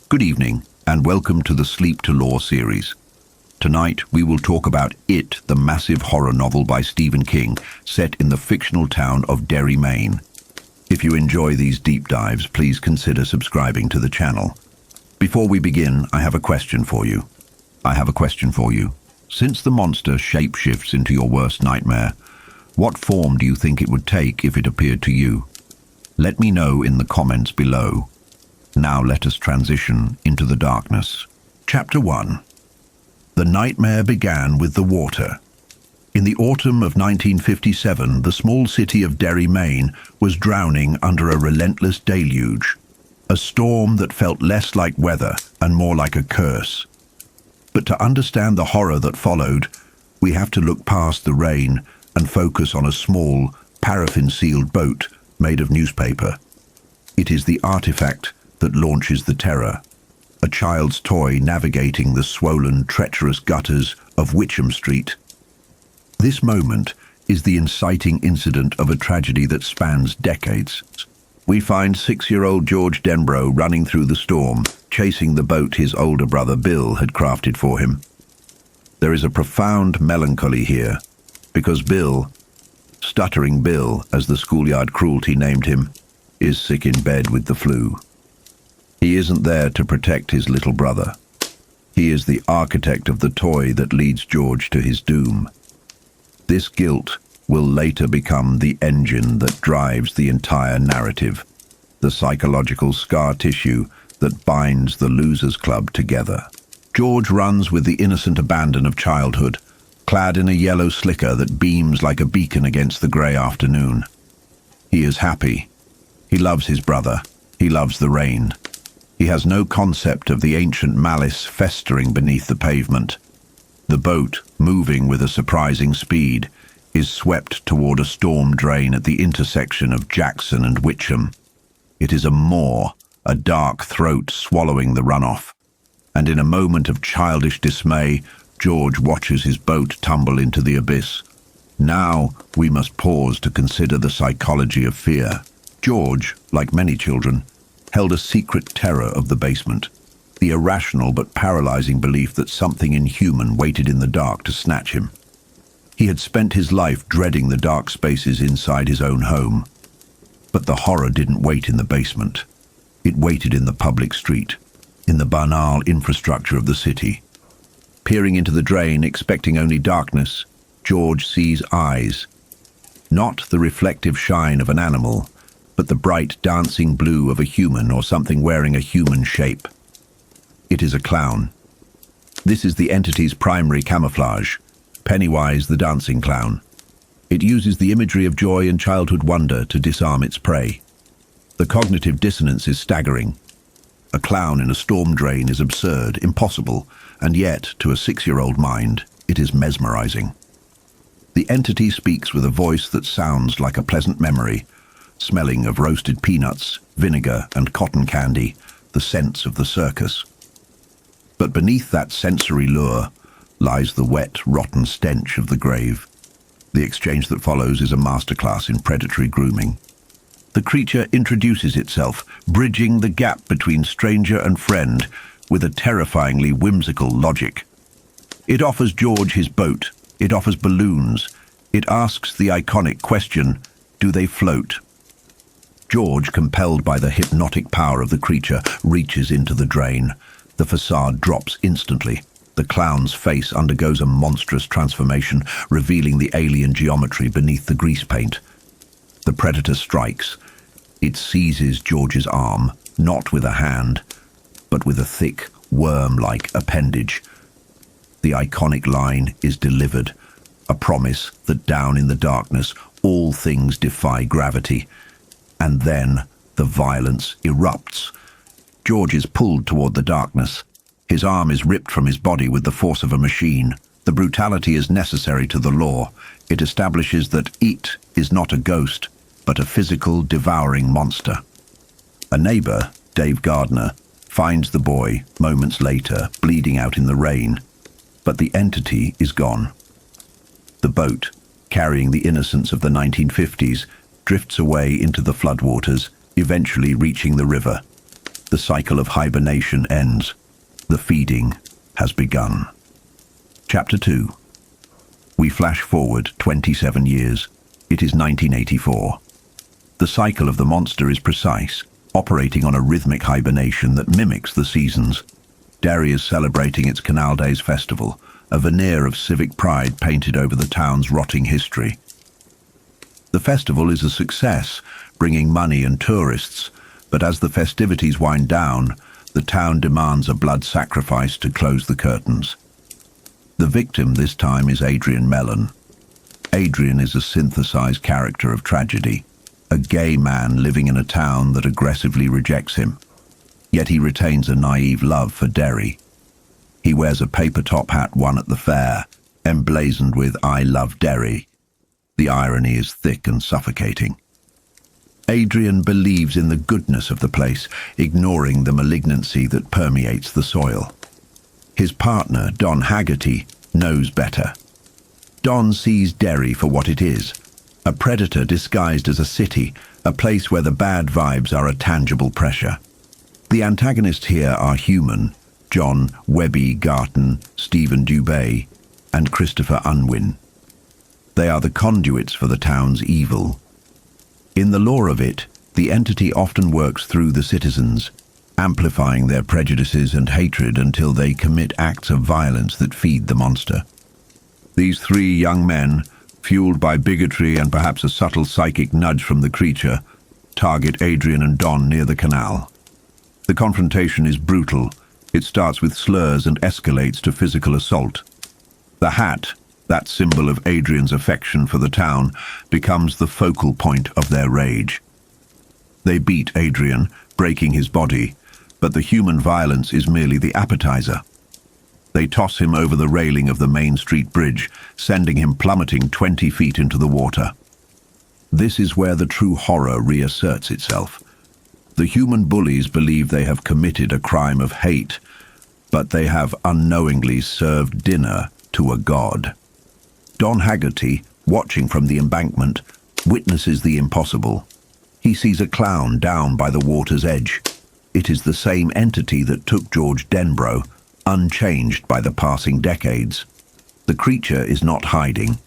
Good evening, and welcome to the Sleep to Law series. Tonight, we will talk about It, the massive horror novel by Stephen King, set in the fictional town of Derry, Maine. If you enjoy these deep dives, please consider subscribing to the channel. Before we begin, I have a question for you. Since the monster shapeshifts into your worst nightmare, what form do you think it would take if it appeared to you? Let me know in the comments below. Now let us transition into the darkness. Chapter 1. The nightmare began with the water. In the autumn of 1957, the small city of Derry, Maine, was drowning under a relentless deluge, a storm that felt less like weather and more like a curse. But to understand the horror that followed, we have to look past the rain and focus on a small, paraffin-sealed boat made of newspaper. It is the artifact that launches the terror, a child's toy navigating the swollen, treacherous gutters of Witcham Street. This moment is the inciting incident of a tragedy that spans decades. We find 6-year-old George Denbrough running through the storm, chasing the boat his older brother Bill had crafted for him. There is a profound melancholy here, because Bill, Stuttering Bill, as the schoolyard cruelty named him, is sick in bed with the flu. He isn't there to protect his little brother. He is the architect of the toy that leads George to his doom. This guilt will later become the engine that drives the entire narrative, the psychological scar tissue that binds the Losers Club together. George runs with the innocent abandon of childhood, clad in a yellow slicker that beams like a beacon against the grey afternoon. He is happy. He loves his brother. He loves the rain. He has no concept of the ancient malice festering beneath the pavement. The boat, moving with a surprising speed, is swept toward a storm drain at the intersection of Jackson and Witcham. It is a maw, a dark throat swallowing the runoff. And in a moment of childish dismay, George watches his boat tumble into the abyss. Now we must pause to consider the psychology of fear. George, like many children, held a secret terror of the basement, the irrational but paralyzing belief that something inhuman waited in the dark to snatch him. He had spent his life dreading the dark spaces inside his own home. But the horror didn't wait in the basement. It waited in the public street, in the banal infrastructure of the city. Peering into the drain, expecting only darkness, George sees eyes. Not the reflective shine of an animal, but the bright dancing blue of a human or something wearing a human shape. It is a clown. This is the entity's primary camouflage, Pennywise the dancing clown. It uses the imagery of joy and childhood wonder to disarm its prey. The cognitive dissonance is staggering. A clown in a storm drain is absurd, impossible, and yet, to a 6-year-old mind, it is mesmerizing. The entity speaks with a voice that sounds like a pleasant memory, smelling of roasted peanuts, vinegar, and cotton candy, the scents of the circus. But beneath that sensory lure lies the wet, rotten stench of the grave. The exchange that follows is a masterclass in predatory grooming. The creature introduces itself, bridging the gap between stranger and friend with a terrifyingly whimsical logic. It offers George his boat. It offers balloons. It asks the iconic question, do they float? George, compelled by the hypnotic power of the creature, reaches into the drain. The facade drops instantly. The clown's face undergoes a monstrous transformation, revealing the alien geometry beneath the grease paint. The predator strikes. It seizes George's arm, not with a hand, but with a thick, worm-like appendage. The iconic line is delivered, a promise that down in the darkness, all things defy gravity. And then the violence erupts. George is pulled toward the darkness. His arm is ripped from his body with the force of a machine. The brutality is necessary to the law. It establishes that It is not a ghost, but a physical, devouring monster. A neighbor, Dave Gardner, finds the boy moments later, bleeding out in the rain. But the entity is gone. The boat, carrying the innocence of the 1950s, drifts away into the floodwaters, eventually reaching the river. The cycle of hibernation ends. The feeding has begun. Chapter 2. We flash forward 27 years. It is 1984. The cycle of the monster is precise, operating on a rhythmic hibernation that mimics the seasons. Derry is celebrating its Canal Days festival, a veneer of civic pride painted over the town's rotting history. The festival is a success, bringing money and tourists, but as the festivities wind down, the town demands a blood sacrifice to close the curtains. The victim this time is Adrian Mellon. Adrian is a synthesized character of tragedy, a gay man living in a town that aggressively rejects him. Yet he retains a naive love for Derry. He wears a paper top hat won at the fair, emblazoned with "I love Derry." The irony is thick and suffocating. Adrian believes in the goodness of the place, ignoring the malignancy that permeates the soil. His partner, Don Haggerty, knows better. Don sees Derry for what it is, a predator disguised as a city, a place where the bad vibes are a tangible pressure. The antagonists here are human: John Webby Garton, Stephen Dubé, and Christopher Unwin. They are the conduits for the town's evil. In the lore of it, the entity often works through the citizens, amplifying their prejudices and hatred until they commit acts of violence that feed the monster. These three young men, fueled by bigotry and perhaps a subtle psychic nudge from the creature, target Adrian and Don near the canal. The confrontation is brutal. It starts with slurs and escalates to physical assault. The hat, that symbol of Adrian's affection for the town, becomes the focal point of their rage. They beat Adrian, breaking his body, but the human violence is merely the appetizer. They toss him over the railing of the Main Street Bridge, sending him plummeting 20 feet into the water. This is where the true horror reasserts itself. The human bullies believe they have committed a crime of hate, but they have unknowingly served dinner to a god. Don Haggerty, watching from the embankment, witnesses the impossible. He sees a clown down by the water's edge. It is the same entity that took George Denbrough, unchanged by the passing decades. The creature is not hiding.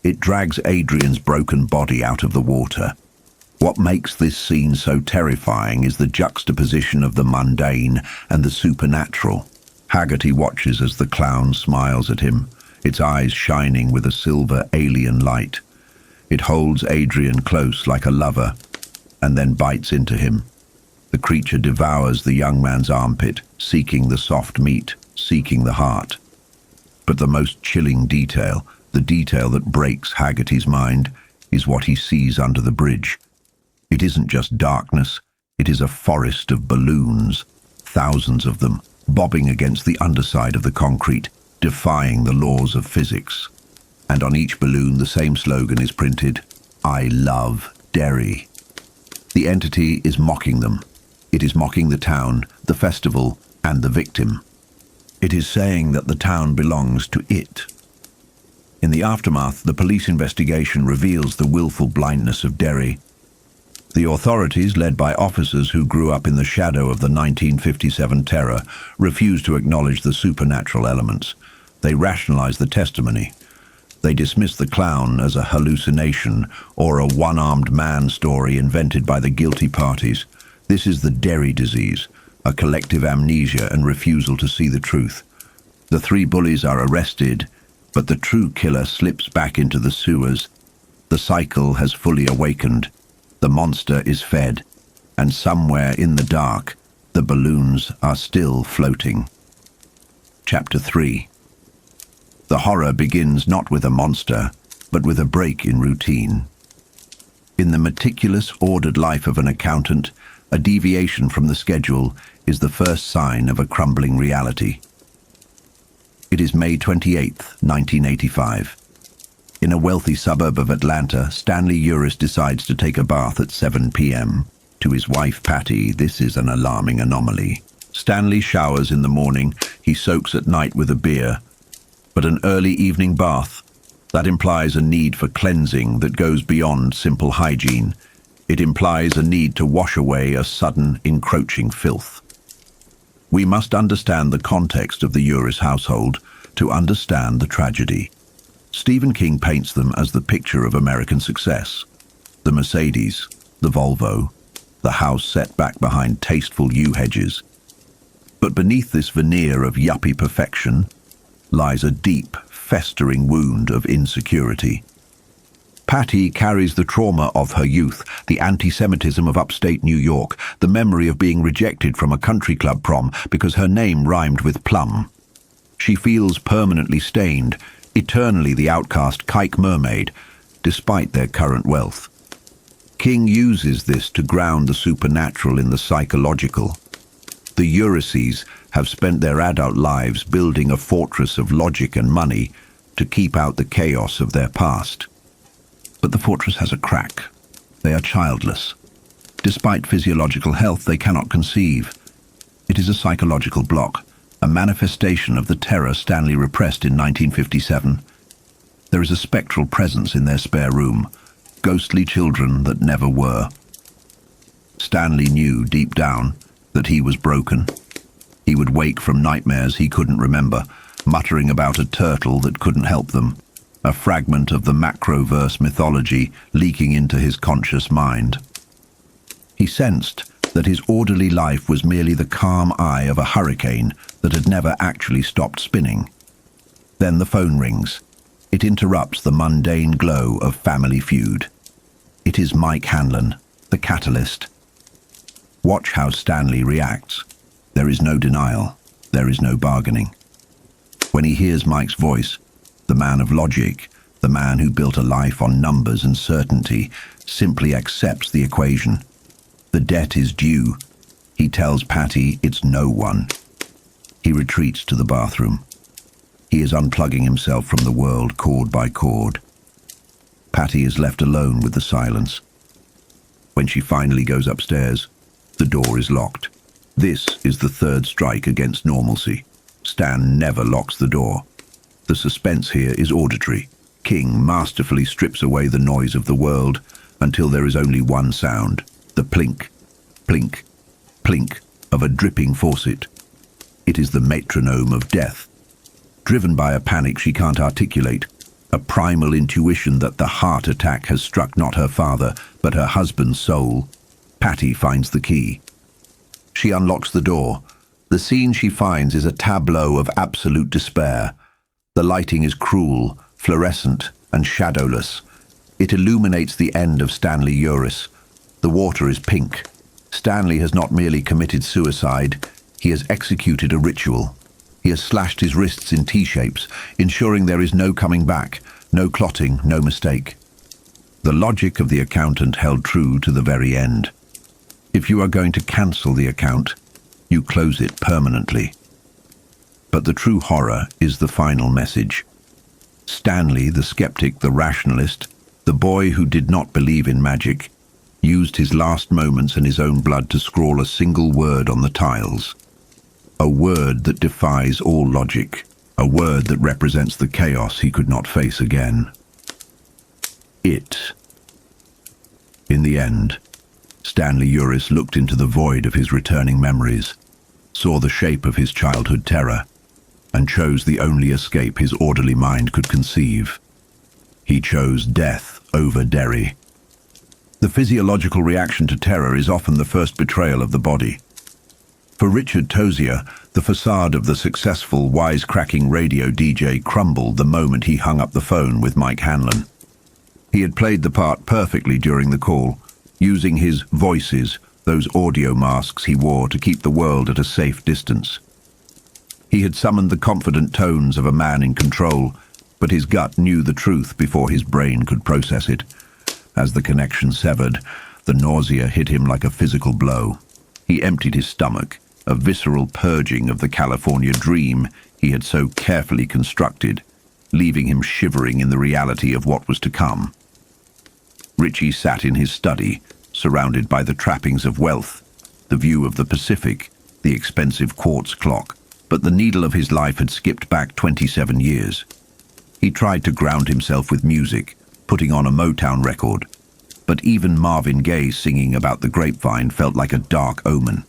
It drags Adrian's broken body out of the water. What makes this scene so terrifying is the juxtaposition of the mundane and the supernatural. Haggerty watches as the clown smiles at him, its eyes shining with a silver alien light. It holds Adrian close like a lover, and then bites into him. The creature devours the young man's armpit, seeking the soft meat, seeking the heart. But the most chilling detail, the detail that breaks Haggerty's mind, is what he sees under the bridge. It isn't just darkness, it is a forest of balloons, thousands of them, bobbing against the underside of the concrete, defying the laws of physics. And on each balloon the same slogan is printed: "I love Derry." The entity is mocking them. It is mocking the town, the festival, and the victim. It is saying that the town belongs to it. In the aftermath, the police investigation reveals the willful blindness of Derry. The authorities, led by officers who grew up in the shadow of the 1957 terror, refused to acknowledge the supernatural elements. They rationalized the testimony. They dismissed the clown as a hallucination or a one-armed man story invented by the guilty parties. This is the Derry Disease, a collective amnesia and refusal to see the truth. The three bullies are arrested, but the true killer slips back into the sewers. The cycle has fully awakened. The monster is fed, and somewhere in the dark, the balloons are still floating. Chapter 3. The horror begins not with a monster, but with a break in routine. In the meticulous, ordered life of an accountant, a deviation from the schedule is the first sign of a crumbling reality. It is May 28th, 1985. In a wealthy suburb of Atlanta, Stanley Uris decides to take a bath at 7 p.m. To his wife, Patty, this is an alarming anomaly. Stanley showers in the morning, he soaks at night with a beer. But an early evening bath, that implies a need for cleansing that goes beyond simple hygiene. It implies a need to wash away a sudden, encroaching filth. We must understand the context of the Uris household to understand the tragedy. Stephen King paints them as the picture of American success. The Mercedes, the Volvo, the house set back behind tasteful yew hedges. But beneath this veneer of yuppie perfection lies a deep, festering wound of insecurity. Patty carries the trauma of her youth, the anti-Semitism of upstate New York, the memory of being rejected from a country club prom because her name rhymed with plum. She feels permanently stained, eternally the outcast kike mermaid, despite their current wealth. King uses this to ground the supernatural in the psychological. The Urises have spent their adult lives building a fortress of logic and money to keep out the chaos of their past. But the fortress has a crack. They are childless. Despite physiological health, they cannot conceive. It is a psychological block, a manifestation of the terror Stanley repressed in 1957. There is a spectral presence in their spare room, ghostly children that never were. Stanley knew deep down that he was broken. He would wake from nightmares he couldn't remember, muttering about a turtle that couldn't help them, a fragment of the macroverse mythology leaking into his conscious mind. He sensed that his orderly life was merely the calm eye of a hurricane that had never actually stopped spinning. Then the phone rings. It interrupts the mundane glow of Family Feud. It is Mike Hanlon, the catalyst. Watch how Stanley reacts. There is no denial. There is no bargaining. When he hears Mike's voice, the man of logic, the man who built a life on numbers and certainty, simply accepts the equation. The debt is due. He tells Patty it's no one. He retreats to the bathroom. He is unplugging himself from the world chord by chord. Patty is left alone with the silence. When she finally goes upstairs, the door is locked. This is the third strike against normalcy. Stan never locks the door. The suspense here is auditory. King masterfully strips away the noise of the world until there is only one sound, the plink, plink, plink of a dripping faucet. It is the metronome of death. Driven by a panic she can't articulate, a primal intuition that the heart attack has struck not her father, but her husband's soul, Patty finds the key. She unlocks the door. The scene she finds is a tableau of absolute despair. The lighting is cruel, fluorescent, and shadowless. It illuminates the end of Stanley Uris. The water is pink. Stanley has not merely committed suicide, he has executed a ritual. He has slashed his wrists in T-shapes, ensuring there is no coming back, no clotting, no mistake. The logic of the accountant held true to the very end. If you are going to cancel the account, you close it permanently. But the true horror is the final message. Stanley, the skeptic, the rationalist, the boy who did not believe in magic, used his last moments and his own blood to scrawl a single word on the tiles. A word that defies all logic, a word that represents the chaos he could not face again. It. In the end, Stanley Uris looked into the void of his returning memories, saw the shape of his childhood terror, and chose the only escape his orderly mind could conceive. He chose death over Derry. The physiological reaction to terror is often the first betrayal of the body. For Richard Tozier, the facade of the successful, wisecracking radio DJ crumbled the moment he hung up the phone with Mike Hanlon. He had played the part perfectly during the call, using his voices, those audio masks he wore to keep the world at a safe distance. He had summoned the confident tones of a man in control, but his gut knew the truth before his brain could process it. As the connection severed, the nausea hit him like a physical blow. He emptied his stomach, a visceral purging of the California dream he had so carefully constructed, leaving him shivering in the reality of what was to come. Richie sat in his study, surrounded by the trappings of wealth, the view of the Pacific, the expensive quartz clock, but the needle of his life had skipped back 27 years. He tried to ground himself with music, putting on a Motown record, but even Marvin Gaye singing about the grapevine felt like a dark omen.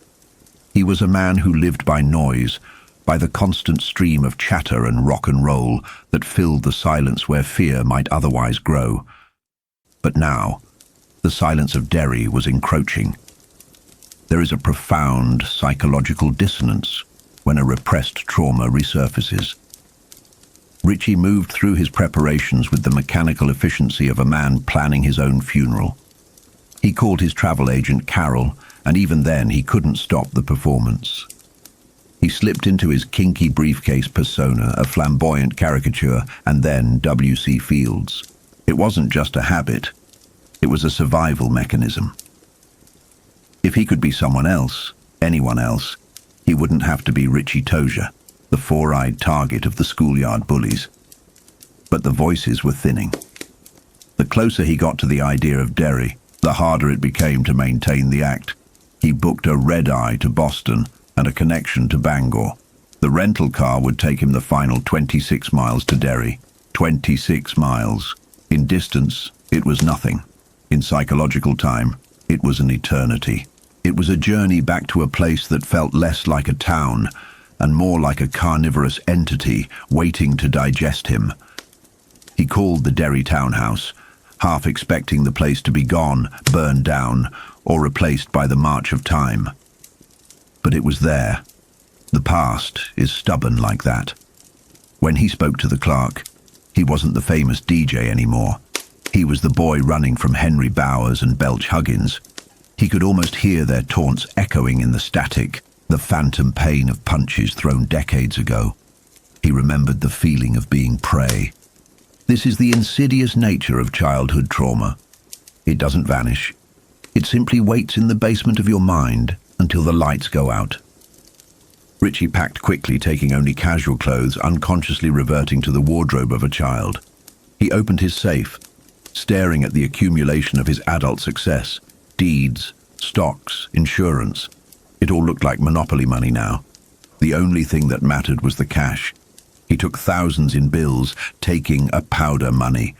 He was a man who lived by noise, by the constant stream of chatter and rock and roll that filled the silence where fear might otherwise grow. But now, the silence of Derry was encroaching. There is a profound psychological dissonance when a repressed trauma resurfaces. Richie moved through his preparations with the mechanical efficiency of a man planning his own funeral. He called his travel agent Carol, and even then he couldn't stop the performance. He slipped into his kinky briefcase persona, a flamboyant caricature, and then W.C. Fields. It wasn't just a habit. It was a survival mechanism. If he could be someone else, anyone else, he wouldn't have to be Richie Tozier, the four-eyed target of the schoolyard bullies. But the voices were thinning. The closer he got to the idea of Derry, the harder it became to maintain the act. He booked a red-eye to Boston and a connection to Bangor. The rental car would take him the final 26 miles to Derry. 26 miles. In distance, it was nothing. In psychological time, it was an eternity. It was a journey back to a place that felt less like a town and more like a carnivorous entity waiting to digest him. He called the Derry townhouse, half expecting the place to be gone, burned down, or replaced by the march of time. But it was there. The past is stubborn like that. When he spoke to the clerk, he wasn't the famous DJ anymore. He was the boy running from Henry Bowers and Belch Huggins. He could almost hear their taunts echoing in the static, the phantom pain of punches thrown decades ago. He remembered the feeling of being prey. This is the insidious nature of childhood trauma. It doesn't vanish. It simply waits in the basement of your mind until the lights go out. Richie packed quickly, taking only casual clothes, unconsciously reverting to the wardrobe of a child. He opened his safe, staring at the accumulation of his adult success. Deeds, stocks, insurance. It all looked like Monopoly money now. The only thing that mattered was the cash. He took thousands in bills, taking a powder money.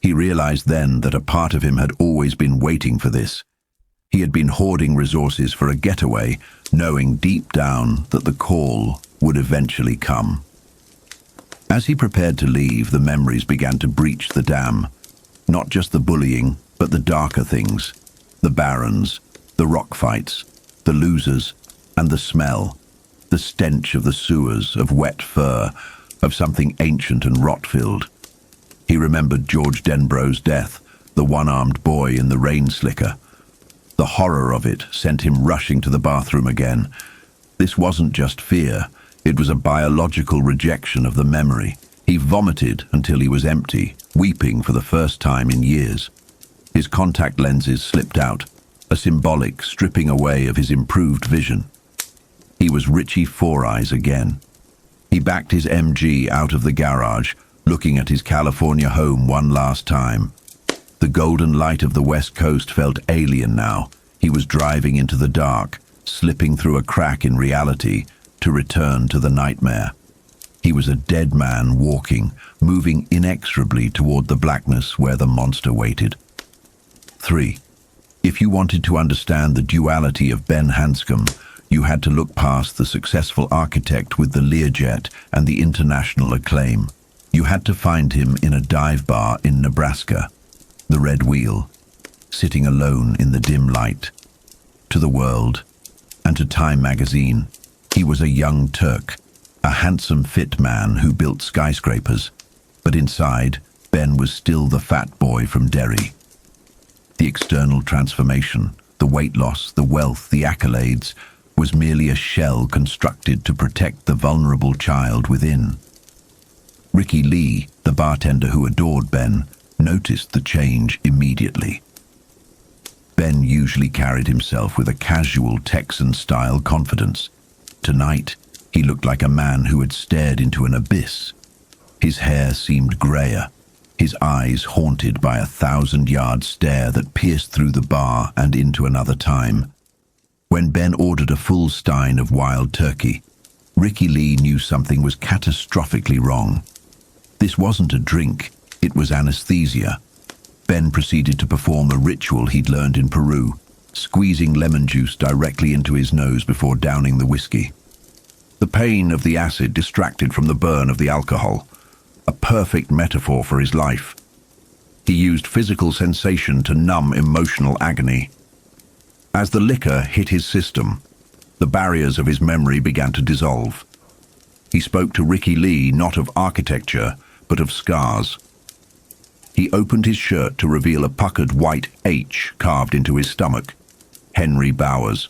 He realized then that a part of him had always been waiting for this. He had been hoarding resources for a getaway, knowing deep down that the call would eventually come. As he prepared to leave, the memories began to breach the dam. Not just the bullying, but the darker things. The barons, the rock fights, the losers, and the smell, the stench of the sewers, of wet fur, of something ancient and rot-filled. He remembered George Denbrough's death, the one-armed boy in the rain slicker. The horror of it sent him rushing to the bathroom again. This wasn't just fear, it was a biological rejection of the memory. He vomited until he was empty, weeping for the first time in years. His contact lenses slipped out, a symbolic stripping away of his improved vision. He was Richie Four Eyes again. He backed his MG out of the garage, looking at his California home one last time. The golden light of the West Coast felt alien now. He was driving into the dark, slipping through a crack in reality to return to the nightmare. He was a dead man walking, moving inexorably toward the blackness where the monster waited. 3. If you wanted to understand the duality of Ben Hanscom, you had to look past the successful architect with the Learjet and the international acclaim. You had to find him in a dive bar in Nebraska, the Red Wheel, sitting alone in the dim light. To the world, and to Time magazine, he was a young Turk, a handsome fit man who built skyscrapers. But inside, Ben was still the fat boy from Derry. The external transformation, the weight loss, the wealth, the accolades, was merely a shell constructed to protect the vulnerable child within. Ricky Lee, the bartender who adored Ben, noticed the change immediately. Ben usually carried himself with a casual Texan-style confidence. Tonight, he looked like a man who had stared into an abyss. His hair seemed grayer, his eyes haunted by a 1,000-yard stare that pierced through the bar and into another time. When Ben ordered a full stein of wild turkey, Ricky Lee knew something was catastrophically wrong. This wasn't a drink, it was anesthesia. Ben proceeded to perform a ritual he'd learned in Peru, squeezing lemon juice directly into his nose before downing the whiskey. The pain of the acid distracted from the burn of the alcohol, a perfect metaphor for his life. He used physical sensation to numb emotional agony. As the liquor hit his system, the barriers of his memory began to dissolve. He spoke to Ricky Lee not of architecture, but of scars. He opened his shirt to reveal a puckered white H carved into his stomach. Henry Bowers.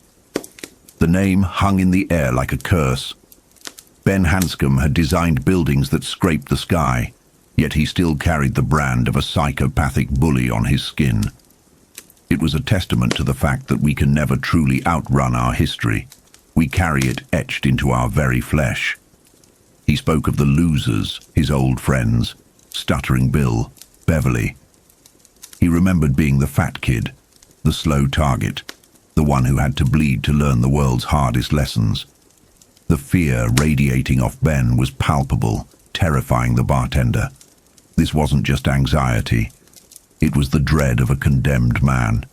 The name hung in the air like a curse. Ben Hanscom had designed buildings that scraped the sky, yet he still carried the brand of a psychopathic bully on his skin. It was a testament to the fact that we can never truly outrun our history. We carry it etched into our very flesh. He spoke of the losers, his old friends, Stuttering Bill, Beverly. He remembered being the fat kid, the slow target, the one who had to bleed to learn the world's hardest lessons. The fear radiating off Ben was palpable, terrifying the bartender. This wasn't just anxiety. It was the dread of a condemned man.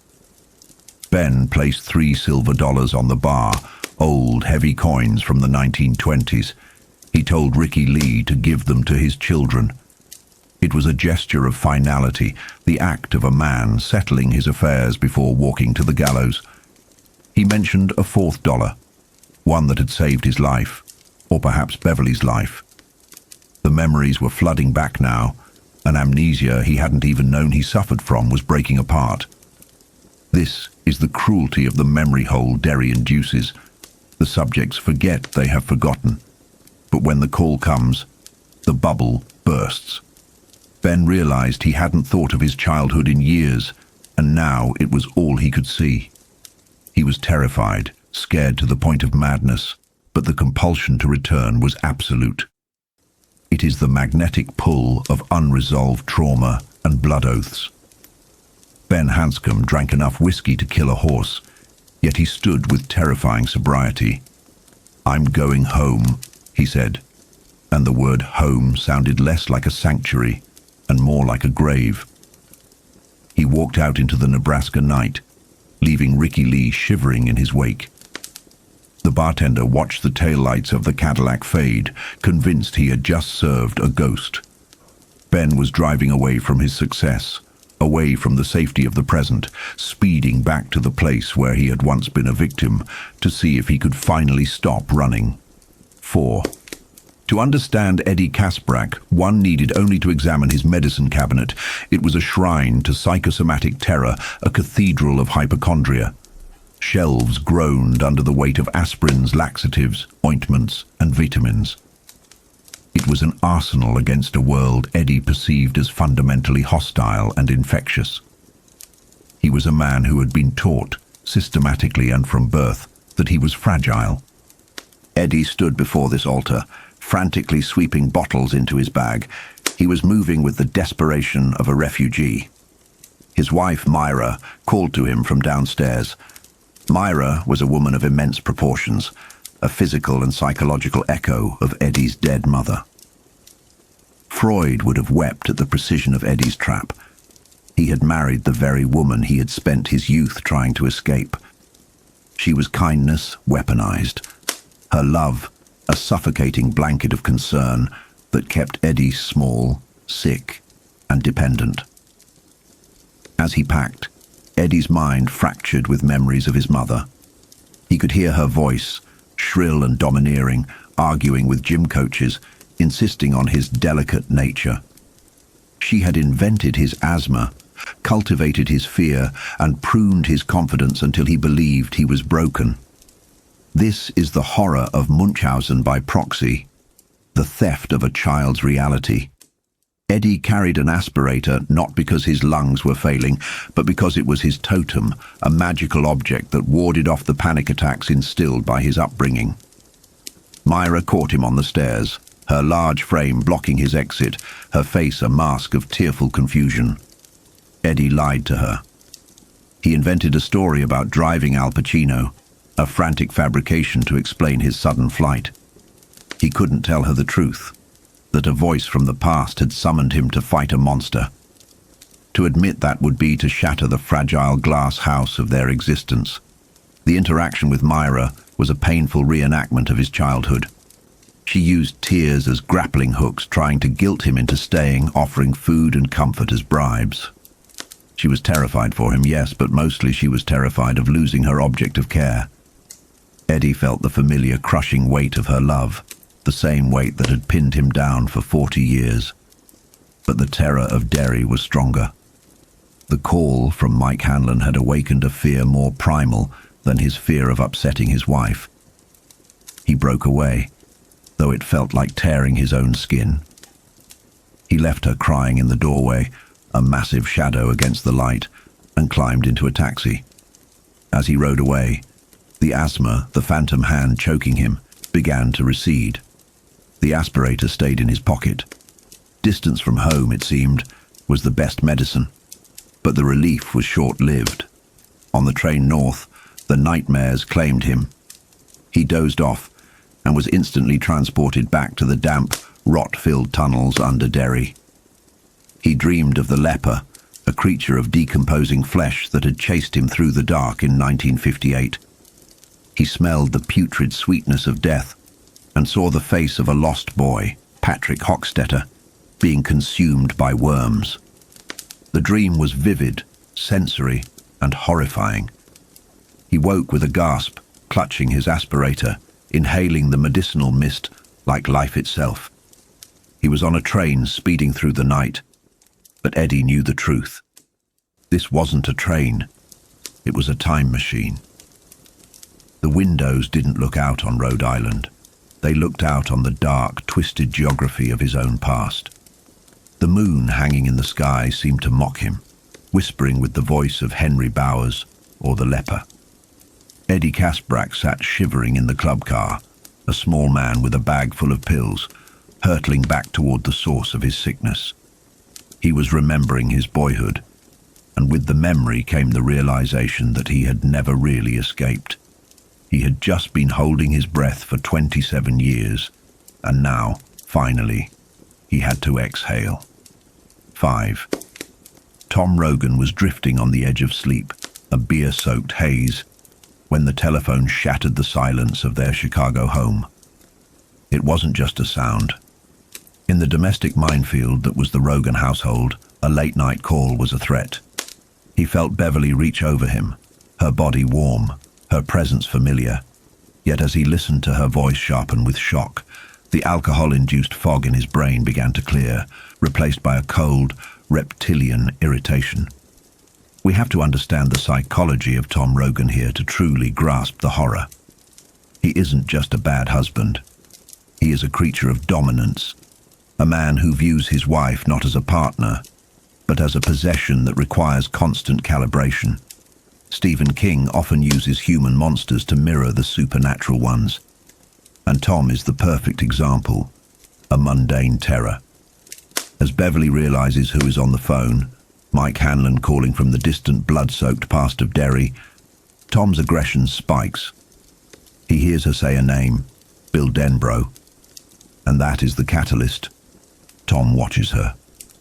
Ben placed $3 silver on the bar, old, heavy coins from the 1920s. He told Ricky Lee to give them to his children. It was a gesture of finality, the act of a man settling his affairs before walking to the gallows. He mentioned a $4, one that had saved his life, or perhaps Beverly's life. The memories were flooding back now. An amnesia he hadn't even known he suffered from was breaking apart. This is the cruelty of the memory hole Derry induces. The subjects forget they have forgotten. But when the call comes, the bubble bursts. Ben realized he hadn't thought of his childhood in years, and now it was all he could see. He was terrified, scared to the point of madness, but the compulsion to return was absolute. It is the magnetic pull of unresolved trauma and blood oaths. Ben Hanscom drank enough whiskey to kill a horse, yet he stood with terrifying sobriety. "I'm going home," he said, and the word home sounded less like a sanctuary and more like a grave. He walked out into the Nebraska night, leaving Ricky Lee shivering in his wake. The bartender watched the taillights of the Cadillac fade, convinced he had just served a ghost. Ben was driving away from his success, away from the safety of the present, speeding back to the place where he had once been a victim, to see if he could finally stop running. 4. To understand Eddie Kasprak, one needed only to examine his medicine cabinet. It was a shrine to psychosomatic terror, a cathedral of hypochondria. Shelves groaned under the weight of aspirins, laxatives, ointments, and vitamins. It was an arsenal against a world Eddie perceived as fundamentally hostile and infectious. He was a man who had been taught, systematically and from birth, that he was fragile. Eddie stood before this altar, frantically sweeping bottles into his bag. He was moving with the desperation of a refugee. His wife, Myra, called to him from downstairs. Myra was a woman of immense proportions, a physical and psychological echo of Eddie's dead mother. Freud would have wept at the precision of Eddie's trap. He had married the very woman he had spent his youth trying to escape. She was kindness weaponized. Her love, a suffocating blanket of concern that kept Eddie small, sick, and dependent. As he packed, Eddie's mind fractured with memories of his mother. He could hear her voice, shrill and domineering, arguing with gym coaches, insisting on his delicate nature. She had invented his asthma, cultivated his fear, and pruned his confidence until he believed he was broken. This is the horror of Munchausen by proxy, the theft of a child's reality. Eddie carried an aspirator not because his lungs were failing, but because it was his totem, a magical object that warded off the panic attacks instilled by his upbringing. Myra caught him on the stairs, her large frame blocking his exit, her face a mask of tearful confusion. Eddie lied to her. He invented a story about driving Al Pacino, a frantic fabrication to explain his sudden flight. He couldn't tell her the truth, that a voice from the past had summoned him to fight a monster. To admit that would be to shatter the fragile glass house of their existence. The interaction with Myra was a painful reenactment of his childhood. She used tears as grappling hooks, trying to guilt him into staying, offering food and comfort as bribes. She was terrified for him, yes, but mostly she was terrified of losing her object of care. Eddie felt the familiar crushing weight of her love, the same weight that had pinned him down for 40 years. But the terror of Derry was stronger. The call from Mike Hanlon had awakened a fear more primal than his fear of upsetting his wife. He broke away, though it felt like tearing his own skin. He left her crying in the doorway, a massive shadow against the light, and climbed into a taxi. As he rode away, the asthma, the phantom hand choking him, began to recede. The aspirator stayed in his pocket. Distance from home, it seemed, was the best medicine. But the relief was short-lived. On the train north, the nightmares claimed him. He dozed off and was instantly transported back to the damp, rot-filled tunnels under Derry. He dreamed of the leper, a creature of decomposing flesh that had chased him through the dark in 1958. He smelled the putrid sweetness of death and saw the face of a lost boy, Patrick Hockstetter, being consumed by worms. The dream was vivid, sensory, and horrifying. He woke with a gasp, clutching his aspirator, inhaling the medicinal mist like life itself. He was on a train speeding through the night, but Eddie knew the truth. This wasn't a train. It was a time machine. The windows didn't look out on Rhode Island. They looked out on the dark, twisted geography of his own past. The moon hanging in the sky seemed to mock him, whispering with the voice of Henry Bowers or the leper. Eddie Casbrack sat shivering in the club car, a small man with a bag full of pills, hurtling back toward the source of his sickness. He was remembering his boyhood, and with the memory came the realization that he had never really escaped. He had just been holding his breath for 27 years, and now, finally, he had to exhale. 5. Tom Rogan was drifting on the edge of sleep, a beer-soaked haze, when the telephone shattered the silence of their Chicago home. It wasn't just a sound. In the domestic minefield that was the Rogan household, a late-night call was a threat. He felt Beverly reach over him, her body warm, her presence familiar. Yet as he listened to her voice sharpen with shock, the alcohol-induced fog in his brain began to clear, replaced by a cold, reptilian irritation. We have to understand the psychology of Tom Rogan here to truly grasp the horror. He isn't just a bad husband. He is a creature of dominance, a man who views his wife not as a partner, but as a possession that requires constant calibration. Stephen King often uses human monsters to mirror the supernatural ones, and Tom is the perfect example, a mundane terror. As Beverly realizes who is on the phone, Mike Hanlon calling from the distant blood-soaked past of Derry, Tom's aggression spikes. He hears her say a name, Bill Denbrough, and that is the catalyst. Tom watches her.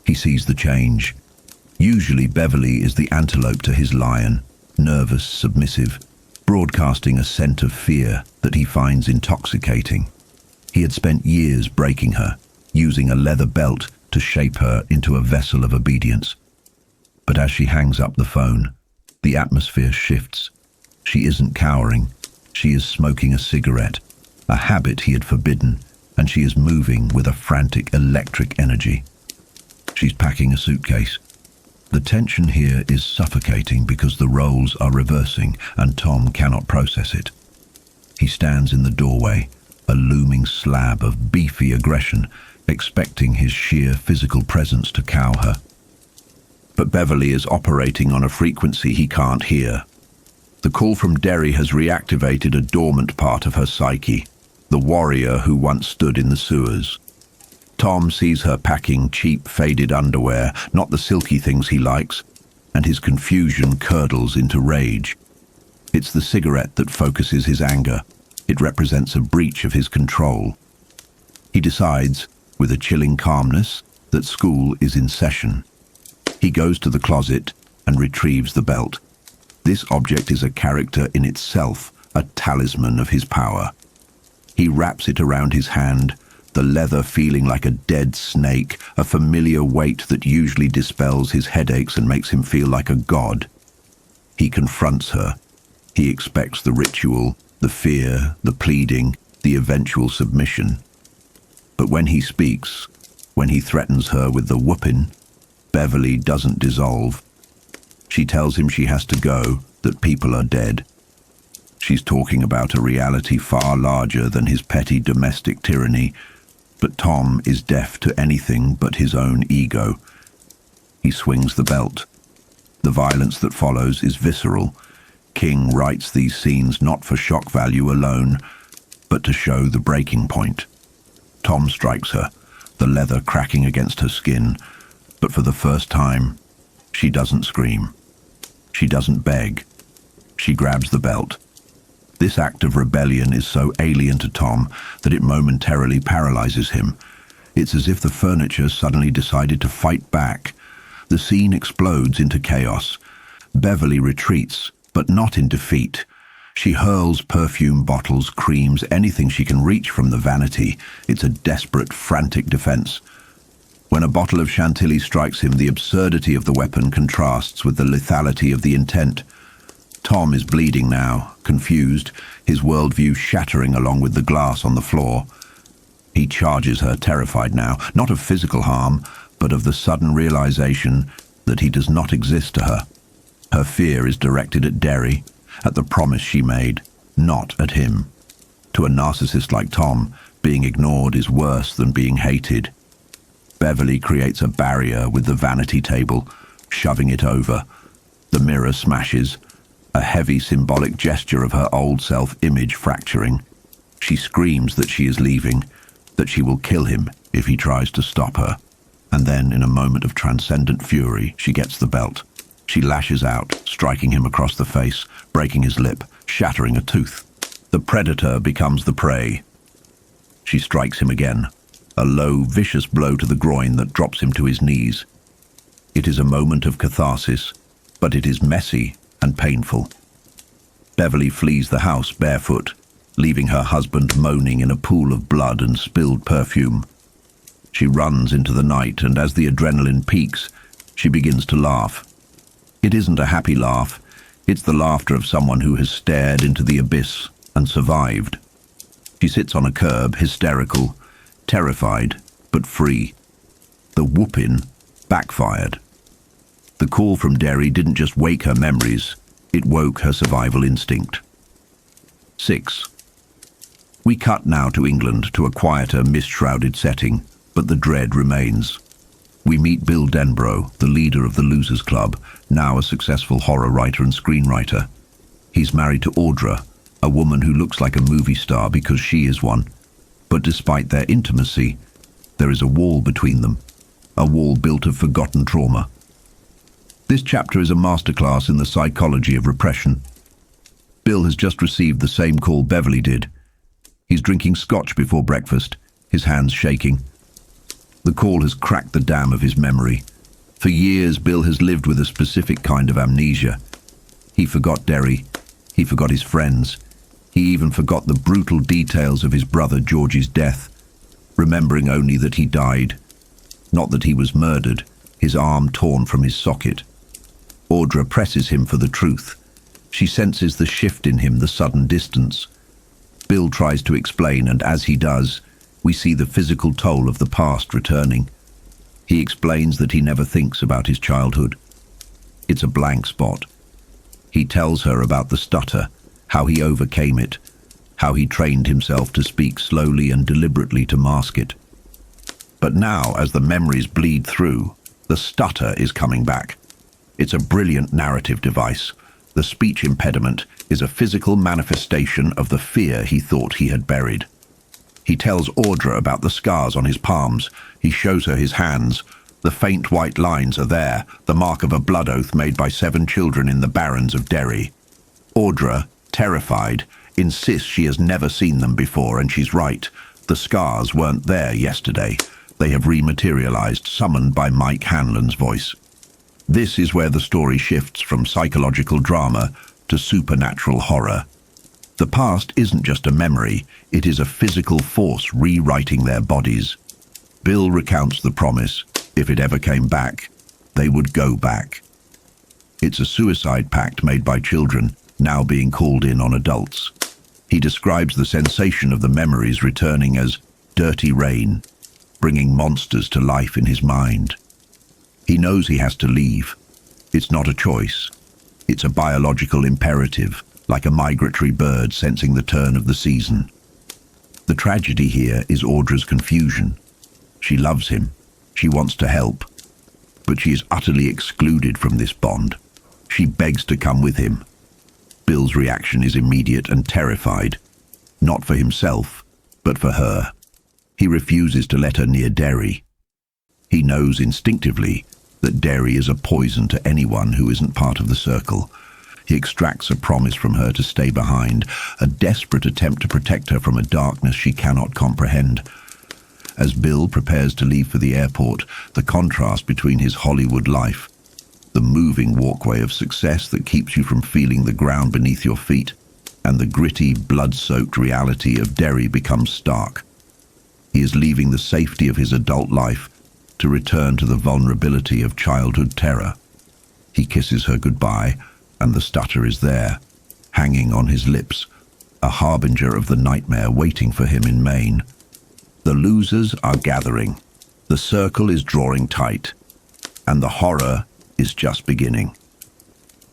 He sees the change. Usually Beverly is the antelope to his lion, nervous, submissive, broadcasting a scent of fear that he finds intoxicating. He had spent years breaking her, using a leather belt to shape her into a vessel of obedience. But as she hangs up the phone, the atmosphere shifts. She isn't cowering. She is smoking a cigarette, a habit he had forbidden, and she is moving with a frantic electric energy. She's packing a suitcase. The tension here is suffocating because the roles are reversing and Tom cannot process it. He stands in the doorway, a looming slab of beefy aggression, expecting his sheer physical presence to cow her. But Beverly is operating on a frequency he can't hear. The call from Derry has reactivated a dormant part of her psyche, the warrior who once stood in the sewers. Tom sees her packing cheap, faded underwear, not the silky things he likes, and his confusion curdles into rage. It's the cigarette that focuses his anger. It represents a breach of his control. He decides, with a chilling calmness, that school is in session. He goes to the closet and retrieves the belt. This object is a character in itself, a talisman of his power. He wraps it around his hand, the leather feeling like a dead snake, a familiar weight that usually dispels his headaches and makes him feel like a god. He confronts her. He expects the ritual, the fear, the pleading, the eventual submission. But when he speaks, when he threatens her with the whooping, Beverly doesn't dissolve. She tells him she has to go, that people are dead. She's talking about a reality far larger than his petty domestic tyranny, but Tom is deaf to anything but his own ego. He swings the belt. The violence that follows is visceral. King writes these scenes not for shock value alone, but to show the breaking point. Tom strikes her, the leather cracking against her skin, but for the first time, she doesn't scream. She doesn't beg. She grabs the belt. This act of rebellion is so alien to Tom that it momentarily paralyzes him. It's as if the furniture suddenly decided to fight back. The scene explodes into chaos. Beverly retreats, but not in defeat. She hurls perfume bottles, creams, anything she can reach from the vanity. It's a desperate, frantic defense. When a bottle of Chantilly strikes him, the absurdity of the weapon contrasts with the lethality of the intent. Tom is bleeding now, confused, his worldview shattering along with the glass on the floor. He charges her, terrified now, not of physical harm, but of the sudden realization that he does not exist to her. Her fear is directed at Derry, at the promise she made, not at him. To a narcissist like Tom, being ignored is worse than being hated. Beverly creates a barrier with the vanity table, shoving it over. The mirror smashes, a heavy symbolic gesture of her old self-image fracturing. She screams that she is leaving, that she will kill him if he tries to stop her. And then, in a moment of transcendent fury, she gets the belt. She lashes out, striking him across the face, breaking his lip, shattering a tooth. The predator becomes the prey. She strikes him again, a low, vicious blow to the groin that drops him to his knees. It is a moment of catharsis, but it is messy and painful. Beverly flees the house barefoot, leaving her husband moaning in a pool of blood and spilled perfume. She runs into the night, and as the adrenaline peaks, she begins to laugh. It isn't a happy laugh. It's the laughter of someone who has stared into the abyss and survived. She sits on a curb, hysterical, terrified, but free. The whooping backfired. The call from Derry didn't just wake her memories, it woke her survival instinct. 6. We cut now to England, to a quieter, mist-shrouded setting, but the dread remains. We meet Bill Denbrough, the leader of the Losers Club, now a successful horror writer and screenwriter. He's married to Audra, a woman who looks like a movie star because she is one. But despite their intimacy, there is a wall between them, a wall built of forgotten trauma. This chapter is a masterclass in the psychology of repression. Bill has just received the same call Beverly did. He's drinking scotch before breakfast, his hands shaking. The call has cracked the dam of his memory. For years, Bill has lived with a specific kind of amnesia. He forgot Derry. He forgot his friends. He even forgot the brutal details of his brother George's death, remembering only that he died. Not that he was murdered, his arm torn from his socket. Audra presses him for the truth. She senses the shift in him, the sudden distance. Bill tries to explain, and as he does, we see the physical toll of the past returning. He explains that he never thinks about his childhood. It's a blank spot. He tells her about the stutter, how he overcame it, how he trained himself to speak slowly and deliberately to mask it. But now, as the memories bleed through, the stutter is coming back. It's a brilliant narrative device. The speech impediment is a physical manifestation of the fear he thought he had buried. He tells Audra about the scars on his palms. He shows her his hands. The faint white lines are there, the mark of a blood oath made by 7 children in the barrens of Derry. Audra, terrified, insists she has never seen them before, and she's right. The scars weren't there yesterday. They have rematerialized, summoned by Mike Hanlon's voice. This is where the story shifts from psychological drama to supernatural horror. The past isn't just a memory, it is a physical force rewriting their bodies. Bill recounts the promise: if it ever came back, they would go back. It's a suicide pact made by children, now being called in on adults. He describes the sensation of the memories returning as dirty rain, bringing monsters to life in his mind. He knows he has to leave. It's not a choice. It's a biological imperative, like a migratory bird sensing the turn of the season. The tragedy here is Audra's confusion. She loves him. She wants to help. But she is utterly excluded from this bond. She begs to come with him. Bill's reaction is immediate and terrified. Not for himself, but for her. He refuses to let her near Derry. He knows instinctively that Derry is a poison to anyone who isn't part of the circle. He extracts a promise from her to stay behind, a desperate attempt to protect her from a darkness she cannot comprehend. As Bill prepares to leave for the airport, the contrast between his Hollywood life, the moving walkway of success that keeps you from feeling the ground beneath your feet, and the gritty, blood-soaked reality of Derry becomes stark. He is leaving the safety of his adult life to return to the vulnerability of childhood terror. He kisses her goodbye, and the stutter is there, hanging on his lips, a harbinger of the nightmare waiting for him in Maine. The losers are gathering. The circle is drawing tight, and the horror is just beginning.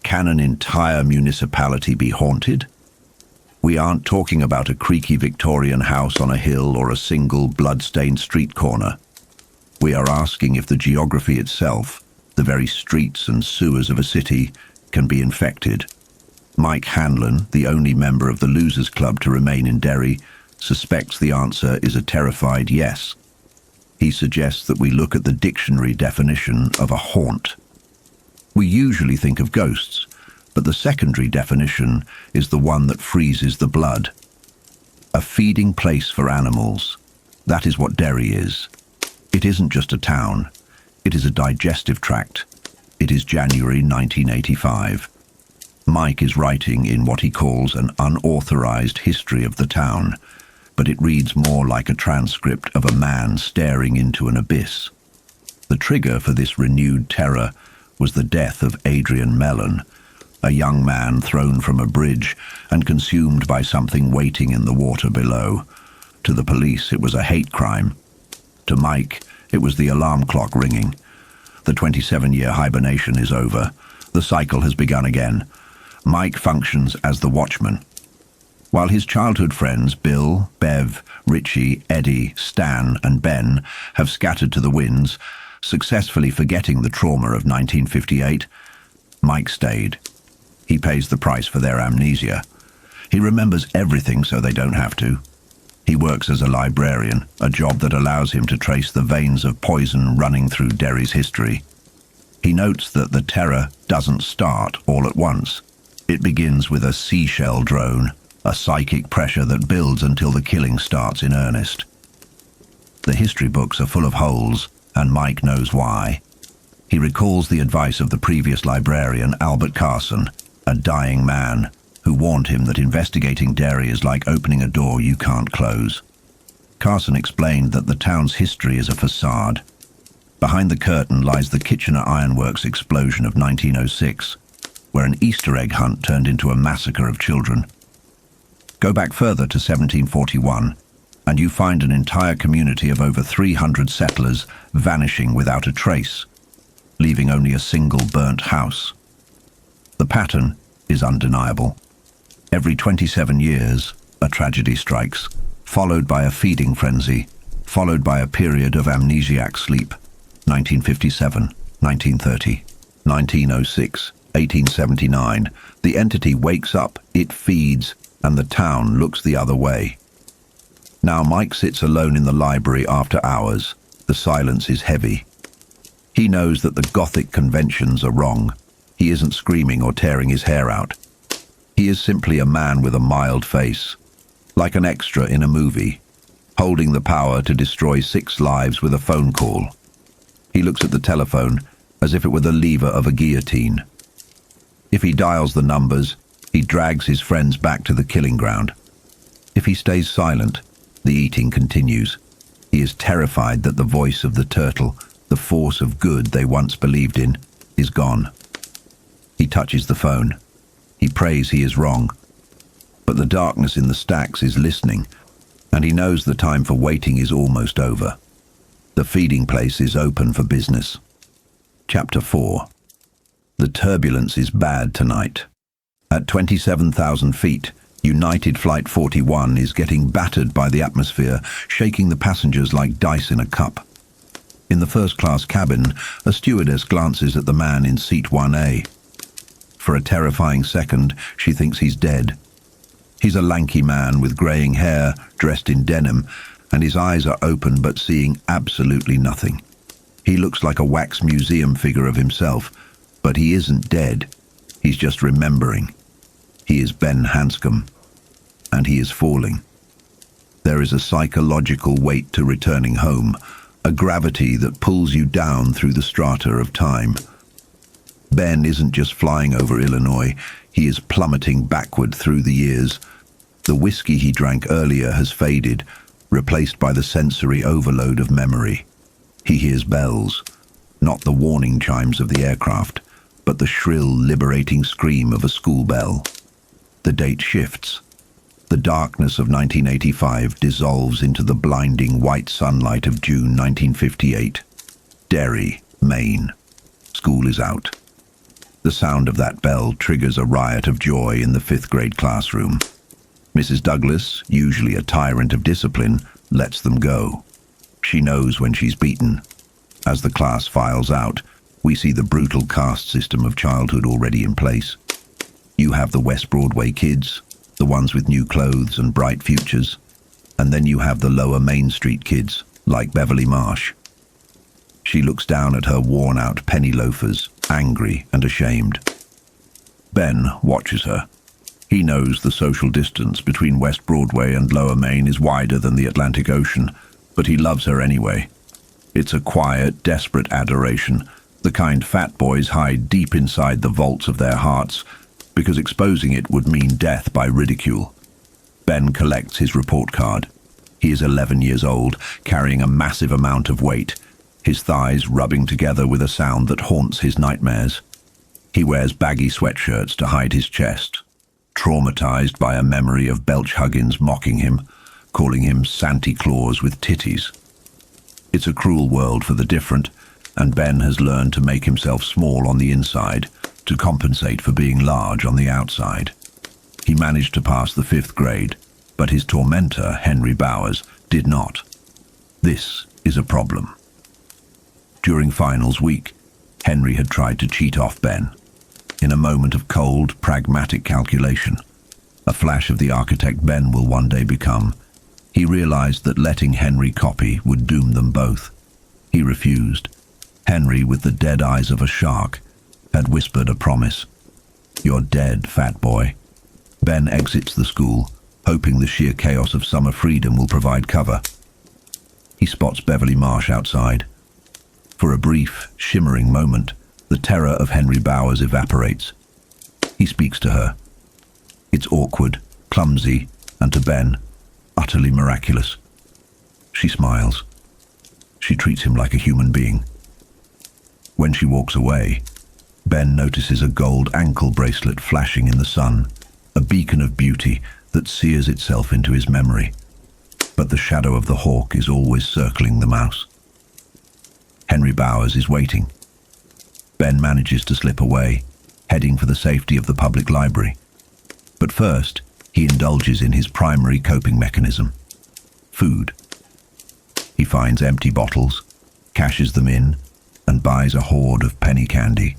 Can an entire municipality be haunted? We aren't talking about a creaky Victorian house on a hill or a single blood-stained street corner. We are asking if the geography itself, the very streets and sewers of a city, can be infected. Mike Hanlon, the only member of the Losers Club to remain in Derry, suspects the answer is a terrified yes. He suggests that we look at the dictionary definition of a haunt. We usually think of ghosts, but the secondary definition is the one that freezes the blood. A feeding place for animals. That is what Derry is. It isn't just a town. It is a digestive tract. It is January 1985. Mike is writing in what he calls an unauthorized history of the town, but it reads more like a transcript of a man staring into an abyss. The trigger for this renewed terror was the death of Adrian Mellon, a young man thrown from a bridge and consumed by something waiting in the water below. To the police, it was a hate crime. To Mike, it was the alarm clock ringing. The 27-year hibernation is over. The cycle has begun again. Mike functions as the watchman. While his childhood friends Bill, Bev, Richie, Eddie, Stan and Ben have scattered to the winds, successfully forgetting the trauma of 1958, Mike stayed. He pays the price for their amnesia. He remembers everything so they don't have to. He works as a librarian, a job that allows him to trace the veins of poison running through Derry's history. He notes that the terror doesn't start all at once. It begins with a seashell drone, a psychic pressure that builds until the killing starts in earnest. The history books are full of holes, and Mike knows why. He recalls the advice of the previous librarian, Albert Carson, a dying man, who warned him that investigating Derry is like opening a door you can't close. Carson explained that the town's history is a facade. Behind the curtain lies the Kitchener Ironworks explosion of 1906, where an Easter egg hunt turned into a massacre of children. Go back further to 1741, and you find an entire community of over 300 settlers vanishing without a trace, leaving only a single burnt house. The pattern is undeniable. Every 27 years, a tragedy strikes, followed by a feeding frenzy, followed by a period of amnesiac sleep. 1957, 1930, 1906, 1879. The entity wakes up, it feeds, and the town looks the other way. Now Mike sits alone in the library after hours. The silence is heavy. He knows that the Gothic conventions are wrong. He isn't screaming or tearing his hair out. He is simply a man with a mild face, like an extra in a movie, holding the power to destroy 6 lives with a phone call. He looks at the telephone, as if it were the lever of a guillotine. If he dials the numbers, he drags his friends back to the killing ground. If he stays silent, the eating continues. He is terrified that the voice of the turtle, the force of good they once believed in, is gone. He touches the phone. He prays he is wrong. But the darkness in the stacks is listening, and he knows the time for waiting is almost over. The feeding place is open for business. Chapter 4. The turbulence is bad tonight. At 27,000 feet, United Flight 41 is getting battered by the atmosphere, shaking the passengers like dice in a cup. In the first-class cabin, a stewardess glances at the man in seat 1A. For a terrifying second, she thinks he's dead. He's a lanky man with greying hair, dressed in denim, and his eyes are open but seeing absolutely nothing. He looks like a wax museum figure of himself, but he isn't dead. He's just remembering. He is Ben Hanscom, and he is falling. There is a psychological weight to returning home, a gravity that pulls you down through the strata of time. Ben isn't just flying over Illinois, he is plummeting backward through the years. The whiskey he drank earlier has faded, replaced by the sensory overload of memory. He hears bells, not the warning chimes of the aircraft, but the shrill, liberating scream of a school bell. The date shifts. The darkness of 1985 dissolves into the blinding white sunlight of June 1958. Derry, Maine. School is out. The sound of that bell triggers a riot of joy in the fifth-grade classroom. Mrs. Douglas, usually a tyrant of discipline, lets them go. She knows when she's beaten. As the class files out, we see the brutal caste system of childhood already in place. You have the West Broadway kids, the ones with new clothes and bright futures, and then you have the lower Main Street kids, like Beverly Marsh. She looks down at her worn-out penny loafers, angry and ashamed. Ben watches her. He knows the social distance between West Broadway and Lower Main is wider than the Atlantic Ocean, but he loves her anyway. It's a quiet, desperate adoration, the kind fat boys hide deep inside the vaults of their hearts, because exposing it would mean death by ridicule. Ben collects his report card. He is 11 years old, carrying a massive amount of weight, his thighs rubbing together with a sound that haunts his nightmares. He wears baggy sweatshirts to hide his chest, traumatized by a memory of Belch Huggins mocking him, calling him Santa Claus with titties. It's a cruel world for the different, and Ben has learned to make himself small on the inside to compensate for being large on the outside. He managed to pass the 5th grade, but his tormentor, Henry Bowers, did not. This is a problem. During finals week, Henry had tried to cheat off Ben. In a moment of cold, pragmatic calculation, a flash of the architect Ben will one day become, he realized that letting Henry copy would doom them both. He refused. Henry, with the dead eyes of a shark, had whispered a promise. "You're dead, fat boy." Ben exits the school, hoping the sheer chaos of summer freedom will provide cover. He spots Beverly Marsh outside. For a brief, shimmering moment, the terror of Henry Bowers evaporates. He speaks to her. It's awkward, clumsy, and to Ben, utterly miraculous. She smiles. She treats him like a human being. When she walks away, Ben notices a gold ankle bracelet flashing in the sun, a beacon of beauty that sears itself into his memory. But the shadow of the hawk is always circling the mouse. Henry Bowers is waiting. Ben manages to slip away, heading for the safety of the public library. But first, he indulges in his primary coping mechanism: food. He finds empty bottles, cashes them in, and buys a hoard of penny candy.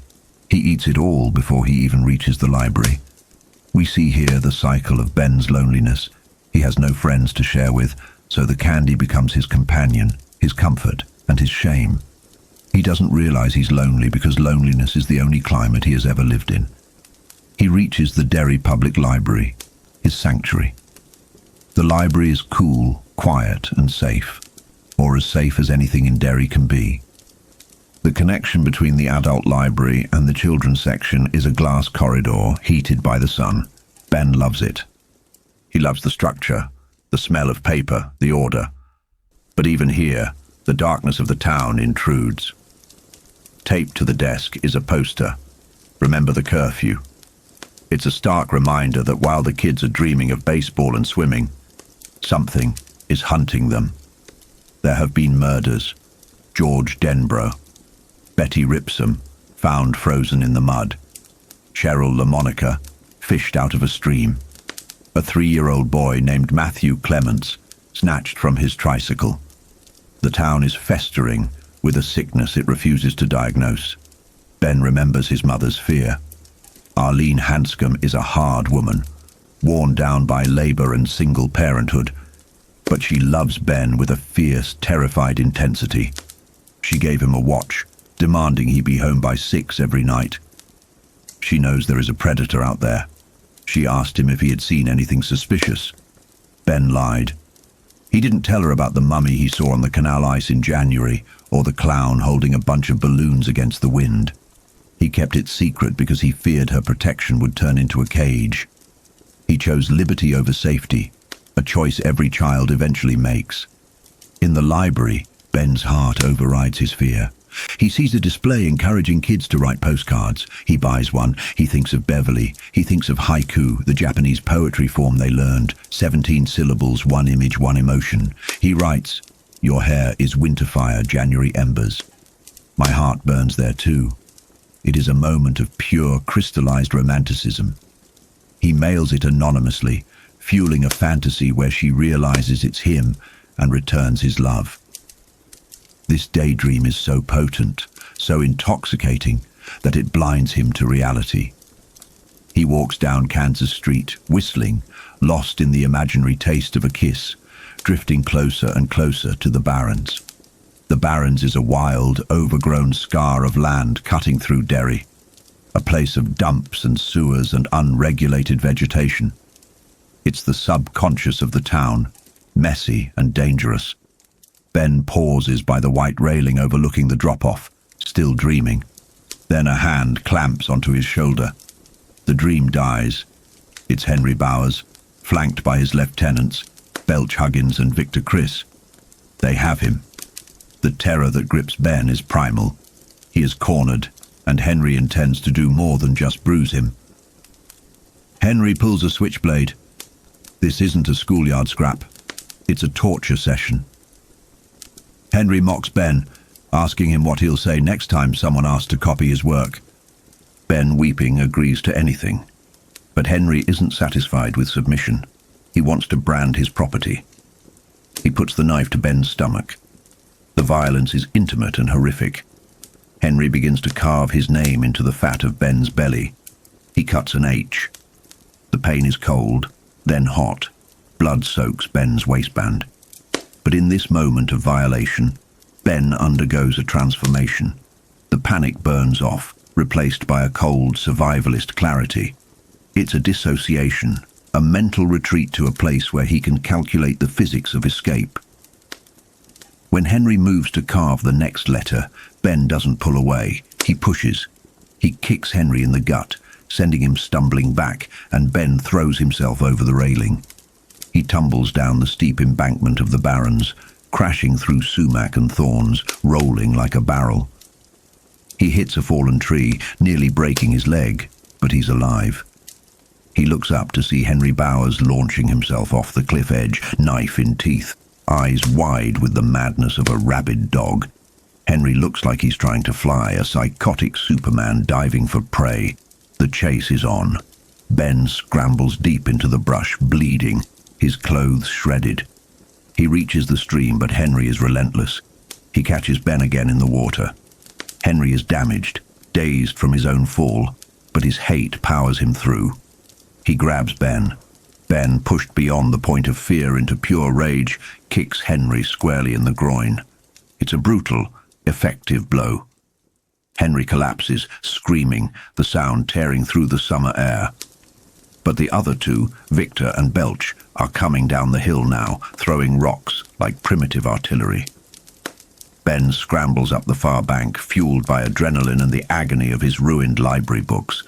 He eats it all before he even reaches the library. We see here the cycle of Ben's loneliness. He has no friends to share with, so the candy becomes his companion, his comfort, and his shame. He doesn't realize he's lonely because loneliness is the only climate he has ever lived in. He reaches the Derry Public Library, his sanctuary. The library is cool, quiet, and safe, or as safe as anything in Derry can be. The connection between the adult library and the children's section is a glass corridor heated by the sun. Ben loves it. He loves the structure, the smell of paper, the order. But even here, the darkness of the town intrudes. Taped to the desk is a poster. Remember the curfew. It's a stark reminder that while the kids are dreaming of baseball and swimming, something is hunting them. There have been murders. George Denbrough, Betty Ripsome, found frozen in the mud. Cheryl LaMonica, fished out of a stream. A 3-year-old boy named Matthew Clements, snatched from his tricycle. The town is festering with a sickness it refuses to diagnose. Ben remembers his mother's fear. Arlene Hanscom is a hard woman, worn down by labor and single parenthood, but she loves Ben with a fierce, terrified intensity. She gave him a watch, demanding he be home by 6 every night. She knows there is a predator out there. She asked him if he had seen anything suspicious. Ben lied. He didn't tell her about the mummy he saw on the canal ice in January, or the clown holding a bunch of balloons against the wind. He kept it secret because he feared her protection would turn into a cage. He chose liberty over safety, a choice every child eventually makes. In the library, Ben's heart overrides his fear. He sees a display encouraging kids to write postcards. He buys one. He thinks of Beverly. He thinks of haiku, the Japanese poetry form they learned. 17 syllables, 1 image, 1 emotion. He writes, "Your hair is winter fire, January embers." My heart burns there too. It is a moment of pure, crystallized romanticism. He mails it anonymously, fueling a fantasy where she realizes it's him and returns his love. This daydream is so potent, so intoxicating, that it blinds him to reality. He walks down Kansas Street, whistling, lost in the imaginary taste of a kiss, drifting closer and closer to the Barrens. The Barrens is a wild, overgrown scar of land cutting through Derry, a place of dumps and sewers and unregulated vegetation. It's the subconscious of the town, messy and dangerous. Ben pauses by the white railing overlooking the drop-off, still dreaming. Then a hand clamps onto his shoulder. The dream dies. It's Henry Bowers, flanked by his lieutenants, Belch Huggins and Victor Chris. They have him. The terror that grips Ben is primal. He is cornered, and Henry intends to do more than just bruise him. Henry pulls a switchblade. This isn't a schoolyard scrap. It's a torture session. Henry mocks Ben, asking him what he'll say next time someone asks to copy his work. Ben, weeping, agrees to anything. But Henry isn't satisfied with submission. He wants to brand his property. He puts the knife to Ben's stomach. The violence is intimate and horrific. Henry begins to carve his name into the fat of Ben's belly. He cuts an H. The pain is cold, then hot. Blood soaks Ben's waistband. But in this moment of violation, Ben undergoes a transformation. The panic burns off, replaced by a cold, survivalist clarity. It's a dissociation, a mental retreat to a place where he can calculate the physics of escape. When Henry moves to carve the next letter, Ben doesn't pull away. He pushes. He kicks Henry in the gut, sending him stumbling back, and Ben throws himself over the railing. He tumbles down the steep embankment of the Barrens, crashing through sumac and thorns, rolling like a barrel. He hits a fallen tree, nearly breaking his leg, but he's alive. He looks up to see Henry Bowers launching himself off the cliff edge, knife in teeth, eyes wide with the madness of a rabid dog. Henry looks like he's trying to fly, a psychotic Superman diving for prey. The chase is on. Ben scrambles deep into the brush, bleeding, his clothes shredded. He reaches the stream, but Henry is relentless. He catches Ben again in the water. Henry is damaged, dazed from his own fall, but his hate powers him through. He grabs Ben. Ben, pushed beyond the point of fear into pure rage, kicks Henry squarely in the groin. It's a brutal, effective blow. Henry collapses, screaming, the sound tearing through the summer air. But the other two, Victor and Belch, are coming down the hill now, throwing rocks like primitive artillery. Ben scrambles up the far bank, fueled by adrenaline and the agony of his ruined library books.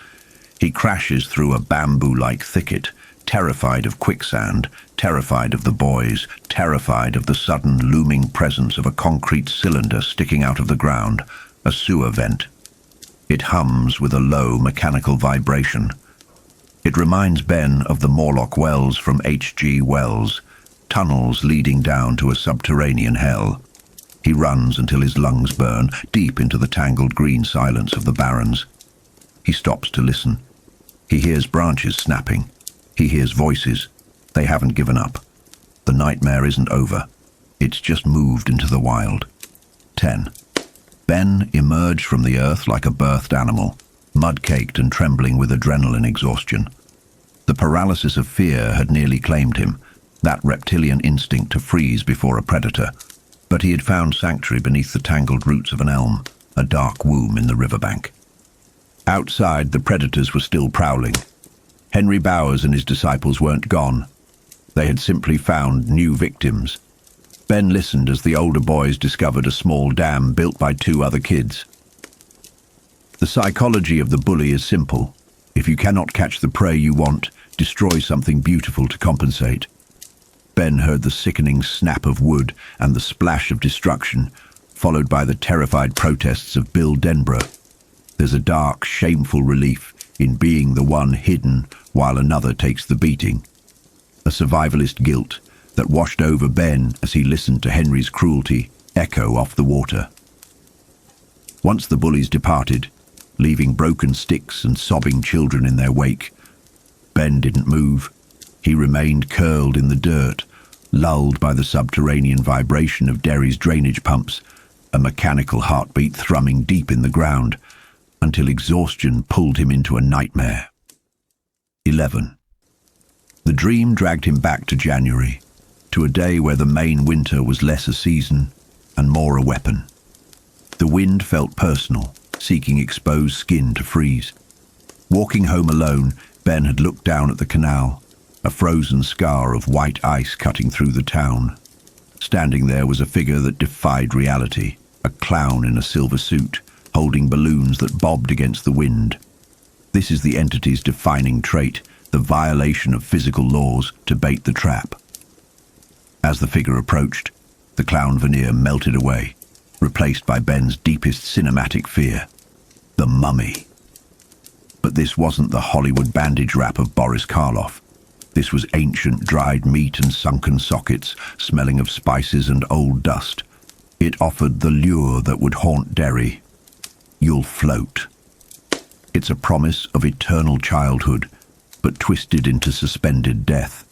He crashes through a bamboo-like thicket, terrified of quicksand, terrified of the boys, terrified of the sudden looming presence of a concrete cylinder sticking out of the ground, a sewer vent. It hums with a low mechanical vibration. It reminds Ben of the Morlock wells from H.G. Wells, tunnels leading down to a subterranean hell. He runs until his lungs burn, deep into the tangled green silence of the barrens. He stops to listen. He hears branches snapping. He hears voices. They haven't given up. The nightmare isn't over. It's just moved into the wild. 10. Ben emerged from the earth like a birthed animal, mud-caked and trembling with adrenaline exhaustion. The paralysis of fear had nearly claimed him, that reptilian instinct to freeze before a predator. But he had found sanctuary beneath the tangled roots of an elm, a dark womb in the riverbank. Outside, the predators were still prowling. Henry Bowers and his disciples weren't gone. They had simply found new victims. Ben listened as the older boys discovered a small dam built by 2 other kids. The psychology of the bully is simple. If you cannot catch the prey you want, destroy something beautiful to compensate. Ben heard the sickening snap of wood and the splash of destruction, followed by the terrified protests of Bill Denbrough. There's a dark, shameful relief in being the one hidden while another takes the beating. A survivalist guilt that washed over Ben as he listened to Henry's cruelty echo off the water. Once the bullies departed, leaving broken sticks and sobbing children in their wake, Ben didn't move. He remained curled in the dirt, lulled by the subterranean vibration of Derry's drainage pumps, a mechanical heartbeat thrumming deep in the ground, until exhaustion pulled him into a nightmare. 11. The dream dragged him back to January, to a day where the Maine winter was less a season and more a weapon. The wind felt personal, seeking exposed skin to freeze. Walking home alone, Ben had looked down at the canal, a frozen scar of white ice cutting through the town. Standing there was a figure that defied reality, a clown in a silver suit, holding balloons that bobbed against the wind. This is the entity's defining trait, the violation of physical laws to bait the trap. As the figure approached, the clown veneer melted away, replaced by Ben's deepest cinematic fear, the mummy. But this wasn't the Hollywood bandage wrap of Boris Karloff. This was ancient dried meat and sunken sockets, smelling of spices and old dust. It offered the lure that would haunt Derry. You'll float. It's a promise of eternal childhood, but twisted into suspended death.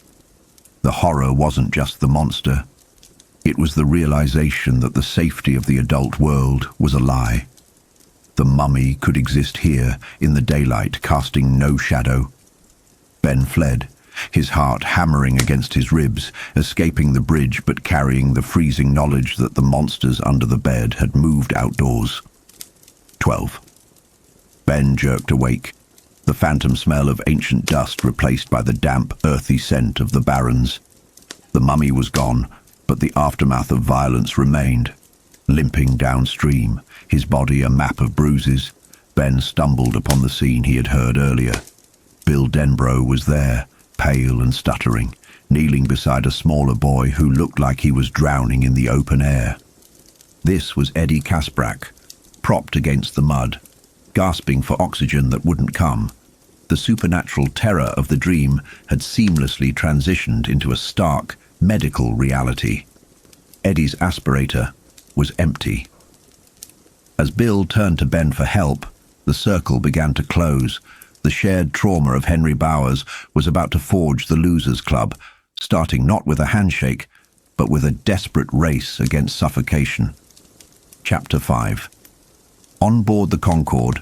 The horror wasn't just the monster. It was the realization that the safety of the adult world was a lie. The mummy could exist here, in the daylight, casting no shadow. Ben fled, his heart hammering against his ribs, escaping the bridge but carrying the freezing knowledge that the monsters under the bed had moved outdoors. 12. Ben jerked awake, the phantom smell of ancient dust replaced by the damp, earthy scent of the barrens. The mummy was gone, but the aftermath of violence remained. Limping downstream, his body a map of bruises, Ben stumbled upon the scene he had heard earlier. Bill Denbrough was there, pale and stuttering, kneeling beside a smaller boy who looked like he was drowning in the open air. This was Eddie Kasprach, propped against the mud, gasping for oxygen that wouldn't come. The supernatural terror of the dream had seamlessly transitioned into a stark, medical reality. Eddie's aspirator was empty. As Bill turned to Ben for help, the circle began to close. The shared trauma of Henry Bowers was about to forge the Losers Club, starting not with a handshake, but with a desperate race against suffocation. Chapter 5. On board the Concorde,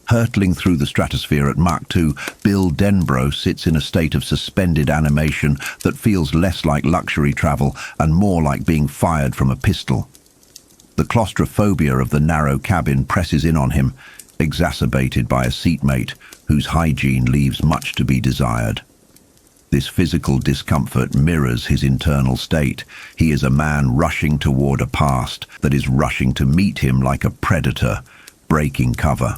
hurtling through the stratosphere at Mach 2, Bill Denbrough sits in a state of suspended animation that feels less like luxury travel and more like being fired from a pistol. The claustrophobia of the narrow cabin presses in on him, exacerbated by a seatmate whose hygiene leaves much to be desired. This physical discomfort mirrors his internal state. He is a man rushing toward a past that is rushing to meet him like a predator, breaking cover.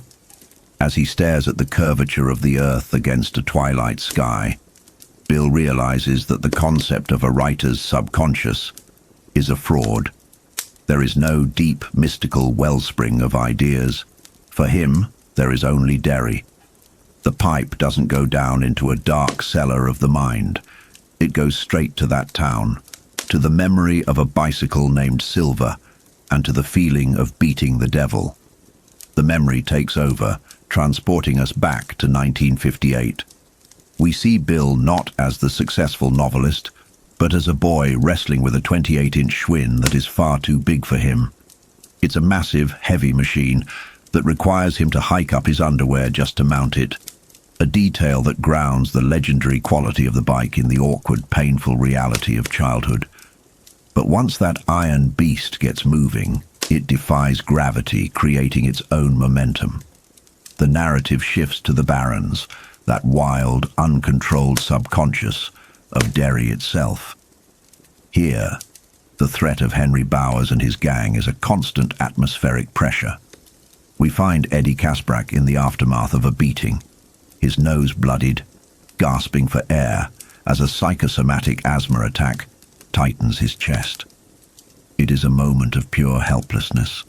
As he stares at the curvature of the earth against a twilight sky, Bill realizes that the concept of a writer's subconscious is a fraud. There is no deep, mystical wellspring of ideas. For him, there is only Derry. The pipe doesn't go down into a dark cellar of the mind. It goes straight to that town, to the memory of a bicycle named Silver, and to the feeling of beating the devil. The memory takes over, transporting us back to 1958. We see Bill not as the successful novelist, but as a boy wrestling with a 28-inch Schwinn that is far too big for him. It's a massive, heavy machine that requires him to hike up his underwear just to mount it, a detail that grounds the legendary quality of the bike in the awkward, painful reality of childhood. But once that iron beast gets moving, it defies gravity, creating its own momentum. The narrative shifts to the barrens, that wild, uncontrolled subconscious of Derry itself. Here, the threat of Henry Bowers and his gang is a constant atmospheric pressure. We find Eddie Kasprak in the aftermath of a beating, his nose bloodied, gasping for air as a psychosomatic asthma attack tightens his chest. It is a moment of pure helplessness,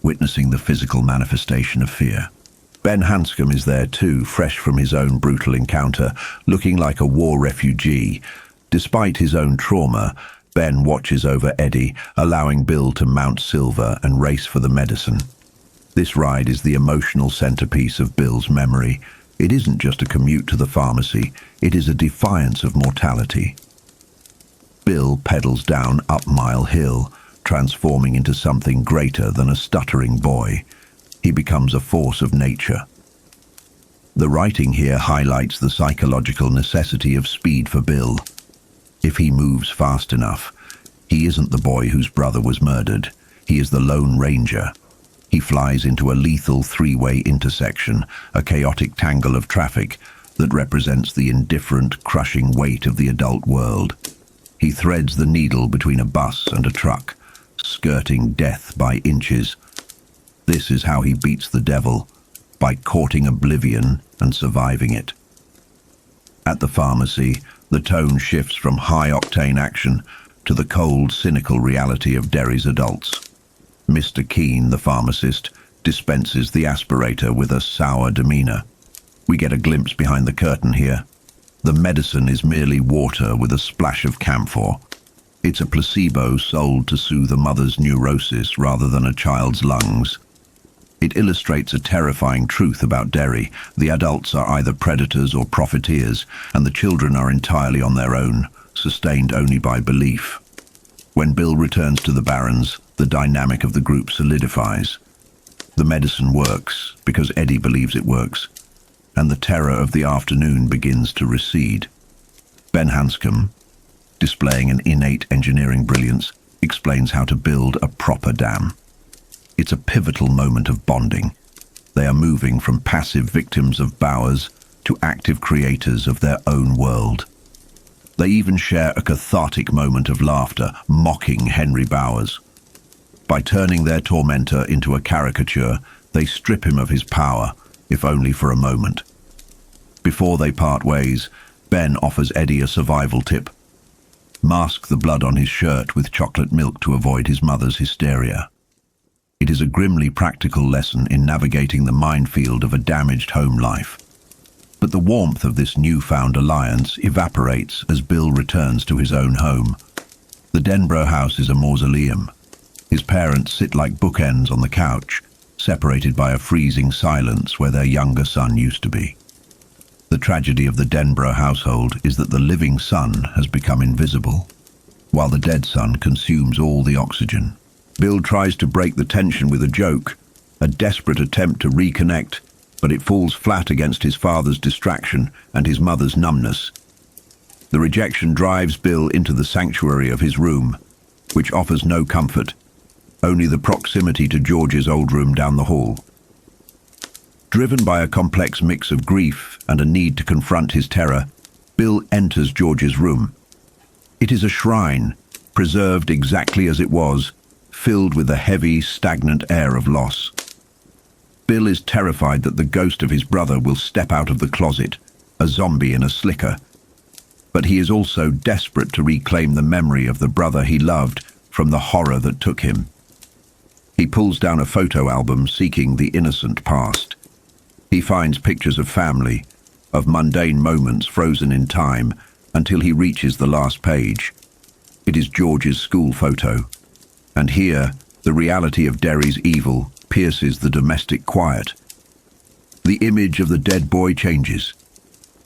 witnessing the physical manifestation of fear. Ben Hanscom is there too, fresh from his own brutal encounter, looking like a war refugee. Despite his own trauma, Ben watches over Eddie, allowing Bill to mount Silver and race for the medicine. This ride is the emotional centerpiece of Bill's memory. It isn't just a commute to the pharmacy, it is a defiance of mortality. Bill pedals down Up Mile Hill, transforming into something greater than a stuttering boy. He becomes a force of nature. The writing here highlights the psychological necessity of speed for Bill. If he moves fast enough, he isn't the boy whose brother was murdered. He is the Lone Ranger. He flies into a lethal three-way intersection, a chaotic tangle of traffic that represents the indifferent, crushing weight of the adult world. He threads the needle between a bus and a truck, skirting death by inches. This is how he beats the devil, by courting oblivion and surviving it. At the pharmacy, the tone shifts from high-octane action to the cold, cynical reality of Derry's adults. Mr. Keane, the pharmacist, dispenses the aspirator with a sour demeanor. We get a glimpse behind the curtain here. The medicine is merely water with a splash of camphor. It's a placebo sold to soothe a mother's neurosis rather than a child's lungs. It illustrates a terrifying truth about Derry. The adults are either predators or profiteers, and the children are entirely on their own, sustained only by belief. When Bill returns to the Barrens, the dynamic of the group solidifies. The medicine works because Eddie believes it works, and the terror of the afternoon begins to recede. Ben Hanscom, displaying an innate engineering brilliance, explains how to build a proper dam. It's a pivotal moment of bonding. They are moving from passive victims of Bowers to active creators of their own world. They even share a cathartic moment of laughter, mocking Henry Bowers. By turning their tormentor into a caricature, they strip him of his power, if only for a moment. Before they part ways, Ben offers Eddie a survival tip. Mask the blood on his shirt with chocolate milk to avoid his mother's hysteria. It is a grimly practical lesson in navigating the minefield of a damaged home life. But the warmth of this newfound alliance evaporates as Bill returns to his own home. The Denbrough house is a mausoleum. His parents sit like bookends on the couch, separated by a freezing silence where their younger son used to be. The tragedy of the Denbrough household is that the living son has become invisible, while the dead son consumes all the oxygen. Bill tries to break the tension with a joke, a desperate attempt to reconnect, but it falls flat against his father's distraction and his mother's numbness. The rejection drives Bill into the sanctuary of his room, which offers no comfort, only the proximity to George's old room down the hall. Driven by a complex mix of grief and a need to confront his terror, Bill enters George's room. It is a shrine, preserved exactly as it was, filled with a heavy, stagnant air of loss. Bill is terrified that the ghost of his brother will step out of the closet, a zombie in a slicker. But he is also desperate to reclaim the memory of the brother he loved from the horror that took him. He pulls down a photo album seeking the innocent past. He finds pictures of family, of mundane moments frozen in time until he reaches the last page. It is George's school photo. And here, the reality of Derry's evil pierces the domestic quiet. The image of the dead boy changes.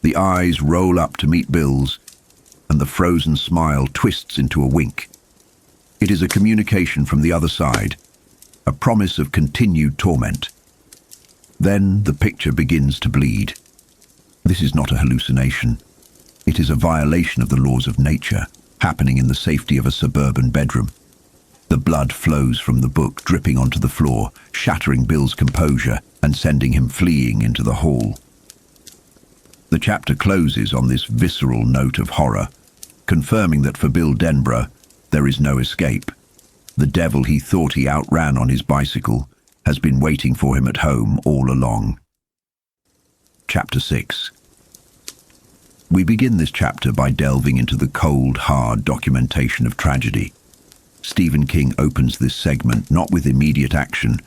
The eyes roll up to meet Bill's, and the frozen smile twists into a wink. It is a communication from the other side, a promise of continued torment. Then the picture begins to bleed. This is not a hallucination. It is a violation of the laws of nature, happening in the safety of a suburban bedroom. The blood flows from the book, dripping onto the floor, shattering Bill's composure and sending him fleeing into the hall. The chapter closes on this visceral note of horror, confirming that for Bill Denbrough, there is no escape. The devil he thought he outran on his bicycle has been waiting for him at home all along. Chapter 6. We begin this chapter by delving into the cold, hard documentation of tragedy. Stephen King opens this segment not with immediate action,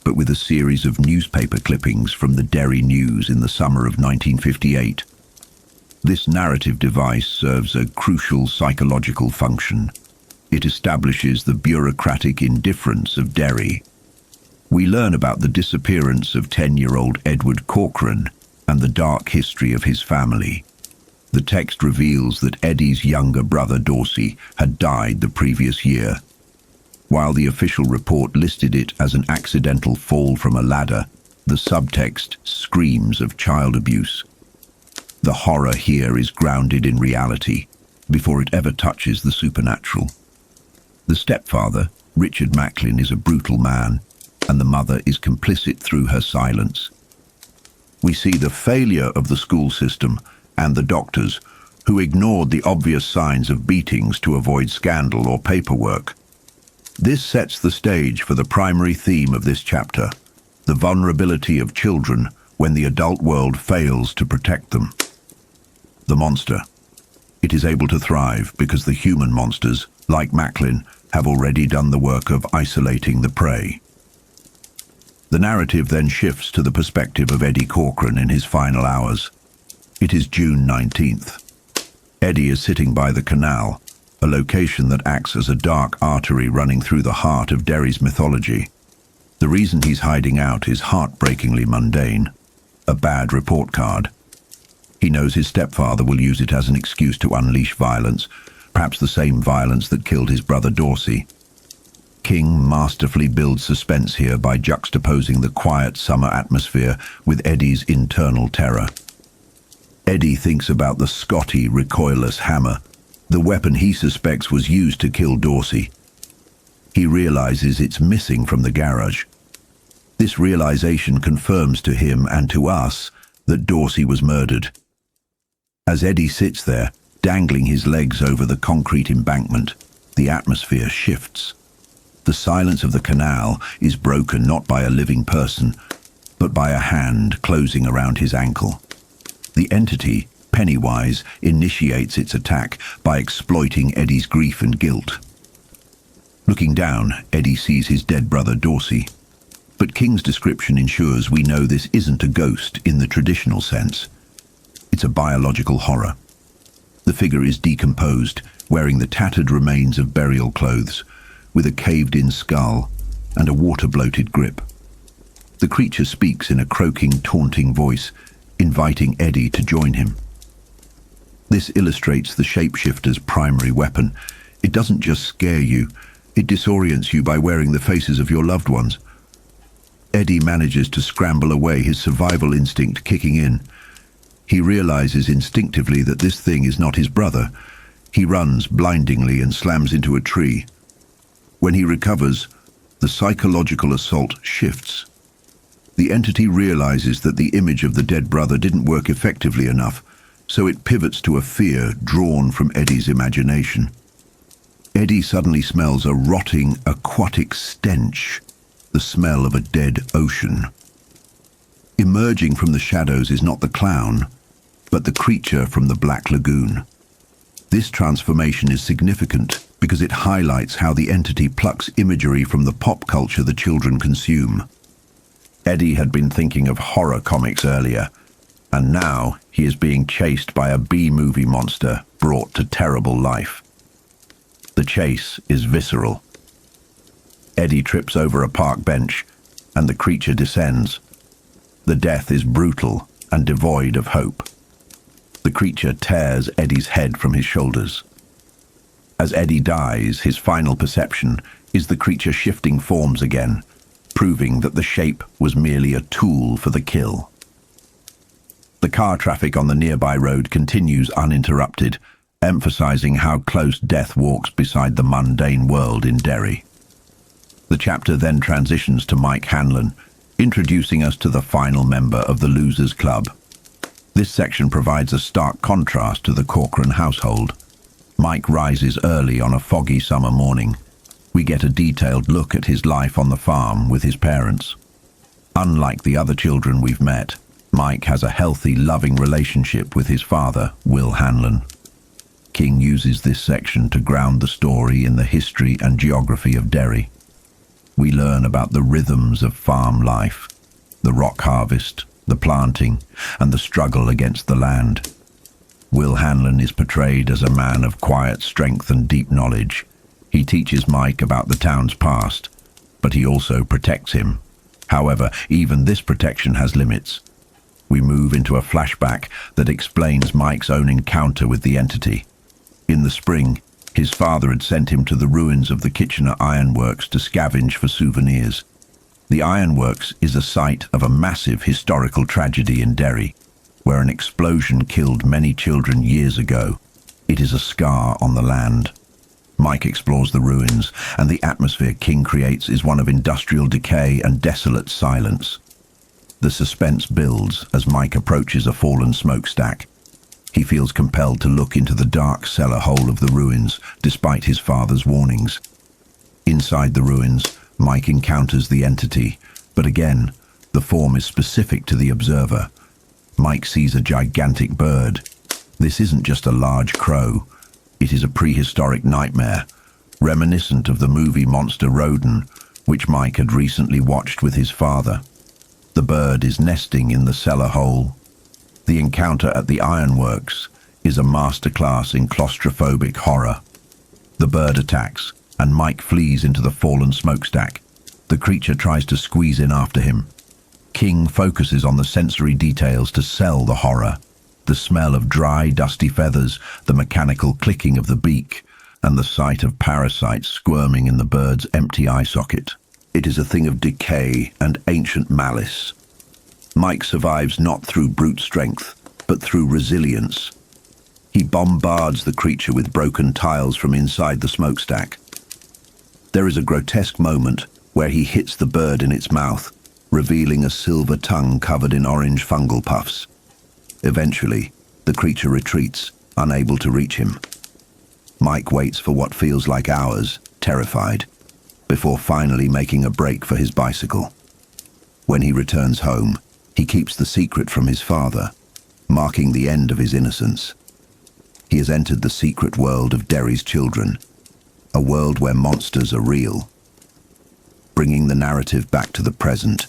but with a series of newspaper clippings from the Derry News in the summer of 1958. This narrative device serves a crucial psychological function. It establishes the bureaucratic indifference of Derry. We learn about the disappearance of 10-year-old Edward Corcoran and the dark history of his family. The text reveals that Eddie's younger brother Dorsey had died the previous year. While the official report listed it as an accidental fall from a ladder, the subtext screams of child abuse. The horror here is grounded in reality before it ever touches the supernatural. The stepfather, Richard Macklin, is a brutal man, and the mother is complicit through her silence. We see the failure of the school system and the doctors, who ignored the obvious signs of beatings to avoid scandal or paperwork. This sets the stage for the primary theme of this chapter, the vulnerability of children when the adult world fails to protect them. The monster. It is able to thrive because the human monsters, like Macklin, have already done the work of isolating the prey. The narrative then shifts to the perspective of Eddie Corcoran in his final hours. It is June 19th. Eddie is sitting by the canal, a location that acts as a dark artery running through the heart of Derry's mythology. The reason he's hiding out is heartbreakingly mundane: a bad report card. He knows his stepfather will use it as an excuse to unleash violence, perhaps the same violence that killed his brother Dorsey. King masterfully builds suspense here by juxtaposing the quiet summer atmosphere with Eddie's internal terror. Eddie thinks about the Scotty recoilless hammer, the weapon he suspects was used to kill Dorsey. He realizes it's missing from the garage. This realization confirms to him and to us that Dorsey was murdered. As Eddie sits there, dangling his legs over the concrete embankment, the atmosphere shifts. The silence of the canal is broken not by a living person, but by a hand closing around his ankle. The entity, Pennywise, initiates its attack by exploiting Eddie's grief and guilt. Looking down, Eddie sees his dead brother Dorsey. But King's description ensures we know this isn't a ghost in the traditional sense. It's a biological horror. The figure is decomposed, wearing the tattered remains of burial clothes, with a caved-in skull and a water-bloated grip. The creature speaks in a croaking, taunting voice, inviting Eddie to join him. This illustrates the shapeshifter's primary weapon. It doesn't just scare you, it disorients you by wearing the faces of your loved ones. Eddie manages to scramble away, his survival instinct kicking in. He realizes instinctively that this thing is not his brother. He runs blindingly and slams into a tree. When he recovers, the psychological assault shifts. The entity realizes that the image of the dead brother didn't work effectively enough, so it pivots to a fear drawn from Eddie's imagination. Eddie suddenly smells a rotting aquatic stench, the smell of a dead ocean. Emerging from the shadows is not the clown, but the creature from the Black Lagoon. This transformation is significant because it highlights how the entity plucks imagery from the pop culture the children consume. Eddie had been thinking of horror comics earlier, and now he is being chased by a B-movie monster brought to terrible life. The chase is visceral. Eddie trips over a park bench, and the creature descends. The death is brutal and devoid of hope. The creature tears Eddie's head from his shoulders. As Eddie dies, his final perception is the creature shifting forms again, proving that the shape was merely a tool for the kill. The car traffic on the nearby road continues uninterrupted, emphasizing how close death walks beside the mundane world in Derry. The chapter then transitions to Mike Hanlon, introducing us to the final member of the Losers Club. This section provides a stark contrast to the Corcoran household. Mike rises early on a foggy summer morning. We get a detailed look at his life on the farm with his parents. Unlike the other children we've met, Mike has a healthy, loving relationship with his father, Will Hanlon. King uses this section to ground the story in the history and geography of Derry. We learn about the rhythms of farm life, the rock harvest, the planting, and the struggle against the land. Will Hanlon is portrayed as a man of quiet strength and deep knowledge. He teaches Mike about the town's past, but he also protects him. However, even this protection has limits. We move into a flashback that explains Mike's own encounter with the entity. In the spring, his father had sent him to the ruins of the Kitchener Ironworks to scavenge for souvenirs. The Ironworks is a site of a massive historical tragedy in Derry, where an explosion killed many children years ago. It is a scar on the land. Mike explores the ruins, and the atmosphere King creates is one of industrial decay and desolate silence. The suspense builds as Mike approaches a fallen smokestack. He feels compelled to look into the dark cellar hole of the ruins, despite his father's warnings. Inside the ruins, Mike encounters the entity, but again, the form is specific to the observer. Mike sees a gigantic bird. This isn't just a large crow. It is a prehistoric nightmare, reminiscent of the movie Monster Roden, which Mike had recently watched with his father. The bird is nesting in the cellar hole. The encounter at the ironworks is a masterclass in claustrophobic horror. The bird attacks, and Mike flees into the fallen smokestack. The creature tries to squeeze in after him. King focuses on the sensory details to sell the horror. The smell of dry, dusty feathers, the mechanical clicking of the beak, and the sight of parasites squirming in the bird's empty eye socket. It is a thing of decay and ancient malice. Mike survives not through brute strength, but through resilience. He bombards the creature with broken tiles from inside the smokestack. There is a grotesque moment where he hits the bird in its mouth, revealing a silver tongue covered in orange fungal puffs. Eventually, the creature retreats, unable to reach him. Mike waits for what feels like hours, terrified, before finally making a break for his bicycle. When he returns home, he keeps the secret from his father, marking the end of his innocence. He has entered the secret world of Derry's children, a world where monsters are real. Bringing the narrative back to the present,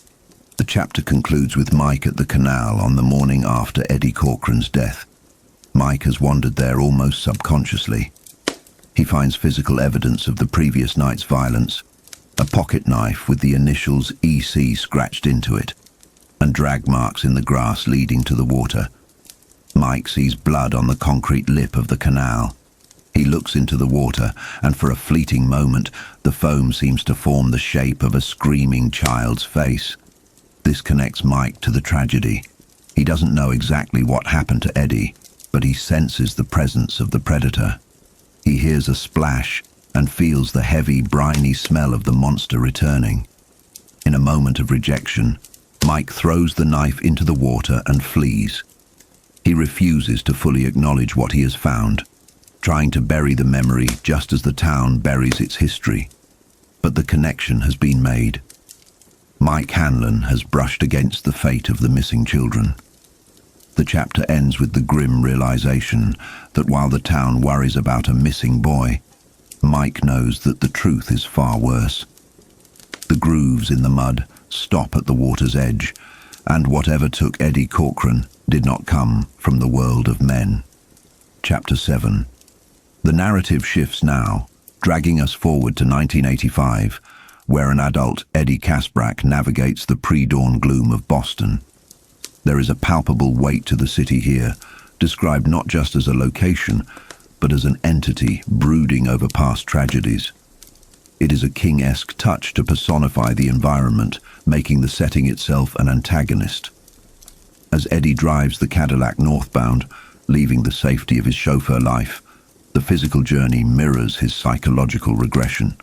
the chapter concludes with Mike at the canal on the morning after Eddie Corcoran's death. Mike has wandered there almost subconsciously. He finds physical evidence of the previous night's violence, a pocket knife with the initials EC scratched into it, and drag marks in the grass leading to the water. Mike sees blood on the concrete lip of the canal. He looks into the water, and for a fleeting moment, the foam seems to form the shape of a screaming child's face. This connects Mike to the tragedy. He doesn't know exactly what happened to Eddie, but he senses the presence of the predator. He hears a splash and feels the heavy, briny smell of the monster returning. In a moment of rejection, Mike throws the knife into the water and flees. He refuses to fully acknowledge what he has found, trying to bury the memory just as the town buries its history. But the connection has been made. Mike Hanlon has brushed against the fate of the missing children. The chapter ends with the grim realization that while the town worries about a missing boy, Mike knows that the truth is far worse. The grooves in the mud stop at the water's edge, and whatever took Eddie Corcoran did not come from the world of men. Chapter 7. The narrative shifts now, dragging us forward to 1985, where an adult Eddie Kasbrak navigates the pre-dawn gloom of Boston. There is a palpable weight to the city here, described not just as a location, but as an entity brooding over past tragedies. It is a King-esque touch to personify the environment, making the setting itself an antagonist. As Eddie drives the Cadillac northbound, leaving the safety of his chauffeur life, the physical journey mirrors his psychological regression.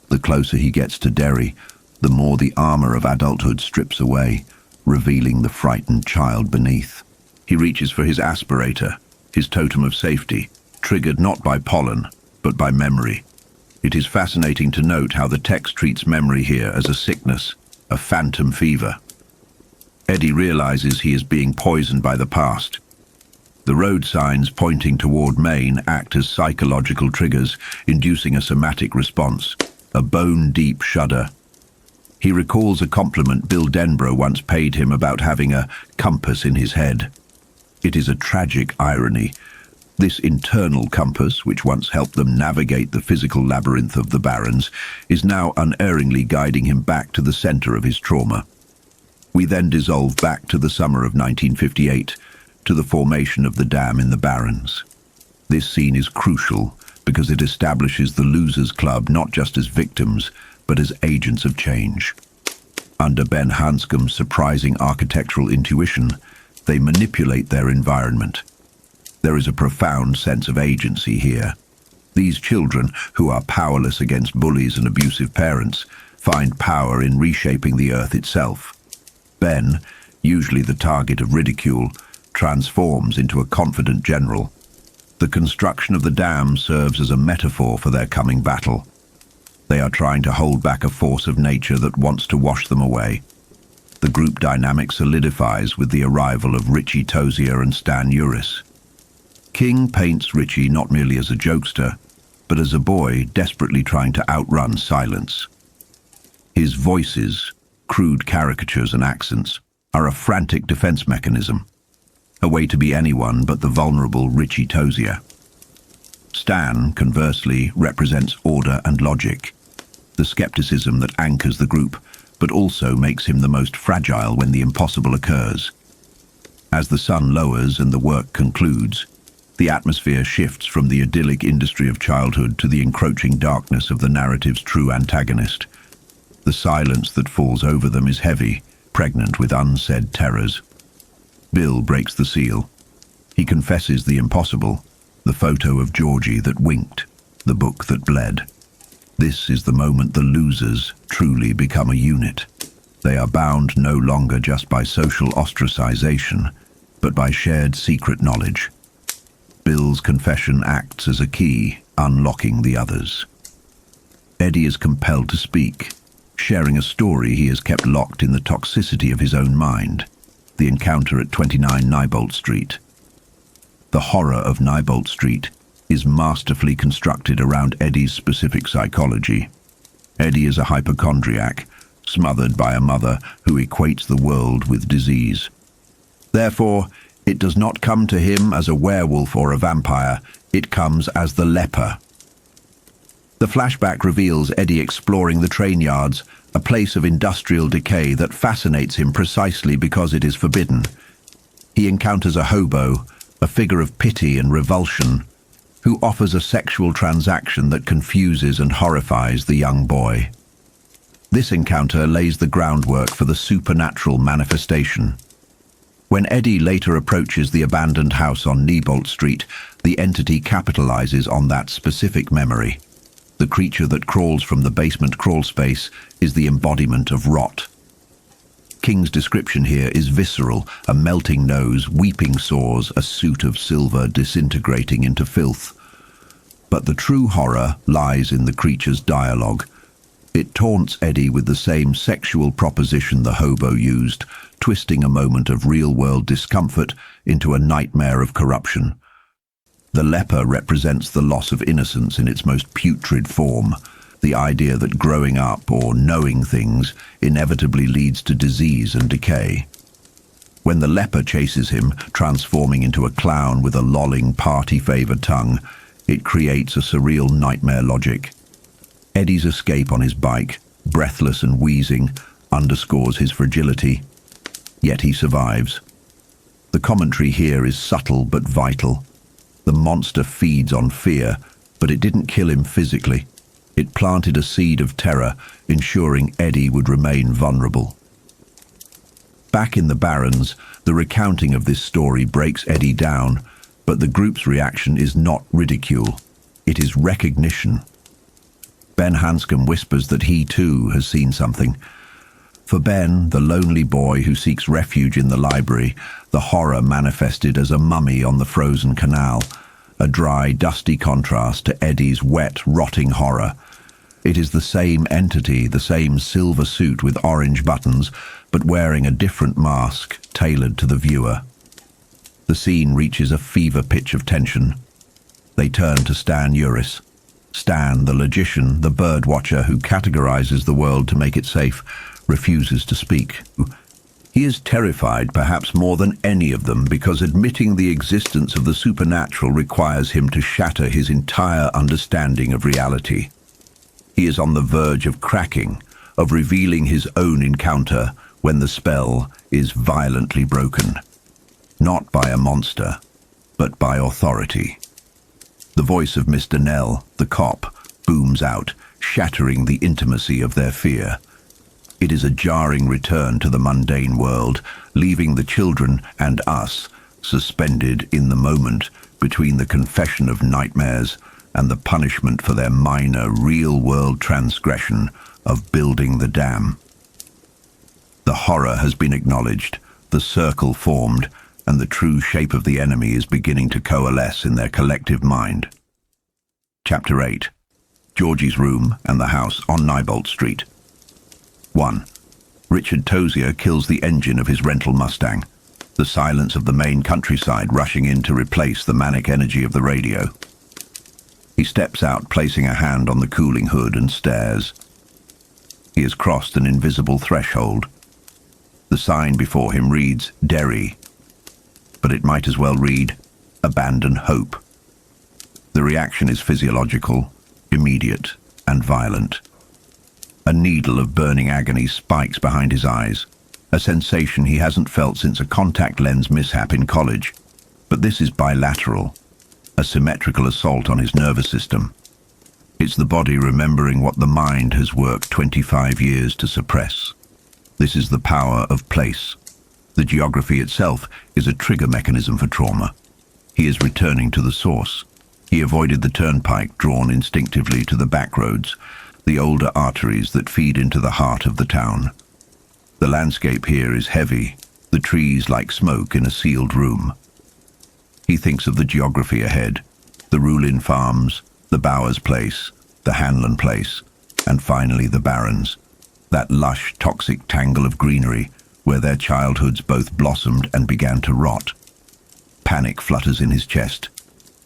The closer he gets to Derry, the more the armor of adulthood strips away, revealing the frightened child beneath. He reaches for his aspirator, his totem of safety, triggered not by pollen, but by memory. It is fascinating to note how the text treats memory here as a sickness, a phantom fever. Eddie realizes he is being poisoned by the past. The road signs pointing toward Maine act as psychological triggers, inducing a somatic response, a bone-deep shudder. He recalls a compliment Bill Denbrough once paid him about having a compass in his head. It is a tragic irony. This internal compass, which once helped them navigate the physical labyrinth of the Barrens, is now unerringly guiding him back to the center of his trauma. We then dissolve back to the summer of 1958, to the formation of the dam in the Barrens. This scene is crucial because it establishes the Losers Club not just as victims, but as agents of change. Under Ben Hanscom's surprising architectural intuition, they manipulate their environment. There is a profound sense of agency here. These children, who are powerless against bullies and abusive parents, find power in reshaping the earth itself. Ben, usually the target of ridicule, transforms into a confident general. The construction of the dam serves as a metaphor for their coming battle. They are trying to hold back a force of nature that wants to wash them away. The group dynamic solidifies with the arrival of Richie Tozier and Stan Uris. King paints Richie not merely as a jokester, but as a boy desperately trying to outrun silence. His voices, crude caricatures and accents, are a frantic defense mechanism, a way to be anyone but the vulnerable Richie Tozier. Stan, conversely, represents order and logic, the skepticism that anchors the group, but also makes him the most fragile when the impossible occurs. As the sun lowers and the work concludes, the atmosphere shifts from the idyllic industry of childhood to the encroaching darkness of the narrative's true antagonist. The silence that falls over them is heavy, pregnant with unsaid terrors. Bill breaks the seal. He confesses the impossible, the photo of Georgie that winked, the book that bled. This is the moment the losers truly become a unit. They are bound no longer just by social ostracization, but by shared secret knowledge. Bill's confession acts as a key, unlocking the others. Eddie is compelled to speak, sharing a story he has kept locked in the toxicity of his own mind. The encounter at 29 Neibolt Street. The horror of Neibolt Street is masterfully constructed around Eddie's specific psychology. Eddie is a hypochondriac, smothered by a mother who equates the world with disease. Therefore, it does not come to him as a werewolf or a vampire, it comes as the leper. The flashback reveals Eddie exploring the train yards, a place of industrial decay that fascinates him precisely because it is forbidden. He encounters a hobo, a figure of pity and revulsion, who offers a sexual transaction that confuses and horrifies the young boy. This encounter lays the groundwork for the supernatural manifestation. When Eddie later approaches the abandoned house on Neibolt Street, the entity capitalizes on that specific memory. The creature that crawls from the basement crawlspace is the embodiment of rot. King's description here is visceral: a melting nose, weeping sores, a suit of silver disintegrating into filth. But the true horror lies in the creature's dialogue. It taunts Eddie with the same sexual proposition the hobo used, twisting a moment of real-world discomfort into a nightmare of corruption. The leper represents the loss of innocence in its most putrid form, the idea that growing up or knowing things inevitably leads to disease and decay. When the leper chases him, transforming into a clown with a lolling party-favor tongue, it creates a surreal nightmare logic. Eddie's escape on his bike, breathless and wheezing, underscores his fragility, yet he survives. The commentary here is subtle but vital. The monster feeds on fear, but it didn't kill him physically. It planted a seed of terror, ensuring Eddie would remain vulnerable. Back in the Barrens, the recounting of this story breaks Eddie down, but the group's reaction is not ridicule. It is recognition. Ben Hanscom whispers that he too has seen something. For Ben, the lonely boy who seeks refuge in the library, the horror manifested as a mummy on the frozen canal, a dry, dusty contrast to Eddie's wet, rotting horror. It is the same entity, the same silver suit with orange buttons, but wearing a different mask tailored to the viewer. The scene reaches a fever pitch of tension. They turn to Stan Uris. Stan, the logician, the bird watcher who categorizes the world to make it safe, refuses to speak. He is terrified, perhaps more than any of them, because admitting the existence of the supernatural requires him to shatter his entire understanding of reality. He is on the verge of cracking, of revealing his own encounter when the spell is violently broken. Not by a monster, but by authority. The voice of Mr. Nell, the cop, booms out, shattering the intimacy of their fear. It is a jarring return to the mundane world, leaving the children and us suspended in the moment between the confession of nightmares and the punishment for their minor real-world transgression of building the dam. The horror has been acknowledged, the circle formed, and the true shape of the enemy is beginning to coalesce in their collective mind. Chapter 8. Georgie's Room and the House on Neibolt Street. 1. Richard Tozier kills the engine of his rental Mustang, the silence of the Maine countryside rushing in to replace the manic energy of the radio. He steps out, placing a hand on the cooling hood, and stares. He has crossed an invisible threshold. The sign before him reads, Derry, but it might as well read, Abandon Hope. The reaction is physiological, immediate, and violent. A needle of burning agony spikes behind his eyes, a sensation he hasn't felt since a contact lens mishap in college. But this is bilateral, a symmetrical assault on his nervous system. It's the body remembering what the mind has worked 25 years to suppress. This is the power of place. The geography itself is a trigger mechanism for trauma. He is returning to the source. He avoided the turnpike drawn instinctively to the back roads, the older arteries that feed into the heart of the town. The landscape here is heavy, the trees like smoke in a sealed room. He thinks of the geography ahead, the Rulin Farms, the Bowers Place, the Hanlon Place, and finally the Barrens, that lush, toxic tangle of greenery where their childhoods both blossomed and began to rot. Panic flutters in his chest.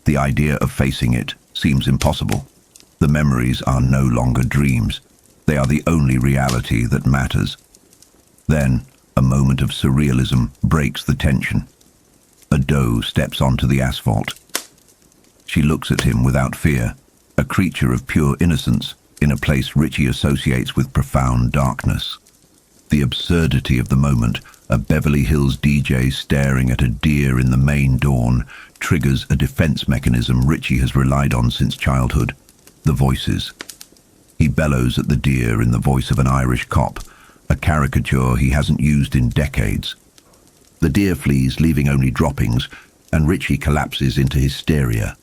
The idea of facing it seems impossible. The memories are no longer dreams. They are the only reality that matters. Then, a moment of surrealism breaks the tension. A doe steps onto the asphalt. She looks at him without fear, a creature of pure innocence in a place Richie associates with profound darkness. The absurdity of the moment, a Beverly Hills DJ staring at a deer in the Maine dawn, triggers a defense mechanism Richie has relied on since childhood. The voices. He bellows at the deer in the voice of an Irish cop, a caricature he hasn't used in decades. The deer flees, leaving only droppings, and Richie collapses into hysteria.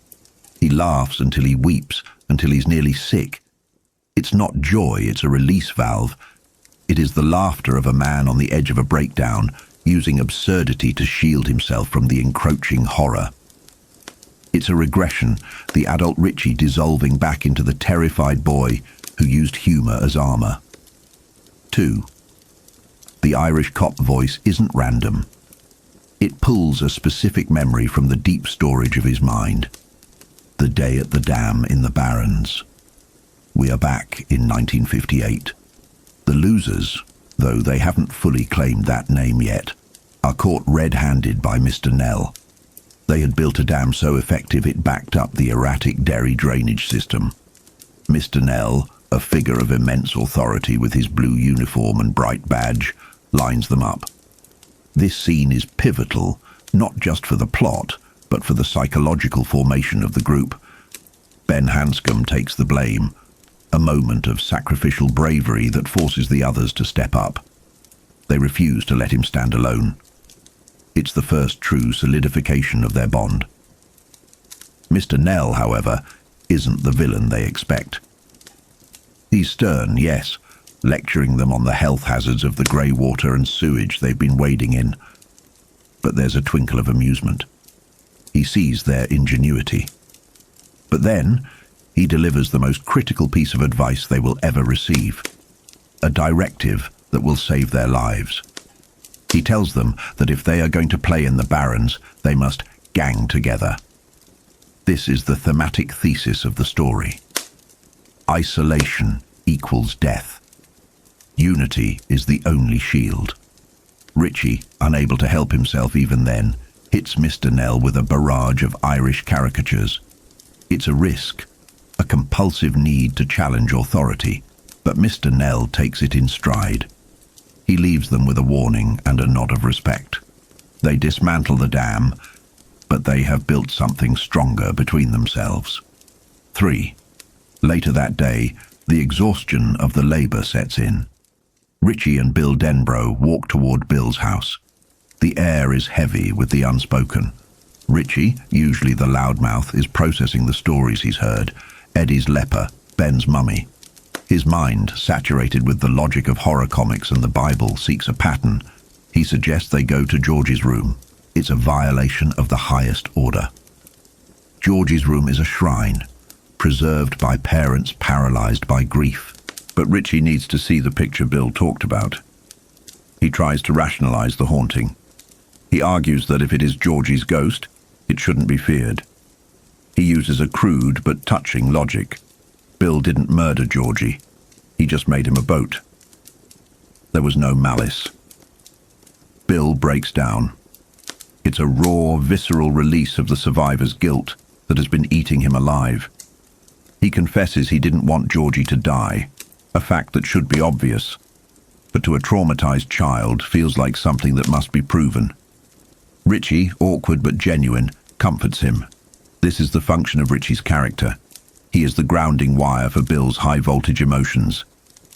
He laughs until he weeps, until he's nearly sick. It's not joy, it's a release valve. It is the laughter of a man on the edge of a breakdown, using absurdity to shield himself from the encroaching horror. It's a regression, the adult Richie dissolving back into the terrified boy who used humour as armour. 2. The Irish cop voice isn't random. It pulls a specific memory from the deep storage of his mind. The day at the dam in the Barrens. We are back in 1958. The losers, though they haven't fully claimed that name yet, are caught red-handed by Mr. Nell. They had built a dam so effective it backed up the erratic Derry drainage system. Mr. Nell, a figure of immense authority with his blue uniform and bright badge, lines them up. This scene is pivotal, not just for the plot, but for the psychological formation of the group. Ben Hanscom takes the blame, a moment of sacrificial bravery that forces the others to step up. They refuse to let him stand alone. It's the first true solidification of their bond. Mr. Nell, however, isn't the villain they expect. He's stern, yes, lecturing them on the health hazards of the grey water and sewage they've been wading in. But there's a twinkle of amusement. He sees their ingenuity. But then, he delivers the most critical piece of advice they will ever receive. A directive that will save their lives. He tells them that if they are going to play in the Barrens, they must gang together. This is the thematic thesis of the story. Isolation equals death. Unity is the only shield. Richie, unable to help himself even then, hits Mr. Nell with a barrage of Irish caricatures. It's a risk, a compulsive need to challenge authority, but Mr. Nell takes it in stride. He leaves them with a warning and a nod of respect. They dismantle the dam, but they have built something stronger between themselves. 3. Later that day, the exhaustion of the labour sets in. Richie and Bill Denbrough walk toward Bill's house. The air is heavy with the unspoken. Richie, usually the loudmouth, is processing the stories he's heard. Eddie's leper, Ben's mummy. His mind, saturated with the logic of horror comics and the Bible, seeks a pattern. He suggests they go to George's room. It's a violation of the highest order. George's room is a shrine, preserved by parents paralyzed by grief. But Richie needs to see the picture Bill talked about. He tries to rationalize the haunting. He argues that if it is Georgie's ghost, it shouldn't be feared. He uses a crude but touching logic. Bill didn't murder Georgie. He just made him a boat. There was no malice. Bill breaks down. It's a raw, visceral release of the survivor's guilt that has been eating him alive. He confesses he didn't want Georgie to die, a fact that should be obvious, but to a traumatized child feels like something that must be proven. Richie, awkward but genuine, comforts him. This is the function of Richie's character. He is the grounding wire for Bill's high-voltage emotions.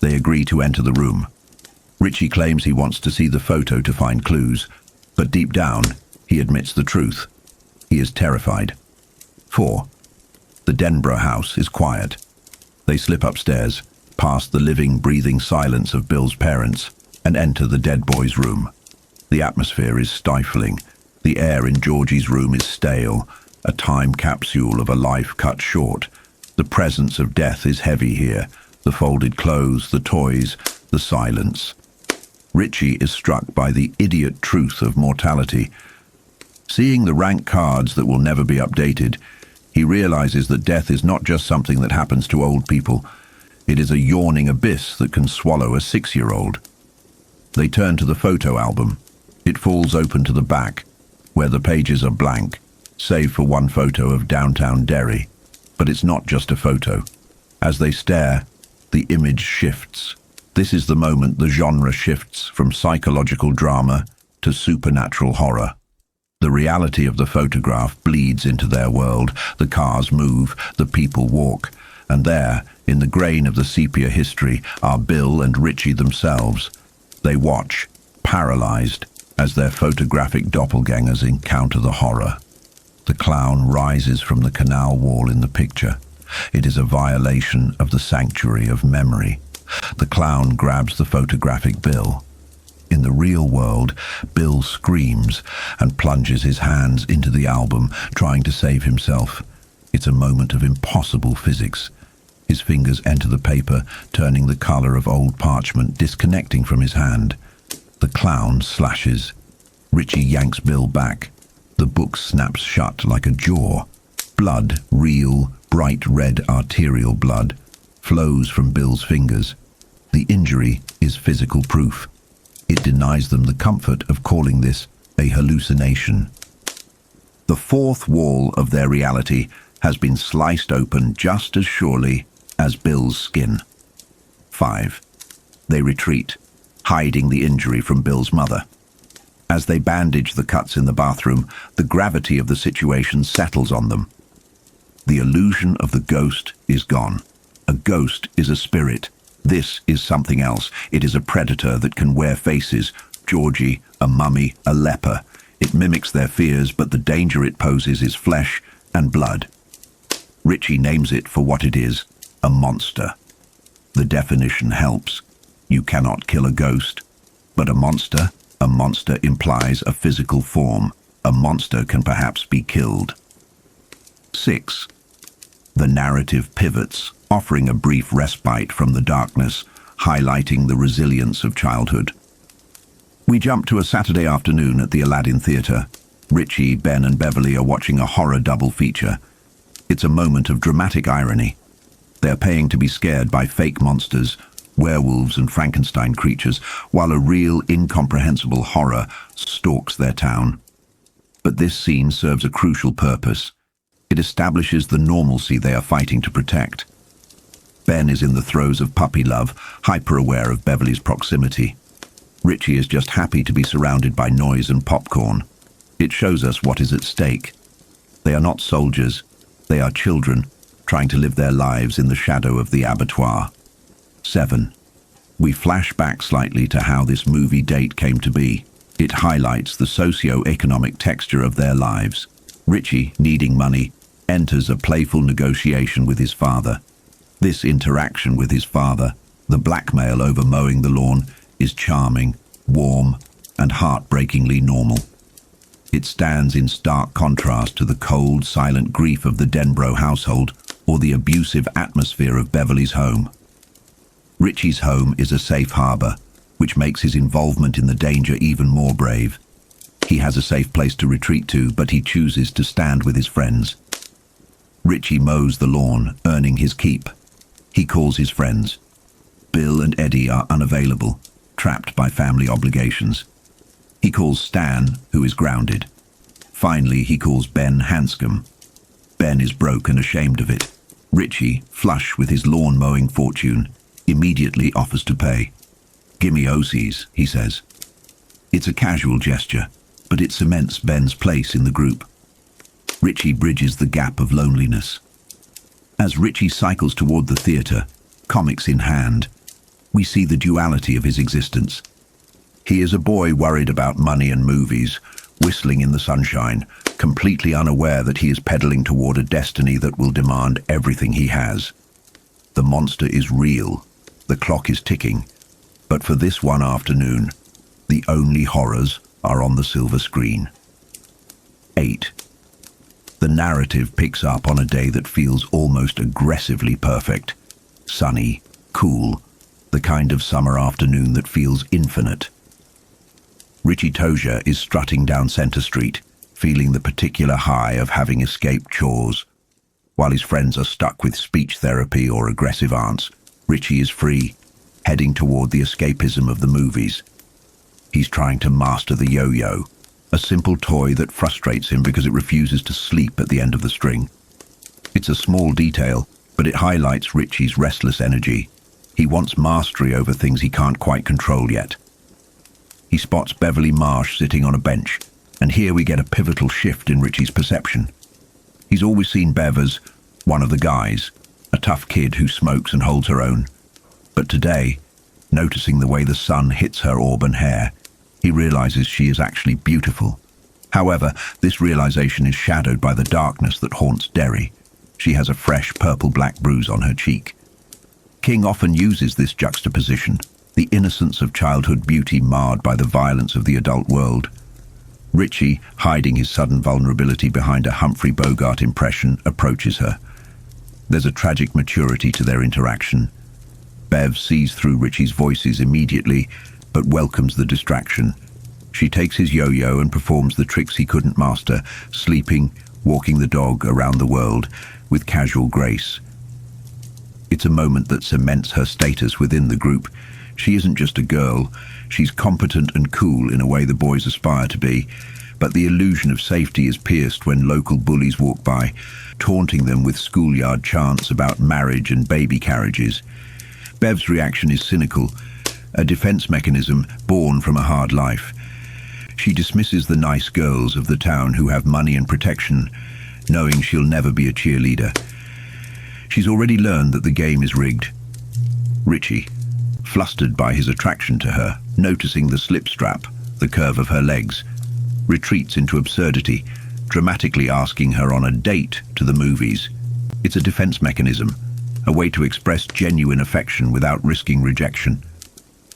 They agree to enter the room. Richie claims he wants to see the photo to find clues, but deep down, he admits the truth. He is terrified. 4. The Denbrough house is quiet. They slip upstairs, past the living, breathing silence of Bill's parents, and enter the dead boy's room. The atmosphere is stifling. The air in Georgie's room is stale, a time capsule of a life cut short. The presence of death is heavy here, the folded clothes, the toys, the silence. Richie is struck by the idiot truth of mortality. Seeing the rank cards that will never be updated, he realizes that death is not just something that happens to old people. It is a yawning abyss that can swallow a 6-year-old. They turn to the photo album. It falls open to the back, where the pages are blank, save for one photo of downtown Derry. But it's not just a photo. As they stare, the image shifts. This is the moment the genre shifts from psychological drama to supernatural horror. The reality of the photograph bleeds into their world. The cars move, the people walk, and there, in the grain of the sepia history, are Bill and Richie themselves. They watch, paralyzed, as their photographic doppelgangers encounter the horror. The clown rises from the canal wall in the picture. It is a violation of the sanctuary of memory. The clown grabs the photographic bill. In the real world, Bill screams and plunges his hands into the album, trying to save himself. It's a moment of impossible physics. His fingers enter the paper, turning the color of old parchment, disconnecting from his hand. The clown slashes. Richie yanks Bill back. The book snaps shut like a jaw. Blood, real, bright red arterial blood, flows from Bill's fingers. The injury is physical proof. It denies them the comfort of calling this a hallucination. The fourth wall of their reality has been sliced open just as surely as Bill's skin. 5. They retreat, hiding the injury from Bill's mother. As they bandage the cuts in the bathroom, the gravity of the situation settles on them. The illusion of the ghost is gone. A ghost is a spirit. This is something else. It is a predator that can wear faces. Georgie, a mummy, a leper. It mimics their fears, but the danger it poses is flesh and blood. Richie names it for what it is, a monster. The definition helps. You cannot kill a ghost, but a monster implies a physical form. A monster can perhaps be killed. 6. The narrative pivots, offering a brief respite from the darkness, highlighting the resilience of childhood. We jump to a Saturday afternoon at the Aladdin Theatre. Richie, Ben and Beverly are watching a horror double feature. It's a moment of dramatic irony. They're paying to be scared by fake monsters, werewolves and Frankenstein creatures, while a real, incomprehensible horror stalks their town. But this scene serves a crucial purpose. It establishes the normalcy they are fighting to protect. Ben is in the throes of puppy love, hyper-aware of Beverly's proximity. Richie is just happy to be surrounded by noise and popcorn. It shows us what is at stake. They are not soldiers. They are children, trying to live their lives in the shadow of the abattoir. 7. We flash back slightly to how this movie date came to be. It highlights the socio-economic texture of their lives. Richie, needing money, enters a playful negotiation with his father. This interaction with his father, the blackmail over mowing the lawn, is charming, warm, and heartbreakingly normal. It stands in stark contrast to the cold, silent grief of the Denbrough household or the abusive atmosphere of Beverly's home. Richie's home is a safe harbor, which makes his involvement in the danger even more brave. He has a safe place to retreat to, but he chooses to stand with his friends. Richie mows the lawn, earning his keep. He calls his friends. Bill and Eddie are unavailable, trapped by family obligations. He calls Stan, who is grounded. Finally, he calls Ben Hanscom. Ben is broke and ashamed of it. Richie, flush with his lawn mowing fortune, immediately offers to pay. "Gimme OCs," he says. It's a casual gesture, but it cements Ben's place in the group. Richie bridges the gap of loneliness. As Richie cycles toward the theatre, comics in hand, we see the duality of his existence. He is a boy worried about money and movies, whistling in the sunshine, completely unaware that he is pedaling toward a destiny that will demand everything he has. The monster is real, the clock is ticking, but for this one afternoon, the only horrors are on the silver screen. 8. The narrative picks up on a day that feels almost aggressively perfect. Sunny, cool, the kind of summer afternoon that feels infinite. Richie Tozier is strutting down Center Street, feeling the particular high of having escaped chores. While his friends are stuck with speech therapy or aggressive aunts, Richie is free, heading toward the escapism of the movies. He's trying to master the yo-yo, a simple toy that frustrates him because it refuses to sleep at the end of the string. It's a small detail, but it highlights Richie's restless energy. He wants mastery over things he can't quite control yet. He spots Beverly Marsh sitting on a bench, and here we get a pivotal shift in Richie's perception. He's always seen Bev as one of the guys, a tough kid who smokes and holds her own. But today, noticing the way the sun hits her auburn hair, he realizes she is actually beautiful. However, this realization is shadowed by the darkness that haunts Derry. She has a fresh purple-black bruise on her cheek. King often uses this juxtaposition, the innocence of childhood beauty marred by the violence of the adult world. Richie, hiding his sudden vulnerability behind a Humphrey Bogart impression, approaches her. There's a tragic maturity to their interaction. Bev sees through Richie's voices immediately, but welcomes the distraction. She takes his yo-yo and performs the tricks he couldn't master, sleeping, walking the dog around the world, with casual grace. It's a moment that cements her status within the group. She isn't just a girl, she's competent and cool in a way the boys aspire to be, but the illusion of safety is pierced when local bullies walk by, taunting them with schoolyard chants about marriage and baby carriages. Bev's reaction is cynical, a defense mechanism born from a hard life. She dismisses the nice girls of the town who have money and protection, knowing she'll never be a cheerleader. She's already learned that the game is rigged. Richie, flustered by his attraction to her, noticing the slip strap, the curve of her legs, retreats into absurdity, dramatically asking her on a date to the movies. It's a defense mechanism, a way to express genuine affection without risking rejection.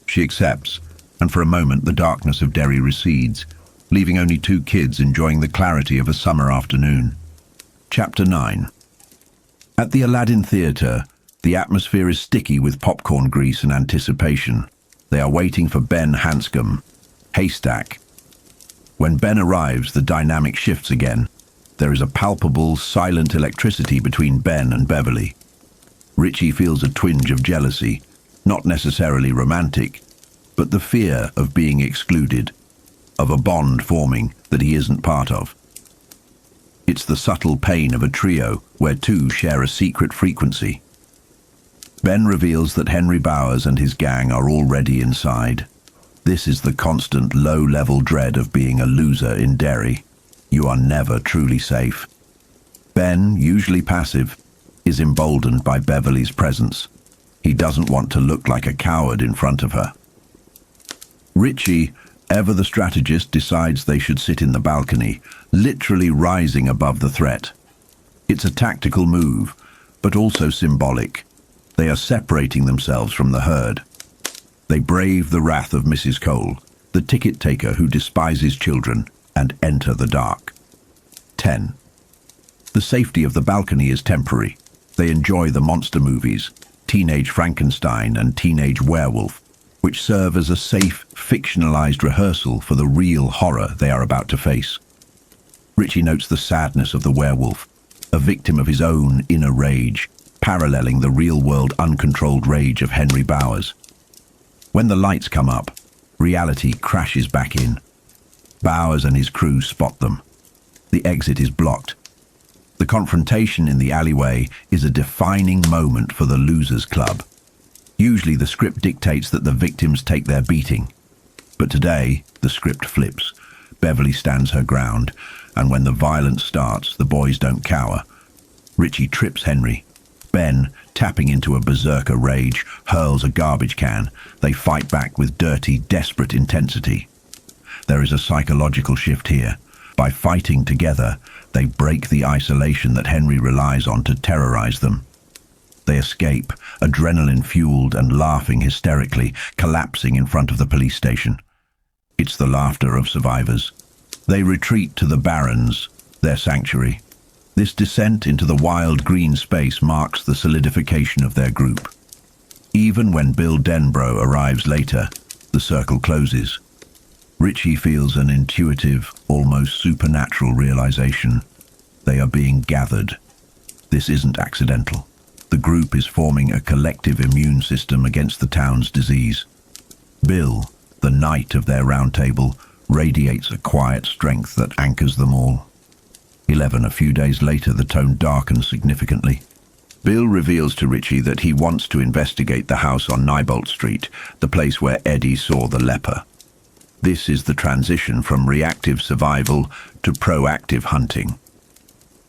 She accepts, and for a moment the darkness of Derry recedes, leaving only two kids enjoying the clarity of a summer afternoon. Chapter 9. At the Aladdin Theatre, the atmosphere is sticky with popcorn grease and anticipation. They are waiting for Ben Hanscom, Haystack. When Ben arrives, the dynamic shifts again. There is a palpable, silent electricity between Ben and Beverly. Richie feels a twinge of jealousy, not necessarily romantic, but the fear of being excluded, of a bond forming that he isn't part of. It's the subtle pain of a trio where two share a secret frequency. Ben reveals that Henry Bowers and his gang are already inside. This is the constant low-level dread of being a loser in Derry. You are never truly safe. Ben, usually passive, is emboldened by Beverly's presence. He doesn't want to look like a coward in front of her. Richie, ever the strategist, decides they should sit in the balcony, literally rising above the threat. It's a tactical move, but also symbolic. They are separating themselves from the herd. They brave the wrath of Mrs. Cole, the ticket taker who despises children, and enter the dark. 10. The safety of the balcony is temporary. They enjoy the monster movies, Teenage Frankenstein and Teenage Werewolf, which serve as a safe, fictionalized rehearsal for the real horror they are about to face. Richie notes the sadness of the werewolf, a victim of his own inner rage, paralleling the real-world uncontrolled rage of Henry Bowers. When the lights come up, reality crashes back in. Bowers and his crew spot them. The exit is blocked. The confrontation in the alleyway is a defining moment for the Losers Club. Usually the script dictates that the victims take their beating. But today, the script flips. Beverly stands her ground, and when the violence starts, the boys don't cower. Richie trips Henry. Ben, tapping into a berserker rage, hurls a garbage can. They fight back with dirty, desperate intensity. There is a psychological shift here. By fighting together, they break the isolation that Henry relies on to terrorize them. They escape, adrenaline-fueled and laughing hysterically, collapsing in front of the police station. It's the laughter of survivors. They retreat to the Barrens, their sanctuary. This descent into the wild green space marks the solidification of their group. Even when Bill Denbrough arrives later, the circle closes. Richie feels an intuitive, almost supernatural realization. They are being gathered. This isn't accidental. The group is forming a collective immune system against the town's disease. Bill, the knight of their round table, radiates a quiet strength that anchors them all. 11. A few days later, the tone darkens significantly. Bill reveals to Richie that he wants to investigate the house on Neibolt Street, the place where Eddie saw the leper. This is the transition from reactive survival to proactive hunting.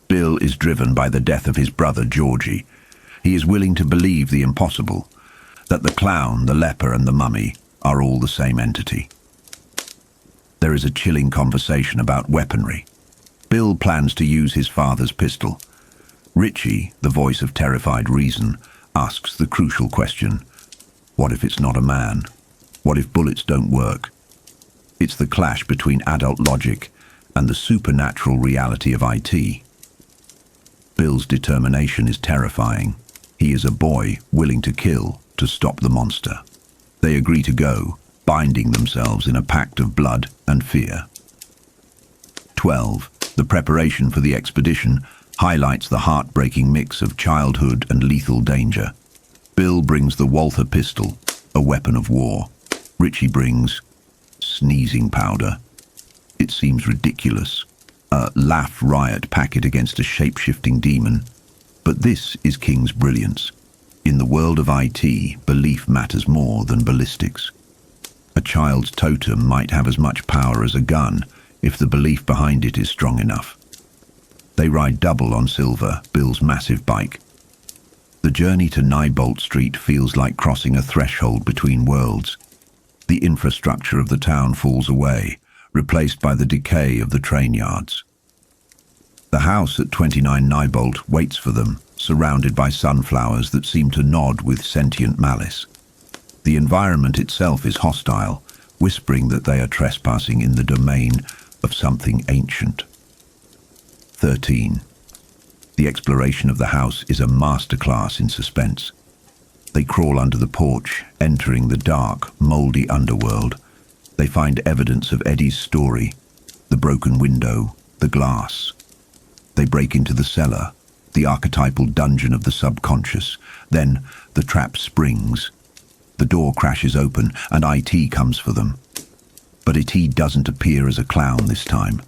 Bill is driven by the death of his brother Georgie. He is willing to believe the impossible, that the clown, the leper, and the mummy are all the same entity. There is a chilling conversation about weaponry. Bill plans to use his father's pistol. Richie, the voice of terrified reason, asks the crucial question. What if it's not a man? What if bullets don't work? It's the clash between adult logic and the supernatural reality of IT. Bill's determination is terrifying. He is a boy willing to kill to stop the monster. They agree to go, binding themselves in a pact of blood and fear. 12. The preparation for the expedition highlights the heartbreaking mix of childhood and lethal danger. Bill brings the Walther pistol, a weapon of war. Richie brings sneezing powder. It seems ridiculous. A laugh riot packet against a shape-shifting demon. But this is King's brilliance. In the world of IT, belief matters more than ballistics. A child's totem might have as much power as a gun if the belief behind it is strong enough. They ride double on Silver, Bill's massive bike. The journey to Neibolt Street feels like crossing a threshold between worlds. The infrastructure of the town falls away, replaced by the decay of the train yards. The house at 29 Neibolt waits for them, surrounded by sunflowers that seem to nod with sentient malice. The environment itself is hostile, whispering that they are trespassing in the domain of something ancient. 13. The exploration of the house is a masterclass in suspense. They crawl under the porch, entering the dark, mouldy underworld. They find evidence of Eddie's story, the broken window, the glass. They break into the cellar, the archetypal dungeon of the subconscious. Then the trap springs. The door crashes open and IT comes for them. But IT doesn't appear as a clown this time.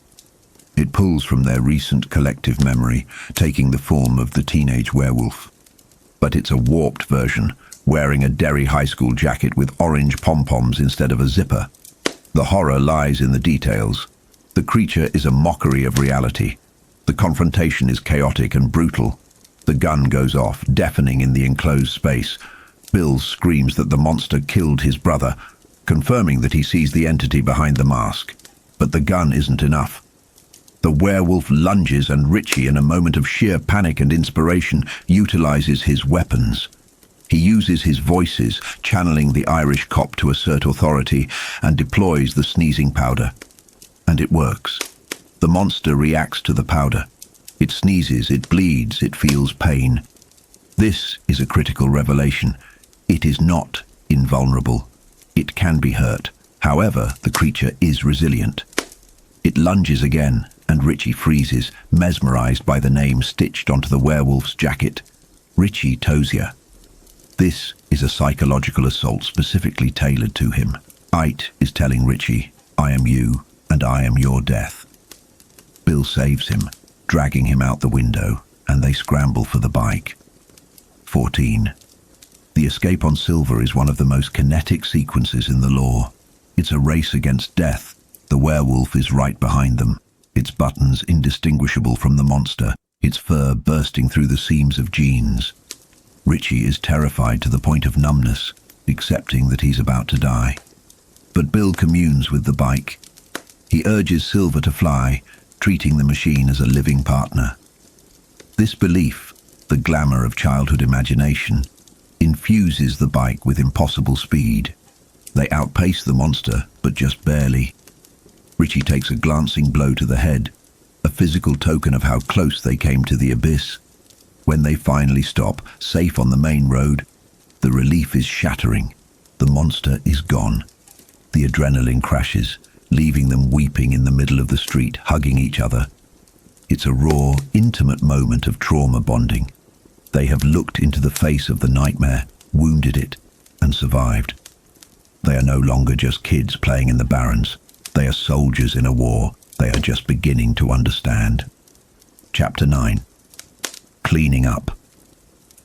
It pulls from their recent collective memory, taking the form of the teenage werewolf. But it's a warped version, wearing a Derry high school jacket with orange pom-poms instead of a zipper. The horror lies in the details. The creature is a mockery of reality. The confrontation is chaotic and brutal. The gun goes off, deafening in the enclosed space. Bill screams that the monster killed his brother, confirming that he sees the entity behind the mask. But the gun isn't enough. The werewolf lunges and Richie, in a moment of sheer panic and inspiration, utilizes his weapons. He uses his voices, channeling the Irish cop to assert authority, and deploys the sneezing powder. And it works. The monster reacts to the powder. It sneezes, it bleeds, it feels pain. This is a critical revelation. It is not invulnerable. It can be hurt. However, the creature is resilient. It lunges again, and Richie freezes, mesmerized by the name stitched onto the werewolf's jacket. Richie Tozier. This is a psychological assault specifically tailored to him. It is telling Richie, I am you, and I am your death. Bill saves him, dragging him out the window, and they scramble for the bike. 14. The escape on Silver is one of the most kinetic sequences in the lore. It's a race against death. The werewolf is right behind them, its buttons indistinguishable from the monster, its fur bursting through the seams of jeans. Richie is terrified to the point of numbness, accepting that he's about to die. But Bill communes with the bike. He urges Silver to fly, treating the machine as a living partner. This belief, the glamour of childhood imagination, infuses the bike with impossible speed. They outpace the monster, but just barely. Richie takes a glancing blow to the head, a physical token of how close they came to the abyss. When they finally stop, safe on the main road, the relief is shattering. The monster is gone. The adrenaline crashes, leaving them weeping in the middle of the street, hugging each other. It's a raw, intimate moment of trauma bonding. They have looked into the face of the nightmare, wounded it, and survived. They are no longer just kids playing in the barrens. They are soldiers in a war they are just beginning to understand. Chapter 9. Cleaning up.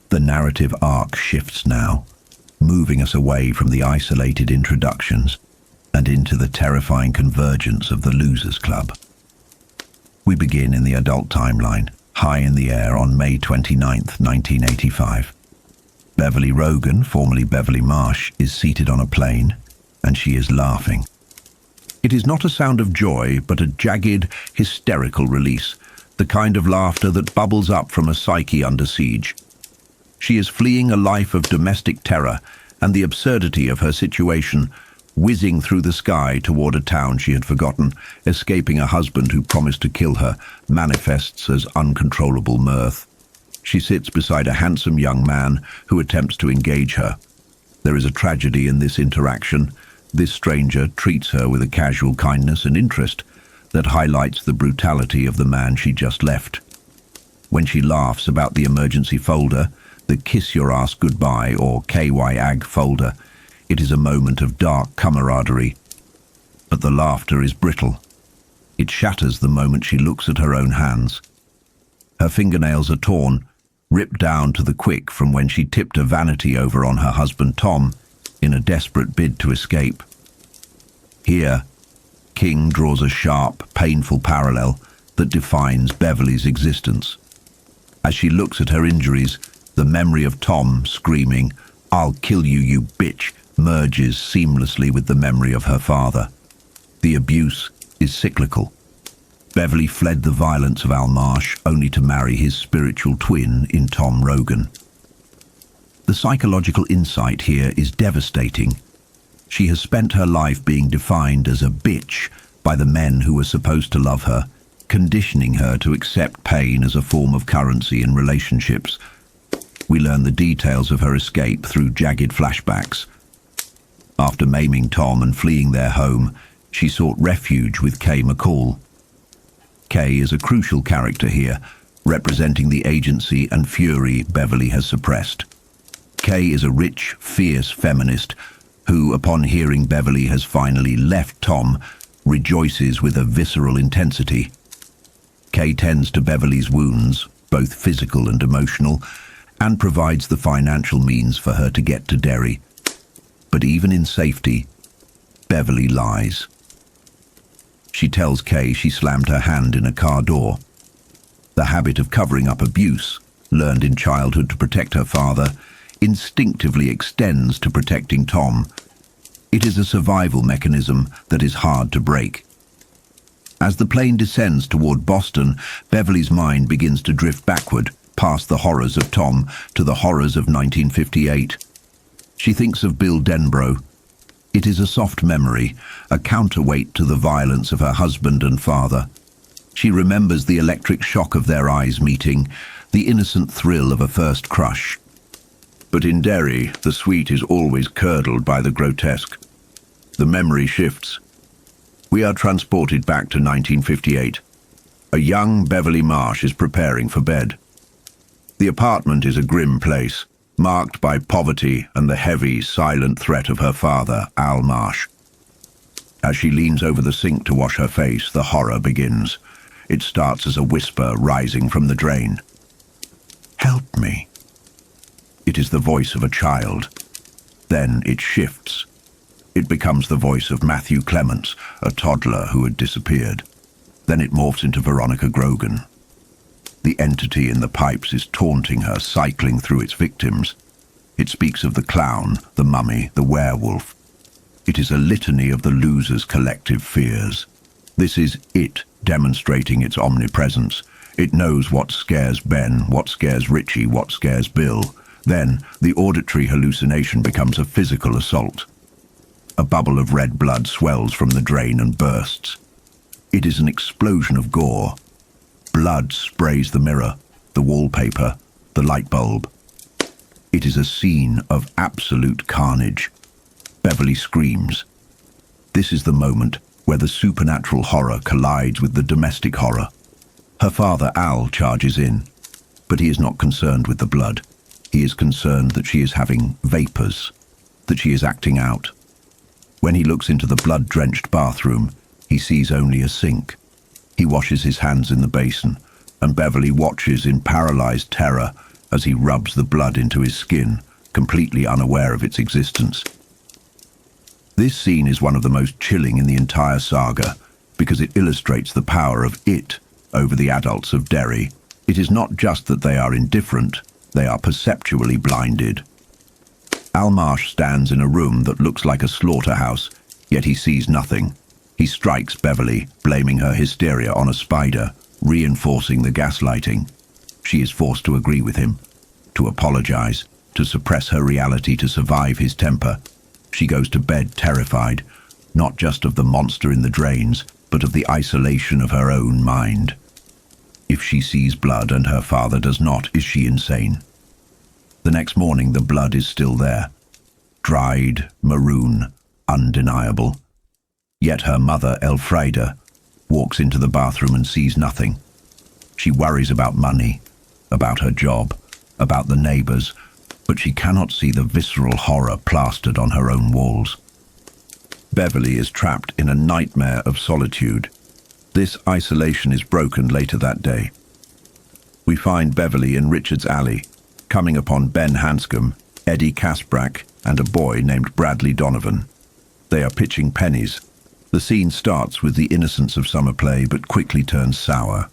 The narrative arc shifts now, moving us away from the isolated introductions and into the terrifying convergence of the Losers Club. We begin in the adult timeline, high in the air on May 29th, 1985. Beverly Rogan, formerly Beverly Marsh, is seated on a plane, and she is laughing. It is not a sound of joy, but a jagged, hysterical release, the kind of laughter that bubbles up from a psyche under siege. She is fleeing a life of domestic terror and the absurdity of her situation, whizzing through the sky toward a town she had forgotten, escaping a husband who promised to kill her, manifests as uncontrollable mirth. She sits beside a handsome young man who attempts to engage her. There is a tragedy in this interaction. This stranger treats her with a casual kindness and interest that highlights the brutality of the man she just left. When she laughs about the emergency folder, the Kiss Your Ass Goodbye or KY-AG folder, it is a moment of dark camaraderie. But the laughter is brittle. It shatters the moment she looks at her own hands. Her fingernails are torn, ripped down to the quick from when she tipped a vanity over on her husband Tom in a desperate bid to escape. Here, King draws a sharp, painful parallel that defines Beverly's existence. As she looks at her injuries, the memory of Tom screaming, "I'll kill you, you bitch," merges seamlessly with the memory of her father. The abuse is cyclical. Beverly fled the violence of Al Marsh only to marry his spiritual twin in Tom Rogan. The psychological insight here is devastating. She has spent her life being defined as a bitch by the men who were supposed to love her, conditioning her to accept pain as a form of currency in relationships. We learn the details of her escape through jagged flashbacks. After maiming Tom and fleeing their home, she sought refuge with Kay McCall. Kay is a crucial character here, representing the agency and fury Beverly has suppressed. Kay is a rich, fierce feminist who, upon hearing Beverly has finally left Tom, rejoices with a visceral intensity. Kay tends to Beverly's wounds, both physical and emotional, and provides the financial means for her to get to Derry. But even in safety, Beverly lies. She tells Kay she slammed her hand in a car door. The habit of covering up abuse, learned in childhood to protect her father, instinctively extends to protecting Tom. It is a survival mechanism that is hard to break. As the plane descends toward Boston, Beverly's mind begins to drift backward, past the horrors of Tom to the horrors of 1958. She thinks of Bill Denbrough. It is a soft memory, a counterweight to the violence of her husband and father. She remembers the electric shock of their eyes meeting, the innocent thrill of a first crush. But in Derry, the sweet is always curdled by the grotesque. The memory shifts. We are transported back to 1958. A young Beverly Marsh is preparing for bed. The apartment is a grim place, marked by poverty and the heavy, silent threat of her father, Al Marsh. As she leans over the sink to wash her face, the horror begins. It starts as a whisper rising from the drain. "Help me." It is the voice of a child. Then it shifts. It becomes the voice of Matthew Clements, a toddler who had disappeared. Then it morphs into Veronica Grogan. The entity in the pipes is taunting her, cycling through its victims. It speaks of the clown, the mummy, the werewolf. It is a litany of the loser's collective fears. This is it demonstrating its omnipresence. It knows what scares Ben, what scares Richie, what scares Bill. Then, the auditory hallucination becomes a physical assault. A bubble of red blood swells from the drain and bursts. It is an explosion of gore. Blood sprays the mirror, the wallpaper, the light bulb. It is a scene of absolute carnage. Beverly screams. This is the moment where the supernatural horror collides with the domestic horror. Her father, Al, charges in, but he is not concerned with the blood. He is concerned that she is having vapors, that she is acting out. When he looks into the blood-drenched bathroom, he sees only a sink. He washes his hands in the basin, and Beverly watches in paralyzed terror as he rubs the blood into his skin, completely unaware of its existence. This scene is one of the most chilling in the entire saga because it illustrates the power of it over the adults of Derry. It is not just that they are indifferent, they are perceptually blinded. Al Marsh stands in a room that looks like a slaughterhouse, yet he sees nothing. He strikes Beverly, blaming her hysteria on a spider, reinforcing the gaslighting. She is forced to agree with him, to apologize, to suppress her reality to survive his temper. She goes to bed terrified, not just of the monster in the drains, but of the isolation of her own mind. If she sees blood and her father does not, is she insane? The next morning the blood is still there, dried, maroon, undeniable. Yet her mother, Elfrida, walks into the bathroom and sees nothing. She worries about money, about her job, about the neighbors, but she cannot see the visceral horror plastered on her own walls. Beverly is trapped in a nightmare of solitude. This isolation is broken later that day. We find Beverly in Richard's alley, coming upon Ben Hanscom, Eddie Casbrack, and a boy named Bradley Donovan. They are pitching pennies. The scene starts with the innocence of summer play, but quickly turns sour.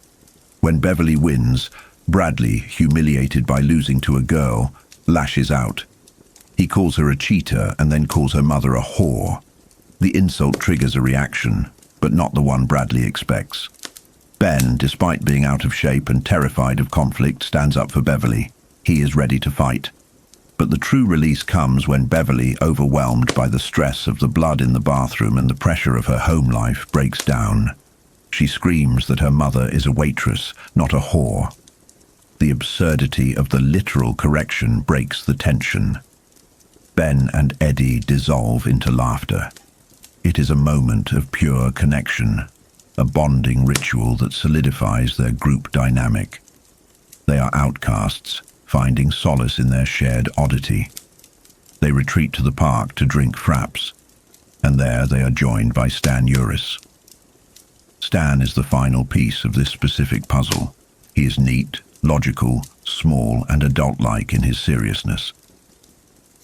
When Beverly wins, Bradley, humiliated by losing to a girl, lashes out. He calls her a cheater and then calls her mother a whore. The insult triggers a reaction, but not the one Bradley expects. Ben, despite being out of shape and terrified of conflict, stands up for Beverly. He is ready to fight. But the true release comes when Beverly, overwhelmed by the stress of the blood in the bathroom and the pressure of her home life, breaks down. She screams that her mother is a waitress, not a whore. The absurdity of the literal correction breaks the tension. Ben and Eddie dissolve into laughter. It is a moment of pure connection, a bonding ritual that solidifies their group dynamic. They are outcasts, finding solace in their shared oddity. They retreat to the park to drink fraps, and there they are joined by Stan Uris. Stan is the final piece of this specific puzzle. He is neat, logical, small, and adult-like in his seriousness.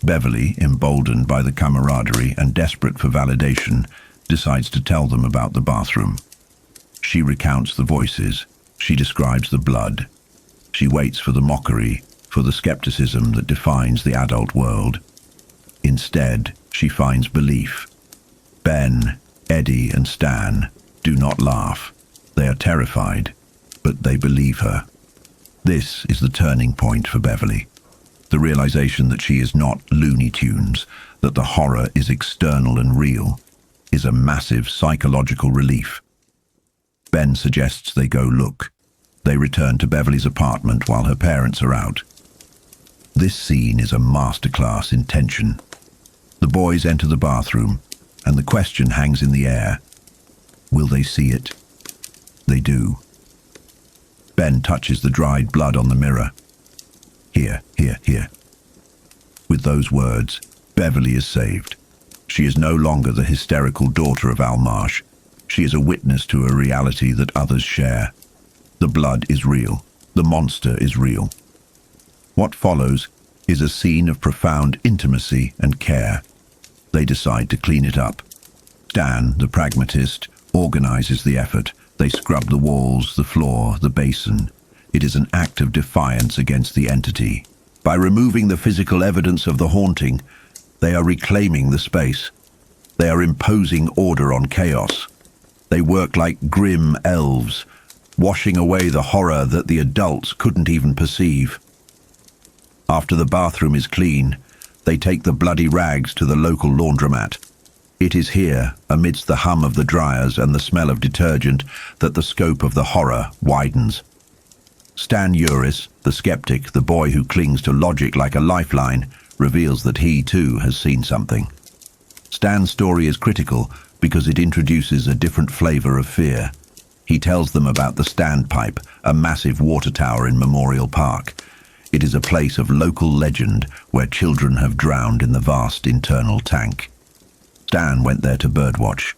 Beverly, emboldened by the camaraderie and desperate for validation, decides to tell them about the bathroom. She recounts the voices. She describes the blood. She waits for the mockery, for the skepticism that defines the adult world. Instead, she finds belief. Ben, Eddie, and Stan do not laugh. They are terrified, but they believe her. This is the turning point for Beverly. The realization that she is not Looney Tunes, that the horror is external and real, is a massive psychological relief. Ben suggests they go look. They return to Beverly's apartment while her parents are out. This scene is a masterclass in tension. The boys enter the bathroom, and the question hangs in the air. Will they see it? They do. Ben touches the dried blood on the mirror. Here, here, here. With those words, Beverly is saved. She is no longer the hysterical daughter of Al Marsh. She is a witness to a reality that others share. The blood is real. The monster is real. What follows is a scene of profound intimacy and care. They decide to clean it up. Stan, the pragmatist, organizes the effort. They scrub the walls, the floor, the basin. It is an act of defiance against the entity. By removing the physical evidence of the haunting, they are reclaiming the space. They are imposing order on chaos. They work like grim elves, washing away the horror that the adults couldn't even perceive. After the bathroom is clean, they take the bloody rags to the local laundromat. It is here, amidst the hum of the dryers and the smell of detergent, that the scope of the horror widens. Stan Uris, the skeptic, the boy who clings to logic like a lifeline, reveals that he too has seen something. Stan's story is critical because it introduces a different flavor of fear. He tells them about the Standpipe, a massive water tower in Memorial Park. It is a place of local legend where children have drowned in the vast internal tank. Stan went there to birdwatch,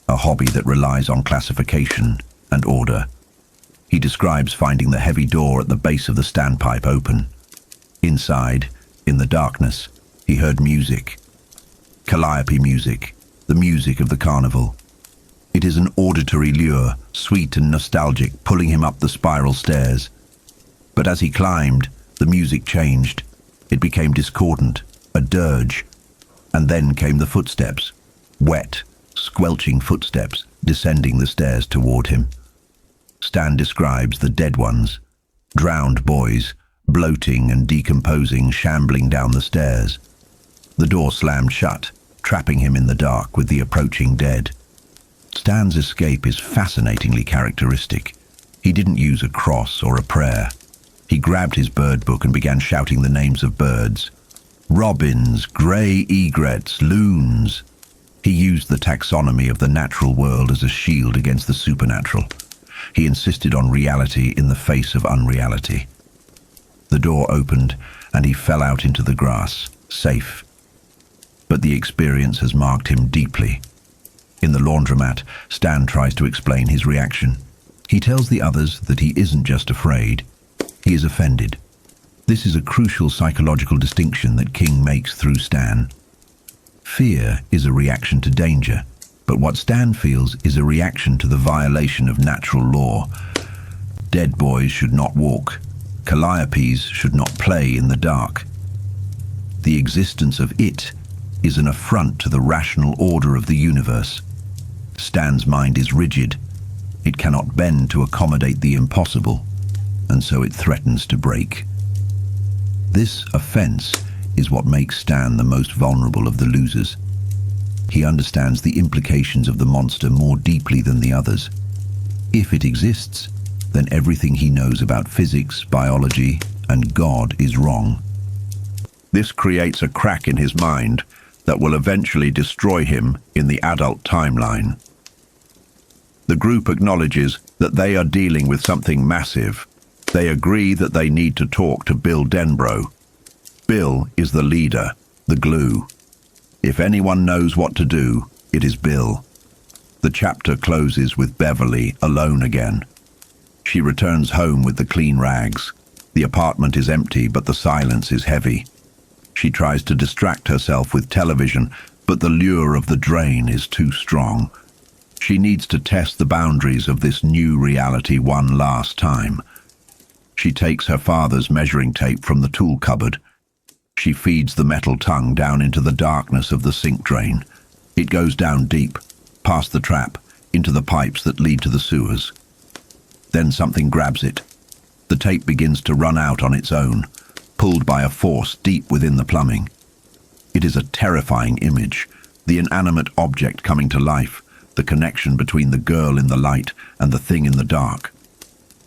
a hobby that relies on classification and order. He describes finding the heavy door at the base of the standpipe open. Inside, in the darkness, he heard music. Calliope music, the music of the carnival. It is an auditory lure, sweet and nostalgic, pulling him up the spiral stairs. But as he climbed, the music changed. It became discordant, a dirge. And then came the footsteps, wet, squelching footsteps, descending the stairs toward him. Stan describes the dead ones, drowned boys, bloating and decomposing, shambling down the stairs. The door slammed shut, trapping him in the dark with the approaching dead. Stan's escape is fascinatingly characteristic. He didn't use a cross or a prayer. He grabbed his bird book and began shouting the names of birds. Robins, grey egrets, loons. He used the taxonomy of the natural world as a shield against the supernatural. He insisted on reality in the face of unreality. The door opened and he fell out into the grass, safe. But the experience has marked him deeply. In the laundromat, Stan tries to explain his reaction. He tells the others that he isn't just afraid, he is offended. This is a crucial psychological distinction that King makes through Stan. Fear is a reaction to danger, but what Stan feels is a reaction to the violation of natural law. Dead boys should not walk. Calliopes should not play in the dark. The existence of it is an affront to the rational order of the universe. Stan's mind is rigid. It cannot bend to accommodate the impossible, and so it threatens to break. This offense is what makes Stan the most vulnerable of the losers. He understands the implications of the monster more deeply than the others. If it exists, then everything he knows about physics, biology, and God is wrong. This creates a crack in his mind that will eventually destroy him in the adult timeline. The group acknowledges that they are dealing with something massive. They agree that they need to talk to Bill Denbrough. Bill is the leader, the glue. If anyone knows what to do, it is Bill. The chapter closes with Beverly alone again. She returns home with the clean rags. The apartment is empty, but the silence is heavy. She tries to distract herself with television, but the lure of the drain is too strong. She needs to test the boundaries of this new reality one last time. She takes her father's measuring tape from the tool cupboard. She feeds the metal tongue down into the darkness of the sink drain. It goes down deep, past the trap, into the pipes that lead to the sewers. Then something grabs it. The tape begins to run out on its own, pulled by a force deep within the plumbing. It is a terrifying image, the inanimate object coming to life, the connection between the girl in the light and the thing in the dark.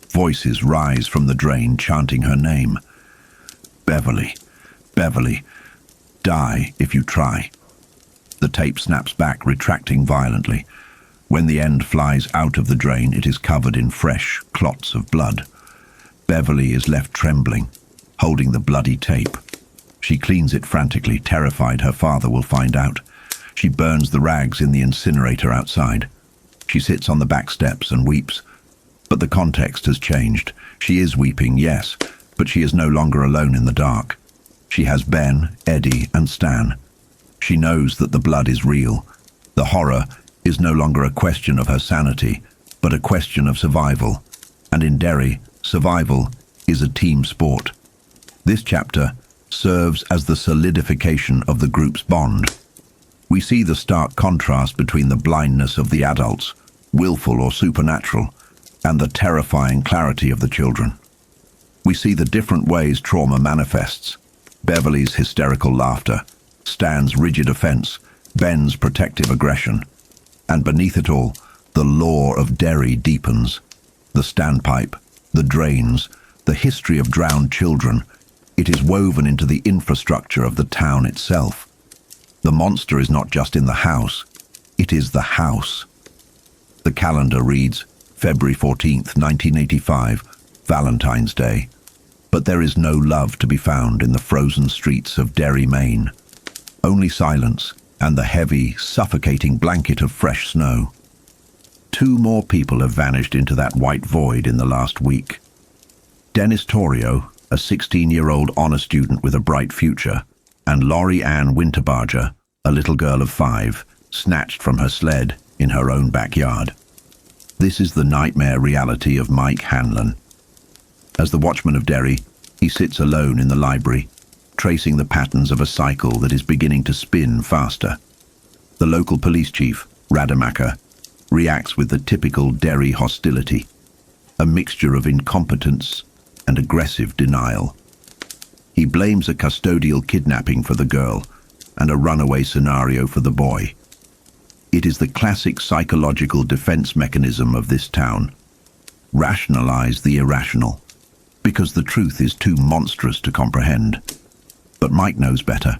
Voices rise from the drain chanting her name. Beverly, Beverly, die if you try. The tape snaps back, retracting violently. When the end flies out of the drain, it is covered in fresh clots of blood. Beverly is left trembling, holding the bloody tape. She cleans it frantically, terrified her father will find out. She burns the rags in the incinerator outside. She sits on the back steps and weeps. But the context has changed. She is weeping, yes, but she is no longer alone in the dark. She has Ben, Eddie, and Stan. She knows that the blood is real. The horror is no longer a question of her sanity, but a question of survival. And in Derry, survival is a team sport. This chapter serves as the solidification of the group's bond. We see the stark contrast between the blindness of the adults, willful or supernatural, and the terrifying clarity of the children. We see the different ways trauma manifests. Beverly's hysterical laughter, Stan's rigid offense, Ben's protective aggression. And beneath it all, the lore of Derry deepens. The standpipe, the drains, the history of drowned children. It is woven into the infrastructure of the town itself. The monster is not just in the house, it is the house. The calendar reads February 14th, 1985, Valentine's Day. But there is no love to be found in the frozen streets of Derry, Maine. Only silence and the heavy, suffocating blanket of fresh snow. 2 more people have vanished into that white void in the last week. Dennis Torrio, a 16-year-old honor student with a bright future, and Laurie Ann Winterbarger, a little girl of 5, snatched from her sled in her own backyard. This is the nightmare reality of Mike Hanlon. As the watchman of Derry, he sits alone in the library, tracing the patterns of a cycle that is beginning to spin faster. The local police chief, Rademacher, reacts with the typical Derry hostility, a mixture of incompetence and aggressive denial. He blames a custodial kidnapping for the girl and a runaway scenario for the boy. It is the classic psychological defense mechanism of this town. Rationalize the irrational, because the truth is too monstrous to comprehend. But Mike knows better.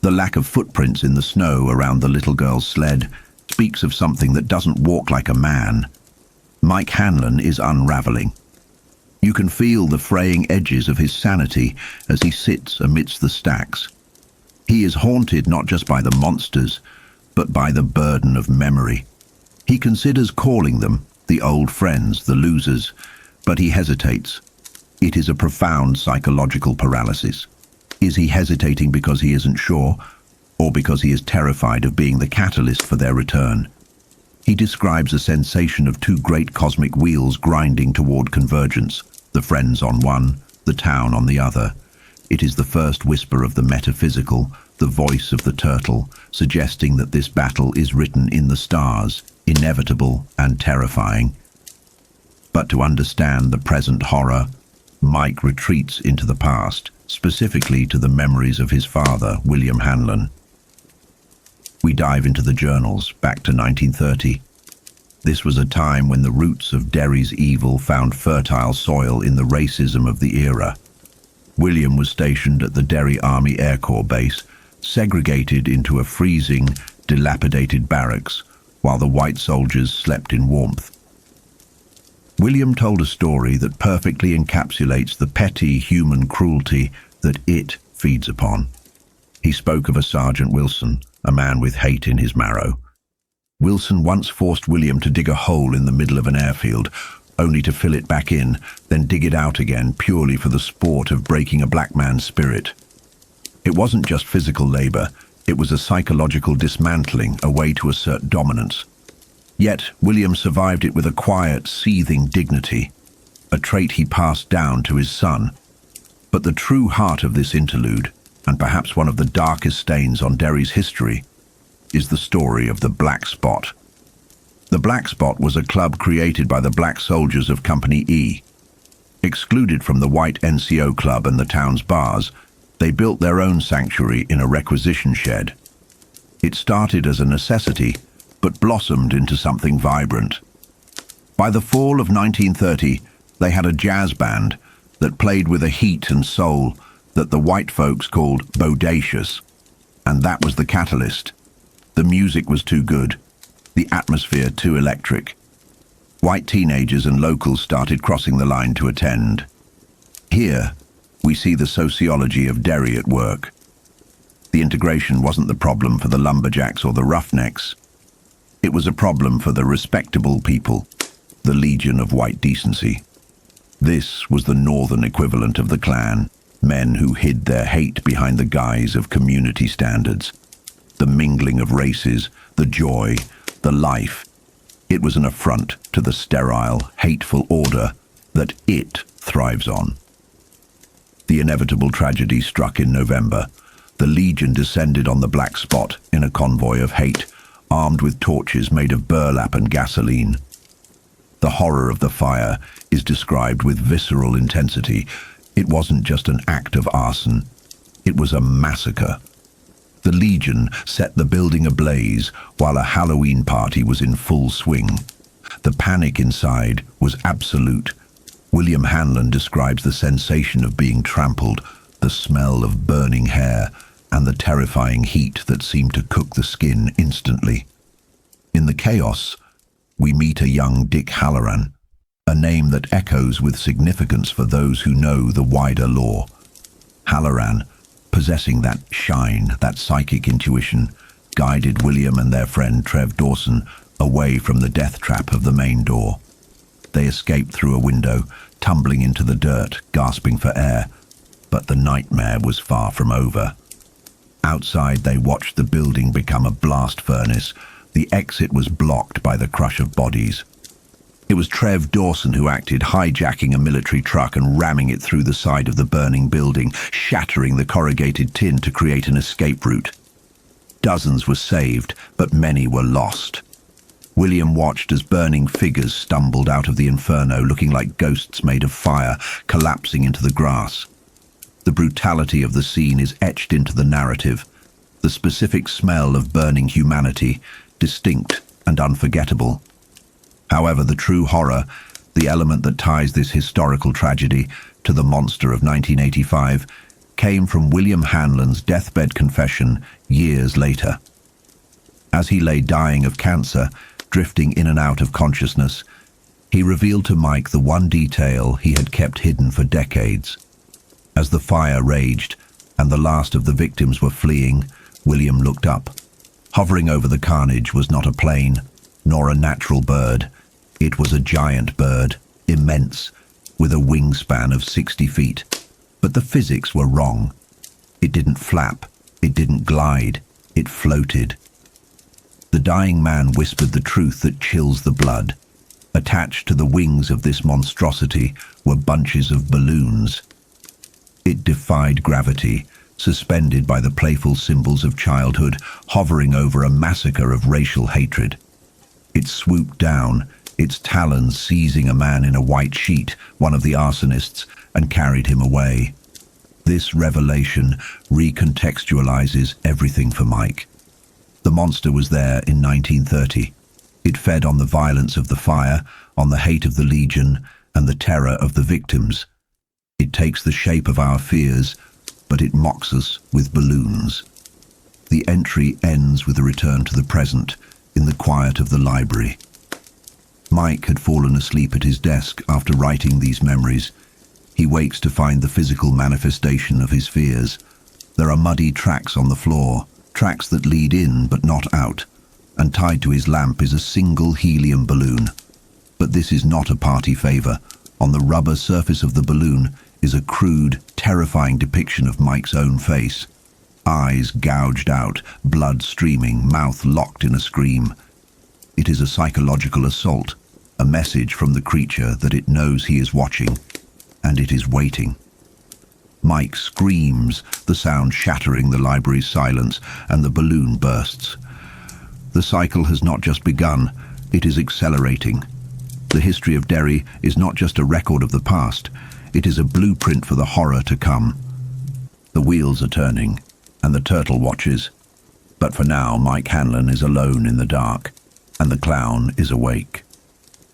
The lack of footprints in the snow around the little girl's sled speaks of something that doesn't walk like a man. Mike Hanlon is unraveling. You can feel the fraying edges of his sanity as he sits amidst the stacks. He is haunted not just by the monsters, but by the burden of memory. He considers calling them the old friends, the losers, but he hesitates. It is a profound psychological paralysis. Is he hesitating because he isn't sure, or because he is terrified of being the catalyst for their return? He describes a sensation of two great cosmic wheels grinding toward convergence, the friends on one, the town on the other. It is the first whisper of the metaphysical, the voice of the turtle, suggesting that this battle is written in the stars, inevitable and terrifying. But to understand the present horror, Mike retreats into the past, specifically to the memories of his father, William Hanlon. We dive into the journals, back to 1930. This was a time when the roots of Derry's evil found fertile soil in the racism of the era. William was stationed at the Derry Army Air Corps base, segregated into a freezing, dilapidated barracks, while the white soldiers slept in warmth. William told a story that perfectly encapsulates the petty human cruelty that it feeds upon. He spoke of a Sergeant Wilson, a man with hate in his marrow. Wilson once forced William to dig a hole in the middle of an airfield, only to fill it back in, then dig it out again purely for the sport of breaking a black man's spirit. It wasn't just physical labor, it was a psychological dismantling, a way to assert dominance. Yet William survived it with a quiet, seething dignity, a trait he passed down to his son. But the true heart of this interlude, and perhaps one of the darkest stains on Derry's history, is the story of the Black Spot. The Black Spot was a club created by the black soldiers of Company E. Excluded from the white NCO club and the town's bars, they built their own sanctuary in a requisition shed. It started as a necessity, but blossomed into something vibrant. By the fall of 1930, they had a jazz band that played with a heat and soul that the white folks called bodacious, and that was the catalyst. The music was too good, the atmosphere too electric. White teenagers and locals started crossing the line to attend. Here, we see the sociology of Derry at work. The integration wasn't the problem for the lumberjacks or the roughnecks. It was a problem for the respectable people, the Legion of White Decency. This was the northern equivalent of the Klan, men who hid their hate behind the guise of community standards. The mingling of races, the joy, the life. It was an affront to the sterile, hateful order that it thrives on. The inevitable tragedy struck in November. The Legion descended on the Black Spot in a convoy of hate, armed with torches made of burlap and gasoline. The horror of the fire is described with visceral intensity. It wasn't just an act of arson. It was a massacre. The Legion set the building ablaze while a Halloween party was in full swing. The panic inside was absolute. William Hanlon describes the sensation of being trampled, the smell of burning hair, and the terrifying heat that seemed to cook the skin instantly. In the chaos, we meet a young Dick Halloran, a name that echoes with significance for those who know the wider lore. Halloran, possessing that shine, that psychic intuition, guided William and their friend Trev Dawson away from the death trap of the main door. They escaped through a window, tumbling into the dirt, gasping for air. But the nightmare was far from over. Outside, they watched the building become a blast furnace. The exit was blocked by the crush of bodies. It was Trev Dawson who acted, hijacking a military truck and ramming it through the side of the burning building, shattering the corrugated tin to create an escape route. Dozens were saved, but many were lost. William watched as burning figures stumbled out of the inferno, looking like ghosts made of fire, collapsing into the grass. The brutality of the scene is etched into the narrative, the specific smell of burning humanity, distinct and unforgettable. However, the true horror, the element that ties this historical tragedy to the monster of 1985, came from William Hanlon's deathbed confession years later. As he lay dying of cancer, drifting in and out of consciousness, he revealed to Mike the one detail he had kept hidden for decades. As the fire raged and the last of the victims were fleeing, William looked up. Hovering over the carnage was not a plane, nor a natural bird. It was a giant bird, immense, with a wingspan of 60 feet. But the physics were wrong. It didn't flap, it didn't glide, it floated. The dying man whispered the truth that chills the blood. Attached to the wings of this monstrosity were bunches of balloons. It defied gravity, suspended by the playful symbols of childhood, hovering over a massacre of racial hatred. It swooped down, its talons seizing a man in a white sheet, one of the arsonists, and carried him away. This revelation recontextualizes everything for Mike. The monster was there in 1930. It fed on the violence of the fire, on the hate of the Legion, and the terror of the victims. It takes the shape of our fears, but it mocks us with balloons. The entry ends with a return to the present, in the quiet of the library. Mike had fallen asleep at his desk after writing these memories. He wakes to find the physical manifestation of his fears. There are muddy tracks on the floor, tracks that lead in but not out, and tied to his lamp is a single helium balloon. But this is not a party favor. On the rubber surface of the balloon is a crude, terrifying depiction of Mike's own face. Eyes gouged out, blood streaming, mouth locked in a scream. It is a psychological assault, a message from the creature that it knows he is watching, and it is waiting. Mike screams, the sound shattering the library's silence, and the balloon bursts. The cycle has not just begun, it is accelerating. The history of Derry is not just a record of the past, it is a blueprint for the horror to come. The wheels are turning, and the turtle watches. But for now, Mike Hanlon is alone in the dark, and the clown is awake.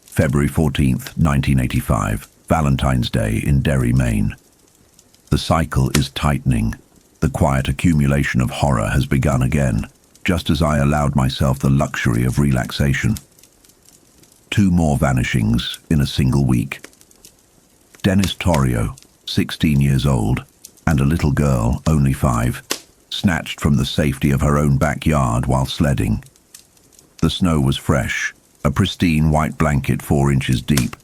February 14th, 1985, Valentine's Day in Derry, Maine. The cycle is tightening. The quiet accumulation of horror has begun again, just as I allowed myself the luxury of relaxation. 2 more vanishings in a single week. Dennis Torrio, 16 years old, and a little girl, only 5, snatched from the safety of her own backyard while sledding. The snow was fresh, a pristine white blanket 4 inches deep,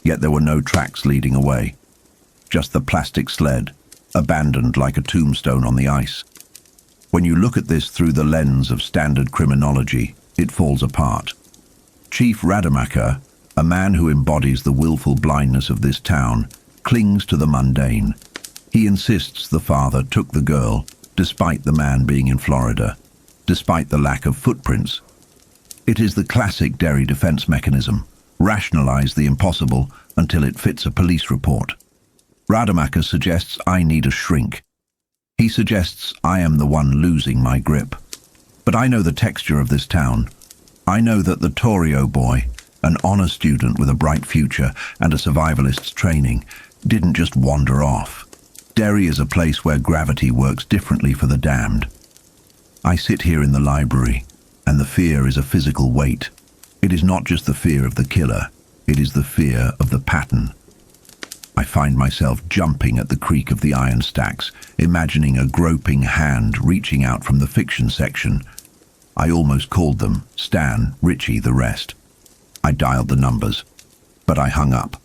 yet there were no tracks leading away. Just the plastic sled, abandoned like a tombstone on the ice. When you look at this through the lens of standard criminology, it falls apart. Chief Rademacher, a man who embodies the willful blindness of this town, clings to the mundane. He insists the father took the girl, despite the man being in Florida, despite the lack of footprints. It is the classic Derry defense mechanism: rationalize the impossible until it fits a police report. Rademacher suggests I need a shrink. He suggests I am the one losing my grip. But I know the texture of this town. I know that the Torrio boy, an honor student with a bright future and a survivalist's training, didn't just wander off. Derry is a place where gravity works differently for the damned. I sit here in the library, and the fear is a physical weight. It is not just the fear of the killer, it is the fear of the pattern. I find myself jumping at the creak of the iron stacks, imagining a groping hand reaching out from the fiction section. I almost called them Stan, Richie, the rest. I dialed the numbers, but I hung up.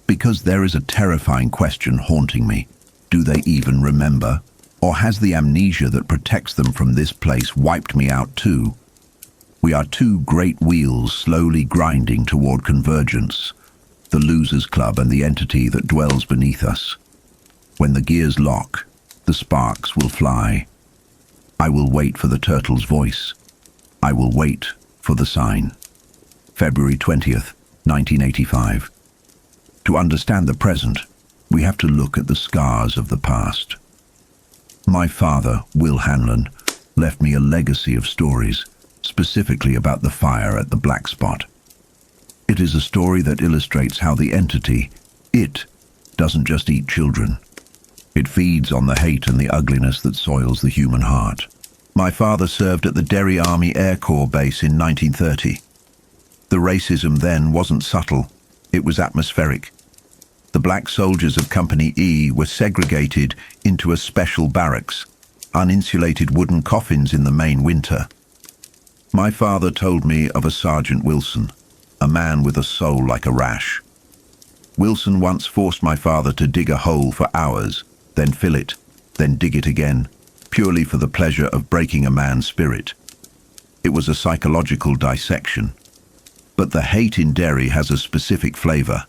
Because there is a terrifying question haunting me. Do they even remember? Or has the amnesia that protects them from this place wiped me out too? We are 2 great wheels slowly grinding toward convergence. The Losers Club and the entity that dwells beneath us. When the gears lock, the sparks will fly. I will wait for the turtle's voice. I will wait for the sign. February 20th, 1985. To understand the present, we have to look at the scars of the past. My father, Will Hanlon, left me a legacy of stories, specifically about the fire at the Black Spot. It is a story that illustrates how the entity, it, doesn't just eat children. It feeds on the hate and the ugliness that soils the human heart. My father served at the Derry Army Air Corps base in 1930. The racism then wasn't subtle, it was atmospheric. The black soldiers of Company E were segregated into a special barracks, uninsulated wooden coffins in the Maine winter. My father told me of a Sergeant Wilson, a man with a soul like a rash. Wilson once forced my father to dig a hole for hours, then fill it, then dig it again, purely for the pleasure of breaking a man's spirit. It was a psychological dissection. But the hate in Derry has a specific flavor.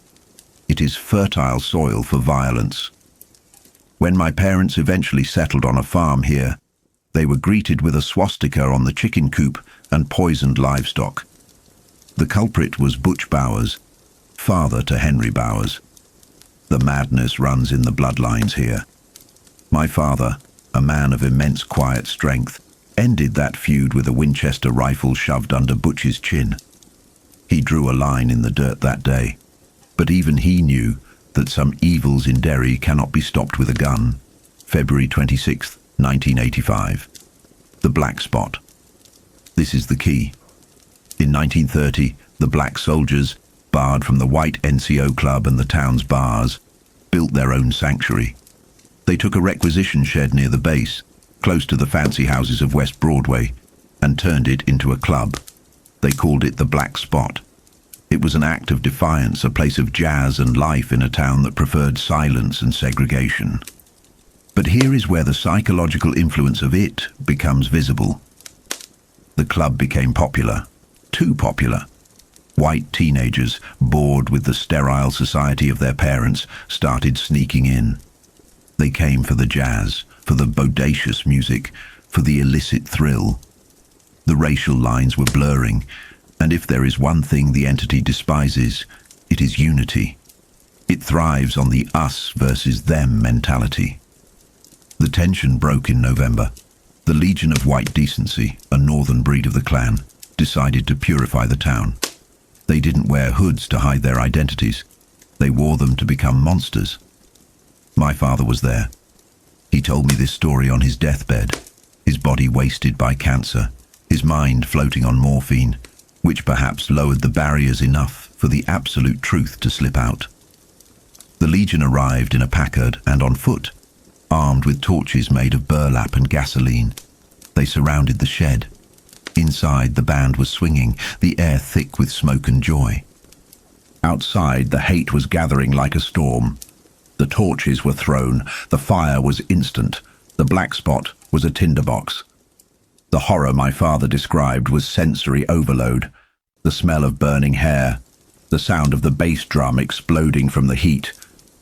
It is fertile soil for violence. When my parents eventually settled on a farm here, they were greeted with a swastika on the chicken coop and poisoned livestock. The culprit was Butch Bowers, father to Henry Bowers. The madness runs in the bloodlines here. My father, a man of immense quiet strength, ended that feud with a Winchester rifle shoved under Butch's chin. He drew a line in the dirt that day, but even he knew that some evils in Derry cannot be stopped with a gun. February 26, 1985. The Black Spot. This is the key. In 1930, the black soldiers, barred from the white NCO club and the town's bars, built their own sanctuary. They took a requisition shed near the base, close to the fancy houses of West Broadway, and turned it into a club. They called it the Black Spot. It was an act of defiance, a place of jazz and life in a town that preferred silence and segregation. But here is where the psychological influence of it becomes visible. The club became popular, too popular. White teenagers, bored with the sterile society of their parents, started sneaking in. They came for the jazz, for the bodacious music, for the illicit thrill. The racial lines were blurring, and if there is one thing the entity despises, it is unity. It thrives on the us versus them mentality. The tension broke in November. The Legion of White Decency, a northern breed of the clan, decided to purify the town. They didn't wear hoods to hide their identities. They wore them to become monsters. My father was there. He told me this story on his deathbed, his body wasted by cancer, his mind floating on morphine, which perhaps lowered the barriers enough for the absolute truth to slip out. The Legion arrived in a Packard and on foot, armed with torches made of burlap and gasoline. They surrounded the shed. Inside, the band was swinging, the air thick with smoke and joy. Outside, the hate was gathering like a storm. The torches were thrown, the fire was instant, the black spot was a tinderbox. The horror my father described was sensory overload, the smell of burning hair, the sound of the bass drum exploding from the heat,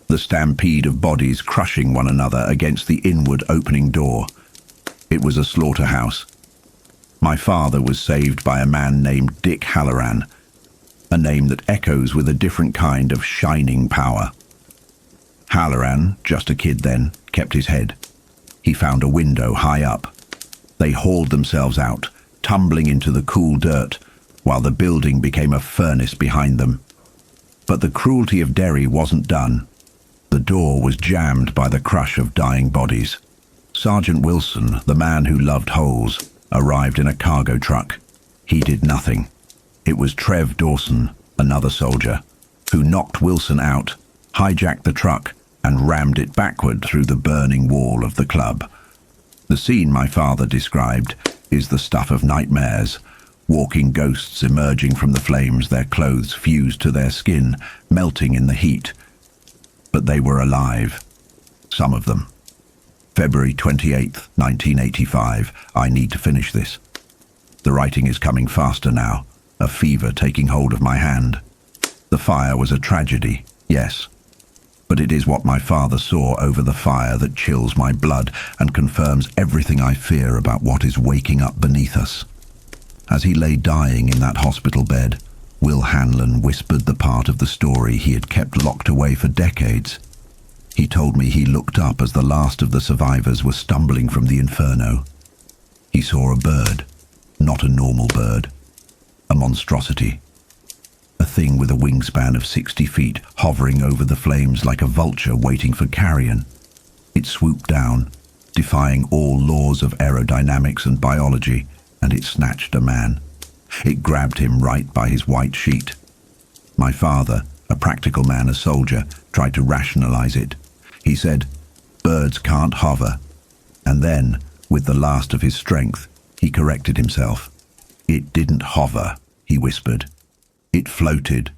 the stampede of bodies crushing one another against the inward opening door. It was a slaughterhouse. My father was saved by a man named Dick Halloran, a name that echoes with a different kind of shining power. Halloran, just a kid then, kept his head. He found a window high up. They hauled themselves out, tumbling into the cool dirt, while the building became a furnace behind them. But the cruelty of Derry wasn't done. The door was jammed by the crush of dying bodies. Sergeant Wilson, the man who loved holes, arrived in a cargo truck. He did nothing. It was Trev Dawson, another soldier, who knocked Wilson out, hijacked the truck, and rammed it backward through the burning wall of the club. The scene my father described is the stuff of nightmares, walking ghosts emerging from the flames, their clothes fused to their skin, melting in the heat. But they were alive. Some of them. February 28, 1985. I need to finish this. The writing is coming faster now, a fever taking hold of my hand. The fire was a tragedy, yes. But it is what my father saw over the fire that chills my blood and confirms everything I fear about what is waking up beneath us. As he lay dying in that hospital bed, Will Hanlon whispered the part of the story he had kept locked away for decades. He told me he looked up as the last of the survivors were stumbling from the inferno. He saw a bird, not a normal bird, a monstrosity. A thing with a wingspan of 60 feet hovering over the flames like a vulture waiting for carrion. It swooped down, defying all laws of aerodynamics and biology, and it snatched a man. It grabbed him right by his white sheet. My father, a practical man, a soldier, tried to rationalize it. He said, "Birds can't hover." And then, with the last of his strength, he corrected himself. "It didn't hover," he whispered. "It floated."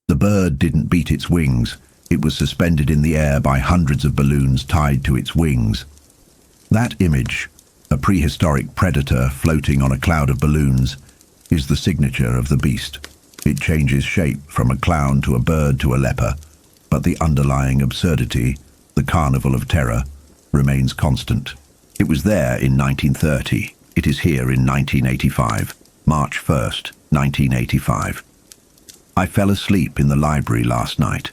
The bird didn't beat its wings. It was suspended in the air by hundreds of balloons tied to its wings. That image, a prehistoric predator floating on a cloud of balloons, is the signature of the beast. It changes shape from a clown to a bird to a leper, but the underlying absurdity, the carnival of terror, remains constant. It was there in 1930. It is here in 1985, March 1st, 1985. I fell asleep in the library last night.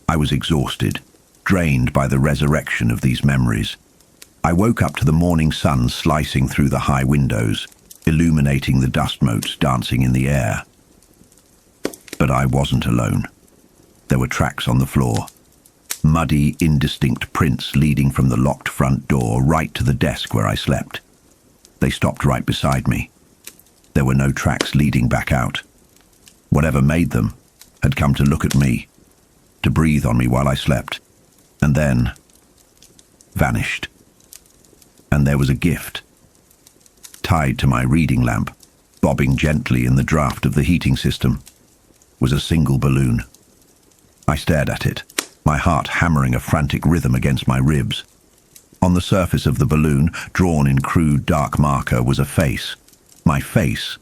I was exhausted, drained by the resurrection of these memories. I woke up to the morning sun slicing through the high windows, illuminating the dust motes dancing in the air. But I wasn't alone. There were tracks on the floor, muddy, indistinct prints leading from the locked front door right to the desk where I slept. They stopped right beside me. There were no tracks leading back out. Whatever made them had come to look at me, to breathe on me while I slept, and then vanished. And there was a gift, tied to my reading lamp, bobbing gently in the draft of the heating system, was a single balloon. I stared at it, my heart hammering a frantic rhythm against my ribs. On the surface of the balloon, drawn in crude dark marker, was a face. My face.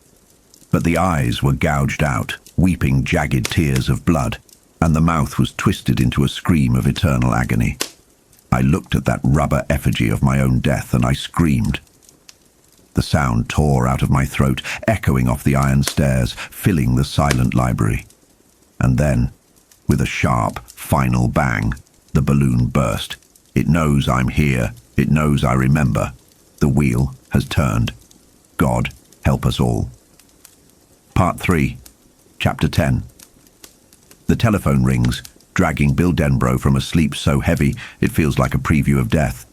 But the eyes were gouged out, weeping jagged tears of blood, and the mouth was twisted into a scream of eternal agony. I looked at that rubber effigy of my own death and I screamed. The sound tore out of my throat, echoing off the iron stairs, filling the silent library. And then, with a sharp, final bang, the balloon burst. It knows I'm here. It knows I remember. The wheel has turned. God help us all. Part 3, Chapter 10. The telephone rings, dragging Bill Denbrough from a sleep so heavy it feels like a preview of death.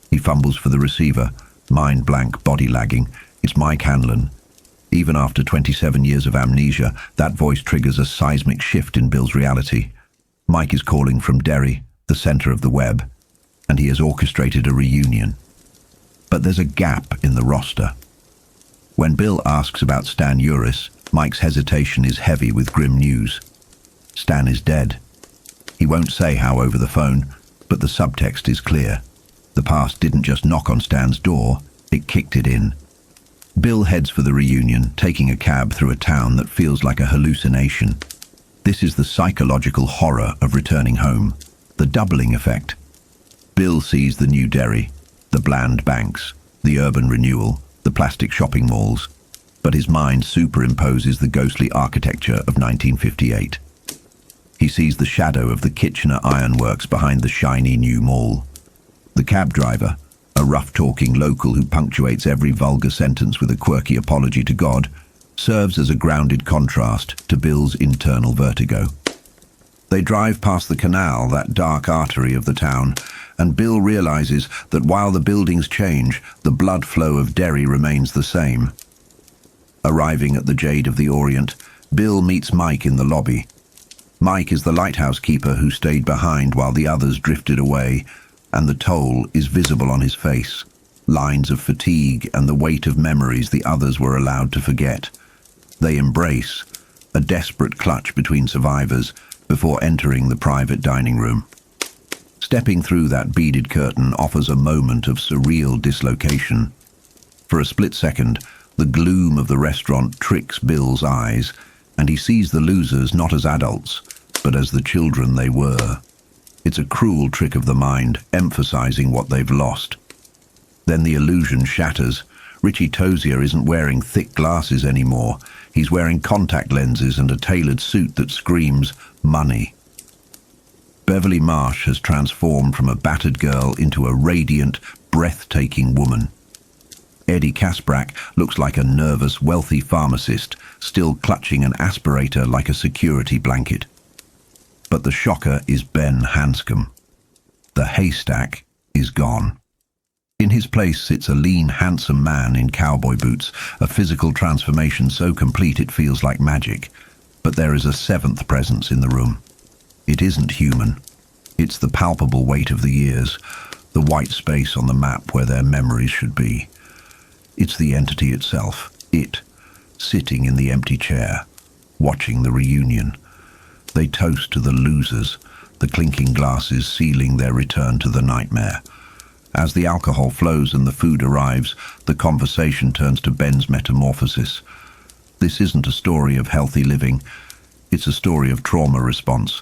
He fumbles for the receiver, mind blank, body lagging. It's Mike Hanlon. Even after 27 years of amnesia, that voice triggers a seismic shift in Bill's reality. Mike is calling from Derry, the center of the web, and he has orchestrated a reunion. But there's a gap in the roster. When Bill asks about Stan Uris, Mike's hesitation is heavy with grim news. Stan is dead. He won't say how over the phone, but the subtext is clear. The past didn't just knock on Stan's door, it kicked it in. Bill heads for the reunion, taking a cab through a town that feels like a hallucination. This is the psychological horror of returning home, the doubling effect. Bill sees the new Derry, the bland banks, the urban renewal, the plastic shopping malls, but his mind superimposes the ghostly architecture of 1958. He sees the shadow of the Kitchener ironworks behind the shiny new mall. The cab driver, a rough-talking local who punctuates every vulgar sentence with a quirky apology to God, serves as a grounded contrast to Bill's internal vertigo. They drive past the canal, that dark artery of the town, and Bill realizes that while the buildings change, the blood flow of Derry remains the same. Arriving at the Jade of the Orient, Bill meets Mike in the lobby. Mike is the lighthouse keeper who stayed behind while the others drifted away, and the toll is visible on his face, lines of fatigue and the weight of memories the others were allowed to forget. They embrace, a desperate clutch between survivors, before entering the private dining room. Stepping through that beaded curtain offers a moment of surreal dislocation. For a split second, the gloom of the restaurant tricks Bill's eyes, and he sees the losers not as adults, but as the children they were. It's a cruel trick of the mind, emphasizing what they've lost. Then the illusion shatters. Richie Tozier isn't wearing thick glasses anymore. He's wearing contact lenses and a tailored suit that screams money. Beverly Marsh has transformed from a battered girl into a radiant, breathtaking woman. Eddie Kasprack looks like a nervous, wealthy pharmacist, still clutching an aspirator like a security blanket. But the shocker is Ben Hanscom. The haystack is gone. In his place sits a lean, handsome man in cowboy boots, a physical transformation so complete it feels like magic. But there is a seventh presence in the room. It isn't human. It's the palpable weight of the years, the white space on the map where their memories should be. It's the entity itself, it, sitting in the empty chair, watching the reunion. They toast to the losers, the clinking glasses sealing their return to the nightmare. As the alcohol flows and the food arrives, the conversation turns to Ben's metamorphosis. This isn't a story of healthy living, it's a story of trauma response.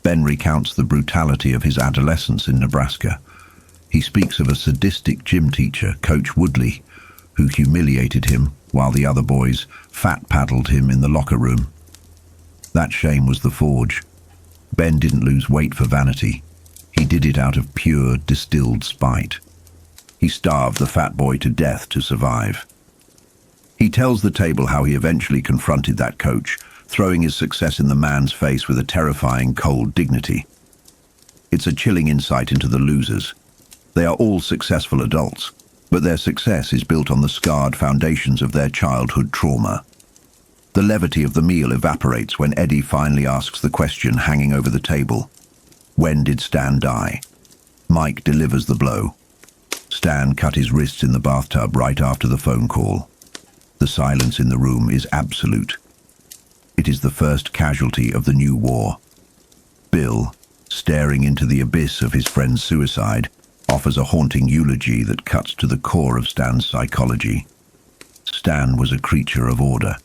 Ben recounts the brutality of his adolescence in Nebraska. He speaks of a sadistic gym teacher, Coach Woodley, who humiliated him while the other boys fat-paddled him in the locker room. That shame was the forge. Ben didn't lose weight for vanity. He did it out of pure, distilled spite. He starved the fat boy to death to survive. He tells the table how he eventually confronted that coach, throwing his success in the man's face with a terrifying, cold dignity. It's a chilling insight into the losers. They are all successful adults, but their success is built on the scarred foundations of their childhood trauma. The levity of the meal evaporates when Eddie finally asks the question hanging over the table. When did Stan die? Mike delivers the blow. Stan cut his wrists in the bathtub right after the phone call. The silence in the room is absolute. It is the first casualty of the new war. Bill, staring into the abyss of his friend's suicide, offers a haunting eulogy that cuts to the core of Stan's psychology. Stan was a creature of order.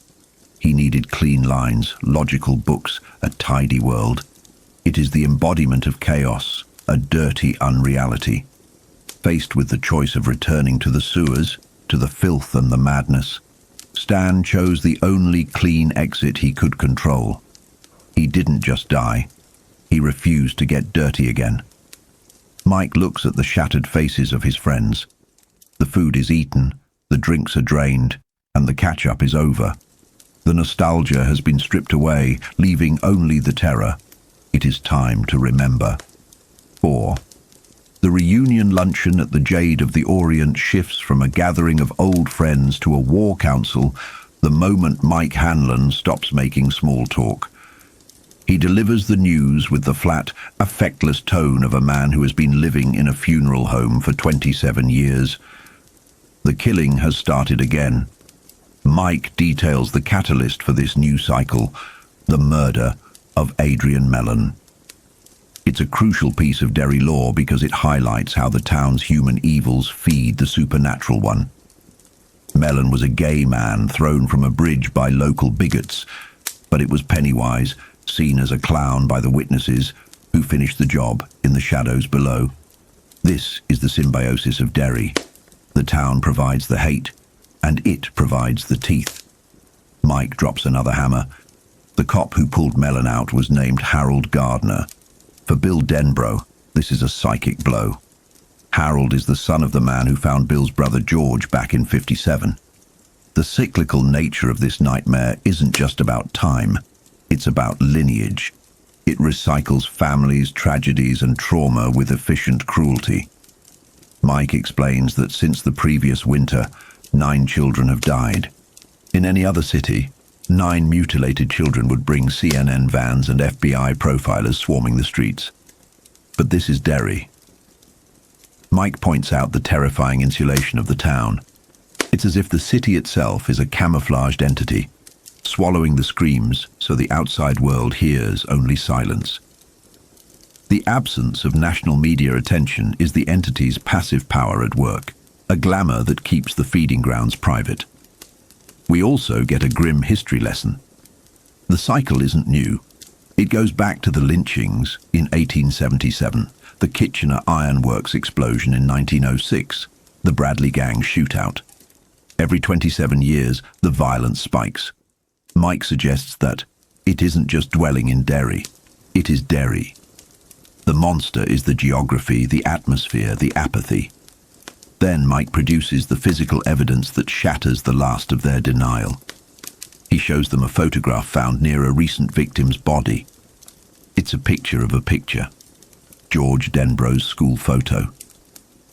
He needed clean lines, logical books, a tidy world. It is the embodiment of chaos, a dirty unreality. Faced with the choice of returning to the sewers, to the filth and the madness, Stan chose the only clean exit he could control. He didn't just die. He refused to get dirty again. Mike looks at the shattered faces of his friends. The food is eaten, the drinks are drained, and the catch-up is over. The nostalgia has been stripped away, leaving only the terror. It is time to remember. 4. The reunion luncheon at the Jade of the Orient shifts from a gathering of old friends to a war council the moment Mike Hanlon stops making small talk. He delivers the news with the flat, affectless tone of a man who has been living in a funeral home for 27 years. The killing has started again. Mike details the catalyst for this new cycle, the murder of Adrian Mellon. It's a crucial piece of Derry lore because it highlights how the town's human evils feed the supernatural one. Mellon was a gay man thrown from a bridge by local bigots, but it was Pennywise, seen as a clown by the witnesses, who finished the job in the shadows below. This is the symbiosis of Derry. The town provides the hate, and it provides the teeth. Mike drops another hammer. The cop who pulled Mellon out was named Harold Gardner. For Bill Denbrough, this is a psychic blow. Harold is the son of the man who found Bill's brother George back in '57. The cyclical nature of this nightmare isn't just about time, it's about lineage. It recycles families, tragedies, and trauma with efficient cruelty. Mike explains that since the previous winter, 9 children have died. In any other city, 9 mutilated children would bring CNN vans and FBI profilers swarming the streets. But this is Derry. Mike points out the terrifying insulation of the town. It's as if the city itself is a camouflaged entity, swallowing the screams so the outside world hears only silence. The absence of national media attention is the entity's passive power at work, a glamour that keeps the feeding grounds private. We also get a grim history lesson. The cycle isn't new. It goes back to the lynchings in 1877, the Kitchener Iron Works explosion in 1906, the Bradley Gang shootout. Every 27 years, the violence spikes. Mike suggests that it isn't just dwelling in Derry, it is Derry. The monster is the geography, the atmosphere, the apathy. Then Mike produces the physical evidence that shatters the last of their denial. He shows them a photograph found near a recent victim's body. It's a picture of a picture. George Denbrough's school photo.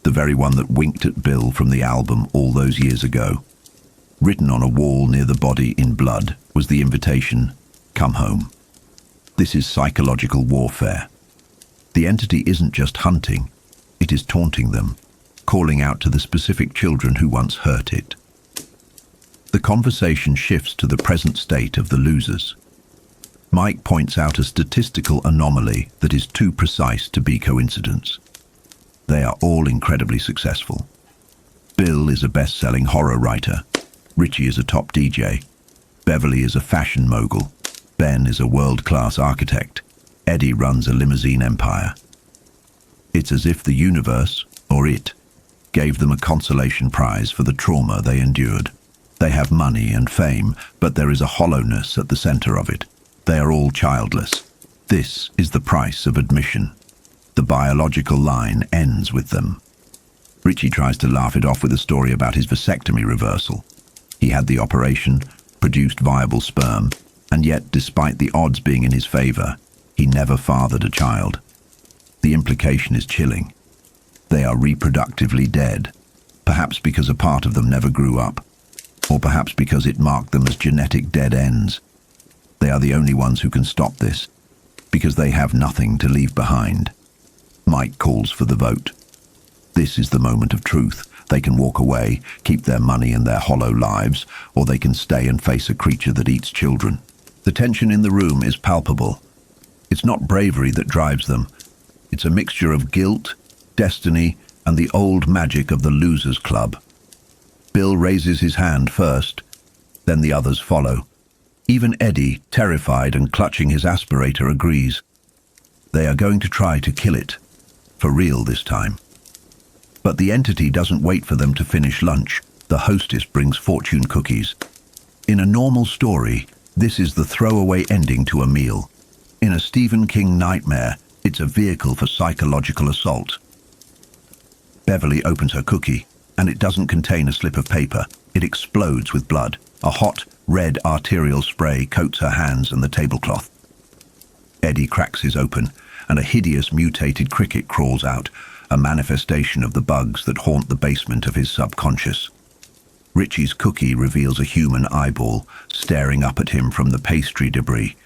The very one that winked at Bill from the album all those years ago. Written on a wall near the body in blood was the invitation, "Come home." This is psychological warfare. The entity isn't just hunting, it is taunting them, calling out to the specific children who once hurt it. The conversation shifts to the present state of the losers. Mike points out a statistical anomaly that is too precise to be coincidence. They are all incredibly successful. Bill is a best-selling horror writer. Richie is a top DJ. Beverly is a fashion mogul. Ben is a world-class architect. Eddie runs a limousine empire. It's as if the universe, or it, gave them a consolation prize for the trauma they endured. They have money and fame, but there is a hollowness at the center of it. They are all childless. This is the price of admission. The biological line ends with them. Richie tries to laugh it off with a story about his vasectomy reversal. He had the operation, produced viable sperm, and yet, despite the odds being in his favor, he never fathered a child. The implication is chilling. They are reproductively dead, perhaps because a part of them never grew up, or perhaps because it marked them as genetic dead ends. They are the only ones who can stop this, because they have nothing to leave behind. Mike calls for the vote. This is the moment of truth. They can walk away, keep their money and their hollow lives, or they can stay and face a creature that eats children. The tension in the room is palpable. It's not bravery that drives them. It's a mixture of guilt, destiny, and the old magic of the Losers Club. Bill raises his hand first, then the others follow. Even Eddie, terrified and clutching his aspirator, agrees. They are going to try to kill it, for real this time. But the entity doesn't wait for them to finish lunch. The hostess brings fortune cookies. In a normal story, this is the throwaway ending to a meal. In a Stephen King nightmare, it's a vehicle for psychological assault. Beverly opens her cookie, and it doesn't contain a slip of paper. It explodes with blood. A hot, red arterial spray coats her hands and the tablecloth. Eddie cracks his open, and a hideous mutated cricket crawls out, a manifestation of the bugs that haunt the basement of his subconscious. Richie's cookie reveals a human eyeball staring up at him from the pastry debris.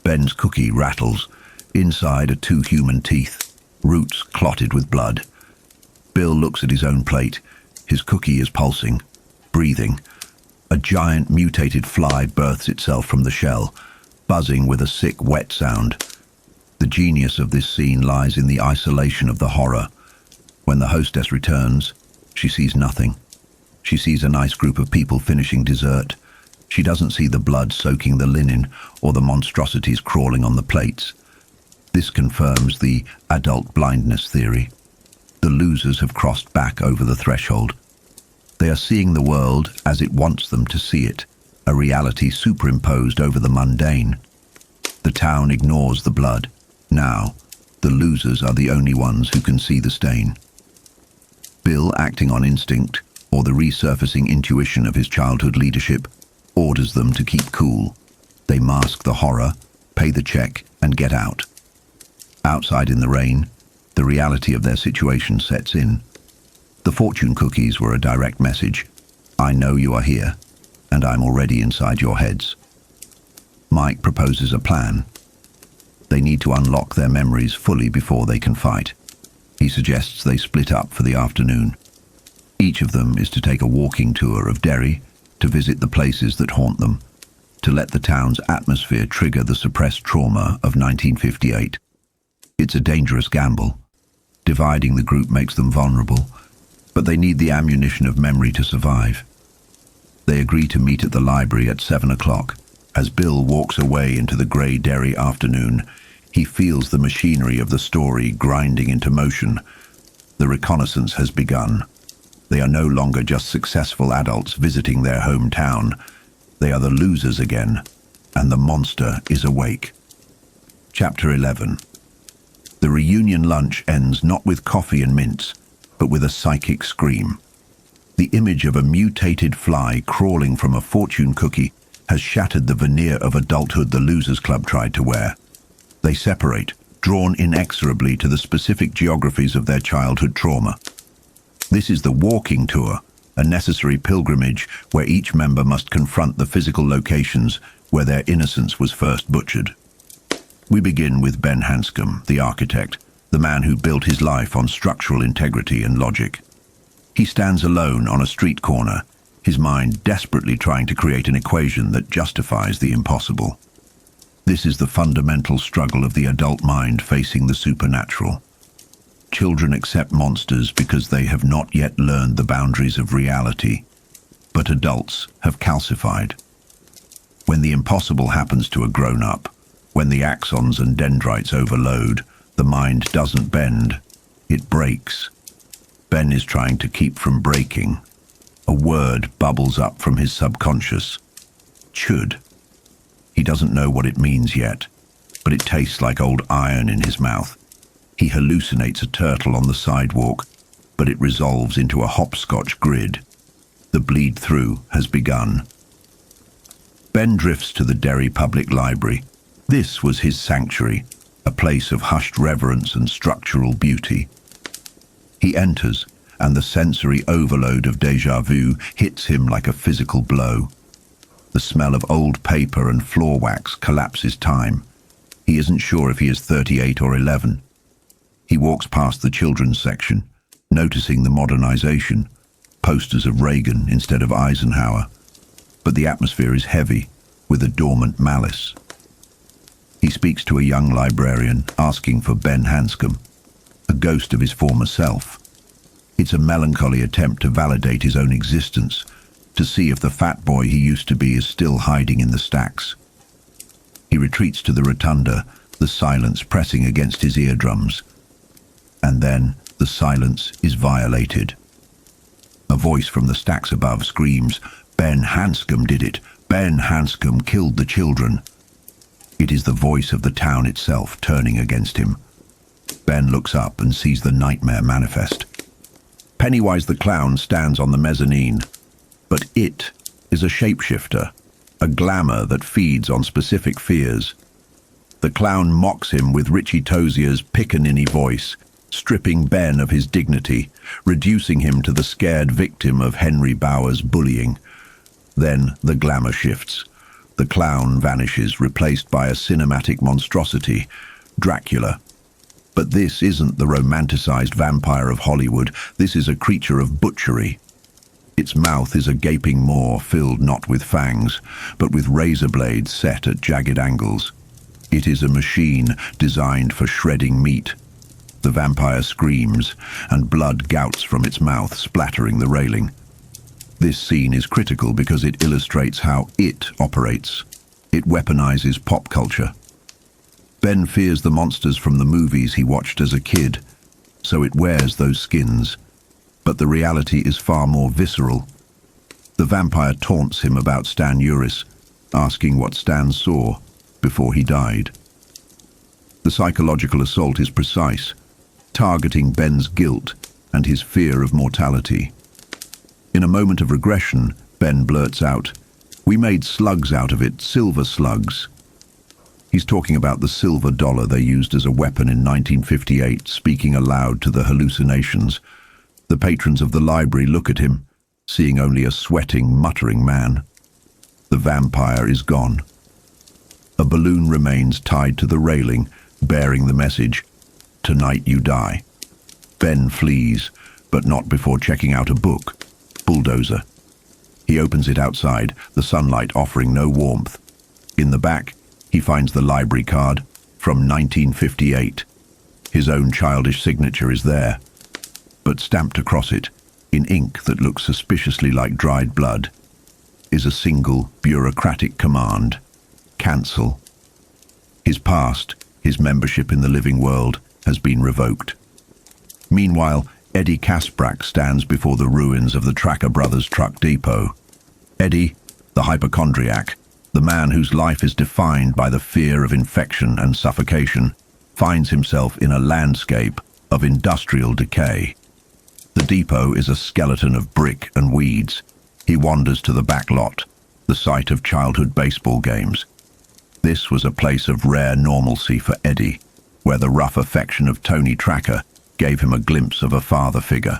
Ben's cookie rattles. Inside are two human teeth, roots clotted with blood. Bill looks at his own plate. His cookie is pulsing, breathing. A giant mutated fly births itself from the shell, buzzing with a sick, wet sound. The genius of this scene lies in the isolation of the horror. When the hostess returns, she sees nothing. She sees a nice group of people finishing dessert. She doesn't see the blood soaking the linen or the monstrosities crawling on the plates. This confirms the adult blindness theory. The losers have crossed back over the threshold. They are seeing the world as it wants them to see it, a reality superimposed over the mundane. The town ignores the blood. Now, the losers are the only ones who can see the stain. Bill, acting on instinct, or the resurfacing intuition of his childhood leadership, orders them to keep cool. They mask the horror, pay the check, and get out. Outside in the rain, the reality of their situation sets in. The fortune cookies were a direct message. I know you are here, and I'm already inside your heads. Mike proposes a plan. They need to unlock their memories fully before they can fight. He suggests they split up for the afternoon. Each of them is to take a walking tour of Derry, to visit the places that haunt them, to let the town's atmosphere trigger the suppressed trauma of 1958. It's a dangerous gamble. Dividing the group makes them vulnerable, but they need the ammunition of memory to survive. They agree to meet at the library at 7 o'clock. As Bill walks away into the grey Derry afternoon, he feels the machinery of the story grinding into motion. The reconnaissance has begun. They are no longer just successful adults visiting their hometown. They are the losers again, and the monster is awake. Chapter 11. The reunion lunch ends not with coffee and mints, but with a psychic scream. The image of a mutated fly crawling from a fortune cookie has shattered the veneer of adulthood the Losers Club tried to wear. They separate, drawn inexorably to the specific geographies of their childhood trauma. This is the walking tour, a necessary pilgrimage where each member must confront the physical locations where their innocence was first butchered. We begin with Ben Hanscom, the architect, the man who built his life on structural integrity and logic. He stands alone on a street corner, his mind desperately trying to create an equation that justifies the impossible. This is the fundamental struggle of the adult mind facing the supernatural. Children accept monsters because they have not yet learned the boundaries of reality, but adults have calcified. When the impossible happens to a grown-up, when the axons and dendrites overload, the mind doesn't bend, it breaks. Ben is trying to keep from breaking. A word bubbles up from his subconscious. Chud. He doesn't know what it means yet, but it tastes like old iron in his mouth. He hallucinates a turtle on the sidewalk, but it resolves into a hopscotch grid. The bleed-through has begun. Ben drifts to the Derry Public Library. This was his sanctuary, a place of hushed reverence and structural beauty. He enters, and the sensory overload of déjà vu hits him like a physical blow. The smell of old paper and floor wax collapses time. He isn't sure if he is 38 or 11. He walks past the children's section, noticing the modernization, posters of Reagan instead of Eisenhower. But the atmosphere is heavy, with a dormant malice. He speaks to a young librarian, asking for Ben Hanscom, a ghost of his former self. It's a melancholy attempt to validate his own existence, to see if the fat boy he used to be is still hiding in the stacks. He retreats to the rotunda, the silence pressing against his eardrums. And then the silence is violated. A voice from the stacks above screams, "Ben Hanscom did it! Ben Hanscom killed the children!" It is the voice of the town itself turning against him. Ben looks up and sees the nightmare manifest. Pennywise the clown stands on the mezzanine, but it is a shapeshifter, a glamour that feeds on specific fears. The clown mocks him with Richie Tozier's pickaninny voice, stripping Ben of his dignity, reducing him to the scared victim of Henry Bauer's bullying. Then the glamour shifts. The clown vanishes, replaced by a cinematic monstrosity, Dracula. But this isn't the romanticized vampire of Hollywood. This is a creature of butchery. Its mouth is a gaping maw filled not with fangs, but with razor blades set at jagged angles. It is a machine designed for shredding meat. The vampire screams, and blood gouts from its mouth, splattering the railing. This scene is critical because it illustrates how it operates. It weaponizes pop culture. Ben fears the monsters from the movies he watched as a kid, so it wears those skins. But the reality is far more visceral. The vampire taunts him about Stan Uris, asking what Stan saw before he died. The psychological assault is precise, targeting Ben's guilt and his fear of mortality. In a moment of regression, Ben blurts out, "We made slugs out of it, silver slugs." He's talking about the silver dollar they used as a weapon in 1958, speaking aloud to the hallucinations. The patrons of the library look at him, seeing only a sweating, muttering man. The vampire is gone. A balloon remains tied to the railing, bearing the message, "Tonight you die." Ben flees, but not before checking out a book, Bulldozer. He opens it outside, the sunlight offering no warmth. In the back, he finds the library card from 1958. His own childish signature is there, but stamped across it, in ink that looks suspiciously like dried blood, is a single bureaucratic command: cancel. His past, his membership in the living world, has been revoked. Meanwhile, Eddie Kasprak stands before the ruins of the Tracker Brothers truck depot. Eddie, the hypochondriac, the man whose life is defined by the fear of infection and suffocation, finds himself in a landscape of industrial decay. The depot is a skeleton of brick and weeds. He wanders to the back lot, the site of childhood baseball games. This was a place of rare normalcy for Eddie, where the rough affection of Tony Tracker gave him a glimpse of a father figure.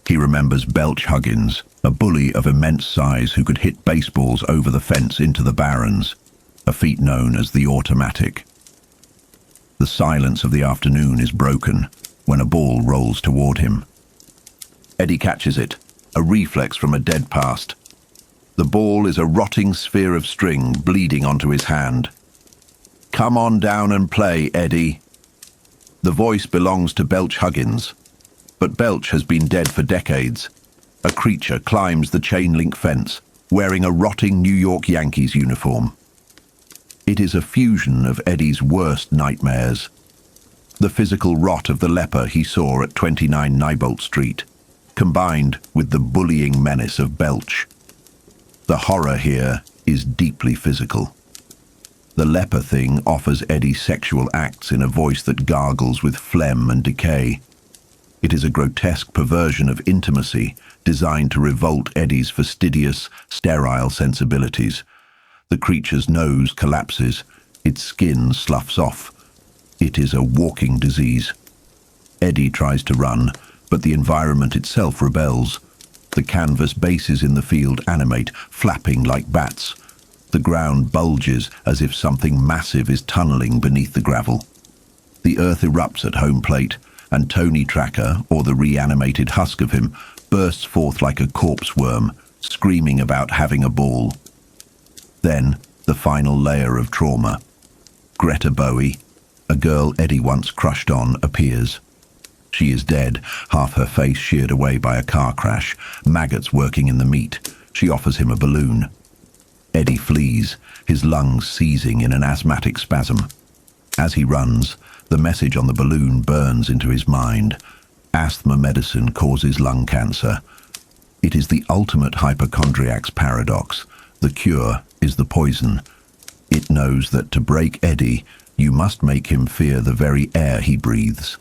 He remembers Belch Huggins, a bully of immense size who could hit baseballs over the fence into the barrens, a feat known as the automatic. The silence of the afternoon is broken when a ball rolls toward him. Eddie catches it, a reflex from a dead past. The ball is a rotting sphere of string bleeding onto his hand. "Come on down and play, Eddie." The voice belongs to Belch Huggins, but Belch has been dead for decades. A creature climbs the chain-link fence, wearing a rotting New York Yankees uniform. It is a fusion of Eddie's worst nightmares. The physical rot of the leper he saw at 29 Neibolt Street, combined with the bullying menace of Belch. The horror here is deeply physical. The leper thing offers Eddie sexual acts in a voice that gargles with phlegm and decay. It is a grotesque perversion of intimacy designed to revolt Eddie's fastidious, sterile sensibilities. The creature's nose collapses, its skin sloughs off. It is a walking disease. Eddie tries to run, but the environment itself rebels. The canvas bases in the field animate, flapping like bats. The ground bulges as if something massive is tunneling beneath the gravel. The earth erupts at home plate, and Tony Tracker, or the reanimated husk of him, bursts forth like a corpse worm, screaming about having a ball. Then, the final layer of trauma. Greta Bowie, a girl Eddie once crushed on, appears. She is dead, half her face sheared away by a car crash, maggots working in the meat. She offers him a balloon. Eddie flees, his lungs seizing in an asthmatic spasm. As he runs, the message on the balloon burns into his mind. Asthma medicine causes lung cancer. It is the ultimate hypochondriac's paradox. The cure is the poison. It knows that to break Eddie, you must make him fear the very air he breathes.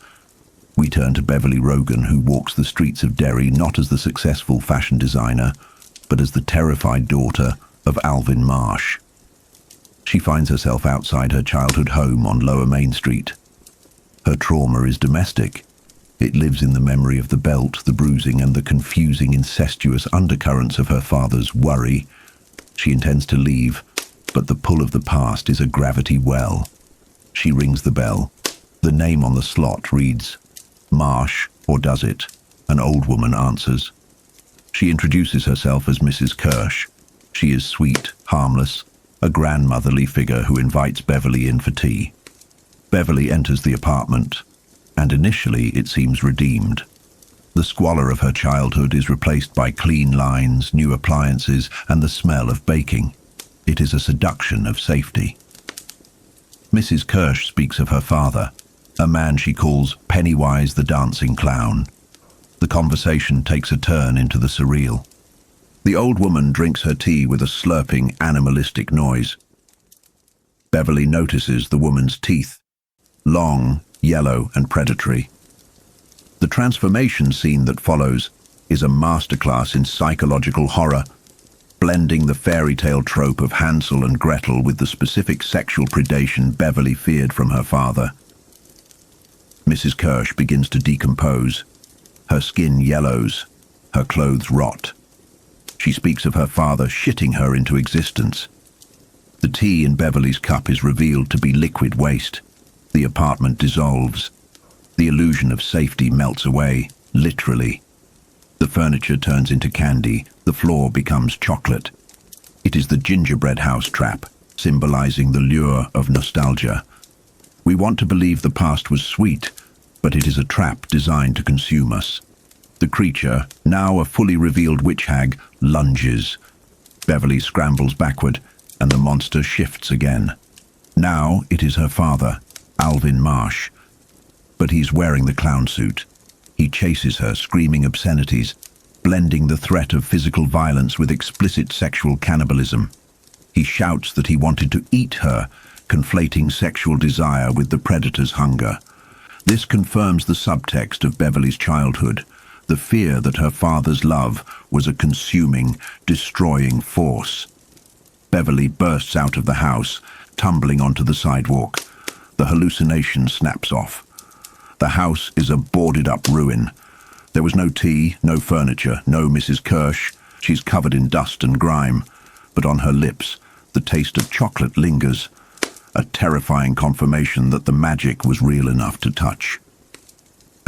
We turn to Beverly Rogan, who walks the streets of Derry not as the successful fashion designer, but as the terrified daughter of Alvin Marsh. She finds herself outside her childhood home on Lower Main Street. Her trauma is domestic. It lives in the memory of the belt, the bruising, and the confusing, incestuous undercurrents of her father's worry. She intends to leave, but the pull of the past is a gravity well. She rings the bell. The name on the slot reads, "Marsh, or does it?" An old woman answers. She introduces herself as Mrs. Kirsch. She is sweet, harmless, a grandmotherly figure who invites Beverly in for tea. Beverly enters the apartment, and initially it seems redeemed. The squalor of her childhood is replaced by clean lines, new appliances, and the smell of baking. It is a seduction of safety. Mrs. Kirsch speaks of her father, a man she calls Pennywise the Dancing Clown. The conversation takes a turn into the surreal. The old woman drinks her tea with a slurping, animalistic noise. Beverly notices the woman's teeth, long, yellow, and predatory. The transformation scene that follows is a masterclass in psychological horror, blending the fairy tale trope of Hansel and Gretel with the specific sexual predation Beverly feared from her father. Mrs. Kirsch begins to decompose. Her skin yellows, her clothes rot. She speaks of her father shitting her into existence. The tea in Beverly's cup is revealed to be liquid waste. The apartment dissolves. The illusion of safety melts away, literally. The furniture turns into candy, the floor becomes chocolate. It is the gingerbread house trap, symbolizing the lure of nostalgia. We want to believe the past was sweet, but it is a trap designed to consume us. The creature, now a fully revealed witch hag, lunges. Beverly scrambles backward, and the monster shifts again. Now it is her father, Alvin Marsh. But he's wearing the clown suit. He chases her, screaming obscenities, blending the threat of physical violence with explicit sexual cannibalism. He shouts that he wanted to eat her, conflating sexual desire with the predator's hunger. This confirms the subtext of Beverly's childhood, the fear that her father's love was a consuming, destroying force. Beverly bursts out of the house, tumbling onto the sidewalk. The hallucination snaps off. The house is a boarded-up ruin. There was no tea, no furniture, no Mrs. Kirsch. She's covered in dust and grime, but on her lips, the taste of chocolate lingers, a terrifying confirmation that the magic was real enough to touch.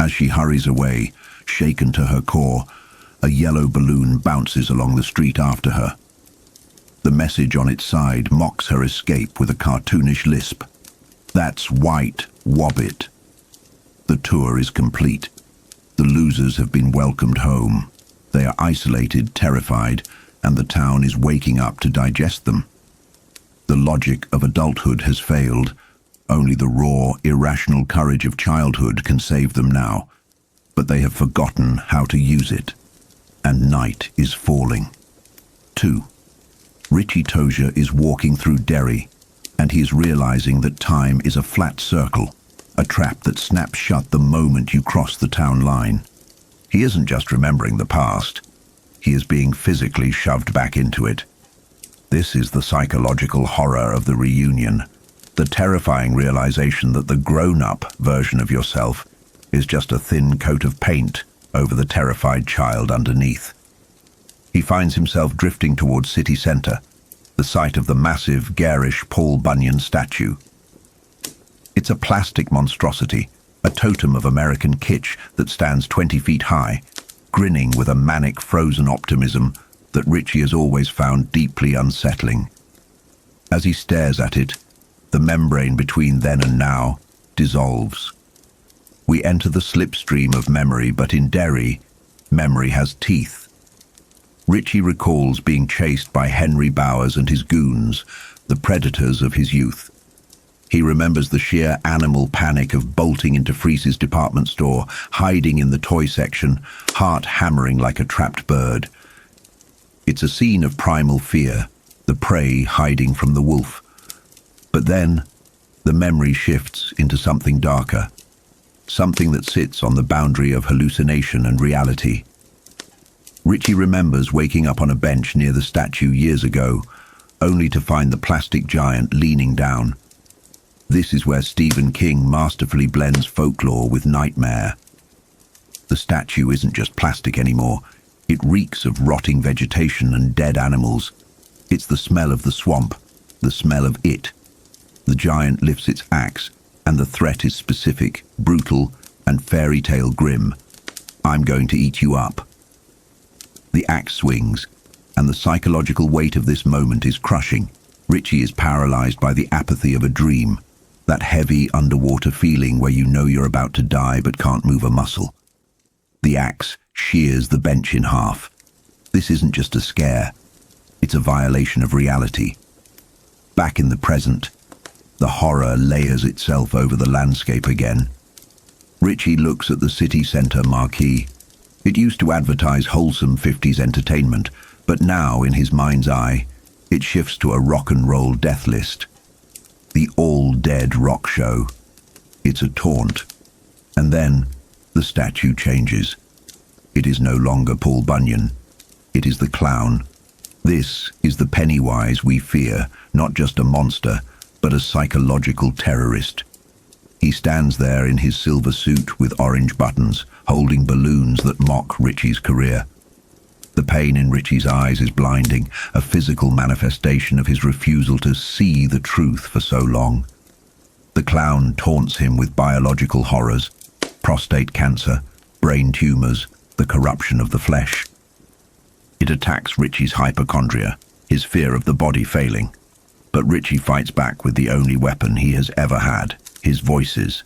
As she hurries away, shaken to her core, a yellow balloon bounces along the street after her. The message on its side mocks her escape with a cartoonish lisp. That's White Wobbit. The tour is complete. The losers have been welcomed home. They are isolated, terrified, and the town is waking up to digest them. The logic of adulthood has failed. Only the raw, irrational courage of childhood can save them now. But they have forgotten how to use it. And night is falling. 2. Richie Tozier is walking through Derry, and he is realizing that time is a flat circle, a trap that snaps shut the moment you cross the town line. He isn't just remembering the past. He is being physically shoved back into it. This is the psychological horror of the reunion, the terrifying realization that the grown-up version of yourself is just a thin coat of paint over the terrified child underneath. He finds himself drifting towards city centre, the site of the massive, garish Paul Bunyan statue. It's a plastic monstrosity, a totem of American kitsch that stands 20 feet high, grinning with a manic, frozen optimism that Richie has always found deeply unsettling. As he stares at it, the membrane between then and now dissolves. We enter the slipstream of memory, but in Derry, memory has teeth. Richie recalls being chased by Henry Bowers and his goons, the predators of his youth. He remembers the sheer animal panic of bolting into Freese's department store, hiding in the toy section, heart hammering like a trapped bird. It's a scene of primal fear, the prey hiding from the wolf. But then, the memory shifts into something darker, something that sits on the boundary of hallucination and reality. Richie remembers waking up on a bench near the statue years ago, only to find the plastic giant leaning down. This is where Stephen King masterfully blends folklore with nightmare. The statue isn't just plastic anymore. It reeks of rotting vegetation and dead animals. It's the smell of the swamp, the smell of it. The giant lifts its axe, and the threat is specific, brutal, and fairy tale grim. I'm going to eat you up. The axe swings, and the psychological weight of this moment is crushing. Richie is paralyzed by the apathy of a dream, that heavy underwater feeling where you know you're about to die but can't move a muscle. The axe shears the bench in half. This isn't just a scare, it's a violation of reality. Back in the present, the horror layers itself over the landscape again. Richie looks at the city centre marquee. It used to advertise wholesome 50s entertainment, but now, in his mind's eye, it shifts to a rock and roll death list. The all-dead rock show. It's a taunt. And then, the statue changes. It is no longer Paul Bunyan. It is the clown. This is the Pennywise we fear, not just a monster, but a psychological terrorist. He stands there in his silver suit with orange buttons, holding balloons that mock Richie's career. The pain in Richie's eyes is blinding, a physical manifestation of his refusal to see the truth for so long. The clown taunts him with biological horrors, prostate cancer, brain tumors, the corruption of the flesh. It attacks Richie's hypochondria, his fear of the body failing. But Richie fights back with the only weapon he has ever had, his voices.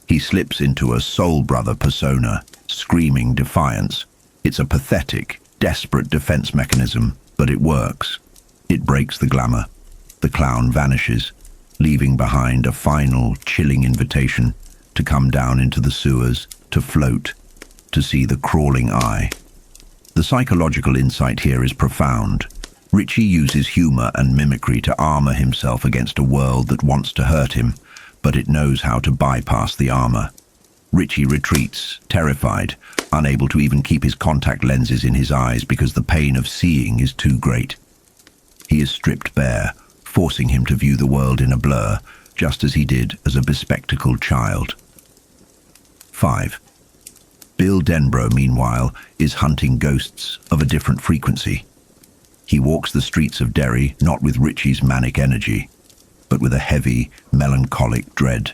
He slips into a soul brother persona, screaming defiance. It's a pathetic, desperate defense mechanism, but it works. It breaks the glamour. The clown vanishes, leaving behind a final, chilling invitation to come down into the sewers, to float, to see the crawling eye. The psychological insight here is profound. Richie uses humor and mimicry to armor himself against a world that wants to hurt him, but it knows how to bypass the armor. Richie retreats, terrified, unable to even keep his contact lenses in his eyes because the pain of seeing is too great. He is stripped bare, forcing him to view the world in a blur, just as he did as a bespectacled child. 5. Bill Denbrough, meanwhile, is hunting ghosts of a different frequency. He walks the streets of Derry not with Richie's manic energy, but with a heavy, melancholic dread.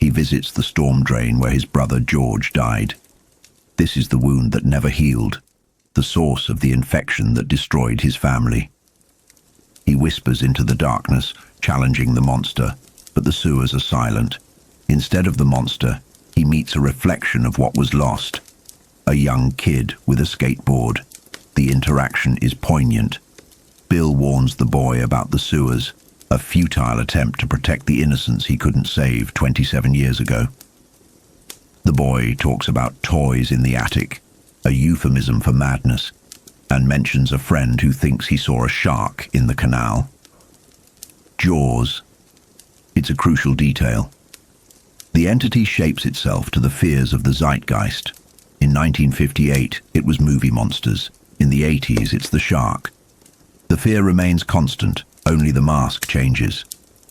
He visits the storm drain where his brother George died. This is the wound that never healed, the source of the infection that destroyed his family. He whispers into the darkness, challenging the monster, but the sewers are silent. Instead of the monster, he meets a reflection of what was lost. A young kid with a skateboard. The interaction is poignant. Bill warns the boy about the sewers, a futile attempt to protect the innocents he couldn't save 27 years ago. The boy talks about toys in the attic, a euphemism for madness, and mentions a friend who thinks he saw a shark in the canal. Jaws. It's a crucial detail. The entity shapes itself to the fears of the zeitgeist. In 1958, it was movie monsters. In the 80s, it's the shark. The fear remains constant, only the mask changes.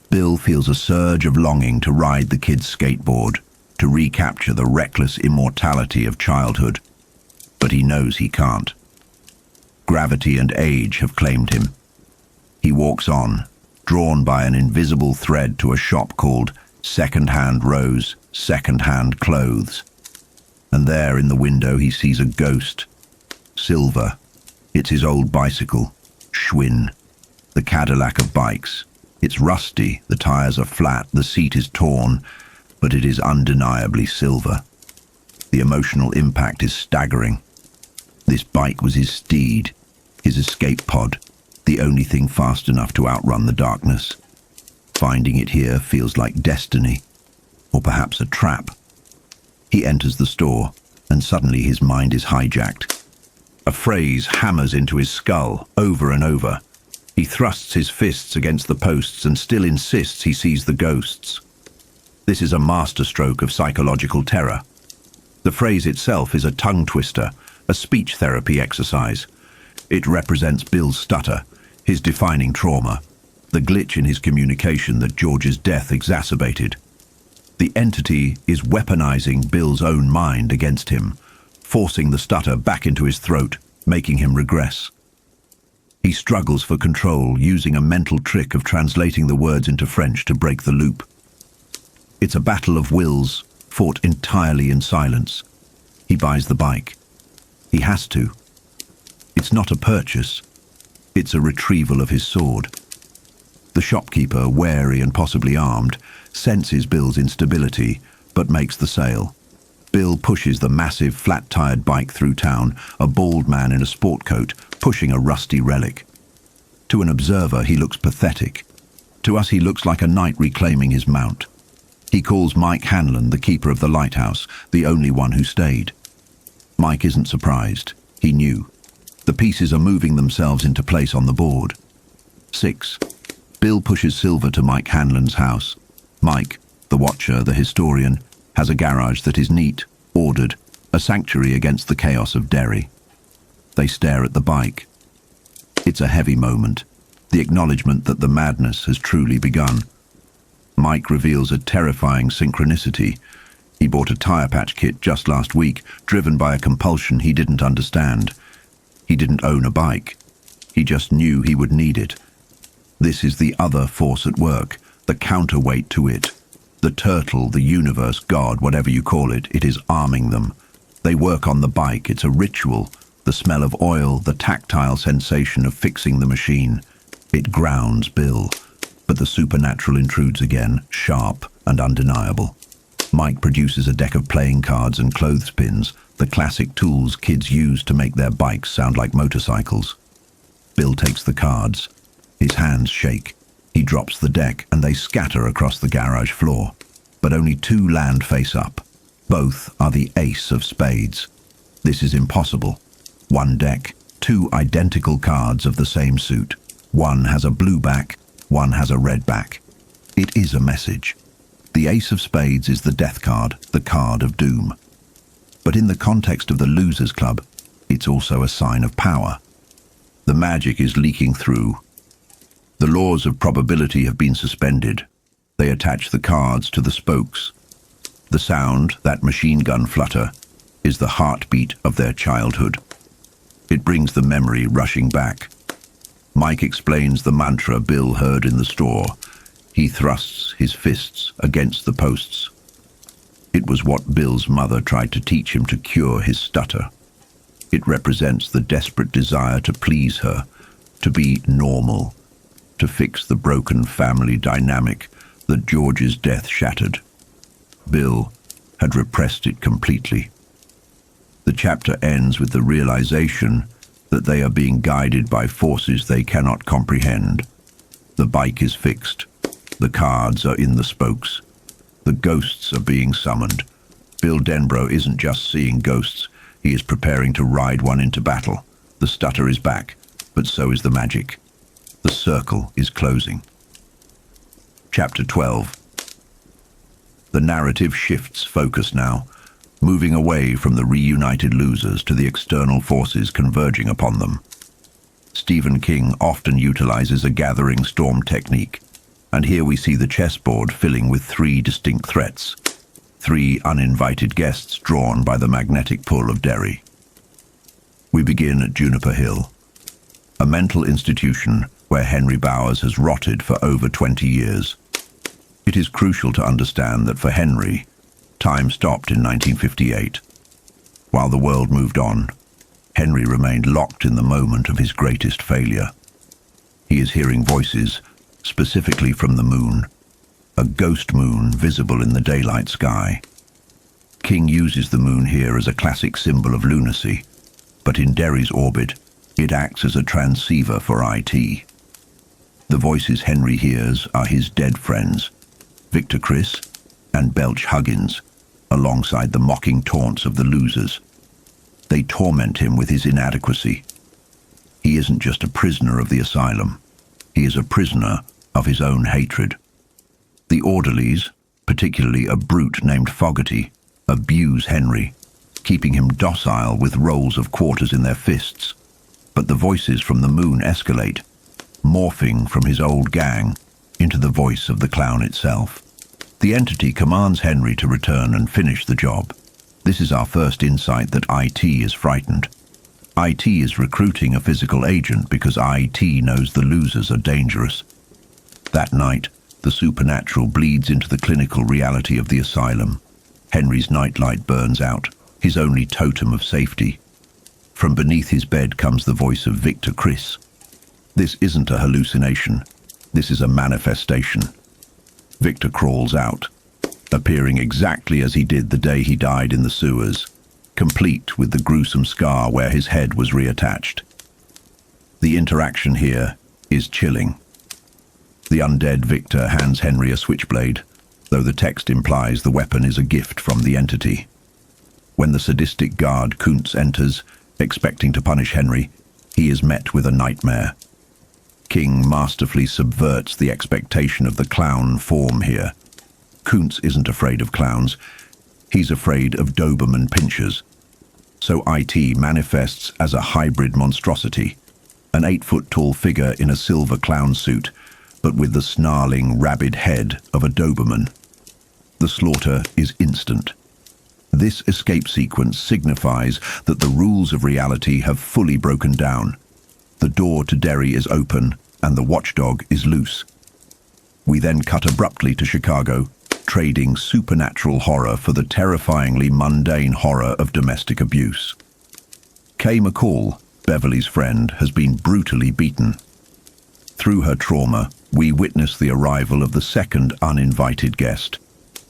Bill feels a surge of longing to ride the kid's skateboard, to recapture the reckless immortality of childhood. But he knows he can't. Gravity and age have claimed him. He walks on, drawn by an invisible thread to a shop called Second-Hand Rose, Second-Hand Clothes. And there in the window he sees a ghost. Silver. It's his old bicycle, Schwinn, the Cadillac of bikes. It's rusty, the tires are flat, the seat is torn, but it is undeniably silver. The emotional impact is staggering. This bike was his steed, his escape pod, the only thing fast enough to outrun the darkness. Finding it here feels like destiny, or perhaps a trap. He enters the store, and suddenly his mind is hijacked. A phrase hammers into his skull, over and over. He thrusts his fists against the posts and still insists he sees the ghosts. This is a masterstroke of psychological terror. The phrase itself is a tongue twister, a speech therapy exercise. It represents Bill's stutter, his defining trauma, the glitch in his communication that George's death exacerbated. The entity is weaponizing Bill's own mind against him, forcing the stutter back into his throat, making him regress. He struggles for control, using a mental trick of translating the words into French to break the loop. It's a battle of wills, fought entirely in silence. He buys the bike. He has to. It's not a purchase. It's a retrieval of his sword. The shopkeeper, wary and possibly armed, senses Bill's instability, but makes the sale. Bill pushes the massive, flat-tired bike through town, a bald man in a sport coat, pushing a rusty relic. To an observer, he looks pathetic. To us, he looks like a knight reclaiming his mount. He calls Mike Hanlon, the keeper of the lighthouse, the only one who stayed. Mike isn't surprised. He knew. The pieces are moving themselves into place on the board. 6. Bill pushes silver to Mike Hanlon's house. Mike, the watcher, the historian, has a garage that is neat, ordered, a sanctuary against the chaos of Derry. They stare at the bike. It's a heavy moment, the acknowledgement that the madness has truly begun. Mike reveals a terrifying synchronicity. He bought a tire patch kit just last week, driven by a compulsion he didn't understand. He didn't own a bike. He just knew he would need it. This is the other force at work, the counterweight to it. The turtle, the universe, God, whatever you call it, it is arming them. They work on the bike, it's a ritual. The smell of oil, the tactile sensation of fixing the machine. It grounds Bill, but the supernatural intrudes again, sharp and undeniable. Mike produces a deck of playing cards and clothespins, the classic tools kids use to make their bikes sound like motorcycles. Bill takes the cards. His hands shake. He drops the deck and they scatter across the garage floor. But only 2 land face up. Both are the ace of spades. This is impossible. 1 deck, Two identical cards of the same suit. One has a blue back, one has a red back. It is a message. The Ace of Spades is the death card, the card of doom. But in the context of the Losers Club, it's also a sign of power. The magic is leaking through. The laws of probability have been suspended. They attach the cards to the spokes. The sound, that machine gun flutter, is the heartbeat of their childhood. It brings the memory rushing back. Mike explains the mantra Bill heard in the store. He thrusts his fists against the posts. It was what Bill's mother tried to teach him to cure his stutter. It represents the desperate desire to please her, to be normal, to fix the broken family dynamic that George's death shattered. Bill had repressed it completely. The chapter ends with the realization that they are being guided by forces they cannot comprehend. The bike is fixed. The cards are in the spokes. The ghosts are being summoned. Bill Denbrough isn't just seeing ghosts. He is preparing to ride one into battle. The stutter is back, but so is the magic. The circle is closing. Chapter 12. The narrative shifts focus now, moving away from the reunited losers to the external forces converging upon them. Stephen King often utilizes a gathering storm technique, and here we see the chessboard filling with three distinct threats, three uninvited guests drawn by the magnetic pull of Derry. We begin at Juniper Hill, a mental institution where Henry Bowers has rotted for over 20 years. It is crucial to understand that for Henry, time stopped in 1958. While the world moved on, Henry remained locked in the moment of his greatest failure. He is hearing voices, specifically from the moon, a ghost moon visible in the daylight sky. King uses the moon here as a classic symbol of lunacy, but in Derry's orbit, it acts as a transceiver for IT. The voices Henry hears are his dead friends, Victor Criss and Belch Huggins, alongside the mocking taunts of the losers. They torment him with his inadequacy. He isn't just a prisoner of the asylum. He is a prisoner of his own hatred. The orderlies, particularly a brute named Fogarty, abuse Henry, keeping him docile with rolls of quarters in their fists. But the voices from the moon escalate, morphing from his old gang into the voice of the clown itself. The entity commands Henry to return and finish the job. This is our first insight that IT is frightened. IT is recruiting a physical agent because IT knows the losers are dangerous. That night, the supernatural bleeds into the clinical reality of the asylum. Henry's nightlight burns out, his only totem of safety. From beneath his bed comes the voice of Victor Criss. This isn't a hallucination. This is a manifestation. Victor crawls out, appearing exactly as he did the day he died in the sewers, complete with the gruesome scar where his head was reattached. The interaction here is chilling. The undead Victor hands Henry a switchblade, though the text implies the weapon is a gift from the entity. When the sadistic guard Kuntz enters, expecting to punish Henry, he is met with a nightmare. King masterfully subverts the expectation of the clown form here. Kuntz isn't afraid of clowns. He's afraid of Doberman pinchers. So IT manifests as a hybrid monstrosity, an 8-foot-tall figure in a silver clown suit, but with the snarling, rabid head of a Doberman. The slaughter is instant. This escape sequence signifies that the rules of reality have fully broken down. The door to Derry is open, and the watchdog is loose. We then cut abruptly to Chicago, trading supernatural horror for the terrifyingly mundane horror of domestic abuse. Kay McCall, Beverly's friend, has been brutally beaten. Through her trauma, we witness the arrival of the second uninvited guest,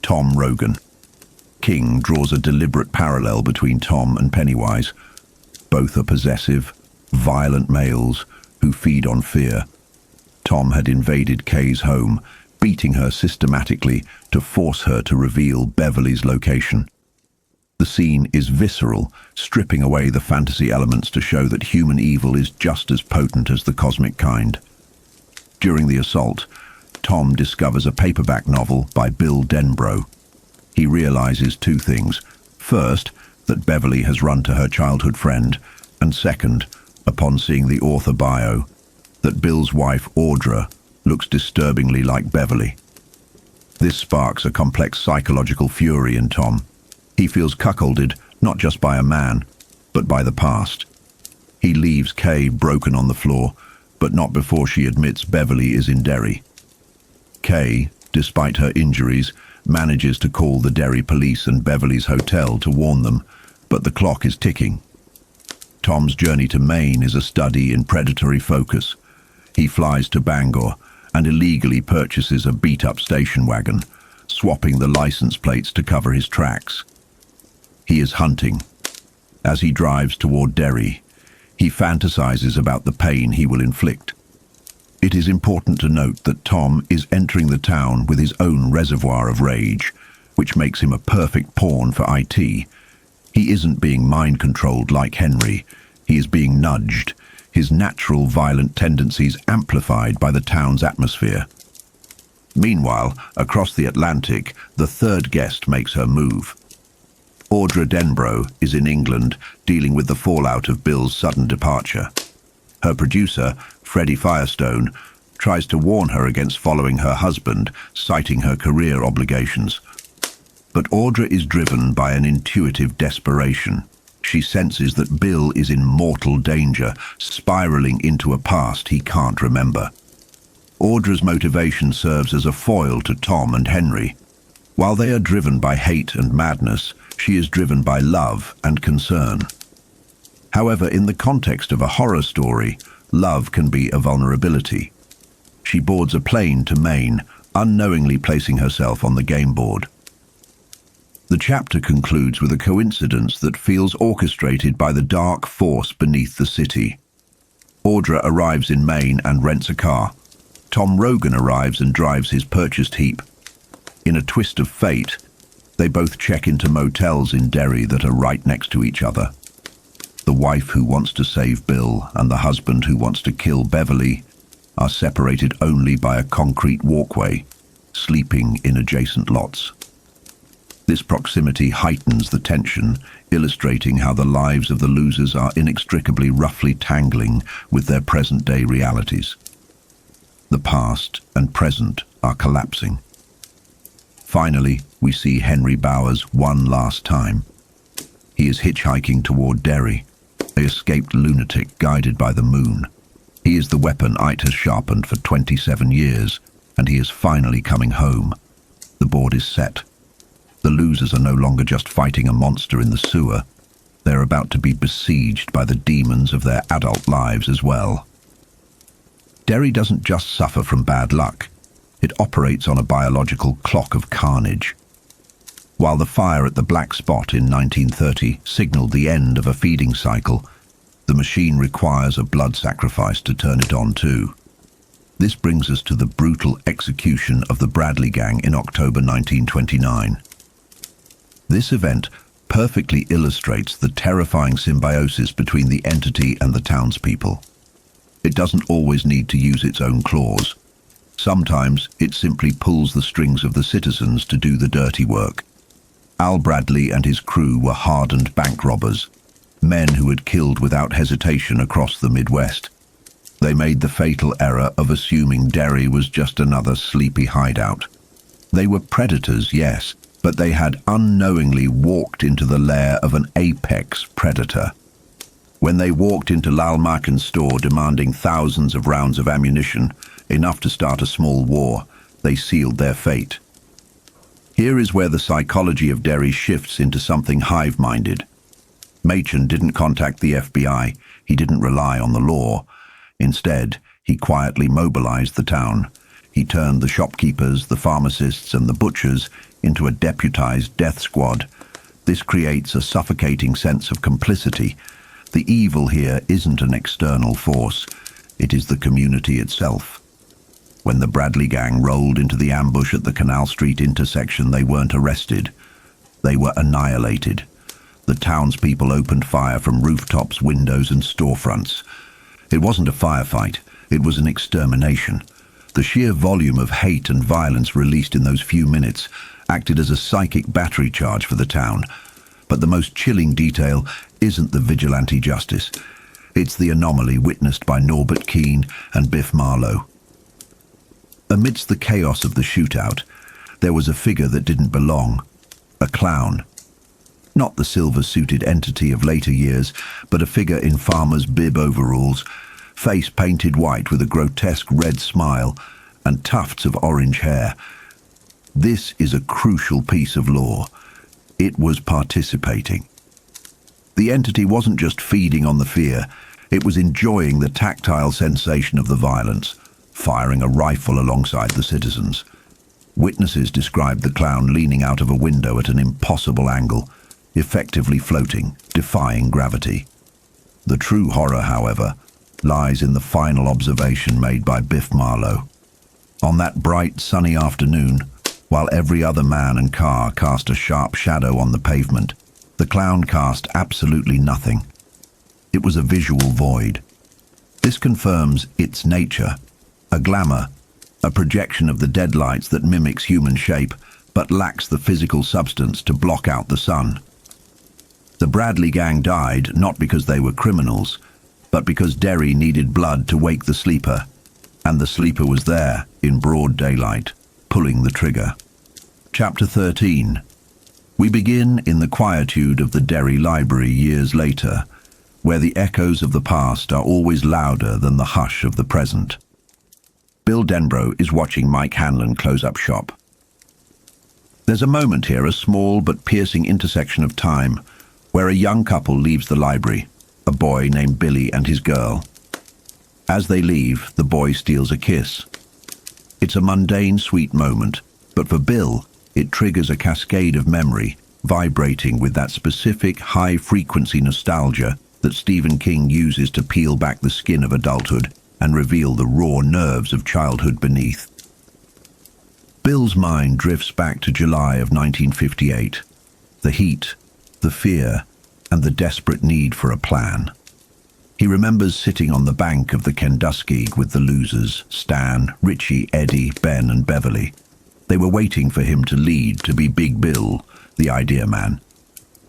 Tom Rogan. King draws a deliberate parallel between Tom and Pennywise. Both are possessive, violent males who feed on fear. Tom had invaded Kay's home, beating her systematically to force her to reveal Beverly's location. The scene is visceral, stripping away the fantasy elements to show that human evil is just as potent as the cosmic kind. During the assault, Tom discovers a paperback novel by Bill Denbrough. He realizes two things. First, that Beverly has run to her childhood friend, and second, upon seeing the author bio, that Bill's wife, Audra, looks disturbingly like Beverly. This sparks a complex psychological fury in Tom. He feels cuckolded not just by a man, but by the past. He leaves Kay broken on the floor, but not before she admits Beverly is in Derry. Kay, despite her injuries, manages to call the Derry police and Beverly's hotel to warn them, but the clock is ticking. Tom's journey to Maine is a study in predatory focus. He flies to Bangor and illegally purchases a beat-up station wagon, swapping the license plates to cover his tracks. He is hunting. As he drives toward Derry, he fantasizes about the pain he will inflict. It is important to note that Tom is entering the town with his own reservoir of rage, which makes him a perfect pawn for IT. He isn't being mind-controlled like Henry. He is being nudged, his natural violent tendencies amplified by the town's atmosphere. Meanwhile, across the Atlantic, the third guest makes her move. Audra Denbrough is in England, dealing with the fallout of Bill's sudden departure. Her producer, Freddie Firestone, tries to warn her against following her husband, citing her career obligations. But Audra is driven by an intuitive desperation. She senses that Bill is in mortal danger, spiraling into a past he can't remember. Audra's motivation serves as a foil to Tom and Henry. While they are driven by hate and madness, she is driven by love and concern. However, in the context of a horror story, love can be a vulnerability. She boards a plane to Maine, unknowingly placing herself on the game board. The chapter concludes with a coincidence that feels orchestrated by the dark force beneath the city. Audra arrives in Maine and rents a car. Tom Rogan arrives and drives his purchased heap. In a twist of fate, they both check into motels in Derry that are right next to each other. The wife who wants to save Bill and the husband who wants to kill Beverly are separated only by a concrete walkway, sleeping in adjacent lots. This proximity heightens the tension, illustrating how the lives of the losers are inextricably roughly tangling with their present-day realities. The past and present are collapsing. Finally, we see Henry Bowers one last time. He is hitchhiking toward Derry, a escaped lunatic guided by the moon. He is the weapon It has sharpened for 27 years, and he is finally coming home. The board is set. The losers are no longer just fighting a monster in the sewer. They're about to be besieged by the demons of their adult lives as well. Derry doesn't just suffer from bad luck. It operates on a biological clock of carnage. While the fire at the Black Spot in 1930 signaled the end of a feeding cycle, the machine requires a blood sacrifice to turn it on too. This brings us to the brutal execution of the Bradley gang in October 1929. This event perfectly illustrates the terrifying symbiosis between the entity and the townspeople. It doesn't always need to use its own claws. Sometimes it simply pulls the strings of the citizens to do the dirty work. Al Bradley and his crew were hardened bank robbers, men who had killed without hesitation across the Midwest. They made the fatal error of assuming Derry was just another sleepy hideout. They were predators, yes, but they had unknowingly walked into the lair of an apex predator. When they walked into Lal Makan's store demanding thousands of rounds of ammunition, enough to start a small war, they sealed their fate. Here is where the psychology of Derry shifts into something hive-minded. Machen didn't contact the FBI. He didn't rely on the law. Instead, he quietly mobilized the town. He turned the shopkeepers, the pharmacists, and the butchers into a deputized death squad. This creates a suffocating sense of complicity. The evil here isn't an external force. It is the community itself. When the Bradley gang rolled into the ambush at the Canal Street intersection, they weren't arrested. They were annihilated. The townspeople opened fire from rooftops, windows, and storefronts. It wasn't a firefight, it was an extermination. The sheer volume of hate and violence released in those few minutes acted as a psychic battery charge for the town. But the most chilling detail isn't the vigilante justice. It's the anomaly witnessed by Norbert Keane and Biff Marlowe. Amidst the chaos of the shootout, there was a figure that didn't belong. A clown. Not the silver-suited entity of later years, but a figure in farmer's bib overalls, face painted white with a grotesque red smile and tufts of orange hair. This is a crucial piece of lore. It was participating. The entity wasn't just feeding on the fear, it was enjoying the tactile sensation of the violence, firing a rifle alongside the citizens. Witnesses described the clown leaning out of a window at an impossible angle, effectively floating, defying gravity. The true horror, however, lies in the final observation made by Biff Marlowe. On that bright, sunny afternoon, while every other man and car cast a sharp shadow on the pavement, the clown cast absolutely nothing. It was a visual void. This confirms its nature, a glamour, a projection of the deadlights that mimics human shape, but lacks the physical substance to block out the sun. The Bradley gang died not because they were criminals, but because Derry needed blood to wake the sleeper, and the sleeper was there, in broad daylight, pulling the trigger. Chapter 13. We begin in the quietude of the Derry Library years later, where the echoes of the past are always louder than the hush of the present. Bill Denbrough is watching Mike Hanlon close up shop. There's a moment here, a small but piercing intersection of time, where a young couple leaves the library, a boy named Billy and his girl. As they leave, the boy steals a kiss. It's a mundane, sweet moment, but for Bill, it triggers a cascade of memory, vibrating with that specific high-frequency nostalgia that Stephen King uses to peel back the skin of adulthood and reveal the raw nerves of childhood beneath. Bill's mind drifts back to July of 1958. The heat, the fear, and the desperate need for a plan. He remembers sitting on the bank of the Kenduskeag with the losers, Stan, Richie, Eddie, Ben, and Beverly. They were waiting for him to lead, to be Big Bill, the idea man.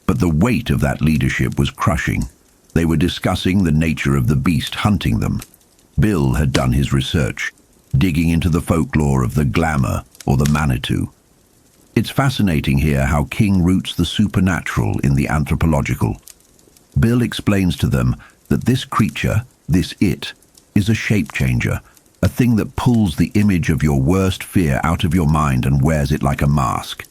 But the weight of that leadership was crushing. They were discussing the nature of the beast hunting them. Bill had done his research, digging into the folklore of the glamour or the Manitou. It's fascinating here how King roots the supernatural in the anthropological. Bill explains to them that this creature, this it, is a shape changer, a thing that pulls the image of your worst fear out of your mind and wears it like a mask.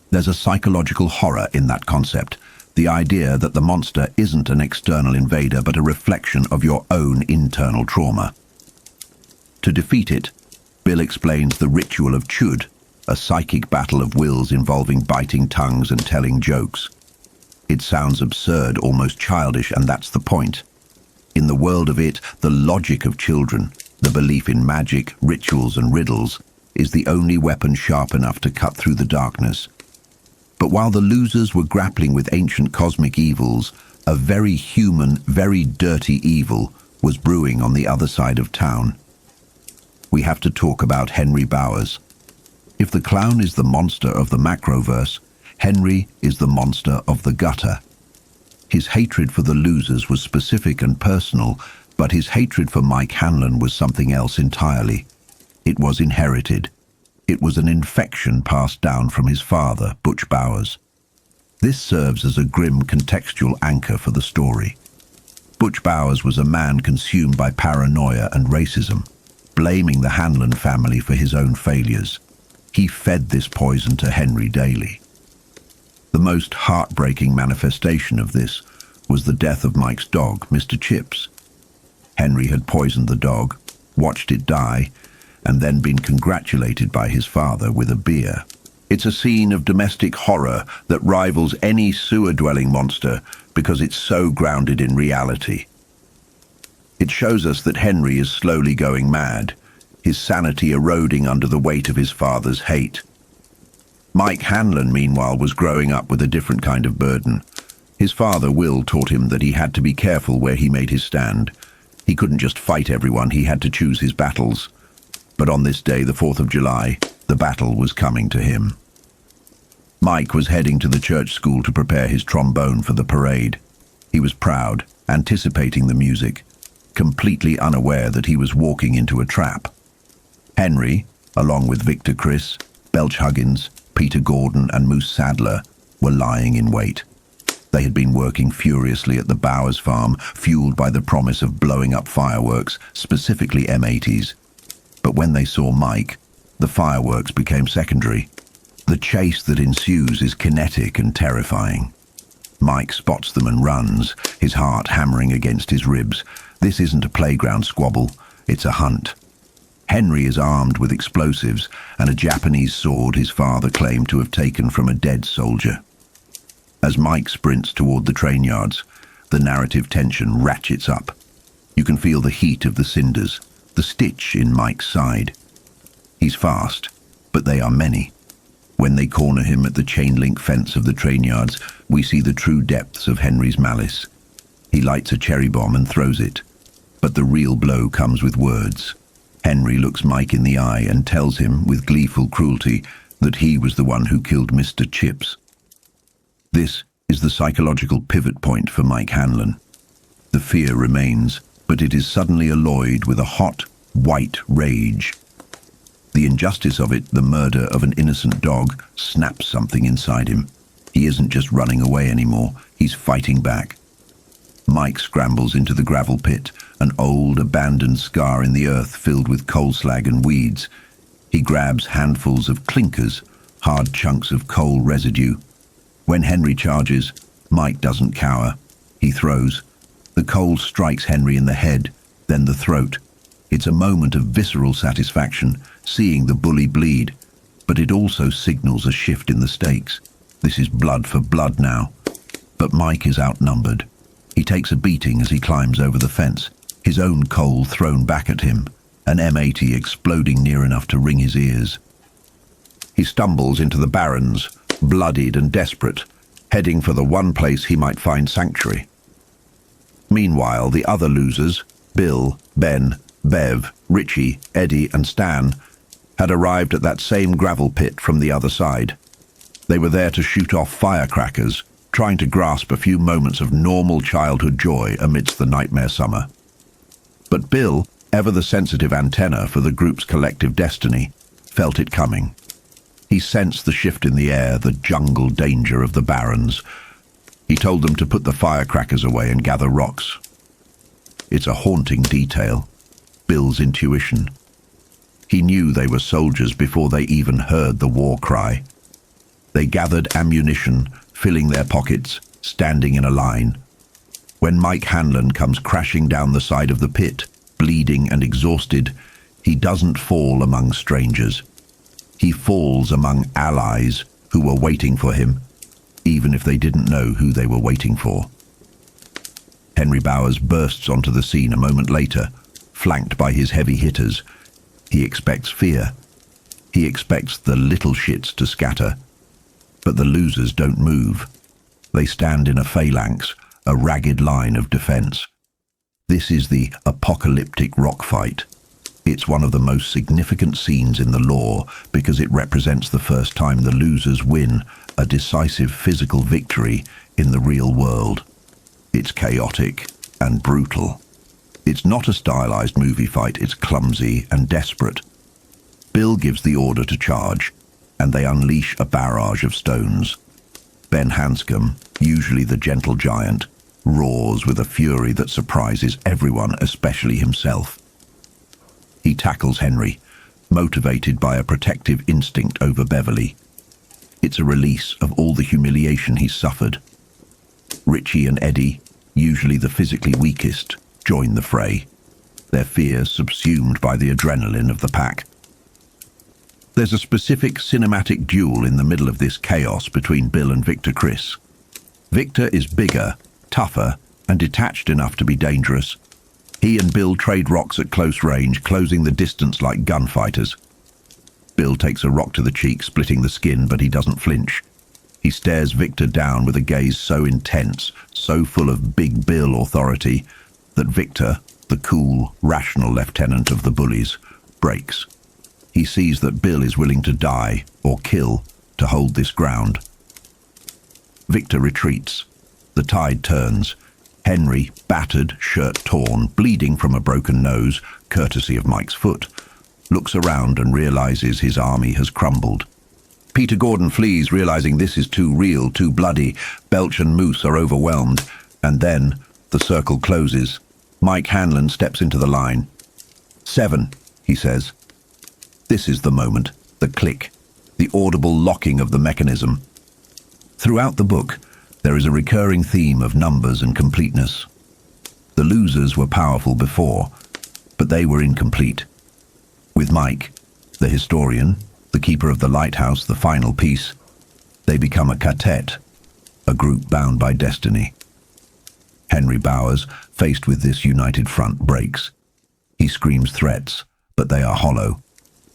There's a psychological horror in that concept, the idea that the monster isn't an external invader but a reflection of your own internal trauma. To defeat it, Bill explains the ritual of Chud, a psychic battle of wills involving biting tongues and telling jokes. It sounds absurd, almost childish, and that's the point. In the world of it, the logic of children, the belief in magic, rituals, and riddles, is the only weapon sharp enough to cut through the darkness. But while the losers were grappling with ancient cosmic evils, a very human, very dirty evil was brewing on the other side of town. We have to talk about Henry Bowers. If the clown is the monster of the macroverse, Henry is the monster of the gutter. His hatred for the losers was specific and personal, but his hatred for Mike Hanlon was something else entirely. It was inherited. It was an infection passed down from his father, Butch Bowers. This serves as a grim contextual anchor for the story. Butch Bowers was a man consumed by paranoia and racism, blaming the Hanlon family for his own failures. He fed this poison to Henry daily. The most heartbreaking manifestation of this was the death of Mike's dog, Mr. Chips. Henry had poisoned the dog, watched it die, and then been congratulated by his father with a beer. It's a scene of domestic horror that rivals any sewer-dwelling monster because it's so grounded in reality. It shows us that Henry is slowly going mad, his sanity eroding under the weight of his father's hate. Mike Hanlon, meanwhile, was growing up with a different kind of burden. His father, Will, taught him that he had to be careful where he made his stand. He couldn't just fight everyone, he had to choose his battles. But on this day, the 4th of July, the battle was coming to him. Mike was heading to the church school to prepare his trombone for the parade. He was proud, anticipating the music, completely unaware that he was walking into a trap. Henry, along with Victor Chris, Belch Huggins, Peter Gordon and Moose Sadler, were lying in wait. They had been working furiously at the Bowers farm, fueled by the promise of blowing up fireworks, specifically M80s. But when they saw Mike, the fireworks became secondary. The chase that ensues is kinetic and terrifying. Mike spots them and runs, his heart hammering against his ribs. This isn't a playground squabble, it's a hunt. Henry is armed with explosives and a Japanese sword his father claimed to have taken from a dead soldier. As Mike sprints toward the train yards, the narrative tension ratchets up. You can feel the heat of the cinders, the stitch in Mike's side. He's fast, but they are many. When they corner him at the chain-link fence of the train yards, we see the true depths of Henry's malice. He lights a cherry bomb and throws it, but the real blow comes with words. Henry looks Mike in the eye and tells him with gleeful cruelty that he was the one who killed Mr. Chips. This is the psychological pivot point for Mike Hanlon. The fear remains, but it is suddenly alloyed with a hot, white rage. The injustice of it, the murder of an innocent dog, snaps something inside him. He isn't just running away anymore, he's fighting back. Mike scrambles into the gravel pit, an old, abandoned scar in the earth filled with coal slag and weeds. He grabs handfuls of clinkers, hard chunks of coal residue. When Henry charges, Mike doesn't cower. He throws. The coal strikes Henry in the head, then the throat. It's a moment of visceral satisfaction, seeing the bully bleed, but it also signals a shift in the stakes. This is blood for blood now. But Mike is outnumbered. He takes a beating as he climbs over the fence, his own coal thrown back at him, an M80 exploding near enough to ring his ears. He stumbles into the barrens, bloodied and desperate, heading for the one place he might find sanctuary. Meanwhile, the other losers, Bill, Ben, Bev, Richie, Eddie and Stan, had arrived at that same gravel pit from the other side. They were there to shoot off firecrackers, trying to grasp a few moments of normal childhood joy amidst the nightmare summer. But Bill, ever the sensitive antenna for the group's collective destiny, felt it coming. He sensed the shift in the air, the jungle danger of the barrens. He told them to put the firecrackers away and gather rocks. It's a haunting detail, Bill's intuition. He knew they were soldiers before they even heard the war cry. They gathered ammunition, filling their pockets, standing in a line. When Mike Hanlon comes crashing down the side of the pit, bleeding and exhausted, he doesn't fall among strangers. He falls among allies who were waiting for him, even if they didn't know who they were waiting for. Henry Bowers bursts onto the scene a moment later, flanked by his heavy hitters. He expects fear. He expects the little shits to scatter. But the losers don't move. They stand in a phalanx, a ragged line of defense. This is the apocalyptic rock fight. It's one of the most significant scenes in the lore because it represents the first time the losers win a decisive physical victory in the real world. It's chaotic and brutal. It's not a stylized movie fight, it's clumsy and desperate. Bill gives the order to charge, and they unleash a barrage of stones. Ben Hanscom, usually the gentle giant, roars with a fury that surprises everyone, especially himself. He tackles Henry, motivated by a protective instinct over Beverly. It's a release of all the humiliation he's suffered. Richie and Eddie, usually the physically weakest, join the fray, their fear subsumed by the adrenaline of the pack. There's a specific cinematic duel in the middle of this chaos between Bill and Victor Chris. Victor is bigger, tougher, and detached enough to be dangerous. He and Bill trade rocks at close range, closing the distance like gunfighters. Bill takes a rock to the cheek, splitting the skin, but he doesn't flinch. He stares Victor down with a gaze so intense, so full of Big Bill authority, that Victor, the cool, rational lieutenant of the bullies, breaks. He sees that Bill is willing to die, or kill, to hold this ground. Victor retreats. The tide turns. Henry, battered, shirt torn, bleeding from a broken nose, courtesy of Mike's foot, looks around and realizes his army has crumbled. Peter Gordon flees, realizing this is too real, too bloody. Belch and Moose are overwhelmed, and then the circle closes. Mike Hanlon steps into the line. 7, he says. This is the moment, the click, the audible locking of the mechanism. Throughout the book, there is a recurring theme of numbers and completeness. The losers were powerful before, but they were incomplete. With Mike, the historian, the keeper of the lighthouse, the final piece, they become a quartet, a group bound by destiny. Henry Bowers, faced with this united front, breaks. He screams threats, but they are hollow.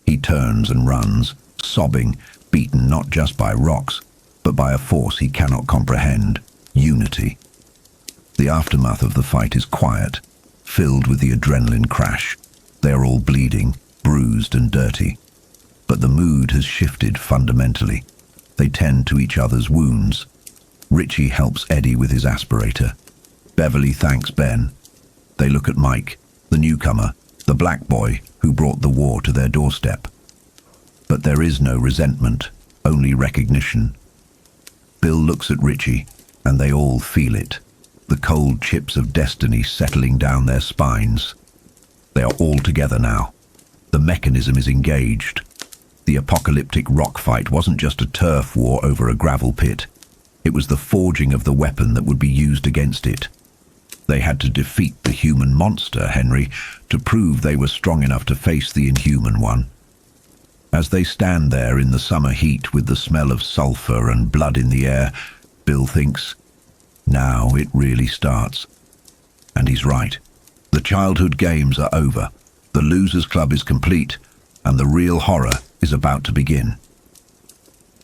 He turns and runs, sobbing, beaten not just by rocks, but by a force he cannot comprehend, unity. The aftermath of the fight is quiet, filled with the adrenaline crash. They are all bleeding, bruised and dirty. But the mood has shifted fundamentally. They tend to each other's wounds. Richie helps Eddie with his aspirator. Beverly thanks Ben. They look at Mike, the newcomer, the black boy who brought the war to their doorstep. But there is no resentment, only recognition. Bill looks at Richie, and they all feel it, the cold chips of destiny settling down their spines. They are all together now. The mechanism is engaged. The apocalyptic rock fight wasn't just a turf war over a gravel pit. It was the forging of the weapon that would be used against it. They had to defeat the human monster, Henry, to prove they were strong enough to face the inhuman one. As they stand there in the summer heat with the smell of sulfur and blood in the air, Bill thinks, now it really starts. And he's right. The childhood games are over. The Losers Club is complete, and the real horror is about to begin.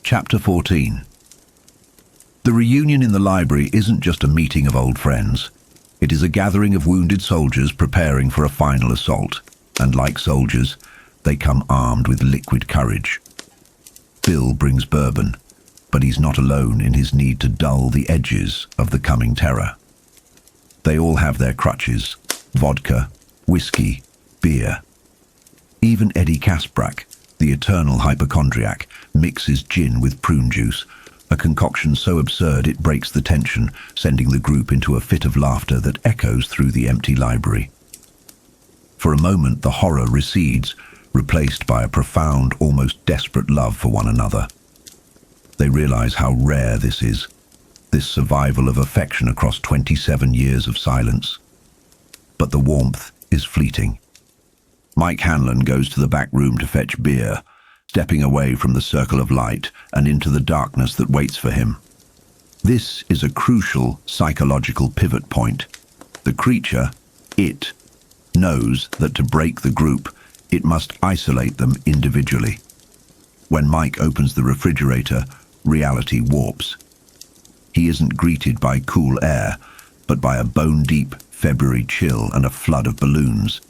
Chapter 14. The reunion in the library isn't just a meeting of old friends. It is a gathering of wounded soldiers preparing for a final assault, and like soldiers, they come armed with liquid courage. Bill brings bourbon, but he's not alone in his need to dull the edges of the coming terror. They all have their crutches: vodka, whiskey, beer. Even Eddie Kasprek, the eternal hypochondriac, mixes gin with prune juice, a concoction so absurd it breaks the tension, sending the group into a fit of laughter that echoes through the empty library. For a moment the horror recedes, replaced by a profound, almost desperate love for one another. They realize how rare this is, this survival of affection across 27 years of silence. But the warmth is fleeting. Mike Hanlon goes to the back room to fetch beer, stepping away from the circle of light and into the darkness that waits for him. This is a crucial psychological pivot point. The creature, it, knows that to break the group, it must isolate them individually. When Mike opens the refrigerator, reality warps. He isn't greeted by cool air, but by a bone-deep February chill and a flood of balloons.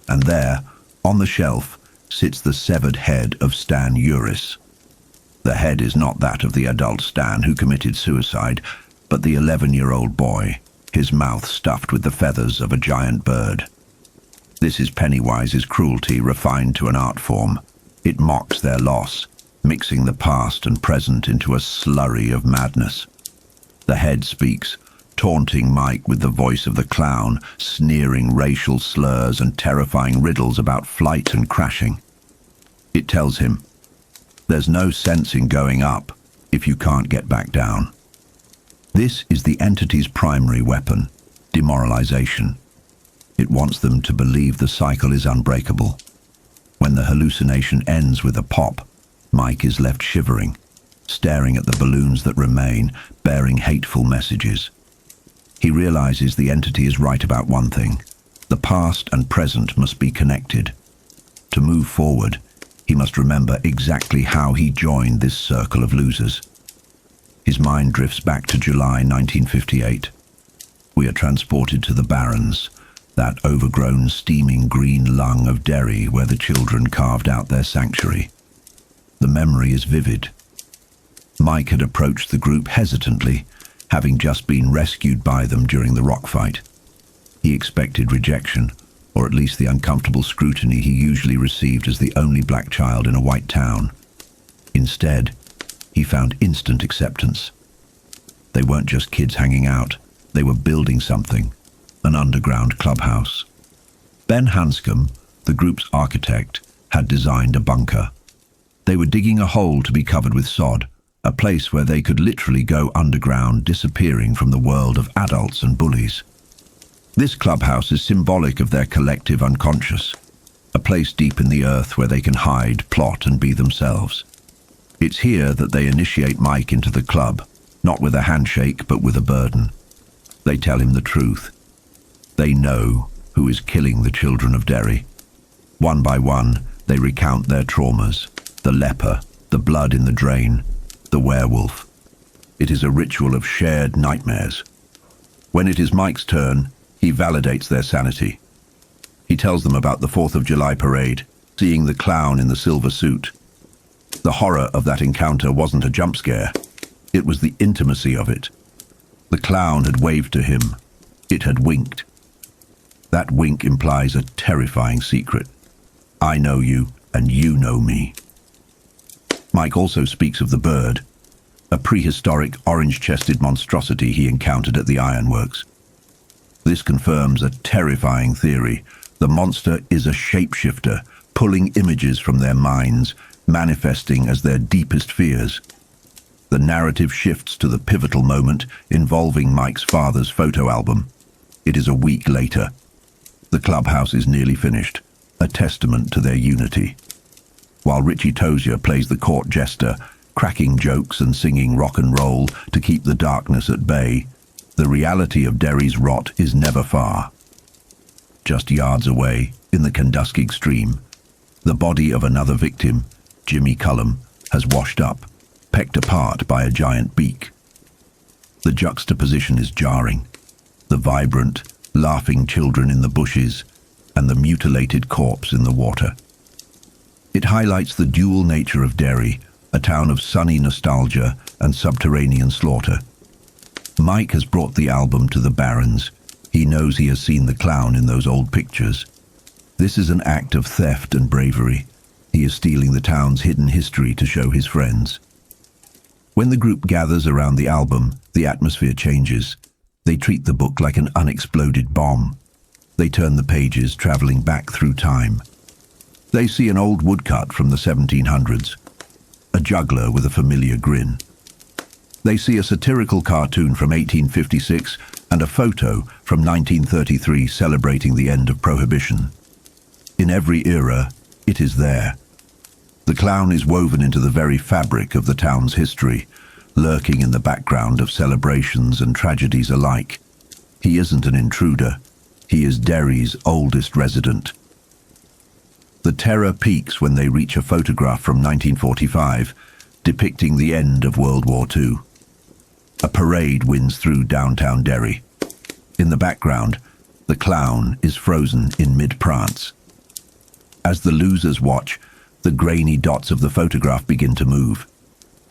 And there, on the shelf, sits the severed head of Stan Uris. The head is not that of the adult Stan who committed suicide, but the 11-year-old boy, his mouth stuffed with the feathers of a giant bird. This is Pennywise's cruelty refined to an art form. It mocks their loss, mixing the past and present into a slurry of madness. The head speaks, taunting Mike with the voice of the clown, sneering racial slurs and terrifying riddles about flight and crashing. It tells him, there's no sense in going up if you can't get back down. This is the entity's primary weapon, demoralization. It wants them to believe the cycle is unbreakable. When the hallucination ends with a pop, Mike is left shivering, staring at the balloons that remain, bearing hateful messages. He realizes the entity is right about one thing. The past and present must be connected. To move forward, he must remember exactly how he joined this circle of losers. His mind drifts back to July 1958. We are transported to the Barrens, that overgrown, steaming green lung of Derry where the children carved out their sanctuary. The memory is vivid. Mike had approached the group hesitantly, having just been rescued by them during the rock fight. He expected rejection, or at least the uncomfortable scrutiny he usually received as the only black child in a white town. Instead, he found instant acceptance. They weren't just kids hanging out, they were building something, an underground clubhouse. Ben Hanscom, the group's architect, had designed a bunker. They were digging a hole to be covered with sod, a place where they could literally go underground, disappearing from the world of adults and bullies. This clubhouse is symbolic of their collective unconscious, a place deep in the earth where they can hide, plot, and be themselves. It's here that they initiate Mike into the club, not with a handshake but with a burden. They tell him the truth. They know who is killing the children of Derry. One by one, they recount their traumas, the leper, the blood in the drain, the werewolf. It is a ritual of shared nightmares. When it is Mike's turn, he validates their sanity. He tells them about the 4th of July parade, seeing the clown in the silver suit. The horror of that encounter wasn't a jump scare. It was the intimacy of it. The clown had waved to him. It had winked. That wink implies a terrifying secret. I know you, and you know me. Mike also speaks of the bird, a prehistoric orange-chested monstrosity he encountered at the ironworks. This confirms a terrifying theory. The monster is a shapeshifter, pulling images from their minds, manifesting as their deepest fears. The narrative shifts to the pivotal moment involving Mike's father's photo album. It is a week later. The clubhouse is nearly finished, a testament to their unity. While Richie plays the court jester, cracking jokes and singing rock and roll to keep the darkness at bay, the reality of Derry's rot is never far. Just yards away, in the Kentucky stream, the body of another victim, Jimmy Cullum, has washed up, pecked apart by a giant beak. The juxtaposition is jarring. The vibrant, laughing children in the bushes and the mutilated corpse in the water. It highlights the dual nature of Derry, a town of sunny nostalgia and subterranean slaughter. Mike has brought the album to the Barrens. He knows he has seen the clown in those old pictures. This is an act of theft and bravery. He is stealing the town's hidden history to show his friends. When the group gathers around the album, the atmosphere changes. They treat the book like an unexploded bomb. They turn the pages, traveling back through time. They see an old woodcut from the 1700s, a juggler with a familiar grin. They see a satirical cartoon from 1856 and a photo from 1933 celebrating the end of Prohibition. In every era, it is there. The clown is woven into the very fabric of the town's history, lurking in the background of celebrations and tragedies alike. He isn't an intruder. He is Derry's oldest resident. The terror peaks when they reach a photograph from 1945, depicting the end of World War II. A parade winds through downtown Derry. In the background, the clown is frozen in mid-prance. As the losers watch, the grainy dots of the photograph begin to move.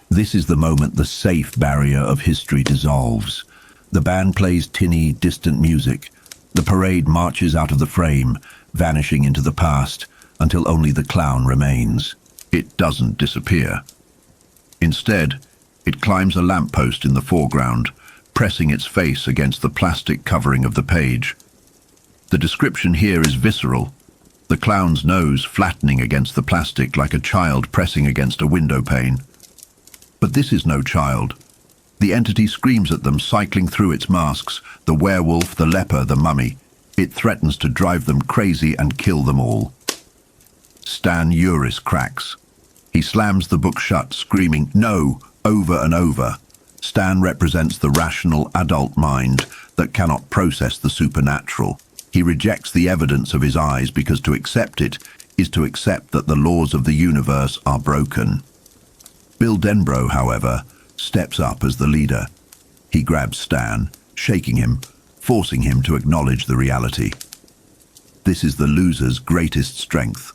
This is the moment the safe barrier of history dissolves. The band plays tinny, distant music. The parade marches out of the frame, vanishing into the past, until only the clown remains. It doesn't disappear. Instead, it climbs a lamppost in the foreground, pressing its face against the plastic covering of the page. The description here is visceral, the clown's nose flattening against the plastic like a child pressing against a window pane. But this is no child. The entity screams at them, cycling through its masks, the werewolf, the leper, the mummy. It threatens to drive them crazy and kill them all. Stan Uris cracks. He slams the book shut, screaming, "No!" over and over. Stan represents the rational adult mind that cannot process the supernatural. He rejects the evidence of his eyes because to accept it is to accept that the laws of the universe are broken. Bill Denbrough, however, steps up as the leader. He grabs Stan, shaking him, forcing him to acknowledge the reality. This is the losers' greatest strength.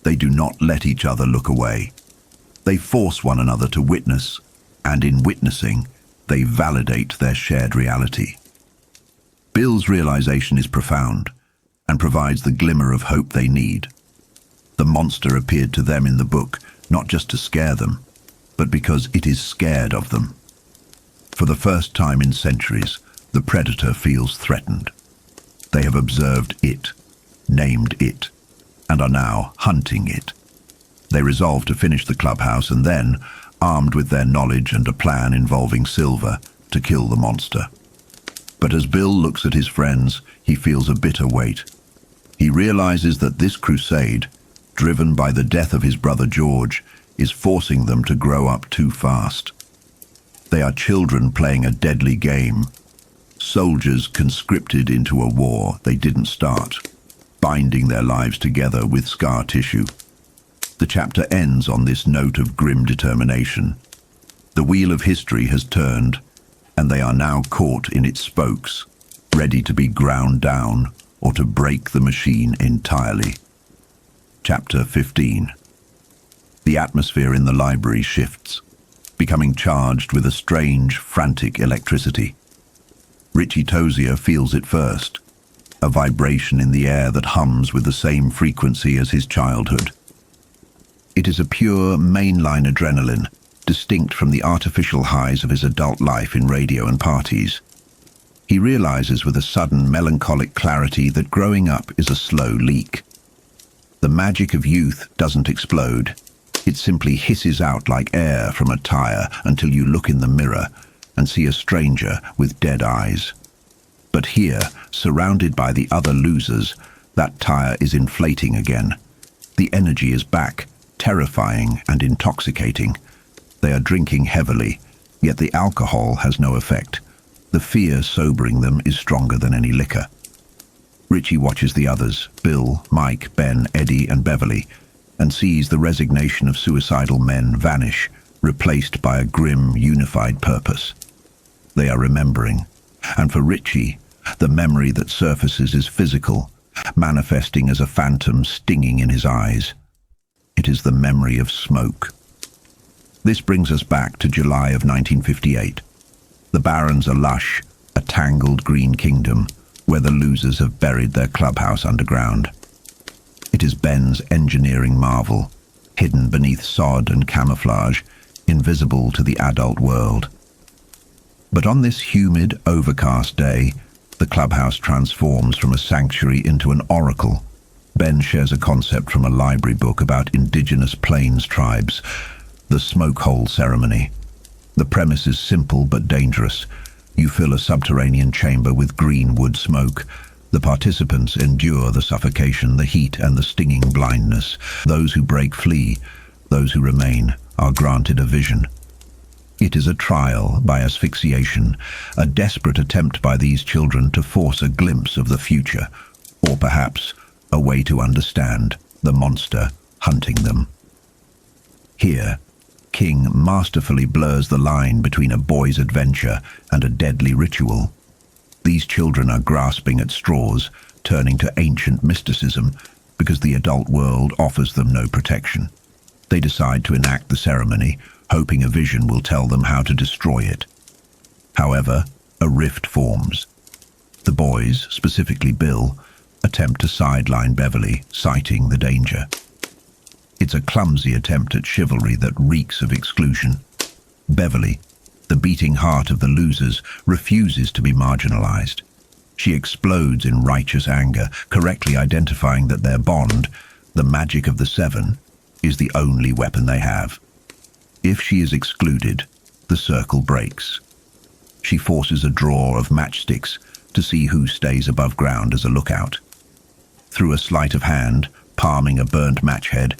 They do not let each other look away. They force one another to witness, and in witnessing, they validate their shared reality. Bill's realization is profound and provides the glimmer of hope they need. The monster appeared to them in the book, not just to scare them, but because it is scared of them. For the first time in centuries, the predator feels threatened. They have observed it, named it, and are now hunting it. They resolve to finish the clubhouse and then, armed with their knowledge and a plan involving Silver, to kill the monster. But as Bill looks at his friends, he feels a bitter weight. He realizes that this crusade, driven by the death of his brother George, is forcing them to grow up too fast. They are children playing a deadly game, soldiers conscripted into a war they didn't start, binding their lives together with scar tissue. The chapter ends on this note of grim determination. The wheel of history has turned, and they are now caught in its spokes, ready to be ground down or to break the machine entirely. Chapter 15. The atmosphere in the library shifts, becoming charged with a strange, frantic electricity. Richie Tozier feels it first, a vibration in the air that hums with the same frequency as his childhood. It is a pure, mainline adrenaline, distinct from the artificial highs of his adult life in radio and parties. He realizes with a sudden melancholic clarity that growing up is a slow leak. The magic of youth doesn't explode. It simply hisses out like air from a tire until you look in the mirror and see a stranger with dead eyes. But here, surrounded by the other losers, that tire is inflating again. The energy is back, terrifying and intoxicating. They are drinking heavily, yet the alcohol has no effect. The fear sobering them is stronger than any liquor. Richie watches the others, Bill, Mike, Ben, Eddie and Beverly, and sees the resignation of suicidal men vanish, replaced by a grim, unified purpose. They are remembering, and for Richie, the memory that surfaces is physical, manifesting as a phantom stinging in his eyes. It is the memory of smoke. This brings us back to July of 1958. The Barrens are lush, a tangled green kingdom, where the losers have buried their clubhouse underground. It is Ben's engineering marvel, hidden beneath sod and camouflage, invisible to the adult world. But on this humid, overcast day, the clubhouse transforms from a sanctuary into an oracle. Ben shares a concept from a library book about indigenous plains tribes, the smoke hole ceremony. The premise is simple but dangerous. You fill a subterranean chamber with green wood smoke. The participants endure the suffocation, the heat and the stinging blindness. Those who break flee. Those who remain are granted a vision. It is a trial by asphyxiation, a desperate attempt by these children to force a glimpse of the future, or perhaps a way to understand the monster hunting them. Here, King masterfully blurs the line between a boy's adventure and a deadly ritual. These children are grasping at straws, turning to ancient mysticism, because the adult world offers them no protection. They decide to enact the ceremony, hoping a vision will tell them how to destroy it. However, a rift forms. The boys, specifically Bill, attempt to sideline Beverly, citing the danger. It's a clumsy attempt at chivalry that reeks of exclusion. Beverly, the beating heart of the losers, refuses to be marginalized. She explodes in righteous anger, correctly identifying that their bond, the magic of the seven, is the only weapon they have. If she is excluded, the circle breaks. She forces a draw of matchsticks to see who stays above ground as a lookout. Through a sleight of hand, palming a burnt match head,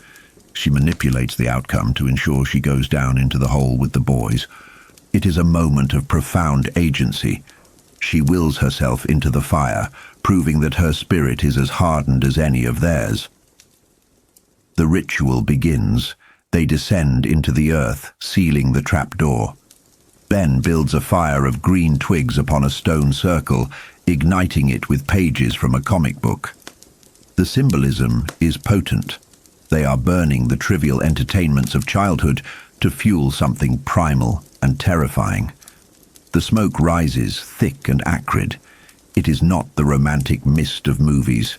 she manipulates the outcome to ensure she goes down into the hole with the boys. It is a moment of profound agency. She wills herself into the fire, proving that her spirit is as hardened as any of theirs. The ritual begins. They descend into the earth, sealing the trapdoor. Ben builds a fire of green twigs upon a stone circle, igniting it with pages from a comic book. The symbolism is potent. They are burning the trivial entertainments of childhood to fuel something primal and terrifying. The smoke rises, thick and acrid. It is not the romantic mist of movies.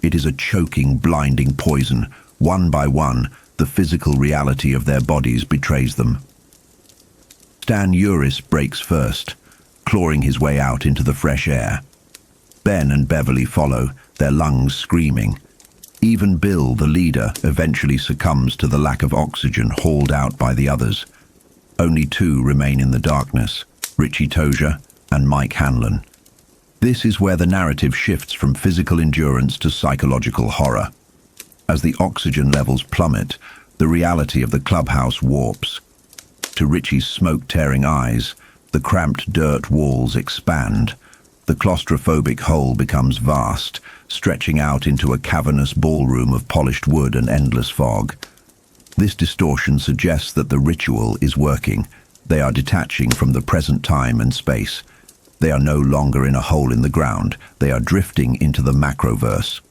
It is a choking, blinding poison. One by one, the physical reality of their bodies betrays them. Stan Uris breaks first, clawing his way out into the fresh air. Ben and Beverly follow, their lungs screaming. Even Bill, the leader, eventually succumbs to the lack of oxygen hauled out by the others. Only two remain in the darkness, Richie and Mike Hanlon. This is where the narrative shifts from physical endurance to psychological horror. As the oxygen levels plummet, the reality of the clubhouse warps. To Richie's smoke-tearing eyes, the cramped dirt walls expand. The claustrophobic hole becomes vast, stretching out into a cavernous ballroom of polished wood and endless fog. This distortion suggests that the ritual is working. They are detaching from the present time and space. They are no longer in a hole in the ground. They are drifting into the macroverse.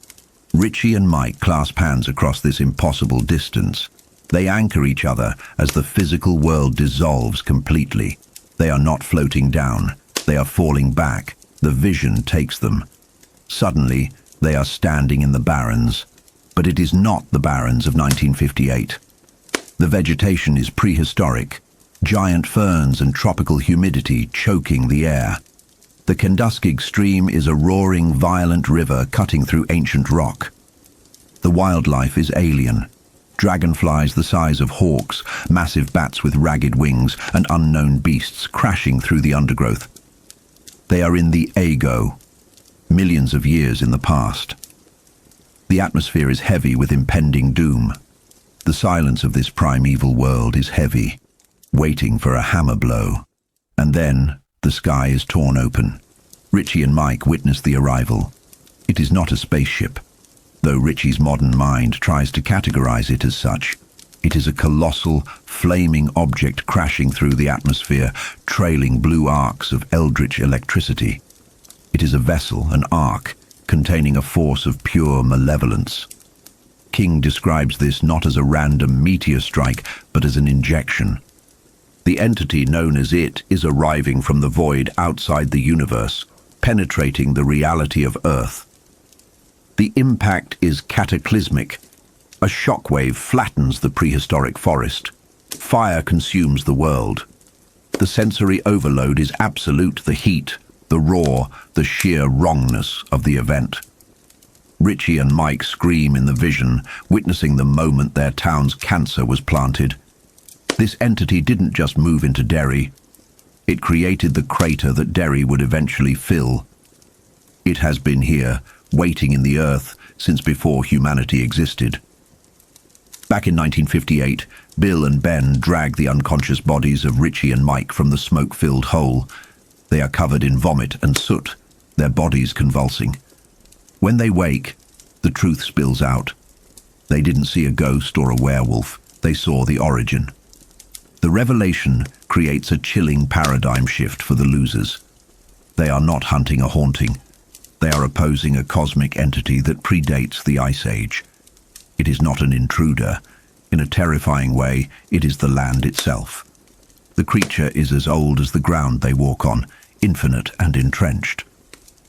Richie and Mike clasp hands across this impossible distance. They anchor each other as the physical world dissolves completely. They are not floating down. They are falling back. The vision takes them. Suddenly, they are standing in the barrens. But it is not the barrens of 1958. The vegetation is prehistoric. Giant ferns and tropical humidity choking the air. The Kentuskig stream is a roaring, violent river cutting through ancient rock. The wildlife is alien. Dragonflies the size of hawks, massive bats with ragged wings, and unknown beasts crashing through the undergrowth. They are in the ago, millions of years in the past. The atmosphere is heavy with impending doom. The silence of this primeval world is heavy, waiting for a hammer blow. And then, the sky is torn open. Richie and Mike witness the arrival. It is not a spaceship, though Richie's modern mind tries to categorize it as such. It is a colossal, flaming object crashing through the atmosphere, trailing blue arcs of eldritch electricity. It is a vessel, an ark, containing a force of pure malevolence. King describes this not as a random meteor strike, but as an injection. The entity known as it is arriving from the void outside the universe, penetrating the reality of Earth. The impact is cataclysmic. A shockwave flattens the prehistoric forest. Fire consumes the world. The sensory overload is absolute, the heat, the roar, the sheer wrongness of the event. Richie and Mike scream in the vision, witnessing the moment their town's cancer was planted. This entity didn't just move into Derry. It created the crater that Derry would eventually fill. It has been here, waiting in the earth, since before humanity existed. Back in 1958, Bill and Ben drag the unconscious bodies of Richie and Mike from the smoke-filled hole. They are covered in vomit and soot, their bodies convulsing. When they wake, the truth spills out. They didn't see a ghost or a werewolf. They saw the origin. The revelation creates a chilling paradigm shift for the losers. They are not hunting a haunting. They are opposing a cosmic entity that predates the Ice Age. It is not an intruder. In a terrifying way, it is the land itself. The creature is as old as the ground they walk on, infinite and entrenched.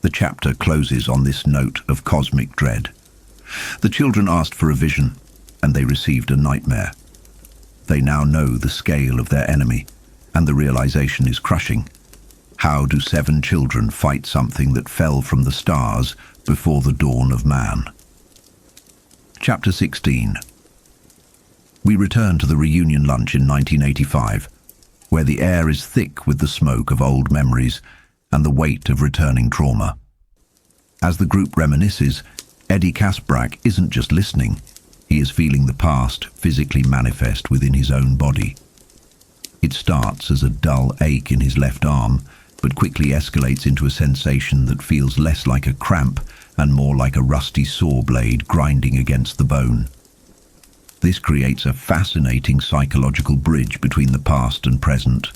The chapter closes on this note of cosmic dread. The children asked for a vision, and they received a nightmare. They now know the scale of their enemy, and the realization is crushing. How do 7 children fight something that fell from the stars before the dawn of man? Chapter 16. We return to the reunion lunch in 1985, where the air is thick with the smoke of old memories and the weight of returning trauma. As the group reminisces, Eddie Kasprach isn't just listening. He is feeling the past physically manifest within his own body. It starts as a dull ache in his left arm, but quickly escalates into a sensation that feels less like a cramp and more like a rusty saw blade grinding against the bone. This creates a fascinating psychological bridge between the past and present.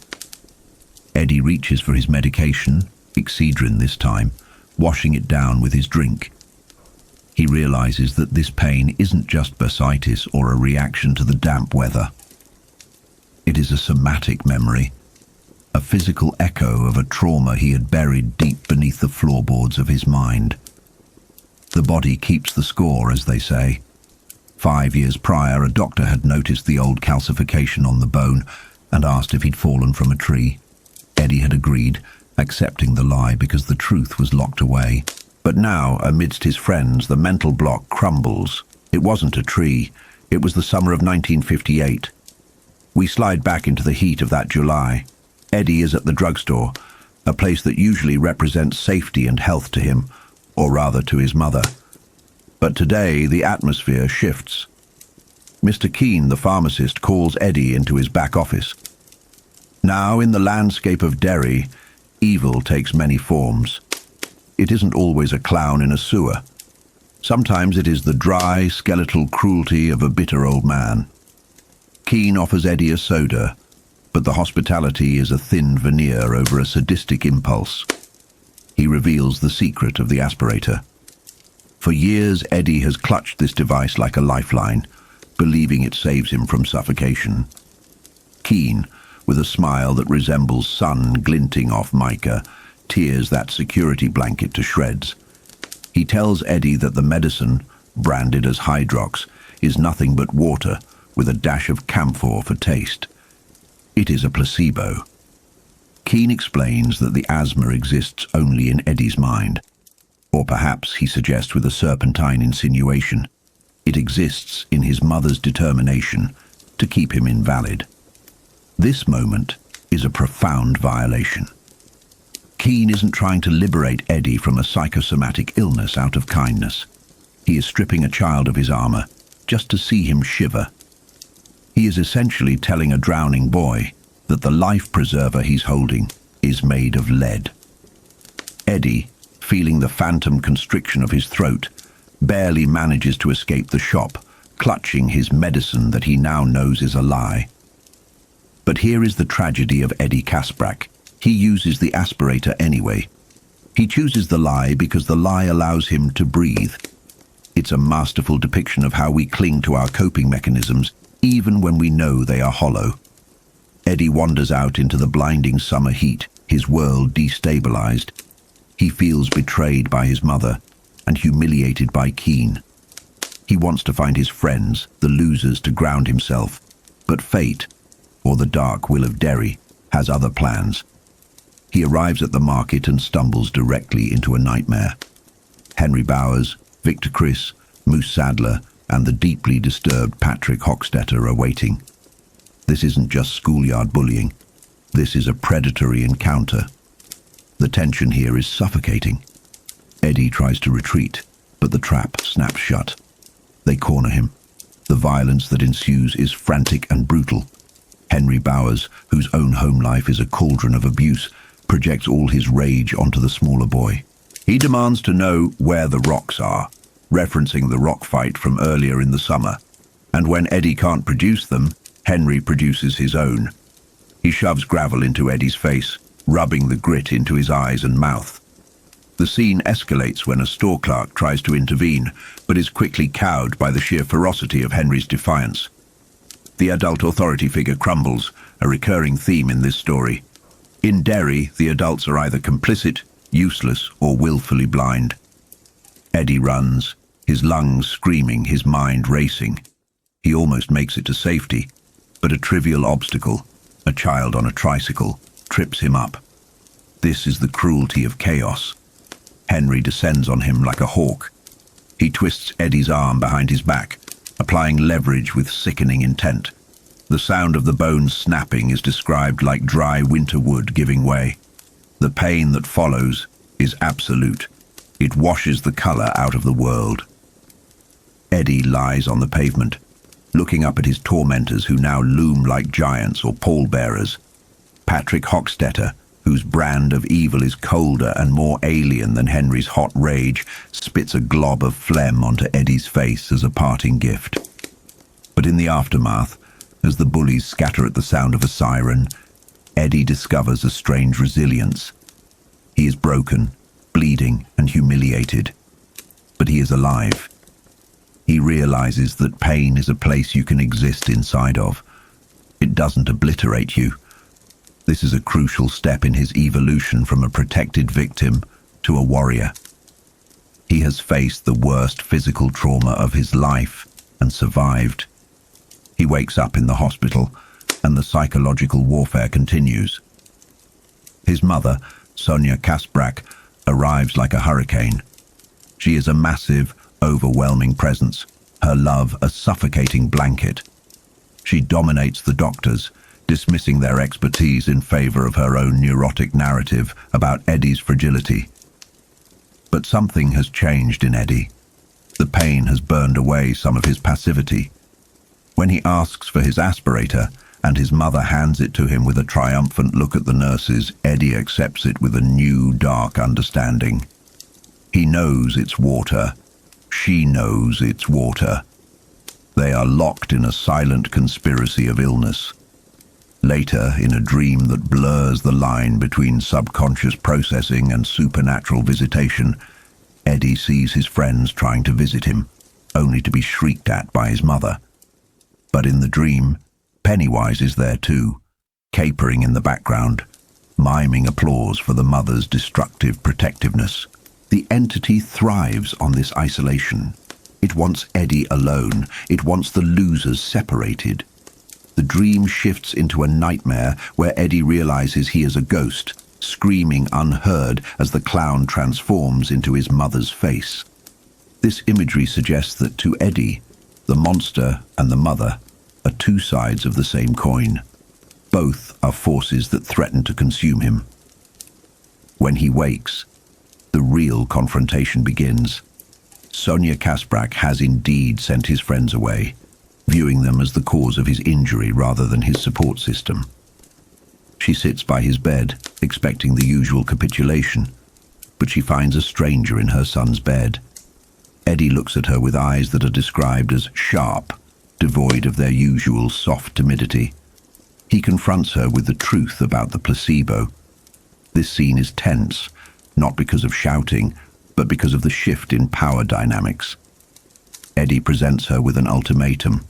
Eddie reaches for his medication, Excedrin this time, washing it down with his drink. He realizes that this pain isn't just bursitis or a reaction to the damp weather. It is a somatic memory, a physical echo of a trauma he had buried deep beneath the floorboards of his mind. The body keeps the score, as they say. 5 years prior, a doctor had noticed the old calcification on the bone and asked if he'd fallen from a tree. Eddie had agreed, accepting the lie because the truth was locked away. But now, amidst his friends, the mental block crumbles. It wasn't a tree. It was the summer of 1958. We slide back into the heat of that July. Eddie is at the drugstore, a place that usually represents safety and health to him, or rather to his mother. But today, the atmosphere shifts. Mr. Keane, the pharmacist, calls Eddie into his back office. Now, in the landscape of Derry, evil takes many forms. It isn't always a clown in a sewer. Sometimes it is the dry, skeletal cruelty of a bitter old man. Keane offers Eddie a soda, but the hospitality is a thin veneer over a sadistic impulse. He reveals the secret of the aspirator. For years, Eddie has clutched this device like a lifeline, believing it saves him from suffocation. Keane, with a smile that resembles sun glinting off mica, tears that security blanket to shreds. He tells Eddie that the medicine, branded as Hydrox, is nothing but water with a dash of camphor for taste. It is a placebo. Keane explains that the asthma exists only in Eddie's mind. Or perhaps, he suggests with a serpentine insinuation, it exists in his mother's determination to keep him invalid. This moment is a profound violation. Keane isn't trying to liberate Eddie from a psychosomatic illness out of kindness. He is stripping a child of his armor just to see him shiver. He is essentially telling a drowning boy that the life preserver he's holding is made of lead. Eddie, feeling the phantom constriction of his throat, barely manages to escape the shop, clutching his medicine that he now knows is a lie. But here is the tragedy of Eddie Kasprek. He uses the aspirator anyway. He chooses the lie because the lie allows him to breathe. It's a masterful depiction of how we cling to our coping mechanisms, even when we know they are hollow. Eddie wanders out into the blinding summer heat, his world destabilized. He feels betrayed by his mother and humiliated by Keane. He wants to find his friends, the losers, to ground himself. But fate, or the dark will of Derry, has other plans. He arrives at the market and stumbles directly into a nightmare. Henry Bowers, Victor Chris, Moose Sadler, and the deeply disturbed Patrick Hochstetter are waiting. This isn't just schoolyard bullying. This is a predatory encounter. The tension here is suffocating. Eddie tries to retreat, but the trap snaps shut. They corner him. The violence that ensues is frantic and brutal. Henry Bowers, whose own home life is a cauldron of abuse, projects all his rage onto the smaller boy. He demands to know where the rocks are, referencing the rock fight from earlier in the summer. And when Eddie can't produce them, Henry produces his own. He shoves gravel into Eddie's face, rubbing the grit into his eyes and mouth. The scene escalates when a store clerk tries to intervene, but is quickly cowed by the sheer ferocity of Henry's defiance. The adult authority figure crumbles, a recurring theme in this story. In Derry, the adults are either complicit, useless, or willfully blind. Eddie runs, his lungs screaming, his mind racing. He almost makes it to safety, but a trivial obstacle, a child on a tricycle, trips him up. This is the cruelty of chaos. Henry descends on him like a hawk. He twists Eddie's arm behind his back, applying leverage with sickening intent. The sound of the bones snapping is described like dry winter wood giving way. The pain that follows is absolute. It washes the color out of the world. Eddie lies on the pavement, looking up at his tormentors who now loom like giants or pallbearers. Patrick Hochstetter, whose brand of evil is colder and more alien than Henry's hot rage, spits a glob of phlegm onto Eddie's face as a parting gift. But in the aftermath, as the bullies scatter at the sound of a siren, Eddie discovers a strange resilience. He is broken, bleeding, and humiliated, but he is alive. He realizes that pain is a place you can exist inside of. It doesn't obliterate you. This is a crucial step in his evolution from a protected victim to a warrior. He has faced the worst physical trauma of his life and survived. He wakes up in the hospital, and the psychological warfare continues. His mother, Sonia Kasprak, arrives like a hurricane. She is a massive, overwhelming presence, her love a suffocating blanket. She dominates the doctors, dismissing their expertise in favor of her own neurotic narrative about Eddie's fragility. But something has changed in Eddie. The pain has burned away some of his passivity. When he asks for his aspirator, and his mother hands it to him with a triumphant look at the nurses, Eddie accepts it with a new, dark understanding. He knows it's water. She knows it's water. They are locked in a silent conspiracy of illness. Later, in a dream that blurs the line between subconscious processing and supernatural visitation, Eddie sees his friends trying to visit him, only to be shrieked at by his mother. But in the dream, Pennywise is there too, capering in the background, miming applause for the mother's destructive protectiveness. The entity thrives on this isolation. It wants Eddie alone. It wants the losers separated. The dream shifts into a nightmare where Eddie realizes he is a ghost, screaming unheard as the clown transforms into his mother's face. This imagery suggests that to Eddie, the monster and the mother are two sides of the same coin. Both are forces that threaten to consume him. When he wakes, the real confrontation begins. Sonia Kasprak has indeed sent his friends away, viewing them as the cause of his injury rather than his support system. She sits by his bed, expecting the usual capitulation, but she finds a stranger in her son's bed. Eddie looks at her with eyes that are described as sharp, devoid of their usual soft timidity. He confronts her with the truth about the placebo. This scene is tense, not because of shouting, but because of the shift in power dynamics. Eddie presents her with an ultimatum.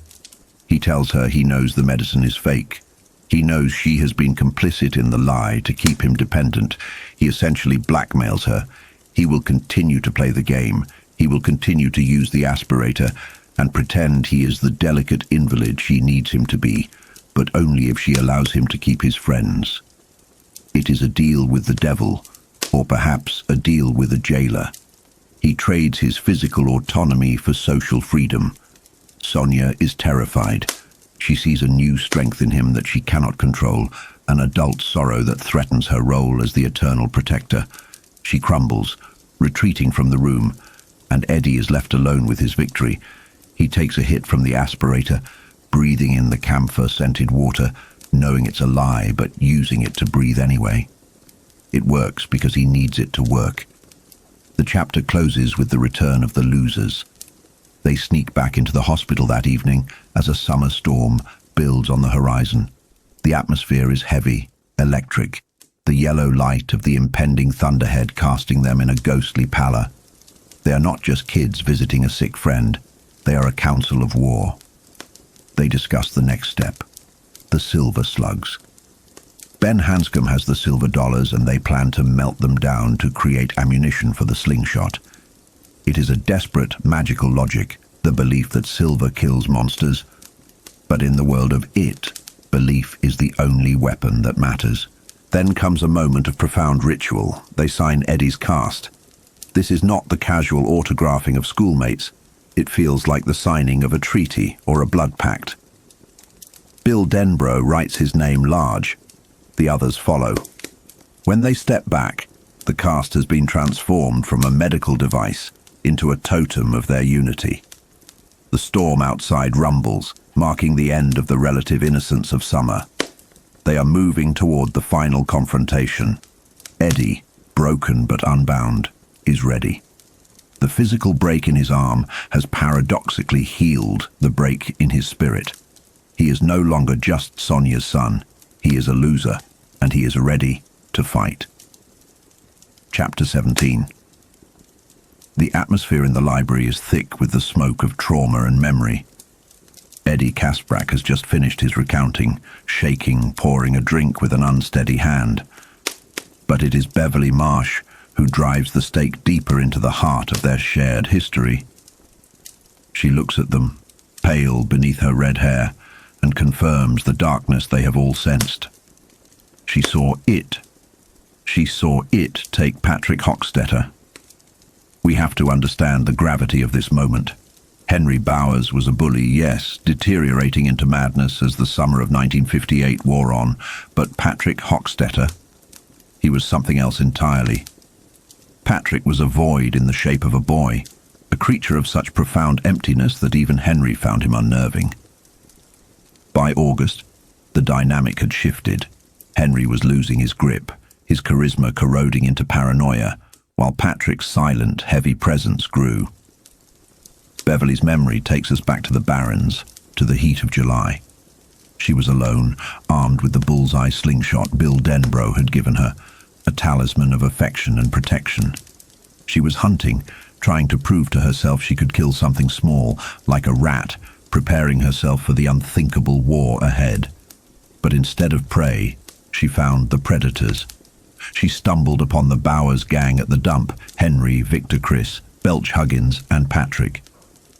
He tells her he knows the medicine is fake. He knows she has been complicit in the lie to keep him dependent. He essentially blackmails her. He will continue to play the game. He will continue to use the aspirator and pretend he is the delicate invalid she needs him to be, but only if she allows him to keep his friends. It is a deal with the devil, or perhaps a deal with a jailer. He trades his physical autonomy for social freedom. Sonia is terrified. She sees a new strength in him that she cannot control, an adult sorrow that threatens her role as the eternal protector. She crumbles, retreating from the room, and Eddie is left alone with his victory. He takes a hit from the aspirator, breathing in the camphor-scented water, knowing it's a lie, but using it to breathe anyway. It works because he needs it to work. The chapter closes with the return of the losers. They sneak back into the hospital that evening as a summer storm builds on the horizon. The atmosphere is heavy, electric, the yellow light of the impending thunderhead casting them in a ghostly pallor. They are not just kids visiting a sick friend. They are a council of war. They discuss the next step, the silver slugs. Ben Hanscom has the silver dollars and they plan to melt them down to create ammunition for the slingshot. It is a desperate, magical logic, the belief that silver kills monsters. But in the world of it, belief is the only weapon that matters. Then comes a moment of profound ritual. They sign Eddie's cast. This is not the casual autographing of schoolmates. It feels like the signing of a treaty or a blood pact. Bill Denbrough writes his name large. The others follow. When they step back, the cast has been transformed from a medical device into a totem of their unity. The storm outside rumbles, marking the end of the relative innocence of summer. They are moving toward the final confrontation. Eddie, broken but unbound, is ready. The physical break in his arm has paradoxically healed the break in his spirit. He is no longer just Sonia's son. He is a loser, and he is ready to fight. Chapter 17. The atmosphere in the library is thick with the smoke of trauma and memory. Eddie Kasprak has just finished his recounting, shaking, pouring a drink with an unsteady hand. But it is Beverly Marsh who drives the stake deeper into the heart of their shared history. She looks at them, pale beneath her red hair, and confirms the darkness they have all sensed. She saw it. She saw it take Patrick Hochstetter. We have to understand the gravity of this moment. Henry Bowers was a bully, yes, deteriorating into madness as the summer of 1958 wore on, but Patrick Hochstetter, he was something else entirely. Patrick was a void in the shape of a boy, a creature of such profound emptiness that even Henry found him unnerving. By August, the dynamic had shifted. Henry was losing his grip, his charisma corroding into paranoia, while Patrick's silent, heavy presence grew. Beverly's memory takes us back to the Barrens, to the heat of July. She was alone, armed with the bullseye slingshot Bill Denbrough had given her, a talisman of affection and protection. She was hunting, trying to prove to herself she could kill something small, like a rat, preparing herself for the unthinkable war ahead. But instead of prey, she found the predators. She stumbled upon the Bowers gang at the dump, Henry, Victor Chris, Belch Huggins, and Patrick.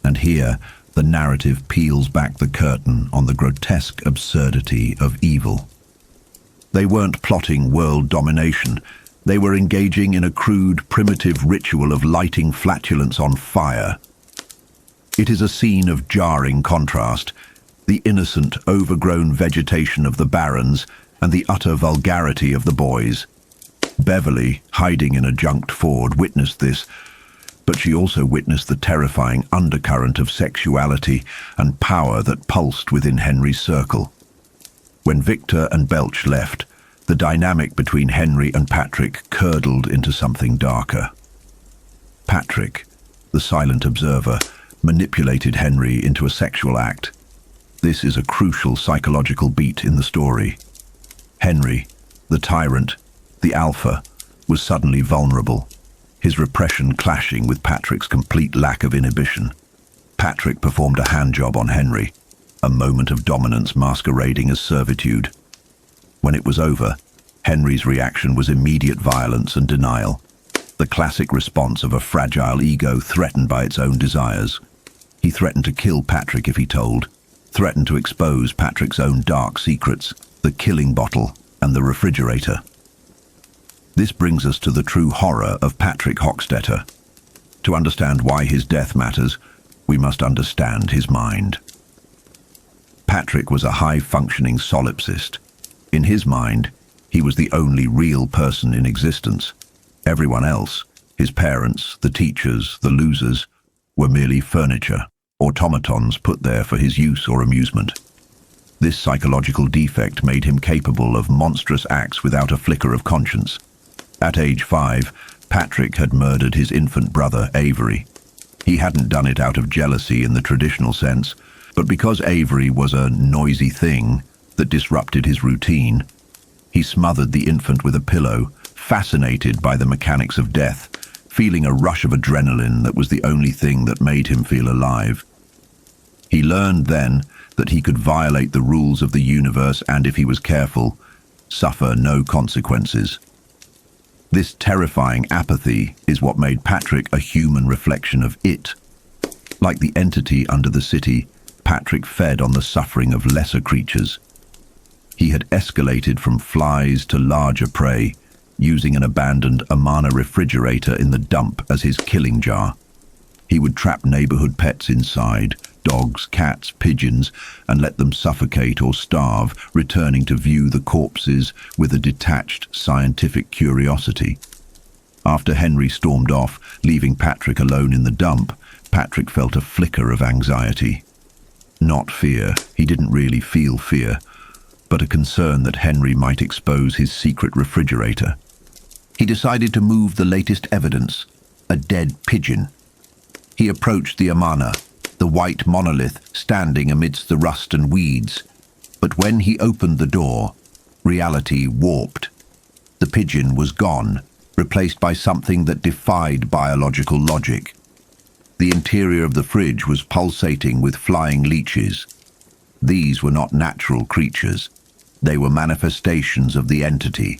And here, the narrative peels back the curtain on the grotesque absurdity of evil. They weren't plotting world domination. They were engaging in a crude, primitive ritual of lighting flatulence on fire. It is a scene of jarring contrast, the innocent, overgrown vegetation of the Barrens and the utter vulgarity of the boys. Beverly, hiding in a junked Ford, witnessed this, but she also witnessed the terrifying undercurrent of sexuality and power that pulsed within Henry's circle. When Victor and Belch left, the dynamic between Henry and Patrick curdled into something darker. Patrick, the silent observer, manipulated Henry into a sexual act. This is a crucial psychological beat in the story. Henry, the tyrant, the alpha, was suddenly vulnerable, his repression clashing with Patrick's complete lack of inhibition. Patrick performed a handjob on Henry, a moment of dominance masquerading as servitude. When it was over, Henry's reaction was immediate violence and denial, the classic response of a fragile ego threatened by its own desires. He threatened to kill Patrick if he told, threatened to expose Patrick's own dark secrets, the killing bottle and the refrigerator. This brings us to the true horror of Patrick Hochstetter. To understand why his death matters, we must understand his mind. Patrick was a high-functioning solipsist. In his mind, he was the only real person in existence. Everyone else, his parents, the teachers, the losers, were merely furniture, automatons put there for his use or amusement. This psychological defect made him capable of monstrous acts without a flicker of conscience. At age 5, Patrick had murdered his infant brother, Avery. He hadn't done it out of jealousy in the traditional sense, but because Avery was a noisy thing that disrupted his routine. He smothered the infant with a pillow, fascinated by the mechanics of death, feeling a rush of adrenaline that was the only thing that made him feel alive. He learned then that he could violate the rules of the universe and, if he was careful, suffer no consequences. This terrifying apathy is what made Patrick a human reflection of it. Like the entity under the city, Patrick fed on the suffering of lesser creatures. He had escalated from flies to larger prey, using an abandoned Amana refrigerator in the dump as his killing jar. He would trap neighborhood pets inside, dogs, cats, pigeons, and let them suffocate or starve, returning to view the corpses with a detached scientific curiosity. After Henry stormed off, leaving Patrick alone in the dump, Patrick felt a flicker of anxiety. Not fear, he didn't really feel fear, but a concern that Henry might expose his secret refrigerator. He decided to move the latest evidence, a dead pigeon. He approached the Amana, the white monolith standing amidst the rust and weeds. But when he opened the door, Reality warped. The pigeon was gone, replaced by something that defied biological logic. The interior of the fridge was pulsating with flying leeches. These were not natural creatures. They were manifestations of the entity,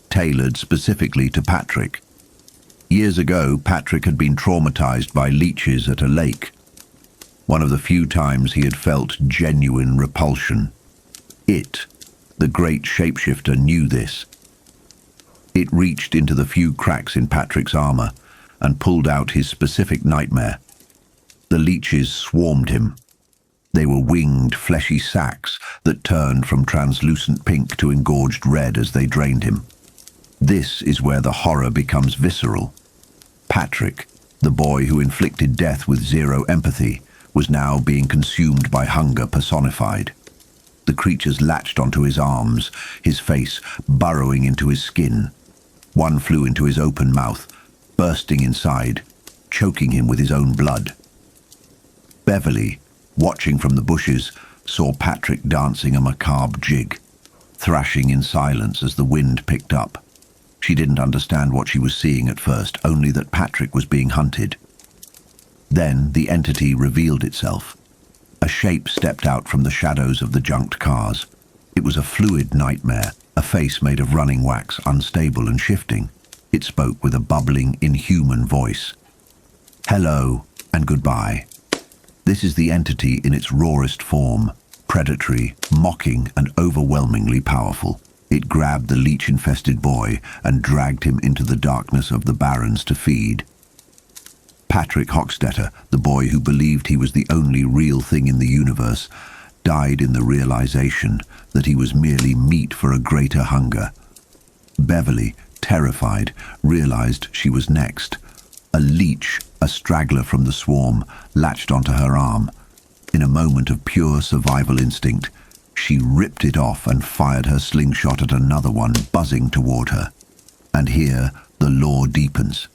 tailored specifically to Patrick. Years ago, Patrick had been traumatized by leeches at a lake. One of the few times he had felt genuine repulsion. It, the great shapeshifter, knew this. It reached into the few cracks in Patrick's armor and pulled out his specific nightmare. The leeches swarmed him. They were winged, fleshy sacs that turned from translucent pink to engorged red as they drained him. This is where the horror becomes visceral. Patrick, the boy who inflicted death with zero empathy, was now being consumed by hunger personified. The creatures latched onto his arms, his face burrowing into his skin. One flew into his open mouth, bursting inside, choking him with his own blood. Beverly, watching from the bushes, saw Patrick dancing a macabre jig, thrashing in silence as the wind picked up. She didn't understand what she was seeing at first, only that Patrick was being hunted. Then the entity revealed itself. A shape stepped out from the shadows of the junked cars. It was a fluid nightmare, a face made of running wax, unstable and shifting. It spoke with a bubbling, inhuman voice. "Hello and goodbye. This is the entity in its rawest form, predatory, mocking and overwhelmingly powerful. It grabbed the leech-infested boy and dragged him into the darkness of the barrens to feed. Patrick Hochstetter, the boy who believed he was the only real thing in the universe, died in the realization that he was merely meat for a greater hunger. Beverly, terrified, realized she was next. A leech, a straggler from the swarm, latched onto her arm. In a moment of pure survival instinct, she ripped it off and fired her slingshot at another one buzzing toward her. And here the law deepens.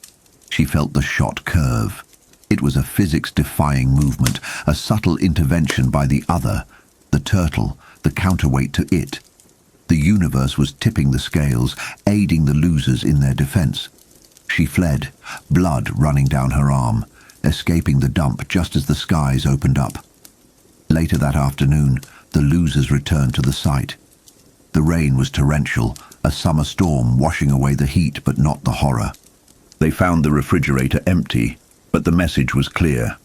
She felt the shot curve. It was a physics-defying movement, a subtle intervention by the other, the turtle, the counterweight to it. The universe was tipping the scales, aiding the losers in their defense. She fled, blood running down her arm, escaping the dump just as the skies opened up. Later that afternoon, the losers returned to the site. The rain was torrential, a summer storm washing away the heat but not the horror. They found the refrigerator empty, but the message was clear.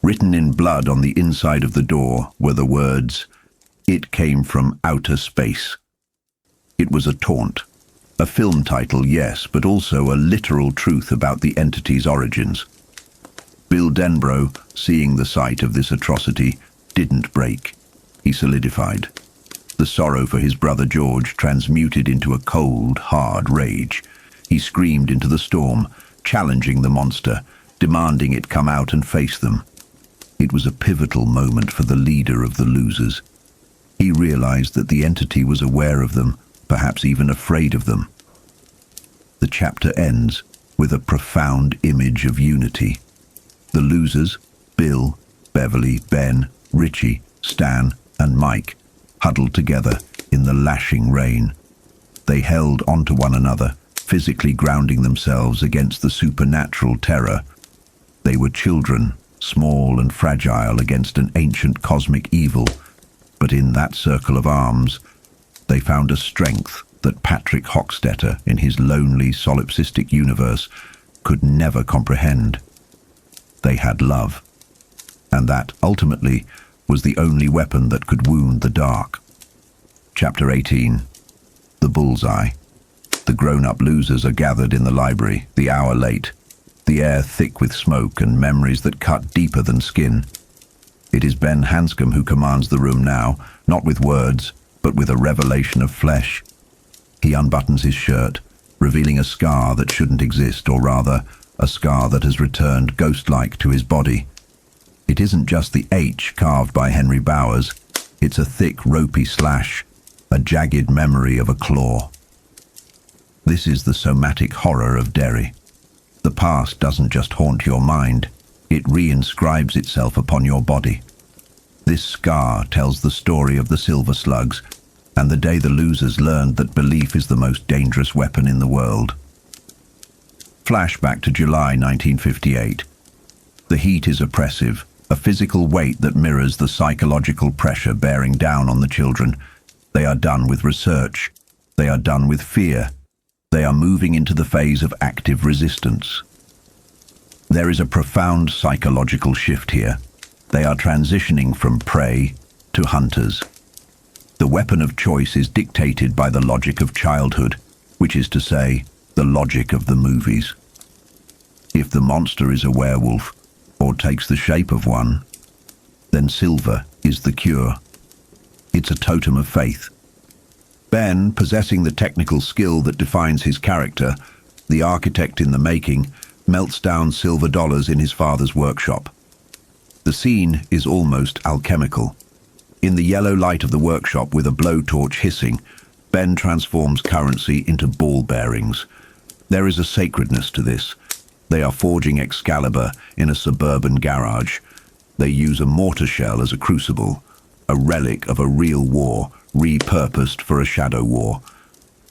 Written in blood on the inside of the door were the words, "It came from outer space." It was a taunt. A film title, yes, but also a literal truth about the entity's origins. Bill Denbrough, seeing the sight of this atrocity, didn't break. He solidified. The sorrow for his brother George transmuted into a cold, hard rage. He screamed into the storm, challenging the monster, demanding it come out and face them. It was a pivotal moment for the leader of the losers. He realized that the entity was aware of them, perhaps even afraid of them. The chapter ends with a profound image of unity. The losers, Bill, Beverly, Ben, Richie, Stan, and Mike, huddled together in the lashing rain. They held onto one another, physically grounding themselves against the supernatural terror. They were children, small and fragile against an ancient cosmic evil, but in that circle of arms, they found a strength that Patrick Hochstetter, in his lonely solipsistic universe, could never comprehend. They had love, and that, ultimately, was the only weapon that could wound the dark. Chapter 18. The Bullseye. The grown-up losers are gathered in the library, the hour late, the air thick with smoke and memories that cut deeper than skin. It is Ben Hanscom who commands the room now, not with words, but with a revelation of flesh. He unbuttons his shirt, revealing a scar that shouldn't exist, or rather, a scar that has returned ghost-like to his body. It isn't just the H carved by Henry Bowers, it's a thick, ropey slash, a jagged memory of a claw. This is the somatic horror of Derry. The past doesn't just haunt your mind, it reinscribes itself upon your body. This scar tells the story of the silver slugs, and the day the losers learned that belief is the most dangerous weapon in the world. Flashback to July 1958. The heat is oppressive, a physical weight that mirrors the psychological pressure bearing down on the children. They are done with research. They are done with fear. They are moving into the phase of active resistance. There is a profound psychological shift here. They are transitioning from prey to hunters. The weapon of choice is dictated by the logic of childhood, which is to say, the logic of the movies. If the monster is a werewolf, or takes the shape of one, then silver is the cure. It's a totem of faith. Ben, possessing the technical skill that defines his character, the architect in the making, melts down silver dollars in his father's workshop. The scene is almost alchemical. In the yellow light of the workshop, with a blowtorch hissing, Ben transforms currency into ball bearings. There is a sacredness to this. They are forging Excalibur in a suburban garage. They use a mortar shell as a crucible, a relic of a real war, repurposed for a shadow war.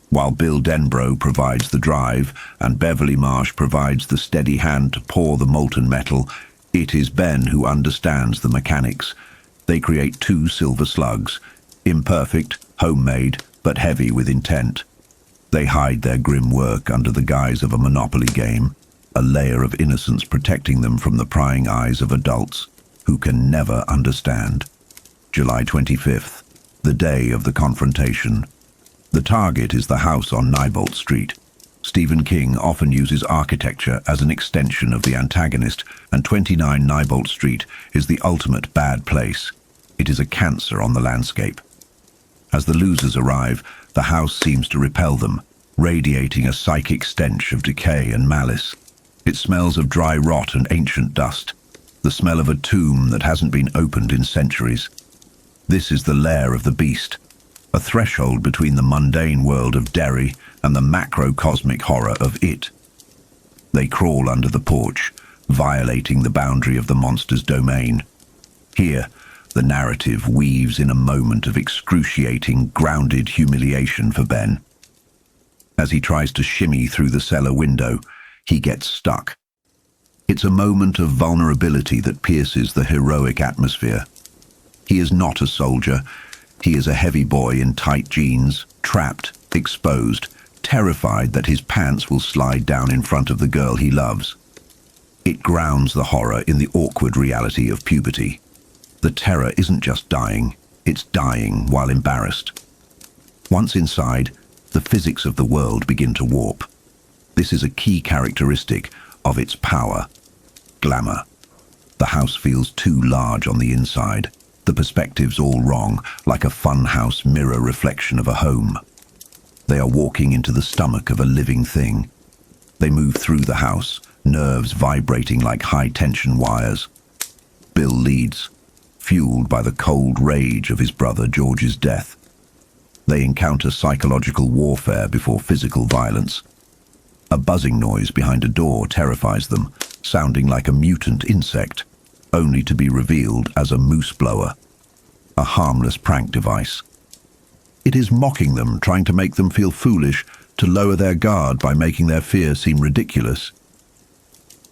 While Bill Denbrough provides the drive and Beverly Marsh provides the steady hand to pour the molten metal, it is Ben who understands the mechanics. They create two silver slugs, imperfect, homemade, but heavy with intent. They hide their grim work under the guise of a Monopoly game, a layer of innocence protecting them from the prying eyes of adults who can never understand. July 25th, the day of the confrontation. The target is the house on Neibolt Street. Stephen King often uses architecture as an extension of the antagonist, and 29 Neibolt Street is the ultimate bad place. It is a cancer on the landscape. As the losers arrive, the house seems to repel them, radiating a psychic stench of decay and malice. It smells of dry rot and ancient dust, the smell of a tomb that hasn't been opened in centuries. This is the lair of the beast, a threshold between the mundane world of Derry and the macrocosmic horror of it. They crawl under the porch, violating the boundary of the monster's domain. Here, the narrative weaves in a moment of excruciating, grounded humiliation for Ben. As he tries to shimmy through the cellar window, he gets stuck. It's a moment of vulnerability that pierces the heroic atmosphere. He is not a soldier. He is a heavy boy in tight jeans, trapped, exposed, terrified that his pants will slide down in front of the girl he loves. It grounds the horror in the awkward reality of puberty. The terror isn't just dying, it's dying while embarrassed. Once inside, the physics of the world begin to warp. This is a key characteristic of its power: glamour. The house feels too large on the inside. The perspective's all wrong, like a funhouse mirror reflection of a home. They are walking into the stomach of a living thing. They move through the house, nerves vibrating like high-tension wires. Bill leads, fueled by the cold rage of his brother George's death. They encounter psychological warfare before physical violence. A buzzing noise behind a door terrifies them, sounding like a mutant insect, only to be revealed as a moose blower, a harmless prank device. It is mocking them, trying to make them feel foolish, to lower their guard by making their fear seem ridiculous.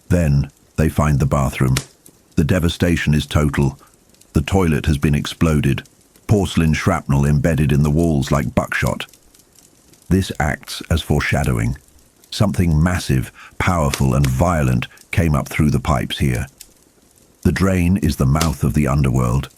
Then they find the bathroom. The devastation is total. The toilet has been exploded, porcelain shrapnel embedded in the walls like buckshot. This acts as foreshadowing. Something massive, powerful and violent came up through the pipes here. The drain is the mouth of the underworld.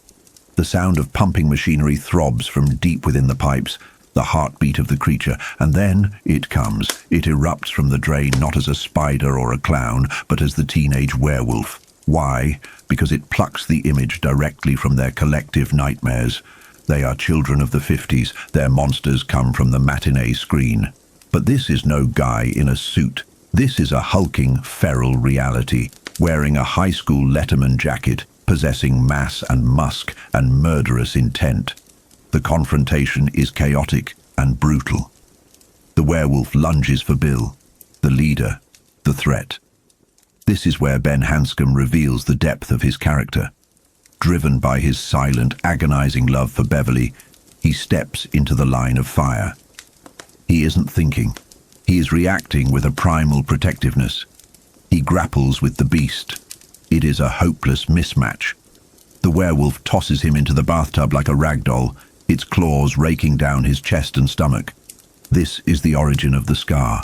The sound of pumping machinery throbs from deep within the pipes, the heartbeat of the creature, and then it comes. It erupts from the drain not as a spider or a clown, but as the teenage werewolf. Why? Because it plucks the image directly from their collective nightmares. They are children of the 50s. Their monsters come from the matinee screen. But this is no guy in a suit. This is a hulking, feral reality, wearing a high school letterman jacket, possessing mass and musk and murderous intent. The confrontation is chaotic and brutal. The werewolf lunges for Bill, the leader, the threat. This is where Ben Hanscom reveals the depth of his character. Driven by his silent, agonizing love for Beverly, He steps into the line of fire. He isn't thinking. He is reacting with a primal protectiveness. He grapples with the beast. It is a hopeless mismatch. The werewolf tosses him into the bathtub like a rag doll, its claws raking down his chest and stomach. This is the origin of the scar.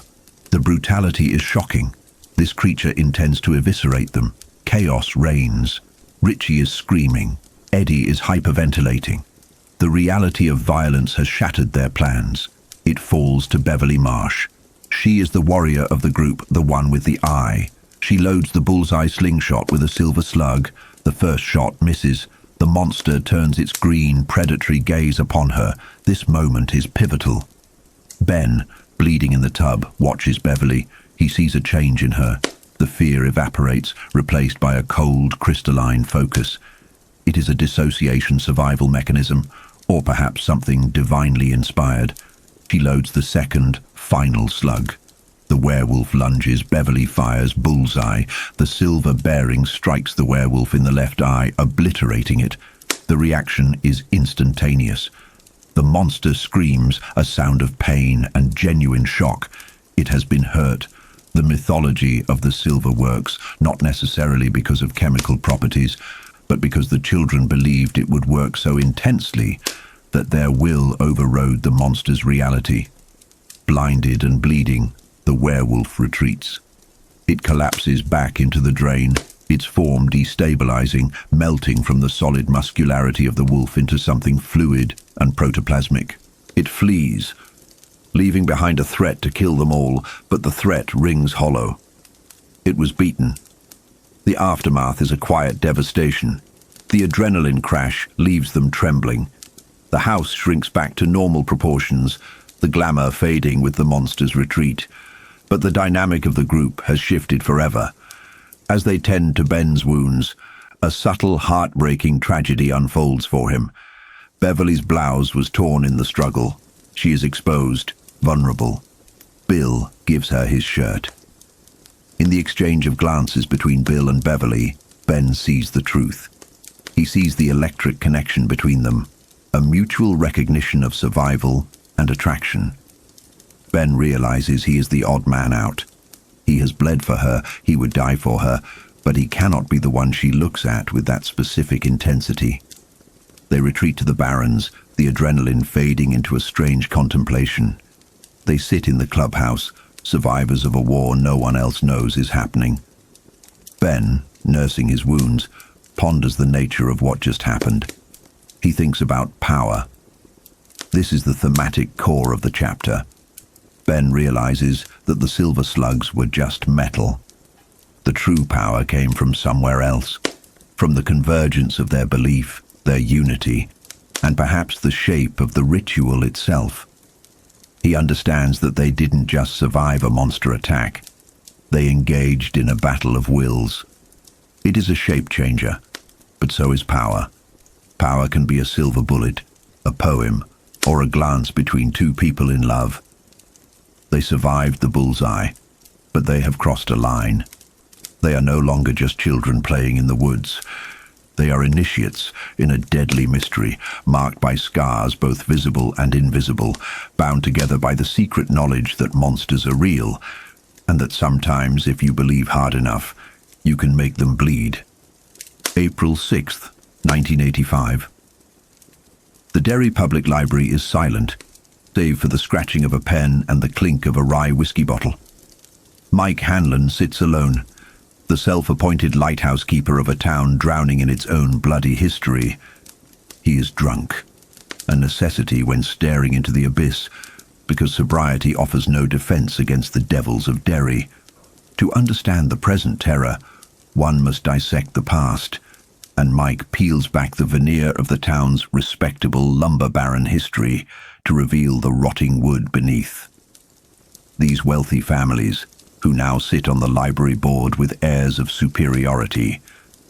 The brutality is shocking. This creature intends to eviscerate them. Chaos reigns. Richie is screaming. Eddie is hyperventilating. The reality of violence has shattered their plans. It falls to Beverly Marsh. She is the warrior of the group, the one with the eye. She loads the bullseye slingshot with a silver slug. The first shot misses. The monster turns its green, predatory gaze upon her. This moment is pivotal. Ben, bleeding in the tub, watches Beverly. He sees a change in her. The fear evaporates, replaced by a cold, crystalline focus. It is a dissociation survival mechanism, or perhaps something divinely inspired. She loads the second, final slug. The werewolf lunges. Beverly fires bullseye. The silver bearing strikes the werewolf in the left eye, obliterating it. The reaction is instantaneous. The monster screams, a sound of pain and genuine shock. It has been hurt. The mythology of the silver works, not necessarily because of chemical properties, but because the children believed it would work so intensely that their will overrode the monster's reality. Blinded and bleeding, the werewolf retreats. It collapses back into the drain, its form destabilizing, melting from the solid muscularity of the wolf into something fluid and protoplasmic. It flees, leaving behind a threat to kill them all, but the threat rings hollow. It was beaten. The aftermath is a quiet devastation. The adrenaline crash leaves them trembling. The house shrinks back to normal proportions, the glamour fading with the monster's retreat. But the dynamic of the group has shifted forever. As they tend to Ben's wounds, a subtle, heartbreaking tragedy unfolds for him. Beverly's blouse was torn in the struggle. She is exposed, vulnerable. Bill gives her his shirt. In the exchange of glances between Bill and Beverly, Ben sees the truth. He sees the electric connection between them, a mutual recognition of survival and attraction. Ben realizes he is the odd man out. He has bled for her, he would die for her, but he cannot be the one she looks at with that specific intensity. They retreat to the barrens, the adrenaline fading into a strange contemplation. They sit in the clubhouse, survivors of a war no one else knows is happening. Ben, nursing his wounds, ponders the nature of what just happened. He thinks about power. This is the thematic core of the chapter. Ben realizes that the silver slugs were just metal. The true power came from somewhere else, from the convergence of their belief, their unity, and perhaps the shape of the ritual itself. He understands that they didn't just survive a monster attack. They engaged in a battle of wills. It is a shape changer, but so is power. Power can be a silver bullet, a poem, or a glance between two people in love. They survived the bullseye, but they have crossed a line. They are no longer just children playing in the woods. They are initiates in a deadly mystery, marked by scars both visible and invisible, bound together by the secret knowledge that monsters are real, and that sometimes, if you believe hard enough, you can make them bleed. April 6th, 1985. The Derry Public Library is silent, save for the scratching of a pen and the clink of a rye whiskey bottle. Mike Hanlon sits alone, the self-appointed lighthouse keeper of a town drowning in its own bloody history. He is drunk, a necessity when staring into the abyss, because sobriety offers no defense against the devils of Derry. To understand the present terror, one must dissect the past, and Mike peels back the veneer of the town's respectable lumber baron history to reveal the rotting wood beneath. These wealthy families, who now sit on the library board with airs of superiority,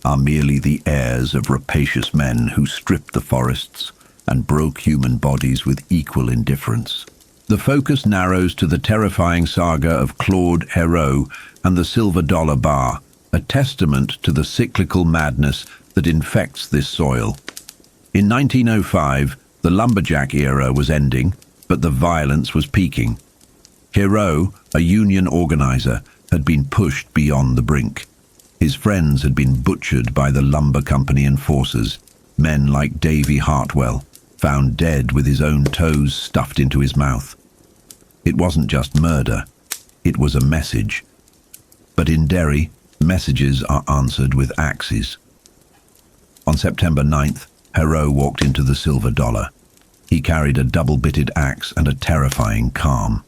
are merely the heirs of rapacious men who stripped the forests and broke human bodies with equal indifference. The focus narrows to the terrifying saga of Claude Héreau and the silver dollar bar, a testament to the cyclical madness that infects this soil. In 1905, The lumberjack era was ending, but the violence was peaking. Hero, a union organizer, had been pushed beyond the brink. His friends had been butchered by the lumber company enforcers, men like Davy Hartwell, found dead with his own toes stuffed into his mouth. It wasn't just murder, it was a message. But in Derry, messages are answered with axes. On September 9th, Hero walked into the Silver Dollar. He carried a double-bitted axe and a terrifying calm.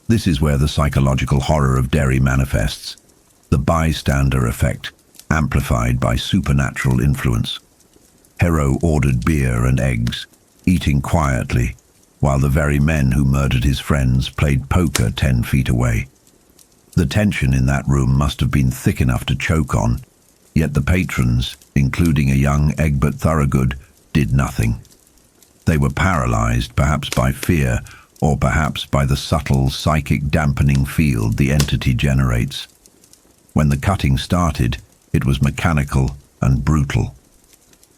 This is where the psychological horror of Derry manifests. The bystander effect, amplified by supernatural influence. Hero ordered beer and eggs, eating quietly, while the very men who murdered his friends played poker 10 feet away. The tension in that room must have been thick enough to choke on, yet the patrons, including a young Egbert Thorogood, did nothing. They were paralyzed, perhaps by fear, or perhaps by the subtle psychic dampening field the entity generates. When the cutting started, it was mechanical and brutal.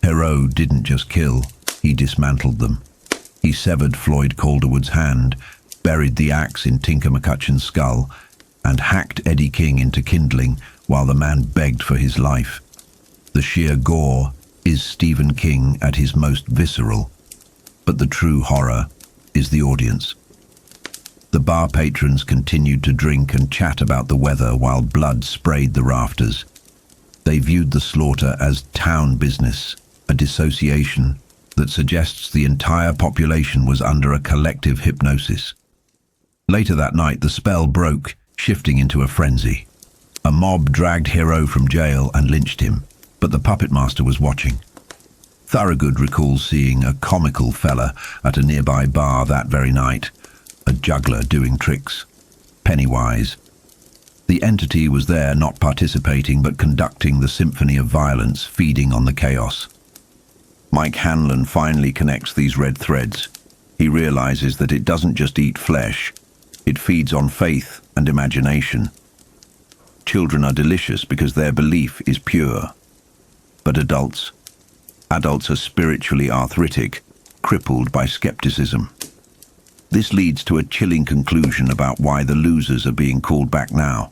Hero didn't just kill, he dismantled them. He severed Floyd Calderwood's hand, buried the axe in Tinker McCutcheon's skull, and hacked Eddie King into kindling while the man begged for his life. The sheer gore is Stephen King at his most visceral, but the true horror is the audience. The bar patrons continued to drink and chat about the weather while blood sprayed the rafters. They viewed the slaughter as town business, a dissociation that suggests the entire population was under a collective hypnosis. Later that night, the spell broke, shifting into a frenzy. A mob dragged Hero from jail and lynched him, but the puppet master was watching. Thorogood recalls seeing a comical fella at a nearby bar that very night, a juggler doing tricks. Pennywise. The entity was there, not participating but conducting the symphony of violence, feeding on the chaos. Mike Hanlon finally connects these red threads. He realizes that it doesn't just eat flesh, it feeds on faith and imagination. Children are delicious because their belief is pure. But adults are spiritually arthritic, crippled by skepticism. This leads to a chilling conclusion about why the losers are being called back now.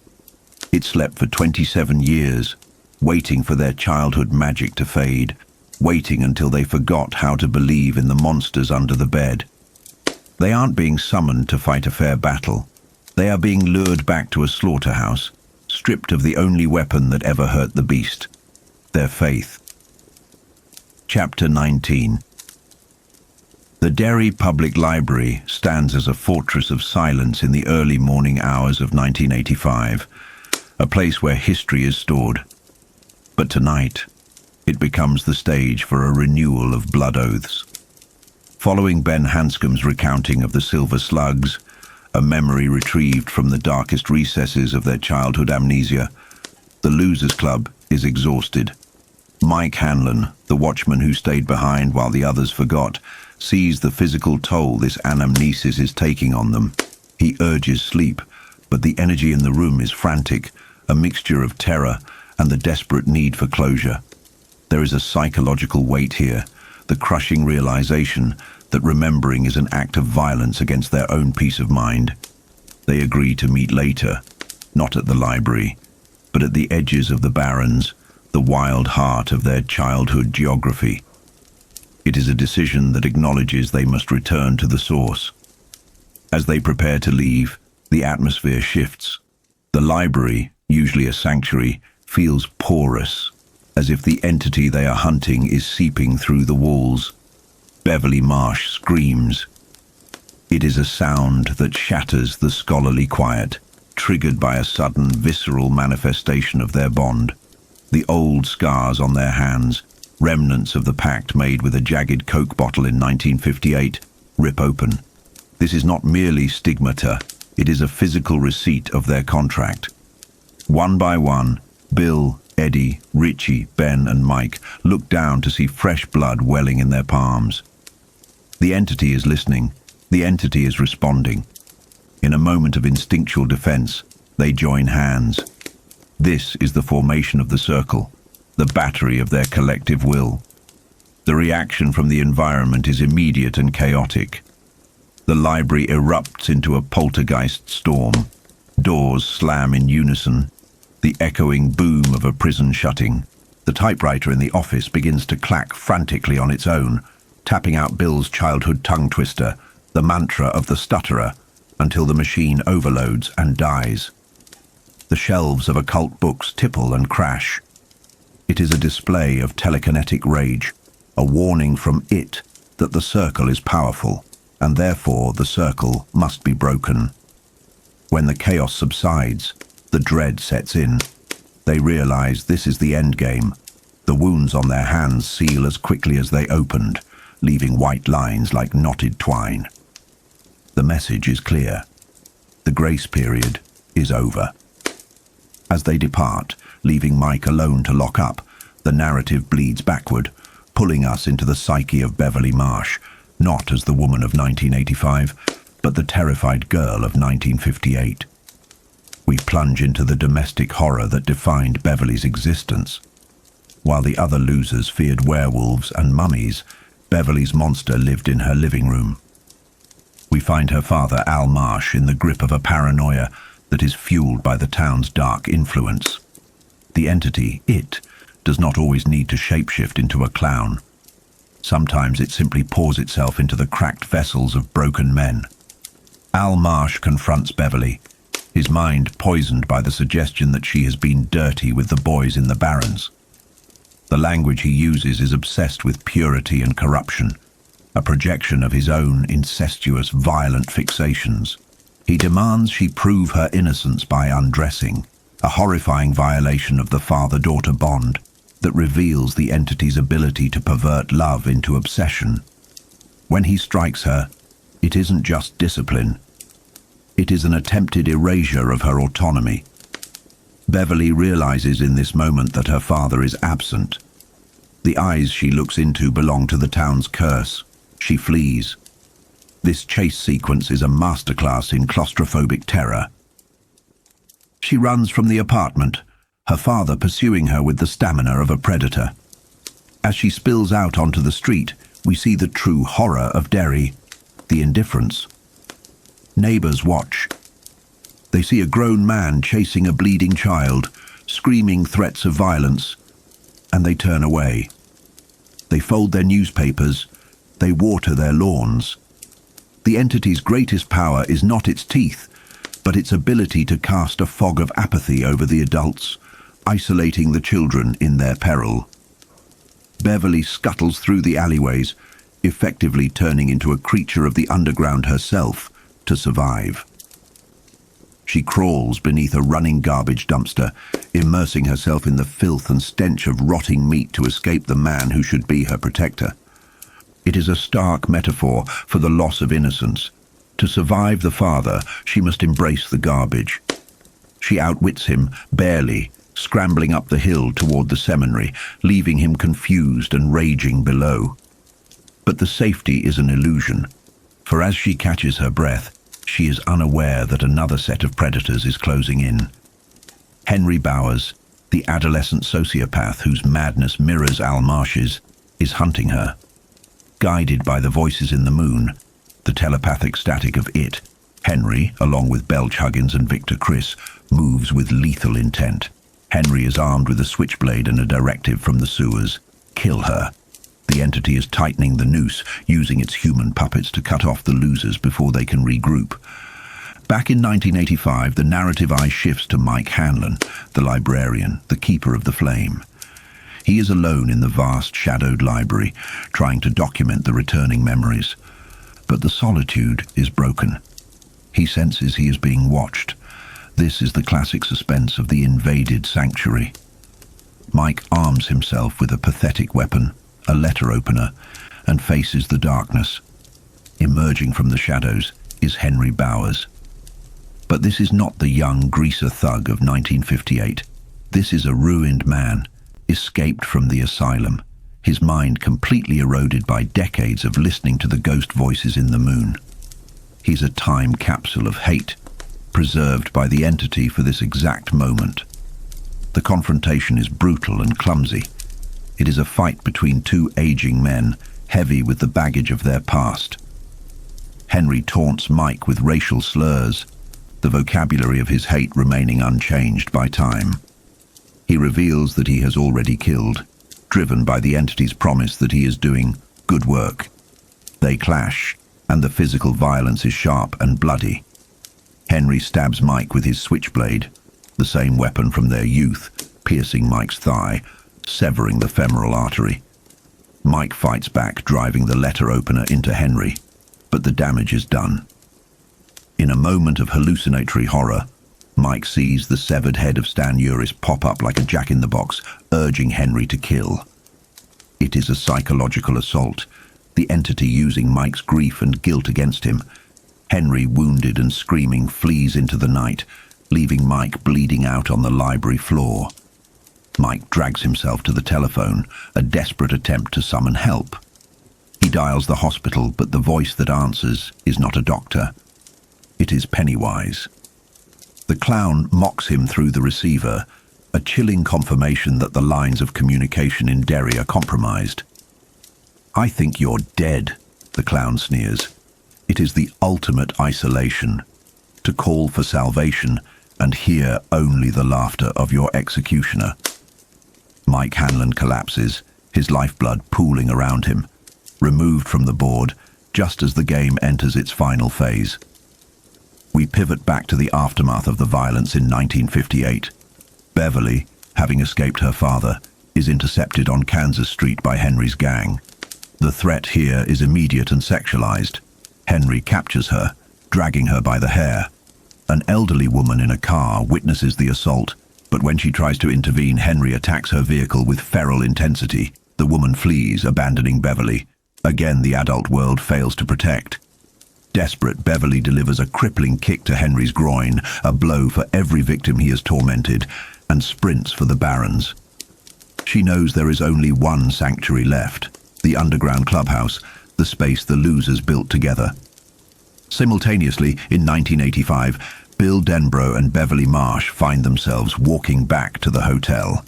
It slept for 27 years, waiting for their childhood magic to fade, waiting until they forgot how to believe in the monsters under the bed. They aren't being summoned to fight a fair battle. They are being lured back to a slaughterhouse, stripped of the only weapon that ever hurt the beast, their faith. Chapter 19. The Derry Public Library stands as a fortress of silence in the early morning hours of 1985, a place where history is stored. But tonight, it becomes the stage for a renewal of blood oaths. Following Ben Hanscom's recounting of the Silver Slugs, a memory retrieved from the darkest recesses of their childhood amnesia, the Losers Club is exhausted. Mike Hanlon, the watchman who stayed behind while the others forgot, sees the physical toll this anamnesis is taking on them. He urges sleep, but the energy in the room is frantic, a mixture of terror and the desperate need for closure. There is a psychological weight here, the crushing realization that remembering is an act of violence against their own peace of mind. They agree to meet later, not at the library, but at the edges of the barrens, the wild heart of their childhood geography. It is a decision that acknowledges they must return to the source. As they prepare to leave, the atmosphere shifts. The library, usually a sanctuary, feels porous, as if the entity they are hunting is seeping through the walls. Beverly Marsh screams. It is a sound that shatters the scholarly quiet, triggered by a sudden visceral manifestation of their bond. The old scars on their hands, remnants of the pact made with a jagged Coke bottle in 1958, rip open. This is not merely stigmata, it is a physical receipt of their contract. One by one, Bill, Eddie, Richie, Ben and Mike look down to see fresh blood welling in their palms. The entity is listening, the entity is responding. In a moment of instinctual defense, they join hands. This is the formation of the circle, the battery of their collective will. The reaction from the environment is immediate and chaotic. The library erupts into a poltergeist storm. Doors slam in unison, the echoing boom of a prison shutting. The typewriter in the office begins to clack frantically on its own, tapping out Bill's childhood tongue twister, the mantra of the stutterer, until the machine overloads and dies. The shelves of occult books tipple and crash. It is a display of telekinetic rage, a warning from it that the circle is powerful, and therefore the circle must be broken. When the chaos subsides, the dread sets in. They realize this is the end game. The wounds on their hands seal as quickly as they opened, leaving white lines like knotted twine. The message is clear. The grace period is over. As they depart, leaving Mike alone to lock up, the narrative bleeds backward, pulling us into the psyche of Beverly Marsh, not as the woman of 1985, but the terrified girl of 1958. We plunge into the domestic horror that defined Beverly's existence. While the other losers feared werewolves and mummies, Beverly's monster lived in her living room. We find her father, Al Marsh, in the grip of a paranoia that is fueled by the town's dark influence. The entity, it, does not always need to shapeshift into a clown. Sometimes it simply pours itself into the cracked vessels of broken men. Al Marsh confronts Beverly, his mind poisoned by the suggestion that she has been dirty with the boys in the Barrens. The language he uses is obsessed with purity and corruption, a projection of his own incestuous, violent fixations. He demands she prove her innocence by undressing, a horrifying violation of the father-daughter bond that reveals the entity's ability to pervert love into obsession. When he strikes her, it isn't just discipline. It is an attempted erasure of her autonomy. Beverly realizes in this moment that her father is absent. The eyes she looks into belong to the town's curse. She flees. This chase sequence is a masterclass in claustrophobic terror. She runs from the apartment, her father pursuing her with the stamina of a predator. As she spills out onto the street, we see the true horror of Derry, the indifference. Neighbors watch. They see a grown man chasing a bleeding child, screaming threats of violence, and they turn away. They fold their newspapers, they water their lawns. The entity's greatest power is not its teeth, but its ability to cast a fog of apathy over the adults, isolating the children in their peril. Beverly scuttles through the alleyways, effectively turning into a creature of the underground herself to survive. She crawls beneath a running garbage dumpster, immersing herself in the filth and stench of rotting meat to escape the man who should be her protector. It is a stark metaphor for the loss of innocence. To survive the father, she must embrace the garbage. She outwits him, barely, scrambling up the hill toward the seminary, leaving him confused and raging below. But the safety is an illusion, for as she catches her breath, she is unaware that another set of predators is closing in. Henry Bowers, the adolescent sociopath whose madness mirrors Al Marsh's, is hunting her. Guided by the voices in the moon, the telepathic static of it, Henry, along with Belch Huggins and Victor Chris, moves with lethal intent. Henry is armed with a switchblade and a directive from the sewers: kill her. The entity is tightening the noose, using its human puppets to cut off the losers before they can regroup. Back in 1985, the narrative eye shifts to Mike Hanlon, the librarian, the keeper of the flame. He is alone in the vast, shadowed library, trying to document the returning memories. But the solitude is broken. He senses he is being watched. This is the classic suspense of the invaded sanctuary. Mike arms himself with a pathetic weapon, a letter opener, and faces the darkness. Emerging from the shadows is Henry Bowers. But this is not the young greaser thug of 1958. This is a ruined man, escaped from the asylum, his mind completely eroded by decades of listening to the ghost voices in the moon. He's a time capsule of hate, preserved by the entity for this exact moment. The confrontation is brutal and clumsy. It is a fight between two aging men, heavy with the baggage of their past. Henry taunts Mike with racial slurs, the vocabulary of his hate remaining unchanged by time. He reveals that he has already killed, driven by the entity's promise that he is doing good work. They clash, and the physical violence is sharp and bloody. Henry stabs Mike with his switchblade, the same weapon from their youth, piercing Mike's thigh, severing the femoral artery. Mike fights back, driving the letter opener into Henry, but the damage is done. In a moment of hallucinatory horror, Mike sees the severed head of Stan Uris pop up like a jack-in-the-box, urging Henry to kill. It is a psychological assault, the entity using Mike's grief and guilt against him. Henry, wounded and screaming, flees into the night, leaving Mike bleeding out on the library floor. Mike drags himself to the telephone, a desperate attempt to summon help. He dials the hospital, but the voice that answers is not a doctor. It is Pennywise. The clown mocks him through the receiver, a chilling confirmation that the lines of communication in Derry are compromised. "I think you're dead," the clown sneers. It is the ultimate isolation, to call for salvation and hear only the laughter of your executioner. Mike Hanlon collapses, his lifeblood pooling around him, removed from the board just as the game enters its final phase. We pivot back to the aftermath of the violence in 1958. Beverly, having escaped her father, is intercepted on Kansas Street by Henry's gang. The threat here is immediate and sexualized. Henry captures her, dragging her by the hair. An elderly woman in a car witnesses the assault, but when she tries to intervene, Henry attacks her vehicle with feral intensity. The woman flees, abandoning Beverly. Again, the adult world fails to protect. Desperate, Beverly delivers a crippling kick to Henry's groin, a blow for every victim he has tormented, and sprints for the Barrens. She knows there is only one sanctuary left, the underground clubhouse, the space the losers built together. Simultaneously, in 1985, Bill Denbrough and Beverly Marsh find themselves walking back to the hotel.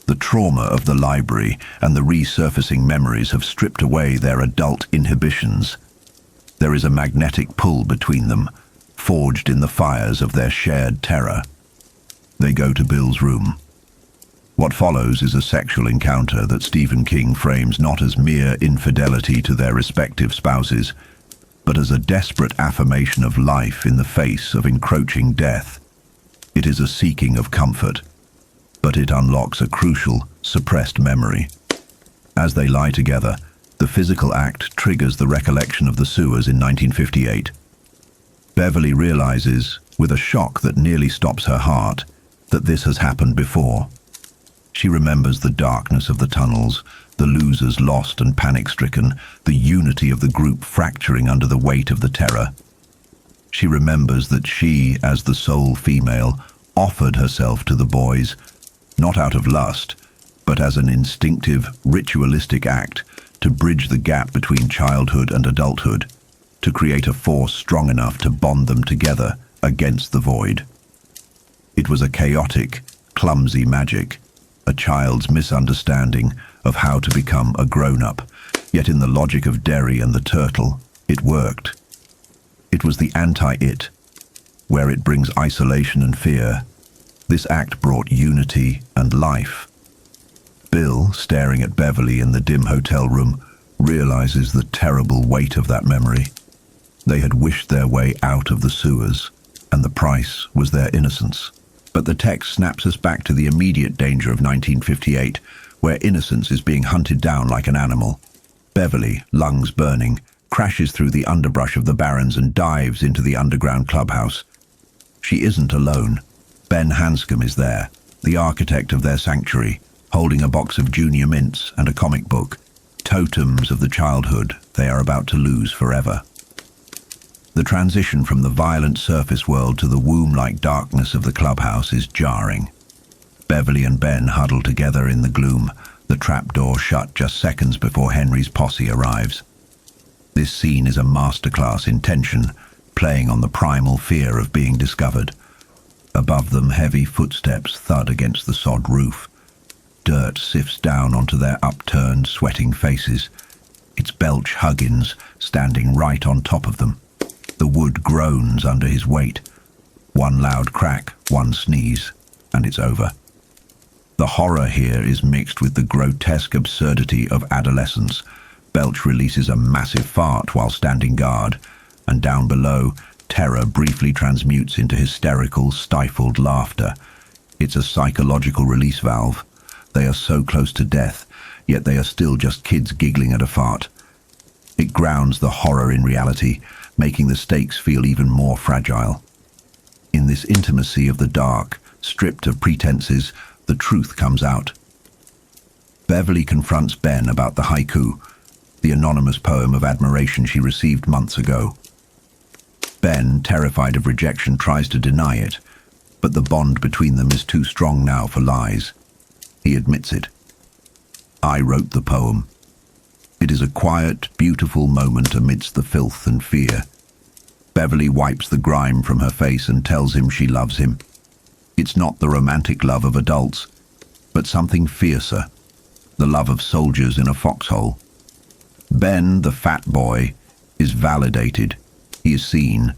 The trauma of the library and the resurfacing memories have stripped away their adult inhibitions. There is a magnetic pull between them, forged in the fires of their shared terror. They go to Bill's room. What follows is a sexual encounter that Stephen King frames not as mere infidelity to their respective spouses, but as a desperate affirmation of life in the face of encroaching death. It is a seeking of comfort, but it unlocks a crucial, suppressed memory. As they lie together, the physical act triggers the recollection of the sewers in 1958. Beverly realizes, with a shock that nearly stops her heart, that this has happened before. She remembers the darkness of the tunnels, the losers lost and panic-stricken, the unity of the group fracturing under the weight of the terror. She remembers that she, as the sole female, offered herself to the boys, not out of lust, but as an instinctive, ritualistic act to bridge the gap between childhood and adulthood, to create a force strong enough to bond them together against the void. It was a chaotic, clumsy magic, a child's misunderstanding of how to become a grown-up, yet in the logic of Derry and the turtle, it worked. It was the anti-it, where it brings isolation and fear. This act brought unity and life. Bill, staring at Beverly in the dim hotel room, realizes the terrible weight of that memory. They had wished their way out of the sewers, and the price was their innocence. But the text snaps us back to the immediate danger of 1958, where innocence is being hunted down like an animal. Beverly, lungs burning, crashes through the underbrush of the Barrens and dives into the underground clubhouse. She isn't alone. Ben Hanscom is there, the architect of their sanctuary, holding a box of junior mints and a comic book, totems of the childhood they are about to lose forever. The transition from the violent surface world to the womb-like darkness of the clubhouse is jarring. Beverly and Ben huddle together in the gloom, the trapdoor shut just seconds before Henry's posse arrives. This scene is a masterclass in tension, playing on the primal fear of being discovered. Above them, heavy footsteps thud against the sod roof. Dirt sifts down onto their upturned, sweating faces. It's Belch Huggins standing right on top of them. The wood groans under his weight. One loud crack, one sneeze, and it's over. The horror here is mixed with the grotesque absurdity of adolescence. Belch releases a massive fart while standing guard, and down below, terror briefly transmutes into hysterical, stifled laughter. It's a psychological release valve. They are so close to death, yet they are still just kids giggling at a fart. It grounds the horror in reality, making the stakes feel even more fragile. In this intimacy of the dark, stripped of pretenses, the truth comes out. Beverly confronts Ben about the haiku, the anonymous poem of admiration she received months ago. Ben, terrified of rejection, tries to deny it, but the bond between them is too strong now for lies. He admits it. I wrote the poem. It is a quiet, beautiful moment amidst the filth and fear. Beverly wipes the grime from her face and tells him she loves him. It's not the romantic love of adults, but something fiercer, the love of soldiers in a foxhole. Ben, the fat boy, is validated. He is seen,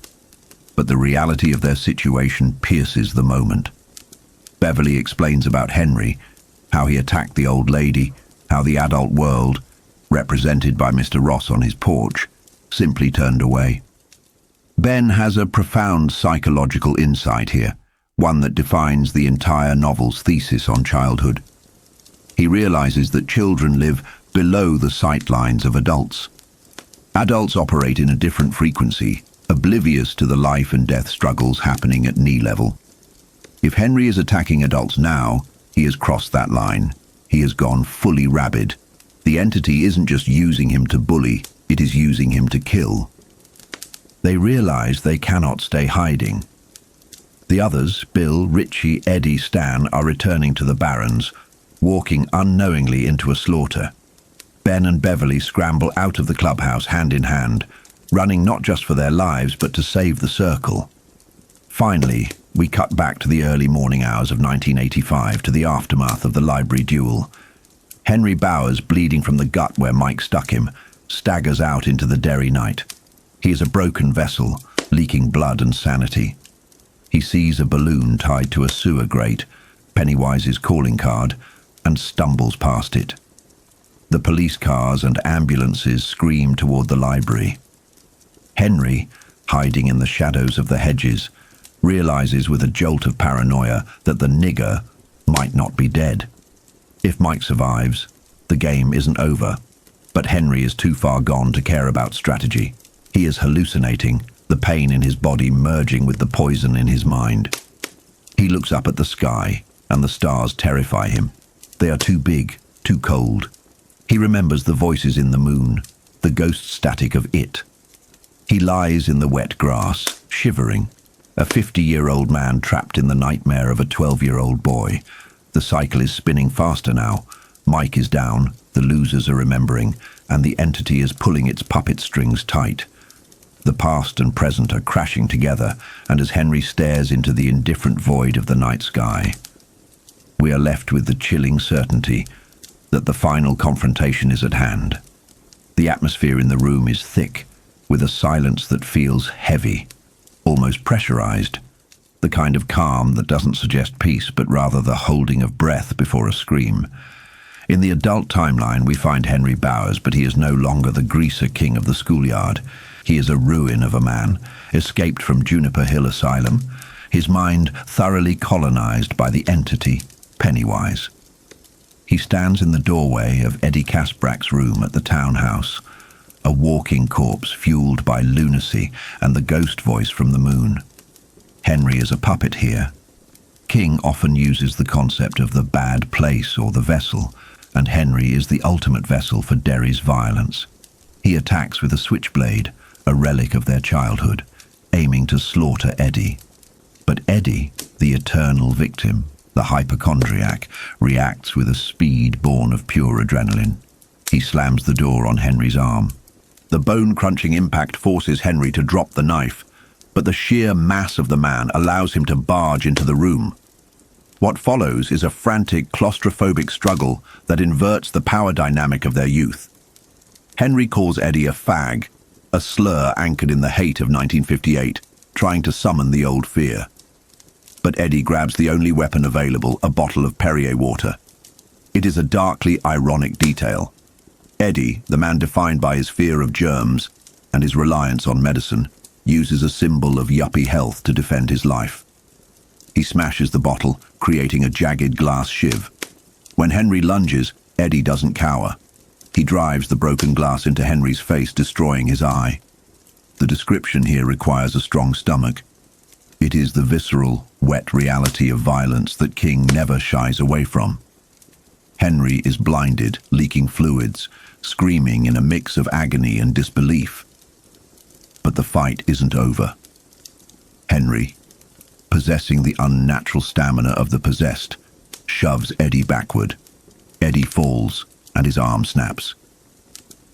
but the reality of their situation pierces the moment. Beverly explains about Henry, how he attacked the old lady, how the adult world, represented by Mr. Ross on his porch, simply turned away. Ben has a profound psychological insight here, one that defines the entire novel's thesis on childhood. He realizes that children live below the sight lines of adults. Adults operate in a different frequency, oblivious to the life and death struggles happening at knee level. If Henry is attacking adults now, he has crossed that line. He has gone fully rabid. The entity isn't just using him to bully, it is using him to kill. They realize they cannot stay hiding. The others, Bill, Richie, Eddie, Stan, are returning to the Barrens, walking unknowingly into a slaughter. Ben and Beverly scramble out of the clubhouse hand in hand, running not just for their lives but to save the circle. Finally, we cut back to the early morning hours of 1985, to the aftermath of the library duel. Henry Bowers, bleeding from the gut where Mike stuck him, staggers out into the Derry night. He is a broken vessel, leaking blood and sanity. He sees a balloon tied to a sewer grate, Pennywise's calling card, and stumbles past it. The police cars and ambulances scream toward the library. Henry, hiding in the shadows of the hedges, realizes with a jolt of paranoia that the nigger might not be dead. If Mike survives, the game isn't over, but Henry is too far gone to care about strategy. He is hallucinating, the pain in his body merging with the poison in his mind. He looks up at the sky, and the stars terrify him. They are too big, too cold. He remembers the voices in the moon, the ghost static of it. He lies in the wet grass, shivering, a 50-year-old man trapped in the nightmare of a 12-year-old boy. The cycle is spinning faster now. Mike is down, the losers are remembering, and the entity is pulling its puppet strings tight. The past and present are crashing together, and as Henry stares into the indifferent void of the night sky, we are left with the chilling certainty that the final confrontation is at hand. The atmosphere in the room is thick, with a silence that feels heavy, almost pressurized, the kind of calm that doesn't suggest peace but rather the holding of breath before a scream. In the adult timeline we find Henry Bowers, but he is no longer the greaser king of the schoolyard. He is a ruin of a man, escaped from Juniper Hill Asylum, his mind thoroughly colonized by the entity, Pennywise. He stands in the doorway of Eddie Casbrack's room at the townhouse, a walking corpse fueled by lunacy and the ghost voice from the moon. Henry is a puppet here. King often uses the concept of the bad place or the vessel, and Henry is the ultimate vessel for Derry's violence. He attacks with a switchblade, a relic of their childhood, aiming to slaughter Eddie. But Eddie, the eternal victim, the hypochondriac, reacts with a speed born of pure adrenaline. He slams the door on Henry's arm. The bone-crunching impact forces Henry to drop the knife, but the sheer mass of the man allows him to barge into the room. What follows is a frantic, claustrophobic struggle that inverts the power dynamic of their youth. Henry calls Eddie a fag, a slur anchored in the hate of 1958, trying to summon the old fear. But Eddie grabs the only weapon available, a bottle of Perrier water. It is a darkly ironic detail. Eddie, the man defined by his fear of germs and his reliance on medicine, uses a symbol of yuppie health to defend his life. He smashes the bottle, creating a jagged glass shiv. When Henry lunges, Eddie doesn't cower. He drives the broken glass into Henry's face, destroying his eye. The description here requires a strong stomach. It is the visceral, wet reality of violence that King never shies away from. Henry is blinded, leaking fluids, screaming in a mix of agony and disbelief. But the fight isn't over. Henry, possessing the unnatural stamina of the possessed, shoves Eddie backward. Eddie falls, and his arm snaps.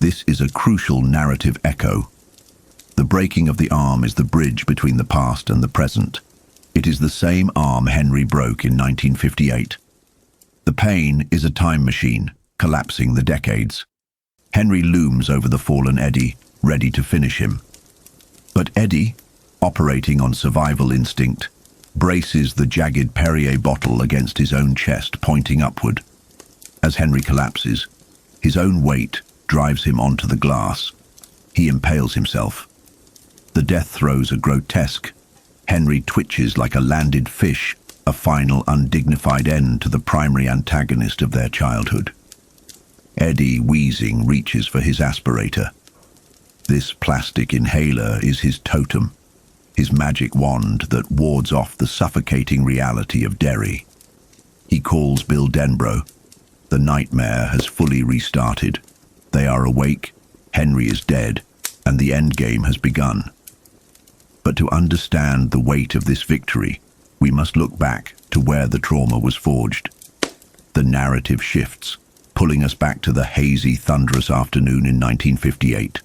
This is a crucial narrative echo. The breaking of the arm is the bridge between the past and the present. It is the same arm Henry broke in 1958. The pain is a time machine, collapsing the decades. Henry looms over the fallen Eddie, ready to finish him. But Eddie, operating on survival instinct, braces the jagged Perrier bottle against his own chest, pointing upward. As Henry collapses, his own weight drives him onto the glass. He impales himself. The death throes are grotesque. Henry twitches like a landed fish, a final undignified end to the primary antagonist of their childhood. Eddie, wheezing, reaches for his aspirator. This plastic inhaler is his totem, his magic wand that wards off the suffocating reality of Derry. He calls Bill Denbrough. The nightmare has fully restarted. They are awake, Henry is dead, and the endgame has begun. But to understand the weight of this victory, we must look back to where the trauma was forged. The narrative shifts, pulling us back to the hazy, thunderous afternoon in 1958.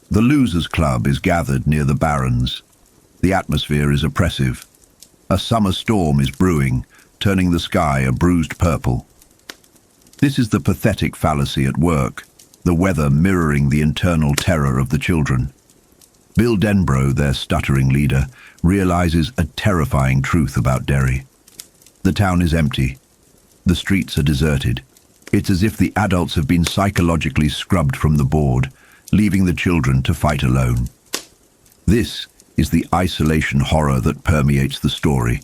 The Losers' Club is gathered near the Barrens. The atmosphere is oppressive. A summer storm is brewing, turning the sky a bruised purple. This is the pathetic fallacy at work, the weather mirroring the internal terror of the children. Bill Denbrough, their stuttering leader, realizes a terrifying truth about Derry. The town is empty. The streets are deserted. It's as if the adults have been psychologically scrubbed from the board, leaving the children to fight alone. This is the isolation horror that permeates the story.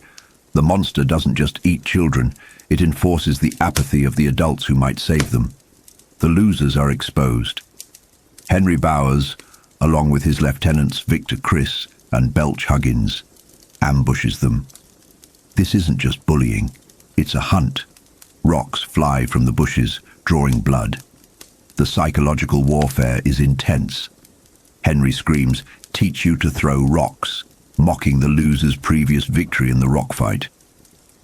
The monster doesn't just eat children, it enforces the apathy of the adults who might save them. The losers are exposed. Henry Bowers, along with his lieutenants Victor Chris and Belch Huggins, ambushes them. This isn't just bullying, it's a hunt. Rocks fly from the bushes, drawing blood. The psychological warfare is intense. Henry screams, "Teach you to throw rocks," mocking the losers' previous victory in the rock fight.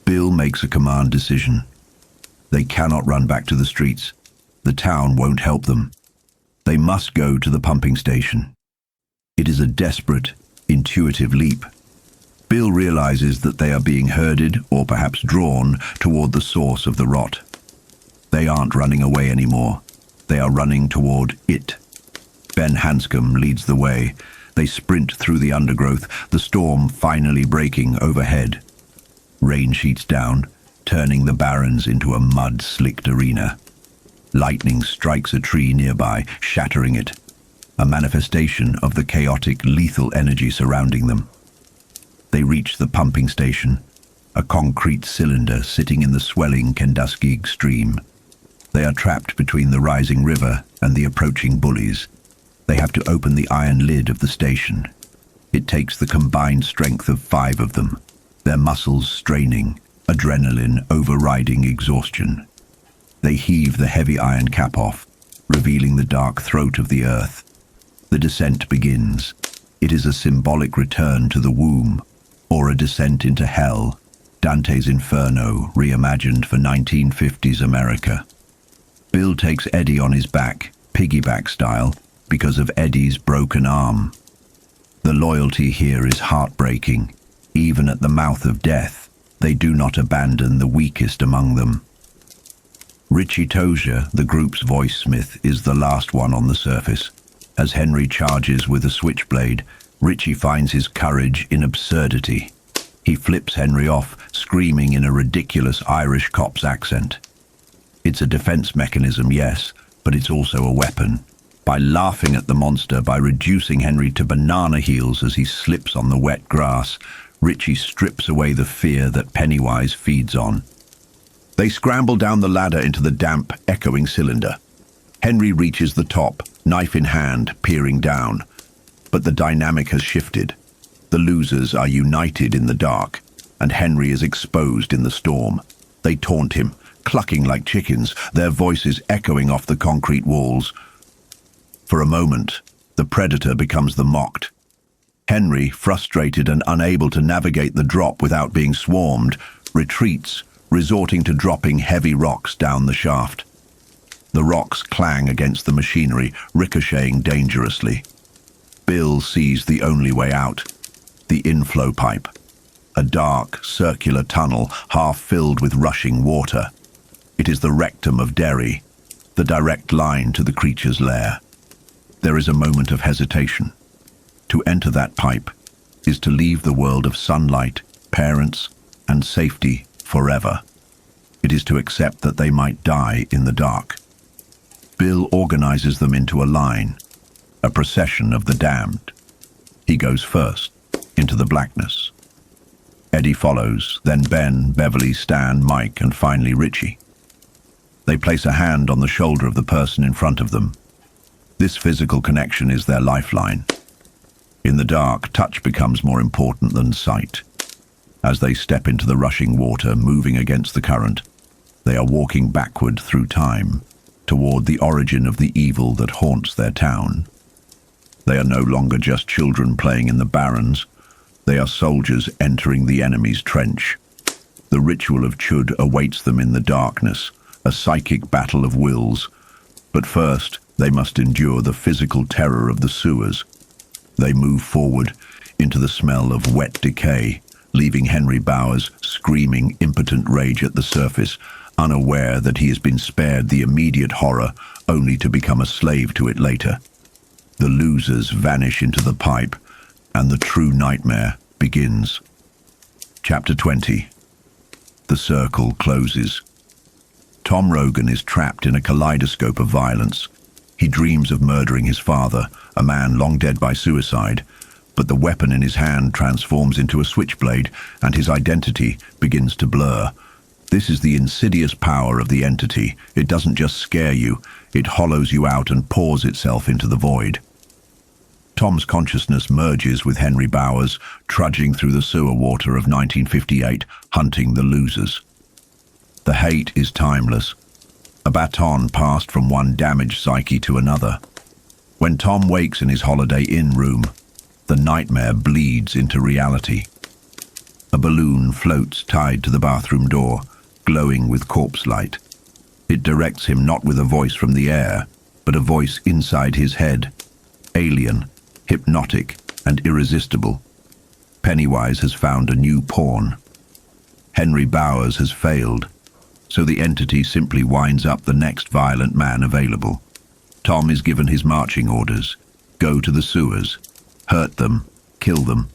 Bill makes a command decision. They cannot run back to the streets. The town won't help them. They must go to the pumping station. It is a desperate, intuitive leap. Bill realizes that they are being herded, or perhaps drawn, toward the source of the rot. They aren't running away anymore. They are running toward it. Ben Hanscom leads the way. They sprint through the undergrowth, the storm finally breaking overhead. Rain sheets down, turning the barrens into a mud-slicked arena. Lightning strikes a tree nearby, shattering it, a manifestation of the chaotic, lethal energy surrounding them. They reach the pumping station, a concrete cylinder sitting in the swelling Kenduskeag stream. They are trapped between the rising river and the approaching bullies. They have to open the iron lid of the station. It takes the combined strength of 5 of them, their muscles straining, adrenaline overriding exhaustion. They heave the heavy iron cap off, revealing the dark throat of the earth. The descent begins. It is a symbolic return to the womb, or a descent into hell, Dante's Inferno reimagined for 1950s America. Bill takes Eddie on his back, piggyback style, because of Eddie's broken arm. The loyalty here is heartbreaking, even at the mouth of death. They do not abandon the weakest among them. Richie, the group's voice smith, is the last one on the surface. As Henry charges with a switchblade, Richie finds his courage in absurdity. He flips Henry off, screaming in a ridiculous Irish cop's accent. It's a defense mechanism, yes, but it's also a weapon. By laughing at the monster, by reducing Henry to banana heels as he slips on the wet grass, Richie strips away the fear that Pennywise feeds on. They scramble down the ladder into the damp, echoing cylinder. Henry reaches the top, knife in hand, peering down. But the dynamic has shifted. The losers are united in the dark, and Henry is exposed in the storm. They taunt him, clucking like chickens, their voices echoing off the concrete walls. For a moment, the predator becomes the mocked. Henry, frustrated and unable to navigate the drop without being swarmed, retreats, resorting to dropping heavy rocks down the shaft. The rocks clang against the machinery, ricocheting dangerously. Bill sees the only way out, the inflow pipe, a dark, circular tunnel half filled with rushing water. It is the rectum of Derry, the direct line to the creature's lair. There is a moment of hesitation. To enter that pipe is to leave the world of sunlight, parents, and safety forever. It is to accept that they might die in the dark. Bill organizes them into a line, a procession of the damned. He goes first, into the blackness. Eddie follows, then Ben, Beverly, Stan, Mike, and finally Richie. They place a hand on the shoulder of the person in front of them. This physical connection is their lifeline. In the dark, touch becomes more important than sight. As they step into the rushing water, moving against the current, they are walking backward through time, toward the origin of the evil that haunts their town. They are no longer just children playing in the barrens. They are soldiers entering the enemy's trench. The ritual of Chud awaits them in the darkness, a psychic battle of wills. But first, they must endure the physical terror of the sewers. They move forward into the smell of wet decay, leaving Henry Bowers screaming impotent rage at the surface, unaware that he has been spared the immediate horror, only to become a slave to it later. The losers vanish into the pipe, and the true nightmare begins. Chapter 20. The circle closes. Tom Rogan is trapped in a kaleidoscope of violence. He dreams of murdering his father, a man long dead by suicide, but the weapon in his hand transforms into a switchblade, and his identity begins to blur. This is the insidious power of the entity. It doesn't just scare you, it hollows you out and pours itself into the void. Tom's consciousness merges with Henry Bowers, trudging through the sewer water of 1958, hunting the losers. The hate is timeless, a baton passed from one damaged psyche to another. When Tom wakes in his Holiday Inn room, the nightmare bleeds into reality. A balloon floats tied to the bathroom door, glowing with corpse light. It directs him not with a voice from the air, but a voice inside his head, alien, hypnotic, and irresistible. Pennywise has found a new pawn. Henry Bowers has failed, so the entity simply winds up the next violent man available. Tom is given his marching orders: go to the sewers, hurt them, kill them.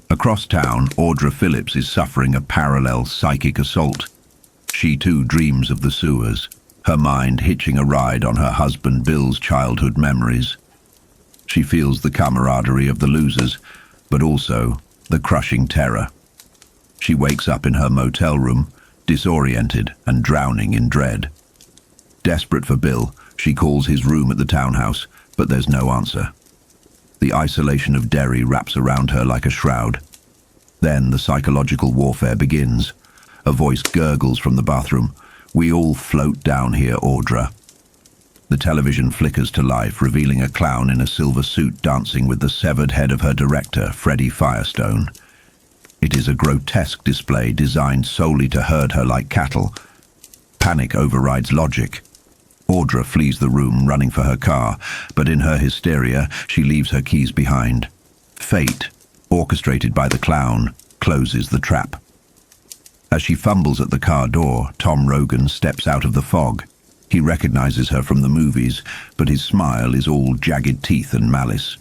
Across town, Audra Phillips is suffering a parallel psychic assault. She too dreams of the sewers, her mind hitching a ride on her husband Bill's childhood memories. She feels the camaraderie of the losers, but also the crushing terror. She wakes up in her motel room, disoriented and drowning in dread. Desperate for Bill, she calls his room at the townhouse, but there's no answer. The isolation of Derry wraps around her like a shroud. Then the psychological warfare begins. A voice gurgles from the bathroom. "We all float down here, Audra." The television flickers to life, revealing a clown in a silver suit dancing with the severed head of her director, Freddie Firestone. It is a grotesque display designed solely to herd her like cattle. Panic overrides logic. Audra flees the room, running for her car, but in her hysteria, she leaves her keys behind. Fate, orchestrated by the clown, closes the trap. As she fumbles at the car door, Tom Rogan steps out of the fog. He recognizes her from the movies, but his smile is all jagged teeth and malice.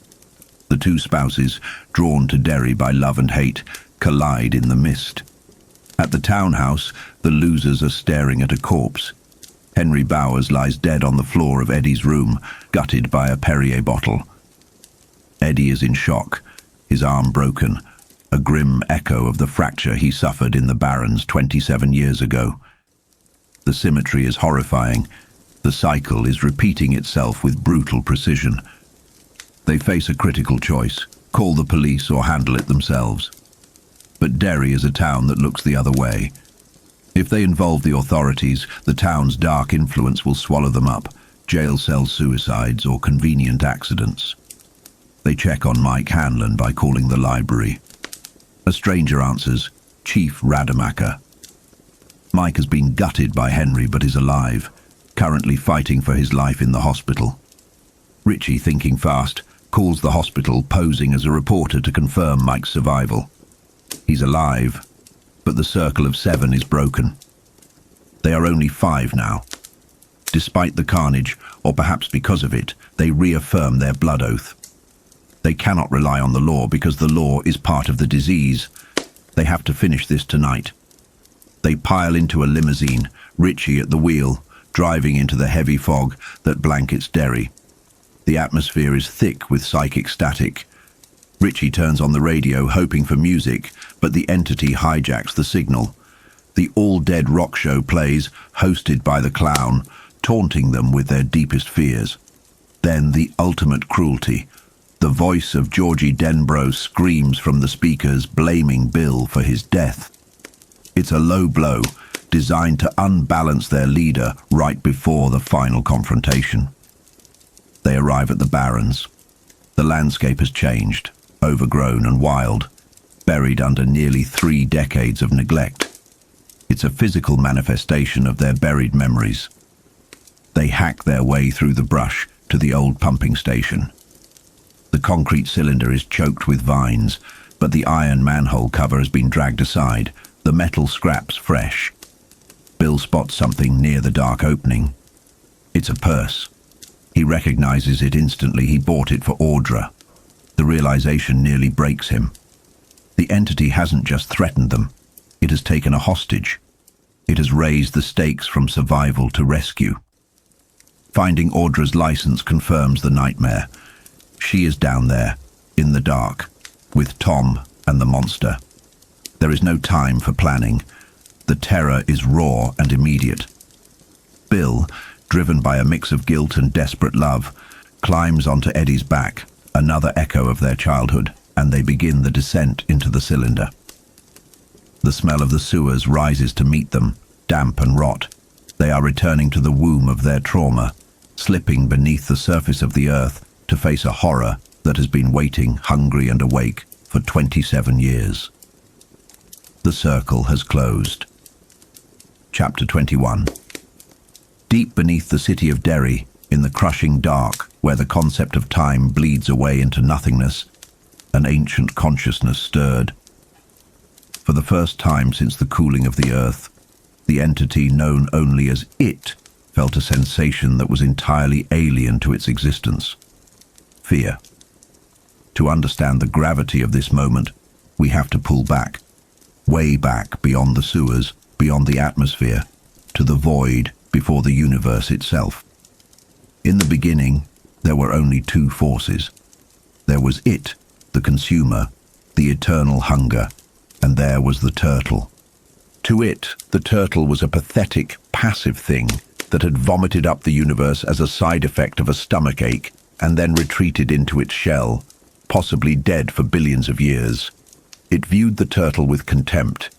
The two spouses, drawn to Derry by love and hate, collide in the mist. At the townhouse, the losers are staring at a corpse. Henry Bowers lies dead on the floor of Eddie's room, gutted by a Perrier bottle. Eddie is in shock, his arm broken, a grim echo of the fracture he suffered in the Barrens 27 years ago. The symmetry is horrifying. The cycle is repeating itself with brutal precision. They face a critical choice: call the police or handle it themselves. But Derry is a town that looks the other way. If they involve the authorities, the town's dark influence will swallow them up: jail cell suicides or convenient accidents. They check on Mike Hanlon by calling the library. A stranger answers, Chief Rademacher. Mike has been gutted by Henry but is alive, currently fighting for his life in the hospital. Richie, thinking fast, calls the hospital, posing as a reporter to confirm Mike's survival. He's alive, but the circle of 7 is broken. They are only 5 now. Despite the carnage, or perhaps because of it, they reaffirm their blood oath. They cannot rely on the law because the law is part of the disease. They have to finish this tonight. They pile into a limousine, Richie at the wheel, driving into the heavy fog that blankets Derry. The atmosphere is thick with psychic static. Richie turns on the radio, hoping for music, but the entity hijacks the signal. The all-dead rock show plays, hosted by the clown, taunting them with their deepest fears. Then the ultimate cruelty. The voice of George Denbrough screams from the speakers, blaming Bill for his death. It's a low blow, designed to unbalance their leader right before the final confrontation. They arrive at the Barrens. The landscape has changed, overgrown and wild, buried under nearly 3 decades of neglect. It's a physical manifestation of their buried memories. They hack their way through the brush to the old pumping station. The concrete cylinder is choked with vines, but the iron manhole cover has been dragged aside, the metal scraps fresh. Bill spots something near the dark opening. It's a purse. He recognizes it instantly. He bought it for Audra. The realization nearly breaks him. The entity hasn't just threatened them. It has taken a hostage. It has raised the stakes from survival to rescue. Finding Audra's license confirms the nightmare. She is down there, in the dark, with Tom and the monster. There is no time for planning. The terror is raw and immediate. Bill, driven by a mix of guilt and desperate love, climbs onto Eddie's back, another echo of their childhood, and they begin the descent into the cylinder. The smell of the sewers rises to meet them, damp and rot. They are returning to the womb of their trauma, slipping beneath the surface of the earth to face a horror that has been waiting, hungry and awake, for 27 years. The circle has closed. Chapter 21. Deep beneath the city of Derry, in the crushing dark, where the concept of time bleeds away into nothingness, an ancient consciousness stirred. For the first time since the cooling of the earth, the entity known only as It felt a sensation that was entirely alien to its existence. Fear. To understand the gravity of this moment, we have to pull back, way back beyond the sewers, beyond the atmosphere, to the void before the universe itself. In the beginning, there were only 2 forces. There was It, the consumer, the eternal hunger, and there was the turtle. To It, the turtle was a pathetic, passive thing that had vomited up the universe as a side effect of a stomachache and then retreated into its shell, possibly dead for billions of years. It viewed the turtle with contempt.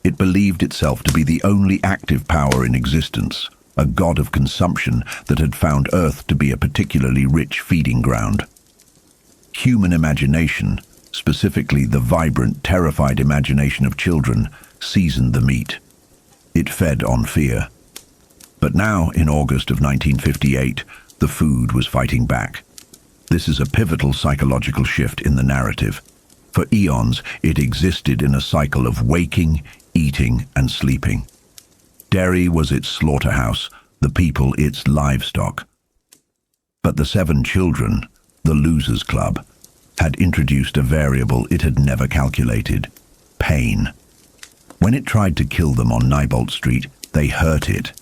It believed itself to be the only active power in existence, a god of consumption that had found Earth to be a particularly rich feeding ground. Human imagination, specifically the vibrant, terrified imagination of children, seasoned the meat. It fed on fear. But now, in August of 1958, the food was fighting back. This is a pivotal psychological shift in the narrative. For eons, it existed in a cycle of waking, eating and sleeping. Derry was its slaughterhouse, the people its livestock. But the 7 children, the Losers Club, had introduced a variable it had never calculated: pain. When it tried to kill them on Neibolt Street, they hurt it.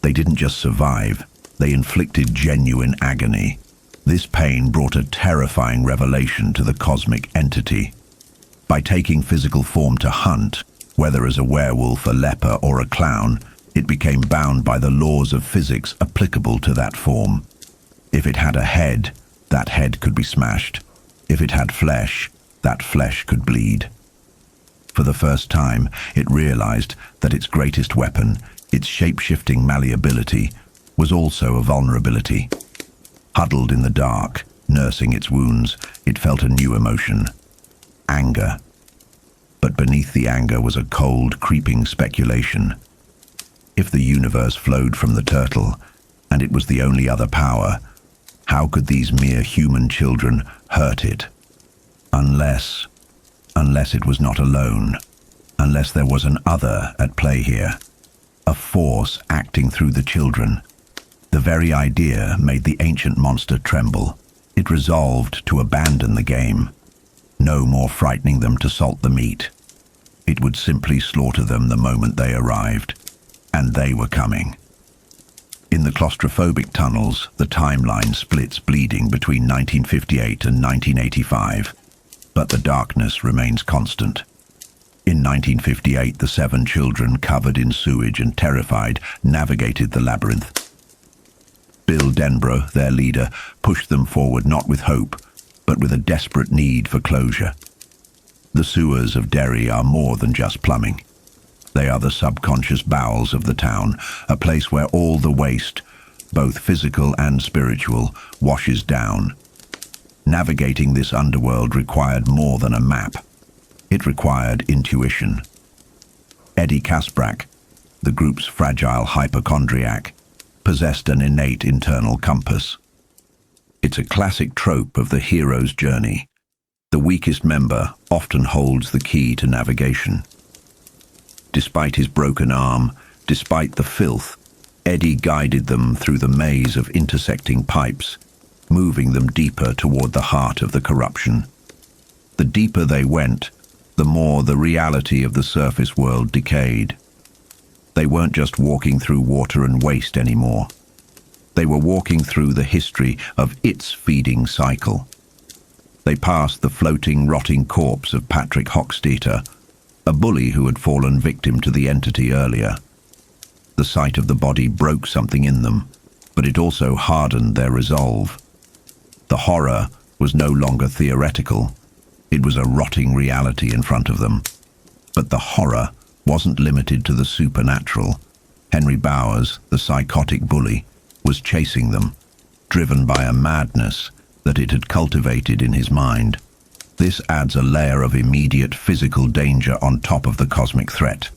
They didn't just survive, they inflicted genuine agony. This pain brought a terrifying revelation to the cosmic entity. By taking physical form to hunt, whether as a werewolf, a leper, or a clown, it became bound by the laws of physics applicable to that form. If it had a head, that head could be smashed. If it had flesh, that flesh could bleed. For the first time, it realized that its greatest weapon, its shape-shifting malleability, was also a vulnerability. Huddled in the dark, nursing its wounds, it felt a new emotion: anger. But beneath the anger was a cold, creeping speculation. If the universe flowed from the turtle, and it was the only other power, how could these mere human children hurt it? Unless it was not alone. Unless there was an other at play here. A force acting through the children. The very idea made the ancient monster tremble. It resolved to abandon the game. No more frightening them to salt the meat. It would simply slaughter them the moment they arrived. And they were coming. In the claustrophobic tunnels, the timeline splits bleeding between 1958 and 1985. But the darkness remains constant. In 1958, the 7 children, covered in sewage and terrified, navigated the labyrinth. Bill Denbrough, their leader, pushed them forward not with hope, but with a desperate need for closure. The sewers of Derry are more than just plumbing. They are the subconscious bowels of the town, a place where all the waste, both physical and spiritual, washes down. Navigating this underworld required more than a map. It required intuition. Eddie Kasprak, the group's fragile hypochondriac, possessed an innate internal compass. It's a classic trope of the hero's journey. The weakest member often holds the key to navigation. Despite his broken arm, despite the filth, Eddie guided them through the maze of intersecting pipes, moving them deeper toward the heart of the corruption. The deeper they went, the more the reality of the surface world decayed. They weren't just walking through water and waste anymore. They were walking through the history of its feeding cycle. They passed the floating, rotting corpse of Patrick Hochstetter, a bully who had fallen victim to the entity earlier. The sight of the body broke something in them, but it also hardened their resolve. The horror was no longer theoretical. It was a rotting reality in front of them. But the horror wasn't limited to the supernatural. Henry Bowers, the psychotic bully, was chasing them, driven by a madness that it had cultivated in his mind. This adds a layer of immediate physical danger on top of the cosmic threat.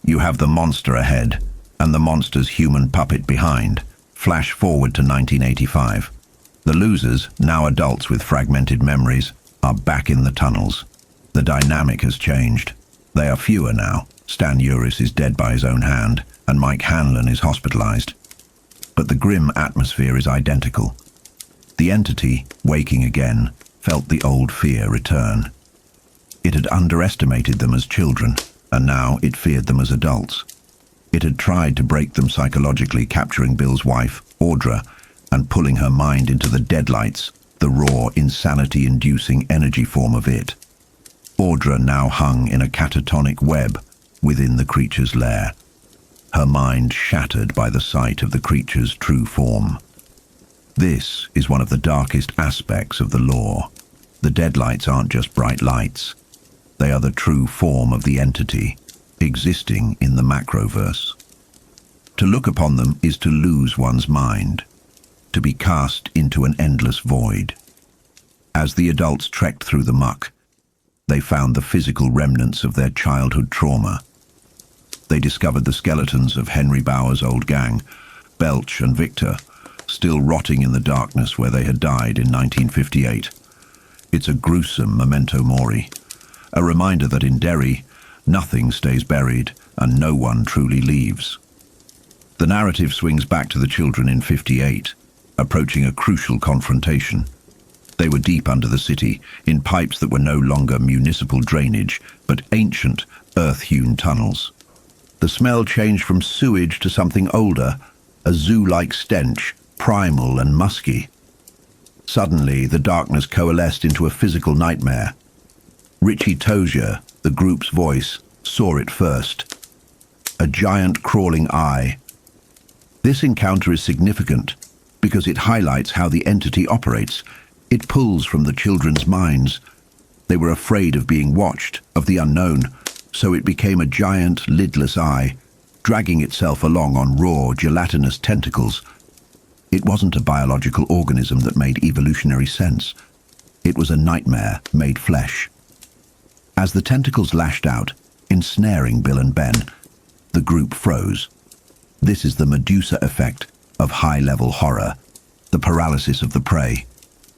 You have the monster ahead, and the monster's human puppet behind. Flash forward to 1985. The losers, now adults with fragmented memories, are back in the tunnels. The dynamic has changed. They are fewer now. Stan Uris is dead by his own hand, and Mike Hanlon is hospitalized. But the grim atmosphere is identical. The entity, waking again, felt the old fear return. It had underestimated them as children, and now it feared them as adults. It had tried to break them psychologically, capturing Bill's wife, Audra, and pulling her mind into the deadlights, the raw, insanity-inducing energy form of it. Audra now hung in a catatonic web within the creature's lair, her mind shattered by the sight of the creature's true form. This is one of the darkest aspects of the law. The deadlights aren't just bright lights. They are the true form of the entity, existing in the macroverse. To look upon them is to lose one's mind, to be cast into an endless void. As the adults trekked through the muck, they found the physical remnants of their childhood trauma. They discovered the skeletons of Henry Bowers' old gang, Belch and Victor, still rotting in the darkness where they had died in 1958. It's a gruesome memento mori, a reminder that in Derry, Nothing stays buried, and no one truly leaves. The narrative swings back to the children in 58, approaching a crucial confrontation. They were deep under the city, in pipes that were no longer municipal drainage, but ancient, earth-hewn tunnels. The smell changed from sewage to something older, a zoo-like stench, primal and musky. Suddenly, the darkness coalesced into a physical nightmare. Richie, the group's voice, saw it first. A giant crawling eye. This encounter is significant because it highlights how the entity operates. It pulls from the children's minds. They were afraid of being watched, of the unknown, so it became a giant, lidless eye, dragging itself along on raw, gelatinous tentacles. It wasn't a biological organism that made evolutionary sense. It was a nightmare made flesh. As the tentacles lashed out, ensnaring Bill and Ben, the group froze. This is the Medusa effect of high-level horror, the paralysis of the prey.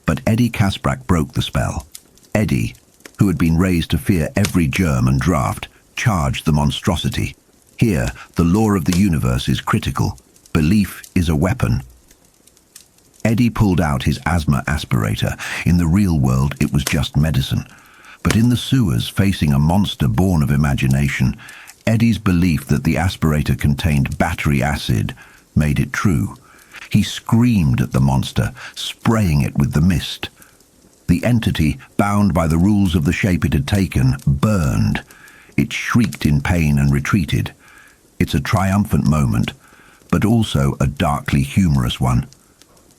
But Eddie Kasprak broke the spell. Eddie, who had been raised to fear every germ and draft, charged the monstrosity. Here, the law of the universe is critical. Belief is a weapon. Eddie pulled out his asthma aspirator. In the real world, it was just medicine. But in the sewers, facing a monster born of imagination, Eddie's belief that the aspirator contained battery acid made it true. He screamed at the monster, spraying it with the mist. The entity, bound by the rules of the shape it had taken, burned. It shrieked in pain and retreated. It's a triumphant moment, but also a darkly humorous one.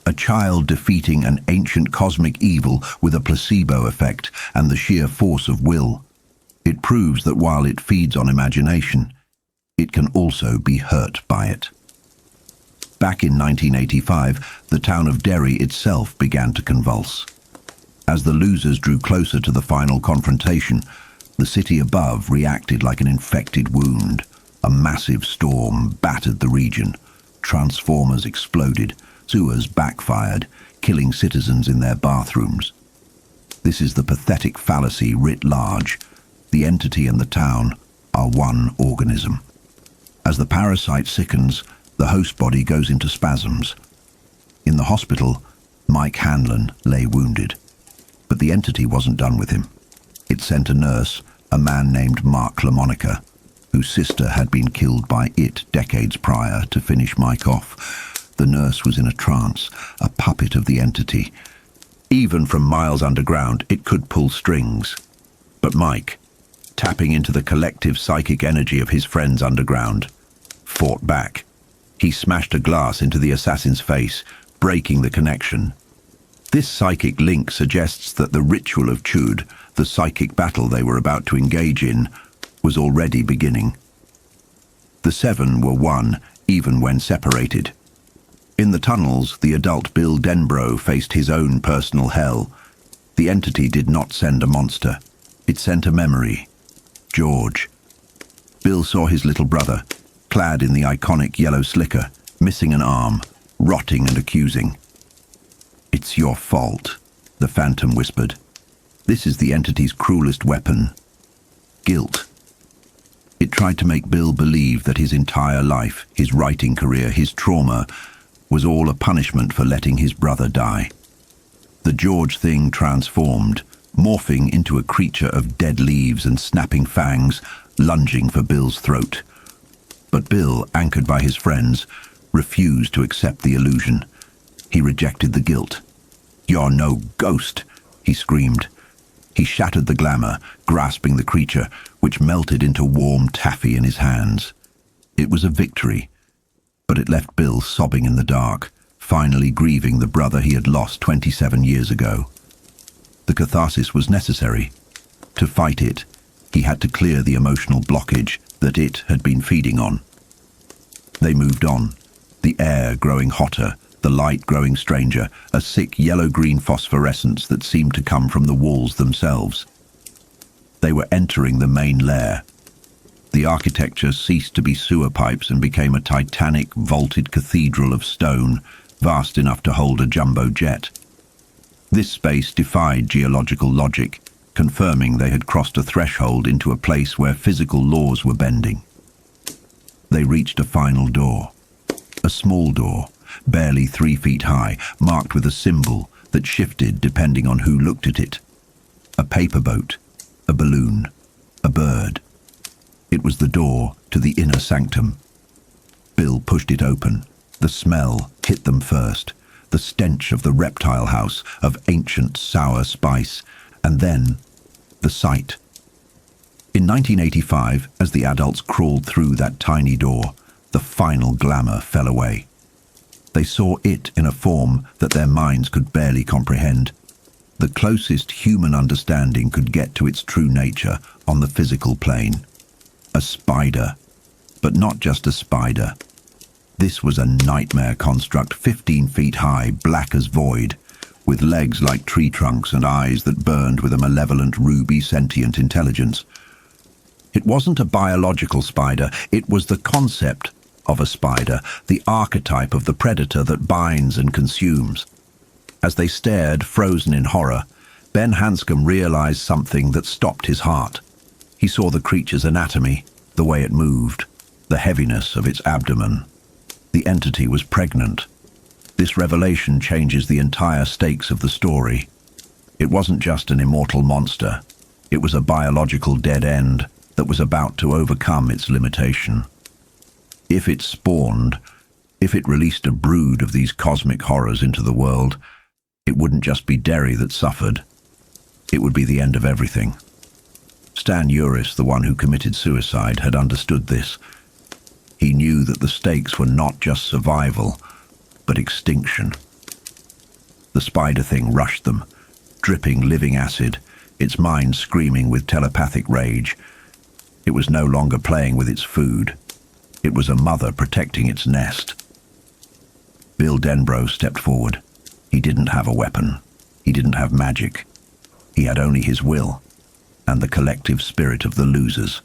A child defeating an ancient cosmic evil with a placebo effect and the sheer force of will. It proves that while it feeds on imagination, it can also be hurt by it. Back in 1985, the town of Derry itself began to convulse. As the losers drew closer to the final confrontation, the city above reacted like an infected wound. A massive storm battered the region. Transformers exploded, sewers backfired, killing citizens in their bathrooms. This is the pathetic fallacy writ large. The entity and the town are one organism. As the parasite sickens, the host body goes into spasms. In the hospital, Mike Hanlon lay wounded. But the entity wasn't done with him. It sent a nurse, a man named Mark LaMonica, whose sister had been killed by it decades prior, to finish Mike off. The nurse was in a trance, a puppet of the entity. Even from miles underground, it could pull strings. But Mike, tapping into the collective psychic energy of his friends underground, fought back. He smashed a glass into the assassin's face, breaking the connection. This psychic link suggests that the ritual of Chud, the psychic battle they were about to engage in, was already beginning. The seven were one, even when separated. In the tunnels, the adult Bill Denbrough faced his own personal hell. The entity did not send a monster. It sent a memory. George. Bill saw his little brother, clad in the iconic yellow slicker, missing an arm, rotting and accusing. "It's your fault," the phantom whispered. "This is the entity's cruelest weapon. Guilt." It tried to make Bill believe that his entire life, his writing career, his trauma, was all a punishment for letting his brother die. The George thing transformed, morphing into a creature of dead leaves and snapping fangs, lunging for Bill's throat. But Bill, anchored by his friends, refused to accept the illusion. He rejected the guilt. "You're no ghost," he screamed. He shattered the glamour, grasping the creature, which melted into warm taffy in his hands. It was a victory, but it left Bill sobbing in the dark, finally grieving the brother he had lost 27 years ago. The catharsis was necessary. To fight it, he had to clear the emotional blockage that it had been feeding on. They moved on, the air growing hotter, the light growing stranger, a sick yellow-green phosphorescence that seemed to come from the walls themselves. They were entering the main lair. The architecture ceased to be sewer pipes and became a titanic, vaulted cathedral of stone, vast enough to hold a jumbo jet. This space defied geological logic, confirming they had crossed a threshold into a place where physical laws were bending. They reached a final door. A small door, barely 3 feet high, marked with a symbol that shifted depending on who looked at it. A paper boat, a balloon, a bird. It was the door to the inner sanctum. Bill pushed it open. The smell hit them first, the stench of the reptile house, of ancient sour spice, and then the sight. In 1985, as the adults crawled through that tiny door, the final glamour fell away. They saw it in a form that their minds could barely comprehend. The closest human understanding could get to its true nature on the physical plane. A spider, but not just a spider. This was a nightmare construct 15 feet high, black as void, with legs like tree trunks and eyes that burned with a malevolent ruby sentient intelligence. It wasn't a biological spider, it was the concept of a spider, the archetype of the predator that binds and consumes. As they stared, frozen in horror, Ben Hanscom realized something that stopped his heart. He saw the creature's anatomy, the way it moved, the heaviness of its abdomen. The entity was pregnant. This revelation changes the entire stakes of the story. It wasn't just an immortal monster. It was a biological dead end that was about to overcome its limitation. If it spawned, if it released a brood of these cosmic horrors into the world, it wouldn't just be Derry that suffered. It would be the end of everything. Stan Uris, the one who committed suicide, had understood this. He knew that the stakes were not just survival, but extinction. The spider thing rushed them, dripping living acid, its mind screaming with telepathic rage. It was no longer playing with its food. It was a mother protecting its nest. Bill Denbrough stepped forward. He didn't have a weapon. He didn't have magic. He had only his will, and the collective spirit of the losers.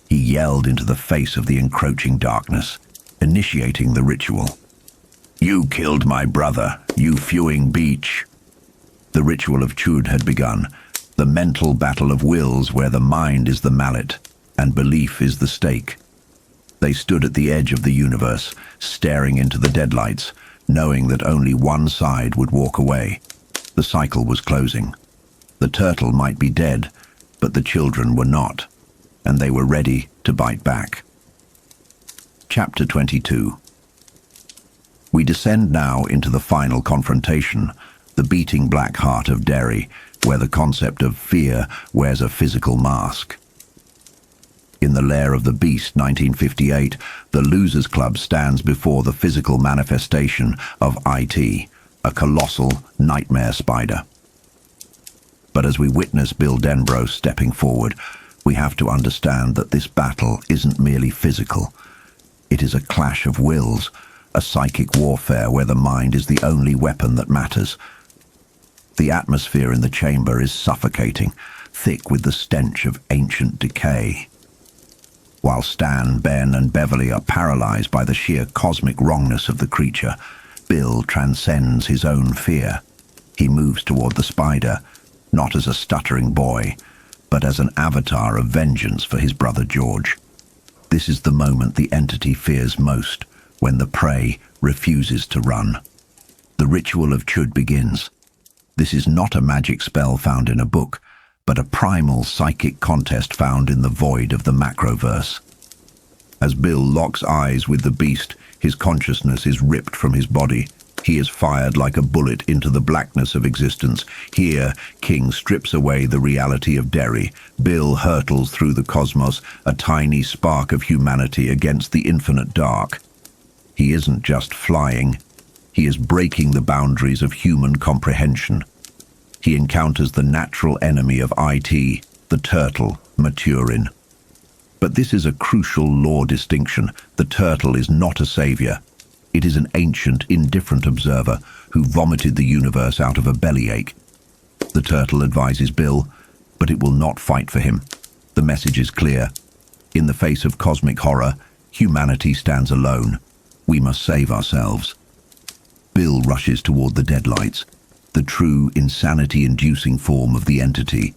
He yelled into the face of the encroaching darkness, initiating the ritual. "You killed my brother, you fewing beach." The ritual of Chud had begun, the mental battle of wills where the mind is the mallet and belief is the stake. They stood at the edge of the universe, staring into the deadlights, knowing that only one side would walk away. The cycle was closing. The turtle might be dead, but the children were not, and they were ready to bite back. Chapter 22. We descend now into the final confrontation, the beating black heart of Derry, where the concept of fear wears a physical mask. In the lair of the beast, 1958, the Losers Club stands before the physical manifestation of IT, a colossal nightmare spider. But as we witness Bill Denbrough stepping forward, we have to understand that this battle isn't merely physical. It is a clash of wills, a psychic warfare where the mind is the only weapon that matters. The atmosphere in the chamber is suffocating, thick with the stench of ancient decay. While Stan, Ben, and Beverly are paralyzed by the sheer cosmic wrongness of the creature, Bill transcends his own fear. He moves toward the spider, not as a stuttering boy, but as an avatar of vengeance for his brother George. This is the moment the entity fears most, when the prey refuses to run. The ritual of Chud begins. This is not a magic spell found in a book, but a primal psychic contest found in the void of the macroverse. As Bill locks eyes with the beast, his consciousness is ripped from his body. He is fired like a bullet into the blackness of existence. Here, King strips away the reality of Derry. Bill hurtles through the cosmos, a tiny spark of humanity against the infinite dark. He isn't just flying. He is breaking the boundaries of human comprehension. He encounters the natural enemy of IT, the turtle, Maturin. But this is a crucial lore distinction. The turtle is not a savior. It is an ancient, indifferent observer who vomited the universe out of a bellyache. The turtle advises Bill, but it will not fight for him. The message is clear. In the face of cosmic horror, humanity stands alone. We must save ourselves. Bill rushes toward the deadlights, the true insanity-inducing form of the entity.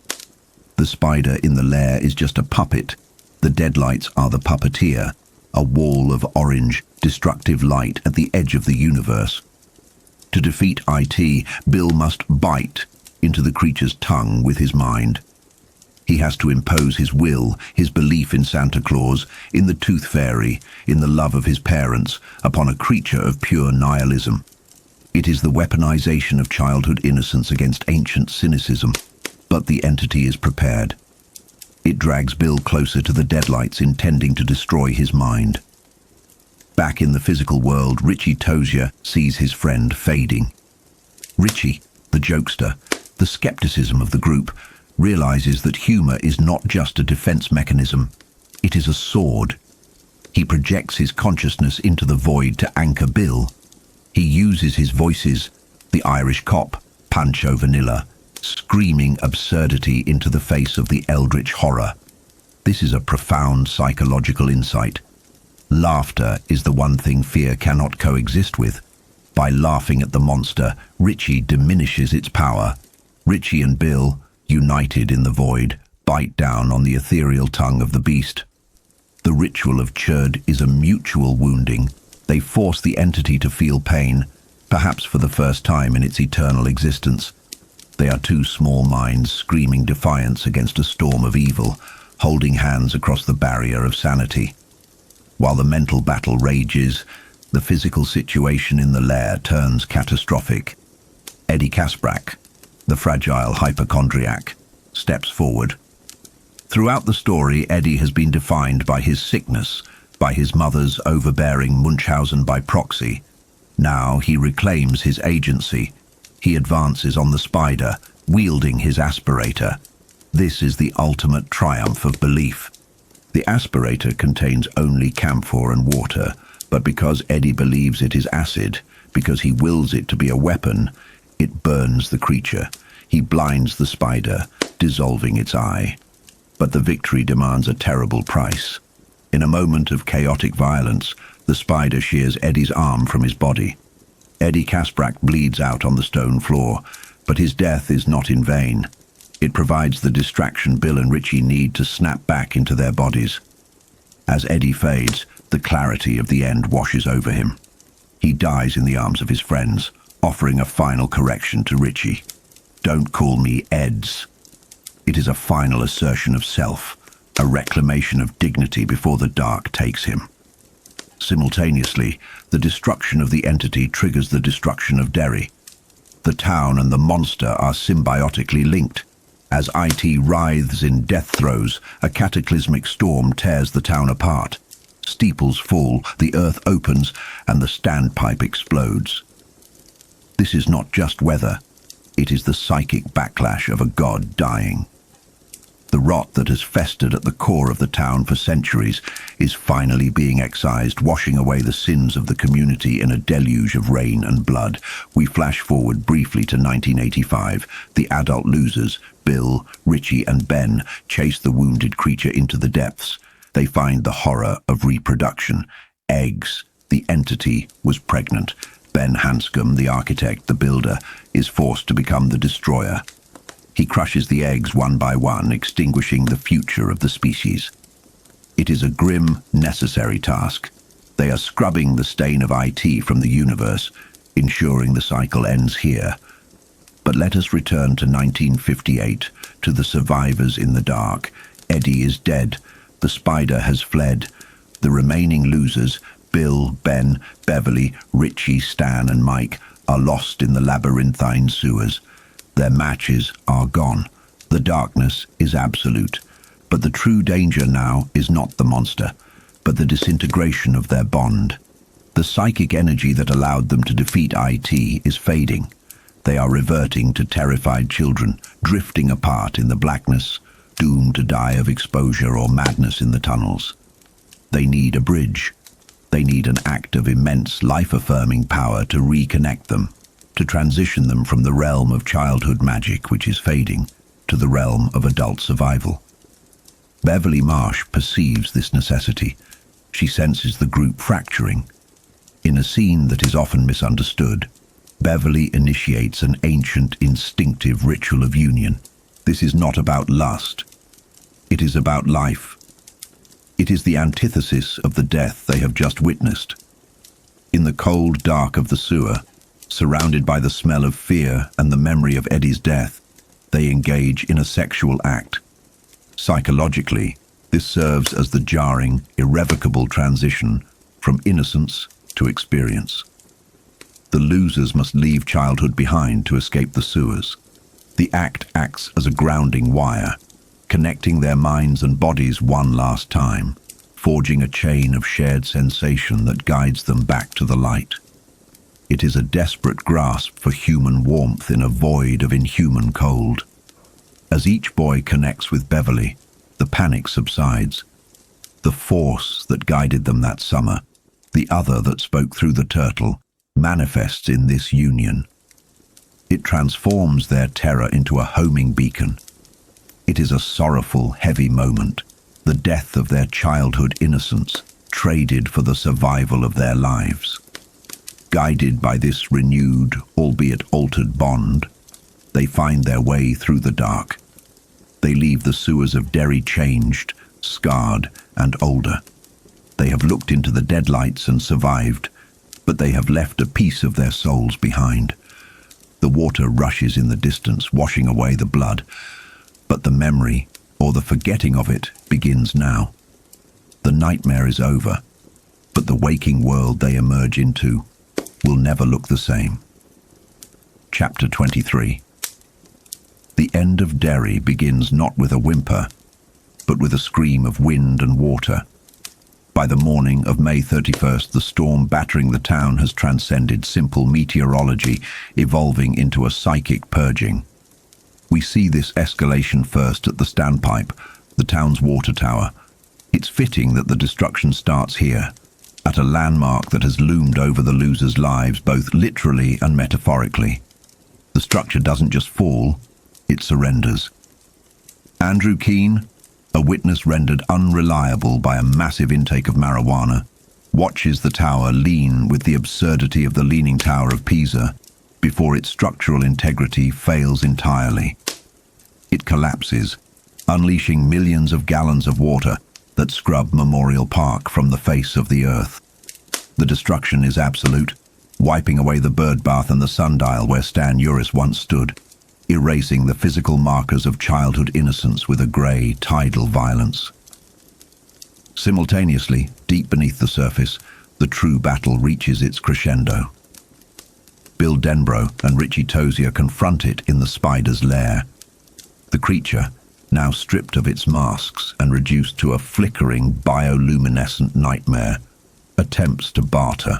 The spider in the lair is just a puppet. The deadlights are the puppeteer, a wall of orange, destructive light at the edge of the universe. To defeat IT, Bill must bite into the creature's tongue with his mind. He has to impose his will, his belief in Santa Claus, in the Tooth Fairy, in the love of his parents, upon a creature of pure nihilism. It is the weaponization of childhood innocence against ancient cynicism, but the entity is prepared. It drags Bill closer to the deadlights, intending to destroy his mind. Back in the physical world, Richie Tozier sees his friend fading. Richie, the jokester, the skepticism of the group, realizes that humor is not just a defense mechanism, it is a sword. He projects his consciousness into the void to anchor Bill. He uses his voices, the Irish cop, Pancho Vanilla, screaming absurdity into the face of the eldritch horror. This is a profound psychological insight. Laughter is the one thing fear cannot coexist with. By laughing at the monster, Richie diminishes its power. Richie and Bill, united in the void, bite down on the ethereal tongue of the beast. The ritual of Chud is a mutual wounding. They force the entity to feel pain, perhaps for the first time in its eternal existence. They are two small minds screaming defiance against a storm of evil, holding hands across the barrier of sanity. While the mental battle rages, the physical situation in the lair turns catastrophic. Eddie Kasprak, the fragile hypochondriac, steps forward. Throughout the story, Eddie has been defined by his sickness, by his mother's overbearing Munchausen by proxy. Now he reclaims his agency. He advances on the spider, wielding his aspirator. This is the ultimate triumph of belief. The aspirator contains only camphor and water, but because Eddie believes it is acid, because he wills it to be a weapon, it burns the creature. He blinds the spider, dissolving its eye. But the victory demands a terrible price. In a moment of chaotic violence, the spider shears Eddie's arm from his body. Eddie Kasprak bleeds out on the stone floor, but his death is not in vain. It provides the distraction Bill and Richie need to snap back into their bodies. As Eddie fades, the clarity of the end washes over him. He dies in the arms of his friends, offering a final correction to Richie. "Don't call me Eds." It is a final assertion of self, a reclamation of dignity before the dark takes him. Simultaneously, the destruction of the entity triggers the destruction of Derry. The town and the monster are symbiotically linked. As IT writhes in death throes, a cataclysmic storm tears the town apart. Steeples fall, the earth opens, and the standpipe explodes. This is not just weather. It is the psychic backlash of a god dying. The rot that has festered at the core of the town for centuries is finally being excised, washing away the sins of the community in a deluge of rain and blood. We flash forward briefly to 1985. The adult losers, Bill, Richie and Ben, chase the wounded creature into the depths. They find the horror of reproduction. Eggs. The entity was pregnant. Ben Hanscom, the architect, the builder, is forced to become the destroyer. He crushes the eggs one by one, extinguishing the future of the species. It is a grim, necessary task. They are scrubbing the stain of IT from the universe, ensuring the cycle ends here. But let us return to 1958, to the survivors in the dark. Eddie is dead. The spider has fled. The remaining losers, Bill, Ben, Beverly, Richie, Stan and Mike, are lost in the labyrinthine sewers. Their matches are gone. The darkness is absolute. But the true danger now is not the monster, but the disintegration of their bond. The psychic energy that allowed them to defeat IT is fading. They are reverting to terrified children, drifting apart in the blackness, doomed to die of exposure or madness in the tunnels. They need a bridge. They need an act of immense life-affirming power to reconnect them, to transition them from the realm of childhood magic, which is fading, to the realm of adult survival. Beverly Marsh perceives this necessity. She senses the group fracturing. In a scene that is often misunderstood, Beverly initiates an ancient, instinctive ritual of union. This is not about lust. It is about life. It is the antithesis of the death they have just witnessed. In the cold dark of the sewer, surrounded by the smell of fear and the memory of Eddie's death, they engage in a sexual act. Psychologically, this serves as the jarring, irrevocable transition from innocence to experience. The losers must leave childhood behind to escape the sewers. The act acts as a grounding wire, connecting their minds and bodies one last time, forging a chain of shared sensation that guides them back to the light. It is a desperate grasp for human warmth in a void of inhuman cold. As each boy connects with Beverly, the panic subsides. The force that guided them that summer, the other that spoke through the turtle, manifests in this union. It transforms their terror into a homing beacon. It is a sorrowful, heavy moment, the death of their childhood innocence, traded for the survival of their lives. Guided by this renewed, albeit altered bond, they find their way through the dark. They leave the sewers of Derry changed, scarred, and older. They have looked into the deadlights and survived, but they have left a piece of their souls behind. The water rushes in the distance, washing away the blood, but the memory, or the forgetting of it, begins now. The nightmare is over, but the waking world they emerge into will never look the same. Chapter 23. The end of Derry begins not with a whimper, but with a scream of wind and water. By the morning of May 31st, the storm battering the town has transcended simple meteorology, evolving into a psychic purging. We see this escalation first at the standpipe, the town's water tower. It's fitting that the destruction starts here, at a landmark that has loomed over the losers' lives both literally and metaphorically. The structure doesn't just fall, it surrenders. Andrew Keane, a witness rendered unreliable by a massive intake of marijuana, watches the tower lean with the absurdity of the Leaning Tower of Pisa before its structural integrity fails entirely. It collapses, unleashing millions of gallons of water that scrub Memorial Park from the face of the earth. The destruction is absolute, wiping away the birdbath and the sundial where Stan Uris once stood, erasing the physical markers of childhood innocence with a grey, tidal violence. Simultaneously, deep beneath the surface, the true battle reaches its crescendo. Bill Denbrough and Richie confront it in the spider's lair. The creature, now stripped of its masks and reduced to a flickering bioluminescent nightmare, attempts to barter.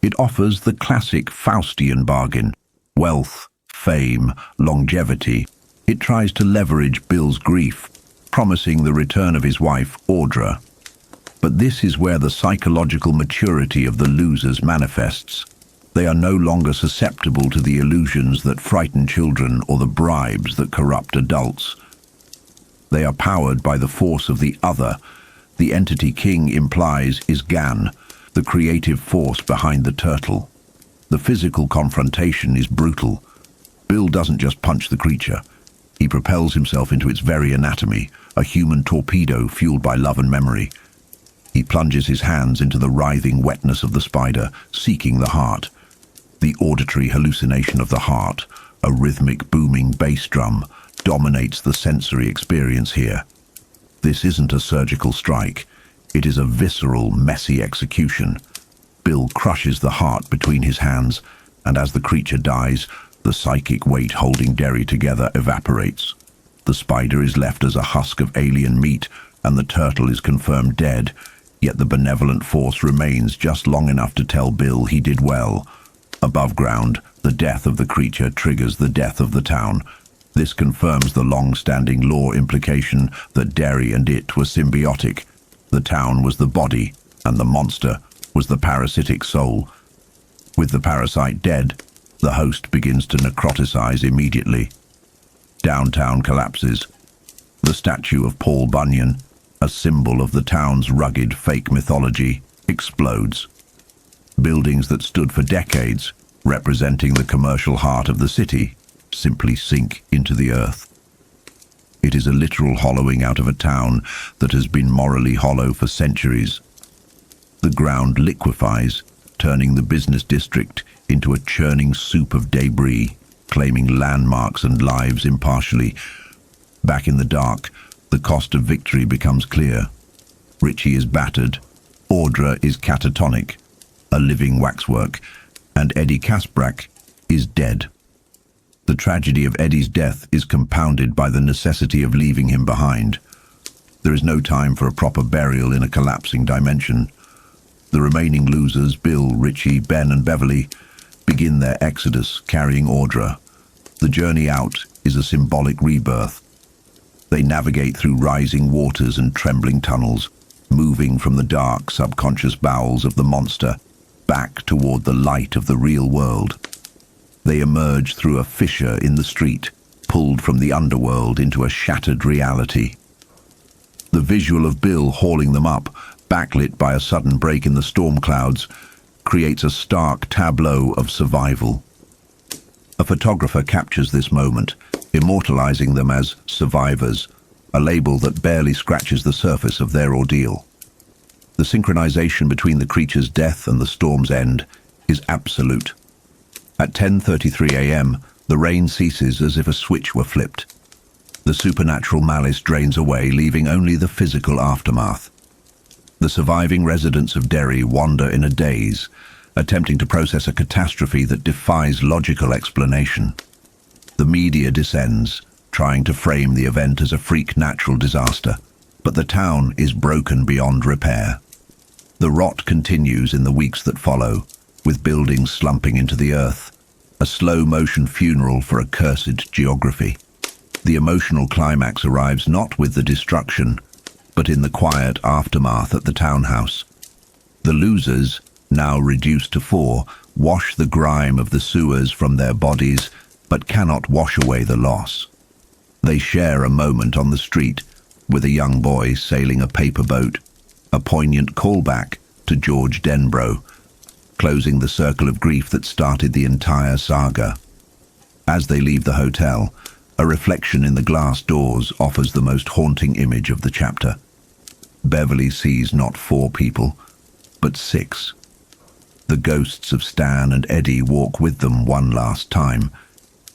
It offers the classic Faustian bargain: wealth, fame, longevity. It tries to leverage Bill's grief, promising the return of his wife, Audra. But this is where the psychological maturity of the losers manifests. They are no longer susceptible to the illusions that frighten children or the bribes that corrupt adults. They are powered by the force of the other. The entity King implies is Gan, the creative force behind the turtle. The physical confrontation is brutal. Bill doesn't just punch the creature. He propels himself into its very anatomy, a human torpedo fueled by love and memory. He plunges his hands into the writhing wetness of the spider, seeking the heart. The auditory hallucination of the heart, a rhythmic booming bass drum, dominates the sensory experience here. This isn't a surgical strike. It is a visceral, messy execution. Bill crushes the heart between his hands, and as the creature dies, the psychic weight holding Derry together evaporates. The spider is left as a husk of alien meat, and the turtle is confirmed dead, yet the benevolent force remains just long enough to tell Bill he did well. Above ground, the death of the creature triggers the death of the town. This confirms the long-standing lore implication that Derry and it were symbiotic. The town was the body, and the monster was the parasitic soul. With the parasite dead, the host begins to necroticize immediately. Downtown collapses. The statue of Paul Bunyan, a symbol of the town's rugged fake mythology, explodes. Buildings that stood for decades, representing the commercial heart of the city, simply sink into the earth. It is a literal hollowing out of a town that has been morally hollow for centuries. The ground liquefies, turning the business district into a churning soup of debris, claiming landmarks and lives impartially. Back in the dark, the cost of victory becomes clear. Richie is battered, Audra is catatonic, a living waxwork, and Eddie Kasprach is dead. The tragedy of Eddie's death is compounded by the necessity of leaving him behind. There is no time for a proper burial in a collapsing dimension. The remaining losers, Bill, Richie, Ben and Beverly, begin their exodus carrying Audra. The journey out is a symbolic rebirth. They navigate through rising waters and trembling tunnels, moving from the dark, subconscious bowels of the monster back toward the light of the real world. They emerge through a fissure in the street, pulled from the underworld into a shattered reality. The visual of Bill hauling them up, backlit by a sudden break in the storm clouds, creates a stark tableau of survival. A photographer captures this moment, immortalizing them as survivors, a label that barely scratches the surface of their ordeal. The synchronization between the creature's death and the storm's end is absolute. At 10:33 a.m., the rain ceases as if a switch were flipped. The supernatural malice drains away, leaving only the physical aftermath. The surviving residents of Derry wander in a daze, attempting to process a catastrophe that defies logical explanation. The media descends, trying to frame the event as a freak natural disaster, but the town is broken beyond repair. The rot continues in the weeks that follow, with buildings slumping into the earth, a slow-motion funeral for a cursed geography. The emotional climax arrives not with the destruction, but in the quiet aftermath at the townhouse. The losers, now reduced to 4, wash the grime of the sewers from their bodies, but cannot wash away the loss. They share a moment on the street, with a young boy sailing a paper boat, a poignant callback to George Denbrough, closing the circle of grief that started the entire saga. As they leave the hotel, a reflection in the glass doors offers the most haunting image of the chapter. Beverly sees not 4 people, but 6. The ghosts of Stan and Eddie walk with them one last time.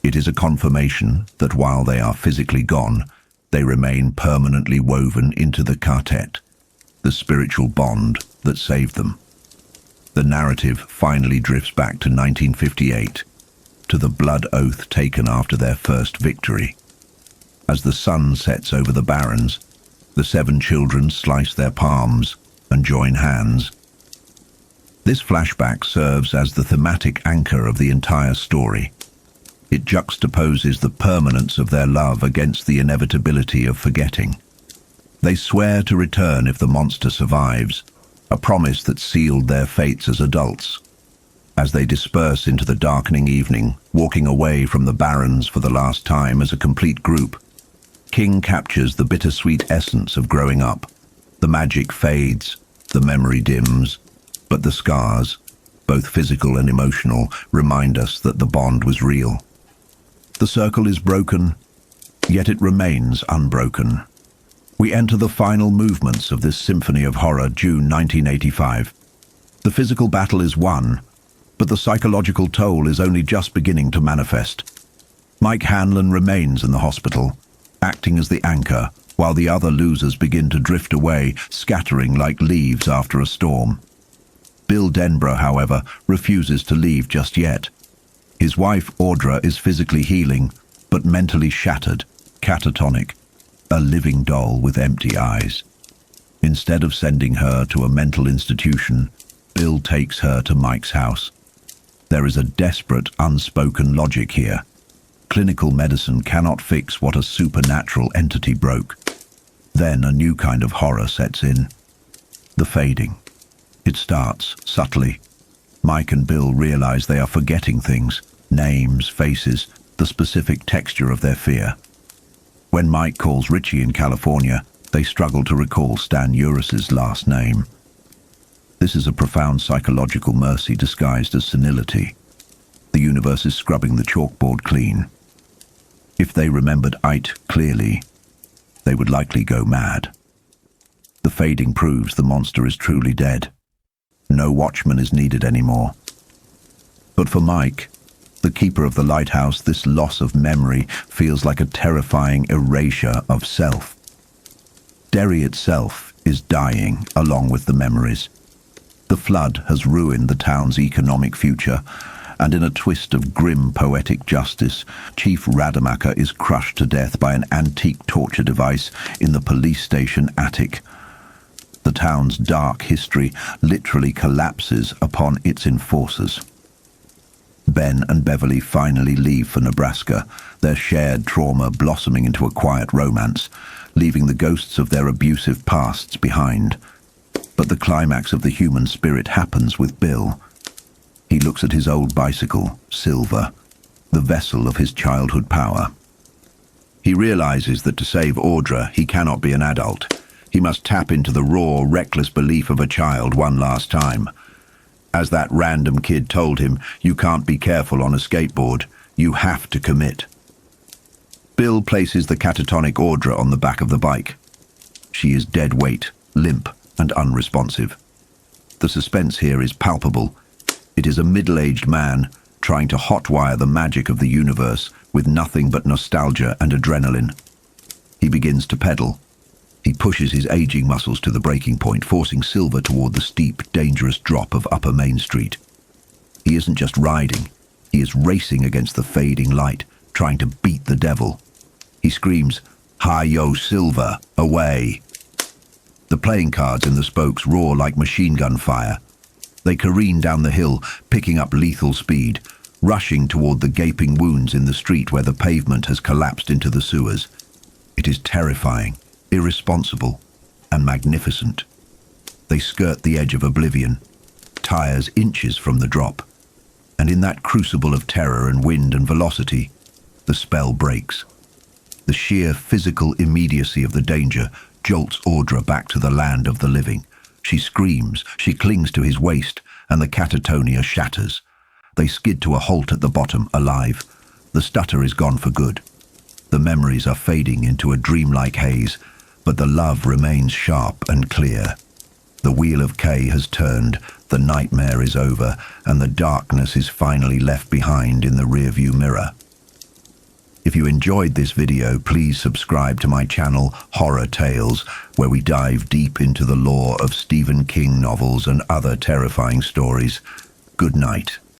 It is a confirmation that while they are physically gone, they remain permanently woven into the quartet, the spiritual bond that saved them. The narrative finally drifts back to 1958, to the blood oath taken after their first victory. As the sun sets over the barrens, the 7 children slice their palms and join hands. This flashback serves as the thematic anchor of the entire story. It juxtaposes the permanence of their love against the inevitability of forgetting. They swear to return if the monster survives, a promise that sealed their fates as adults. As they disperse into the darkening evening, walking away from the barrens for the last time as a complete group, King captures the bittersweet essence of growing up. The magic fades, the memory dims, but the scars, both physical and emotional, remind us that the bond was real. The circle is broken, yet it remains unbroken. We enter the final movements of this symphony of horror, June 1985. The physical battle is won, but the psychological toll is only just beginning to manifest. Mike Hanlon remains in the hospital, acting as the anchor, while the other losers begin to drift away, scattering like leaves after a storm. Bill Denbrough, however, refuses to leave just yet. His wife, Audra, is physically healing, but mentally shattered, catatonic, a living doll with empty eyes. Instead of sending her to a mental institution, Bill takes her to Mike's house. There is a desperate, unspoken logic here. Clinical medicine cannot fix what a supernatural entity broke. Then a new kind of horror sets in. The fading. It starts subtly. Mike and Bill realize they are forgetting things, names, faces, the specific texture of their fear. When Mike calls Richie in California, they struggle to recall Stan Uris's last name. This is a profound psychological mercy disguised as senility. The universe is scrubbing the chalkboard clean. If they remembered Ite clearly, they would likely go mad. The fading proves the monster is truly dead. No watchman is needed anymore. But for Mike, the keeper of the lighthouse, this loss of memory feels like a terrifying erasure of self. Derry itself is dying along with the memories. The flood has ruined the town's economic future, and in a twist of grim poetic justice, Chief Rademacher is crushed to death by an antique torture device in the police station attic. The town's dark history literally collapses upon its enforcers. Ben and Beverly finally leave for Nebraska, their shared trauma blossoming into a quiet romance, leaving the ghosts of their abusive pasts behind. But the climax of the human spirit happens with Bill. He looks at his old bicycle, Silver, the vessel of his childhood power. He realizes that to save Audra, he cannot be an adult. He must tap into the raw, reckless belief of a child one last time. As that random kid told him, you can't be careful on a skateboard, you have to commit. Bill places the catatonic Audra on the back of the bike. She is dead weight, limp, and unresponsive. The suspense here is palpable. It is a middle-aged man trying to hotwire the magic of the universe with nothing but nostalgia and adrenaline. He begins to pedal. He pushes his aging muscles to the breaking point, forcing Silver toward the steep, dangerous drop of Upper Main Street. He isn't just riding. He is racing against the fading light, trying to beat the devil. He screams, "Hi-yo, Silver, away!" The playing cards in the spokes roar like machine gun fire. They careen down the hill, picking up lethal speed, rushing toward the gaping wounds in the street where the pavement has collapsed into the sewers. It is terrifying, irresponsible, and magnificent. They skirt the edge of oblivion, tires inches from the drop. And in that crucible of terror and wind and velocity, the spell breaks. The sheer physical immediacy of the danger jolts Audra back to the land of the living. She screams, she clings to his waist, and the catatonia shatters. They skid to a halt at the bottom, alive. The stutter is gone for good. The memories are fading into a dreamlike haze, but the love remains sharp and clear. The wheel of K has turned, the nightmare is over, and the darkness is finally left behind in the rearview mirror. If you enjoyed this video, please subscribe to my channel, Horror Tales, where we dive deep into the lore of Stephen King novels and other terrifying stories. Good night.